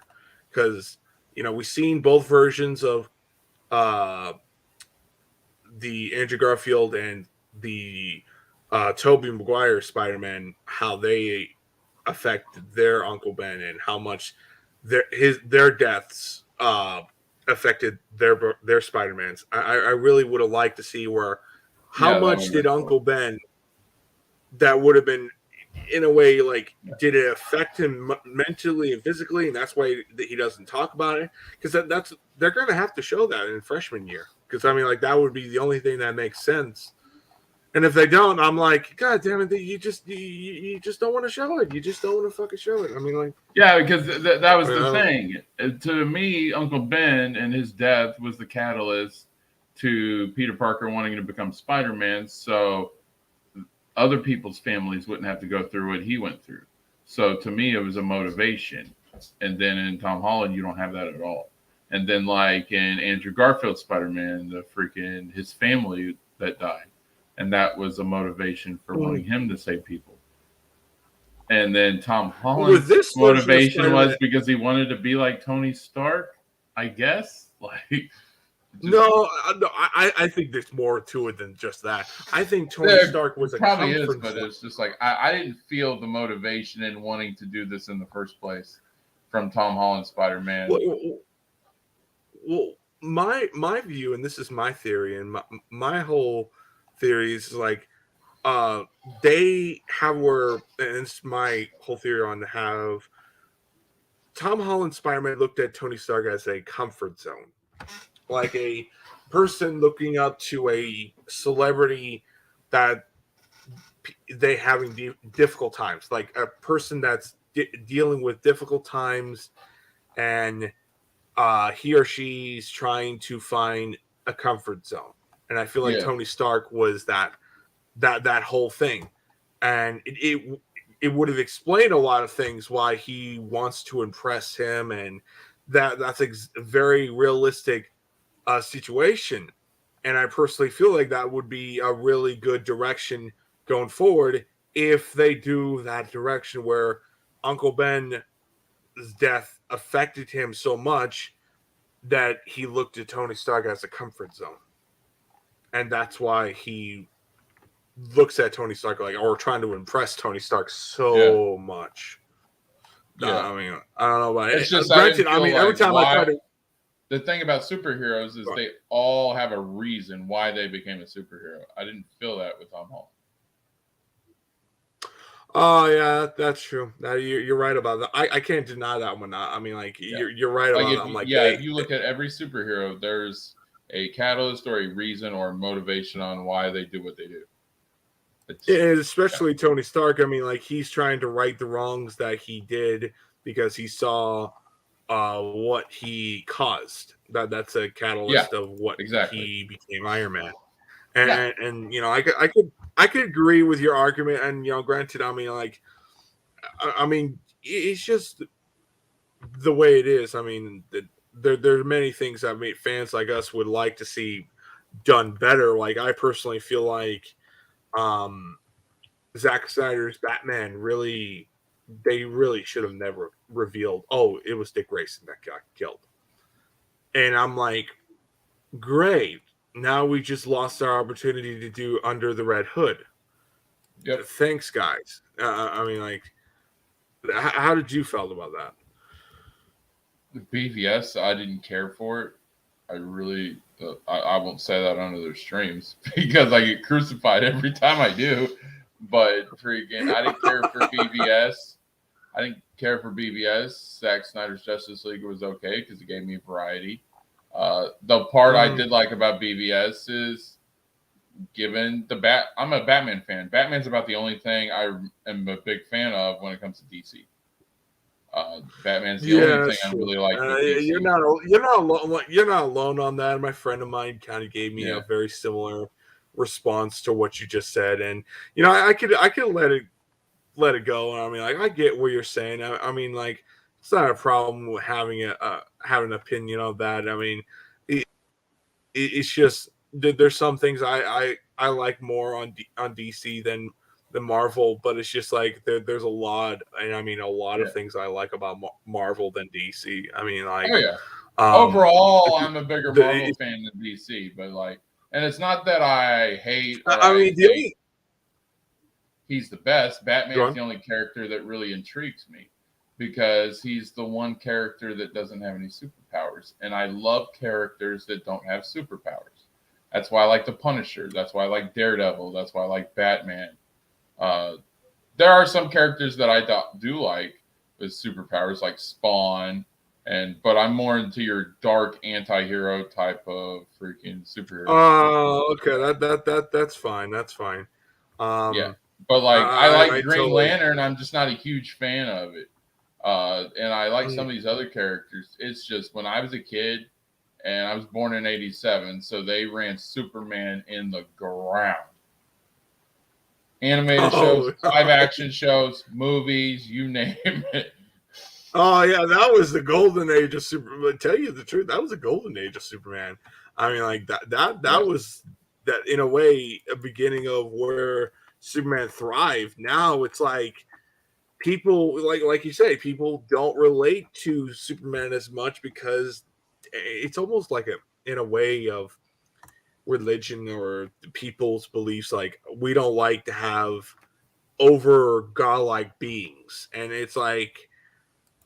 because we've seen both versions of the Andrew Garfield and the Tobey Maguire Spider-Man, how they affect their Uncle Ben and how much their deaths affected their Spider-Mans. I really would have liked to see how much did Uncle Ben, that would have been in a way, like, did it affect him mentally and physically, and that's why he doesn't talk about it, because they're going to have to show that in freshman year. because I mean, like that would be the only thing that makes sense. And if they don't, I'm like, God damn it, you just don't want to show it. You just don't want to fucking show it. I mean, like, yeah, because that was the thing. To me, Uncle Ben and his death was the catalyst to Peter Parker wanting to become Spider-Man, so other people's families wouldn't have to go through what he went through. So to me, it was a motivation. And then in Tom Holland, you don't have that at all. And then like in Andrew Garfield's Spider-Man, his family that died. And that was a motivation for wanting him to save people. And then Tom Holland's motivation was because he wanted to be like Tony Stark, I guess. Like, no, I think there's more to it than just that. I think Tony Stark was probably is, but it's just like I didn't feel the motivation in wanting to do this in the first place from Tom Holland's Spider-Man. Well, my view, and this is my theory, and my whole theory is like they have and it's my whole theory on have Tom Holland Spider-Man looked at Tony Stark as a comfort zone, like a person looking up to a celebrity that they having difficult times, like a person that's dealing with difficult times, and he or she's trying to find a comfort zone. And I feel like Tony Stark was that whole thing, and it would have explained a lot of things why he wants to impress him, and that's a very realistic situation. And I personally feel like that would be a really good direction going forward if they do that direction where Uncle Ben's death affected him so much that he looked at Tony Stark as a comfort zone. And that's why he looks at Tony Stark like, or trying to impress Tony Stark so much. I mean, I don't know about it's it. just Granted, I mean, every time I try to. The thing about superheroes is they all have a reason why they became a superhero. I didn't feel that with Tom Holland. Oh yeah, that's true. You're right about that. I can't deny that one. I mean, like you're right about that. I'm like, if you look at every superhero, there's a catalyst or a reason or a motivation on why they do what they do. And especially Tony Stark. I mean, like he's trying to right the wrongs that he did because he saw what he caused. That's a catalyst of what he became Iron Man. And you know, I could agree with your argument. And you know, granted, I mean, like, I mean, it's just the way it is. I mean, there are many things that fans like us would like to see done better. Like, I personally feel like Zack Snyder's Batman they really should have never revealed, oh, it was Dick Grayson that got killed. And I'm like, great. Now we just lost our opportunity to do Under the Red Hood. Yep. Thanks, guys. I mean, like, how did you feel about that? The BVS, I didn't care for it. I really, I won't say that on other streams because I get crucified every time I do. But freaking, I didn't care for BVS. I didn't care for BVS. Zack Snyder's Justice League was okay because it gave me variety. The part I did like about BVS is given I'm a Batman fan. Batman's about the only thing I am a big fan of when it comes to DC. Batman's the only thing I really like. You're not alone. You're not alone on that. My friend of mine kind of gave me a very similar response to what you just said, and you know, I could let it go. I mean, like, I get what you're saying. I mean, like, it's not a problem with having an opinion of that. I mean, it's just there's some things I like more on DC than Marvel, but it's just like there's a lot, and I mean a lot of things I like about Marvel than DC. I mean, like, overall, I'm a bigger Marvel fan than DC, but like, and it's not that I hate. I mean, he's the best. Batman's the only character that really intrigues me because he's the one character that doesn't have any superpowers, and I love characters that don't have superpowers. That's why I like the Punisher. That's why I like Daredevil. That's why I like Batman. There are some characters that I do like with superpowers, like Spawn But I'm more into your dark anti-hero type of freaking superhero. Oh, okay. That's fine. That's fine. Yeah, but like I like Green totally... Lantern. I'm just not a huge fan of it. And I like some of these other characters. It's just when I was a kid, and I was born in '87, so they ran Superman in the ground. Animated shows, live action shows, movies, you name it. Oh yeah, that was the golden age of Superman. But tell you the truth, that was the golden age of Superman. I mean, like that was that in a way a beginning of where Superman thrived. Now it's like people like you say, people don't relate to Superman as much because it's almost like in a way of religion or people's beliefs. Like we don't like to have over godlike beings, and it's like.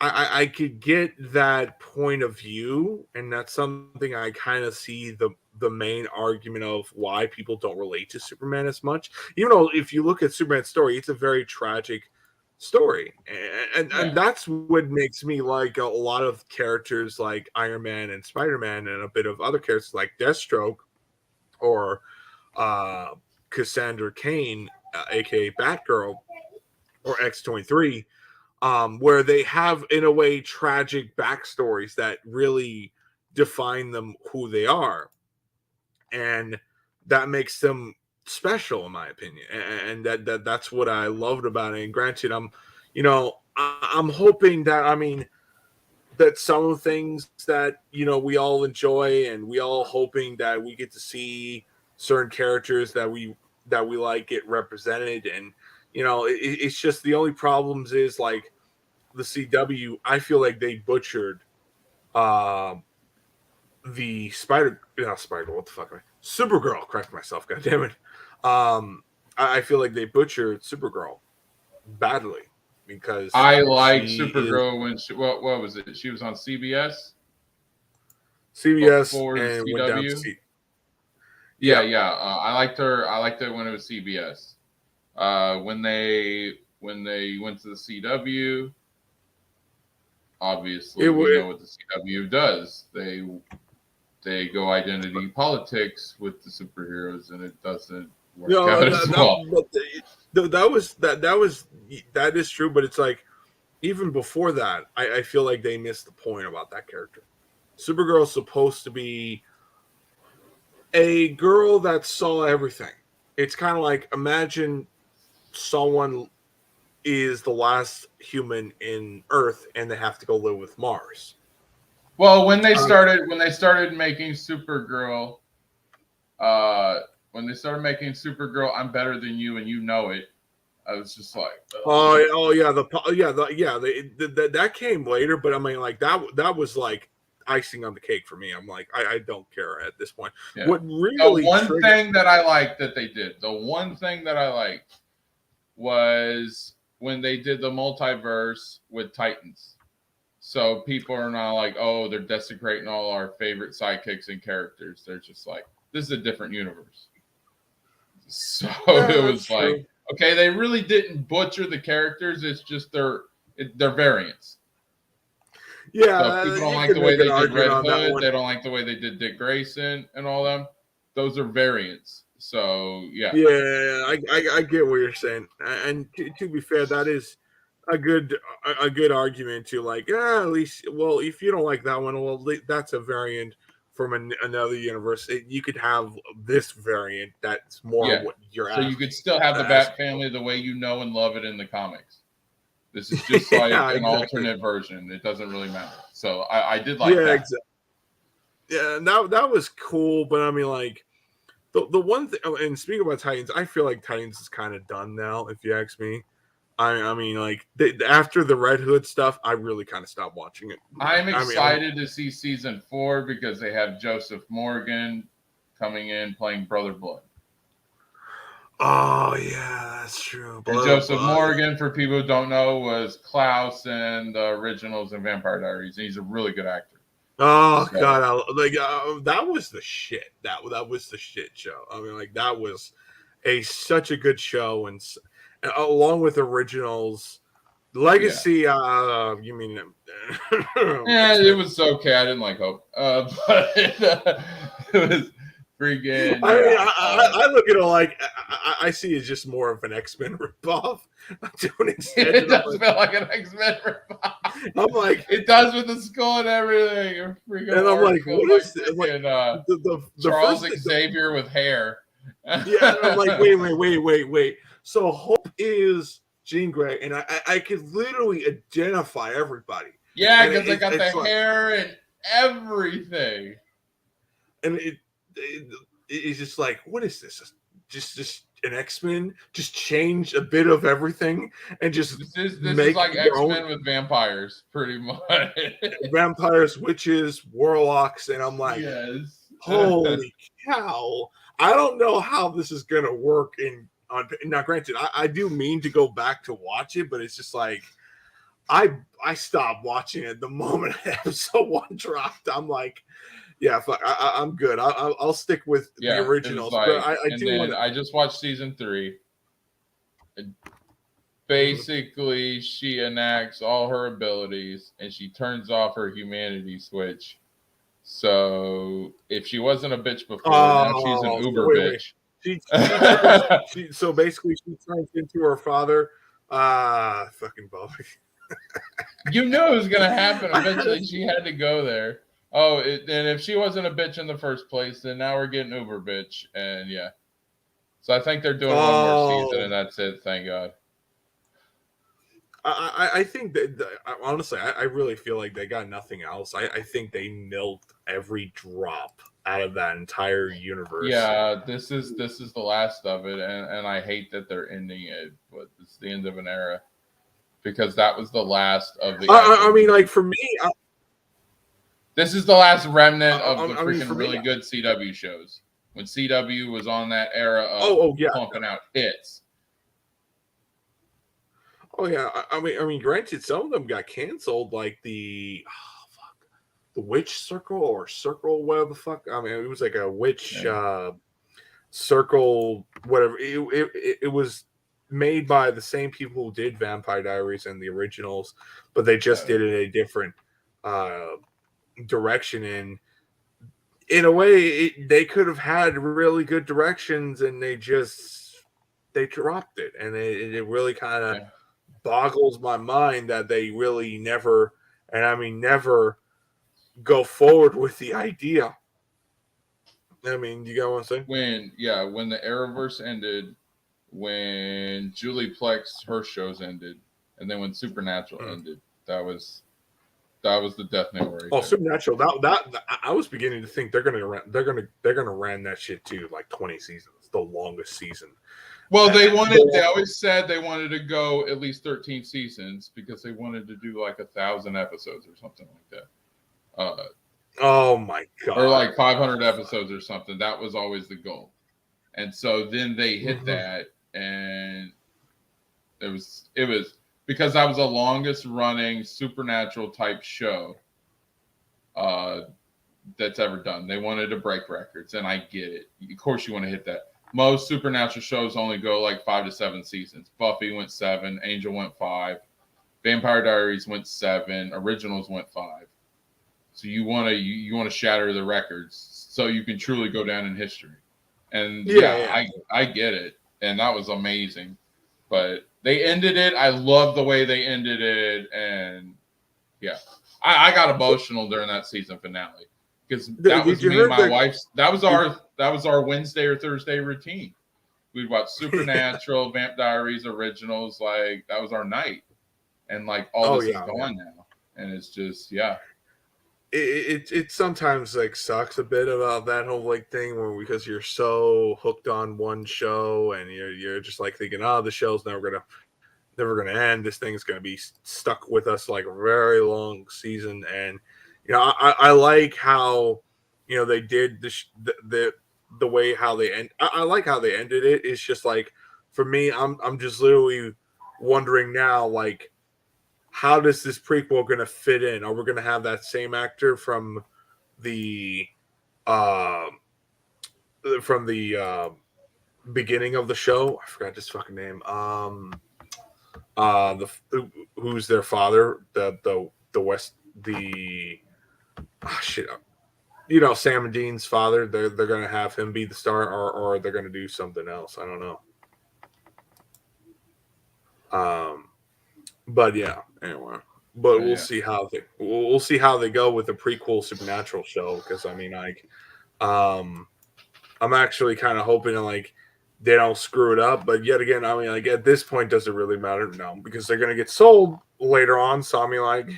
I could get that point of view, and that's something I kind of see the main argument of why people don't relate to Superman as much. Even though if you look at Superman's story, it's a very tragic story, and that's what makes me like a lot of characters like Iron Man and Spider-Man, and a bit of other characters like Deathstroke or Cassandra Cain, aka Batgirl, or X-23. Where they have, in a way, tragic backstories that really define them who they are. And that makes them special, in my opinion. And that's what I loved about it. And granted, I'm hoping that, that some of the things that, we all enjoy and we all hoping that we get to see certain characters that we like get represented. And, it's just the only problems is like the CW. I feel like they butchered the Supergirl. Correct myself, God damn it. I feel like they butchered Supergirl badly because I like Supergirl when what was it? She was on CBS. CBS and CW. Went down to yeah. I liked her. I liked it when it was CBS. When they went to the CW, obviously we know what the CW does. They go identity politics with the superheroes, and it doesn't work out as well. That is true, but it's like even before that, I feel like they missed the point about that character. Supergirl's supposed to be a girl that saw everything. It's kind of like imagine someone is the last human in Earth and they have to go live with Mars. Well, when they started making Supergirl, I'm better than you and you know it. I was just like, that came later, but I mean, like that was like icing on the cake for me. I'm like, I don't care at this point. Yeah. What really the one thing that I liked that they did, was when they did the multiverse with Titans. So people are not like, oh, they're desecrating all our favorite sidekicks and characters. They're just like, this is a different universe. So it was like, okay, they really didn't butcher the characters. It's just their variants. Yeah, so people don't like the way they did Red Hood. They don't like the way they did Dick Grayson and all them. Those are variants. So yeah, I get what you're saying, and to be fair, that is a good argument to like. At least, well, if you don't like that one, well, that's a variant from another universe. You could have this variant that's more what you're asking. So you could still have the Bat family the way you know and love it in the comics. This is just like an alternate version. It doesn't really matter. So I did like that. Exactly. Yeah, that was cool, but I mean, like. The one thing, and speaking about Titans, I feel like Titans is kind of done now, if you ask me. I mean, like, after the Red Hood stuff, I really kind of stopped watching it. I'm excited to see season 4 because they have Joseph Morgan coming in playing Brother Blood. Oh, yeah, that's true. And Joseph Morgan, for people who don't know, was Klaus in the originals and Vampire Diaries, and he's a really good actor. Oh God! That was the shit. That was the shit show. I mean, like that was such a good show, and along with originals, Legacy, you mean? Yeah, it was okay. I didn't like Hope, but it was freaking. I mean, Yeah, I look at it like I see it as just more of an X-Men ripoff to an extent. it does feel like an X-Men ripoff. I'm like, it does with the skull and everything. And I'm like, what is this? Like, the Charles first Xavier with hair. Yeah, I'm like, wait. So Hope is Jean Grey, and I could literally identify everybody. Yeah, because they got the hair and everything. And it's just like, what is this? Just an X-Men? Just change a bit of everything and just this make is like X-Men with vampires, pretty much. Vampires, witches, warlocks, and I'm like, yes. Holy cow! I don't know how this is gonna work now. Granted, I do mean to go back to watch it, but it's just like I stopped watching it the moment episode 1 dropped. I'm like, yeah, fuck, I'm good. I'll stick with the originals. Like, but I just watched season 3. Basically, she enacts all her abilities and she turns off her humanity switch. So if she wasn't a bitch before, now she's an uber bitch. So basically, she turns into her father. Fucking Bobby. You knew it was gonna happen. Eventually, she had to go there. Oh, and if she wasn't a bitch in the first place, then now we're getting uber bitch, and yeah. So I think they're doing one more season, and that's it. Thank God. I think that honestly, I really feel like they got nothing else. I think they milked every drop out of that entire universe. Yeah, this is the last of it, and I hate that they're ending it, but it's the end of an era because that was the last of the. I mean, like for me, this is the last remnant of the freaking really good CW shows when CW was on that era of pumping out hits. Oh yeah, I mean, granted, some of them got canceled, like the Witch Circle or Circle, whatever the fuck. I mean, it was like a witch circle, whatever. It was made by the same people who did Vampire Diaries and the originals, but they just did it a different direction. In a way, they could have had really good directions, and they dropped it, and it really kind of boggles my mind that they really never, and I mean never, go forward with the idea. I mean, you got what I'm saying? When the Arrowverse ended, when Julie Plex her shows ended, and then when Supernatural ended, that was the death nail right there. Supernatural. That I was beginning to think they're gonna ran that shit to like 20 seasons, the longest season. Well, they always said they wanted to go at least 13 seasons because they wanted to do like 1,000 episodes or something like that. Oh my God. Or like 500 episodes or something. That was always the goal. And so then they hit that, and it was because that was the longest running Supernatural type show that's ever done. They wanted to break records, and I get it. Of course you want to hit that. Most Supernatural shows only go like 5 to 7 seasons. Buffy went 7, Angel went 5, Vampire Diaries went 7, Originals went 5. So you want to shatter the records so you can truly go down in history. And I get it, and that was amazing. But they ended it. I love the way they ended it, and yeah, I got emotional during that season finale because that was me and my wife's. That was our Wednesday or Thursday routine. We'd watch Supernatural, Vamp Diaries, Originals. Like that was our night, and like all this is gone now, and it's just It sometimes like sucks a bit about that whole like thing because you're so hooked on one show and you're just like thinking, the show's never gonna end. This thing's gonna be stuck with us like a very long season. And I like how they did the way how they end. I like how they ended it. It's just like for me, I'm just literally wondering now, like, how does this prequel going to fit in? Are we going to have that same actor from the beginning of the show? I forgot his fucking name. who's their father, the West, the shit, you know, Sam and Dean's father. They're gonna have him be the star, or they're gonna do something else. I don't know. But yeah, anyway. But we'll see how they go with the prequel Supernatural show, because I mean, like, I'm actually kind of hoping like they don't screw it up. But yet again, I mean, like at this point, does it really matter? No, because they're gonna get sold later on. So I mean, like,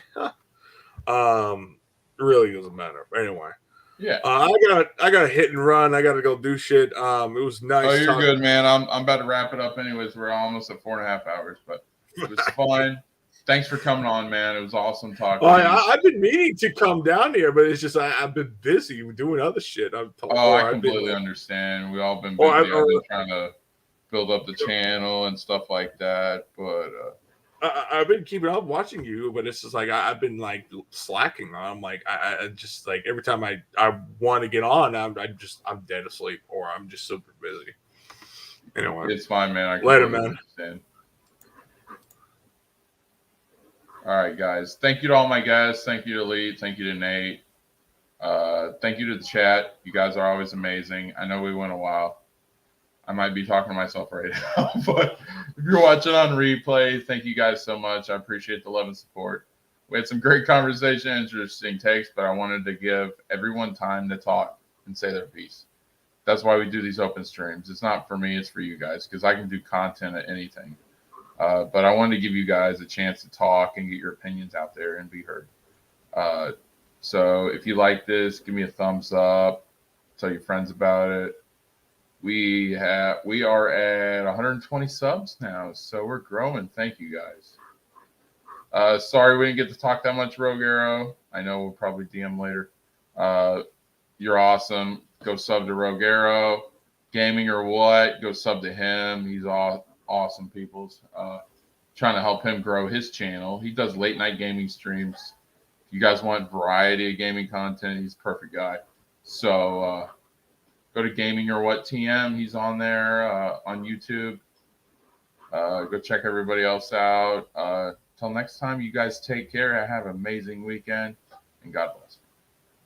really doesn't matter. But anyway, yeah, I got to hit and run. I got to go do shit. It was nice. Oh, you're good, man. I'm about to wrap it up anyways. We're almost at 4.5 hours, but it was fun. Thanks for coming on, man. It was awesome talking. I've been meaning to come down here, but it's just I've been busy doing other shit. I completely understand. We all been busy. I've been trying to build up the channel and stuff like that, but I've been keeping up watching you, but it's just like I've been like slacking. I'm like I just like every time I want to get on, I'm dead asleep or I'm just super busy. Anyway, it's fine, man. I later, man. Understand. All right, guys. Thank you to all my guests. Thank you to Lee. Thank you to Nate. Thank you to the chat. You guys are always amazing. I know we went a while. I might be talking to myself right now, but if you're watching on replay, thank you guys so much. I appreciate the love and support. We had some great conversation, interesting takes, but I wanted to give everyone time to talk and say their piece. That's why we do these open streams. It's not for me, it's for you guys, because I can do content at anything. But I wanted to give you guys a chance to talk and get your opinions out there and be heard. So if you like this, give me a thumbs up. Tell your friends about it. We are at 120 subs now, so we're growing. Thank you guys. Sorry we didn't get to talk that much, Rogue Arrow. I know we'll probably DM later. You're awesome. Go sub to Rogue Arrow. Gaming or what? Go sub to him. He's awesome, peoples. Trying to help him grow his channel. He does late night gaming streams. If you guys want variety of gaming content, he's a perfect guy. So go to Gaming or What TM. He's on there on YouTube. Go check everybody else out. Till next time, you guys take care. Have an amazing weekend, and God bless.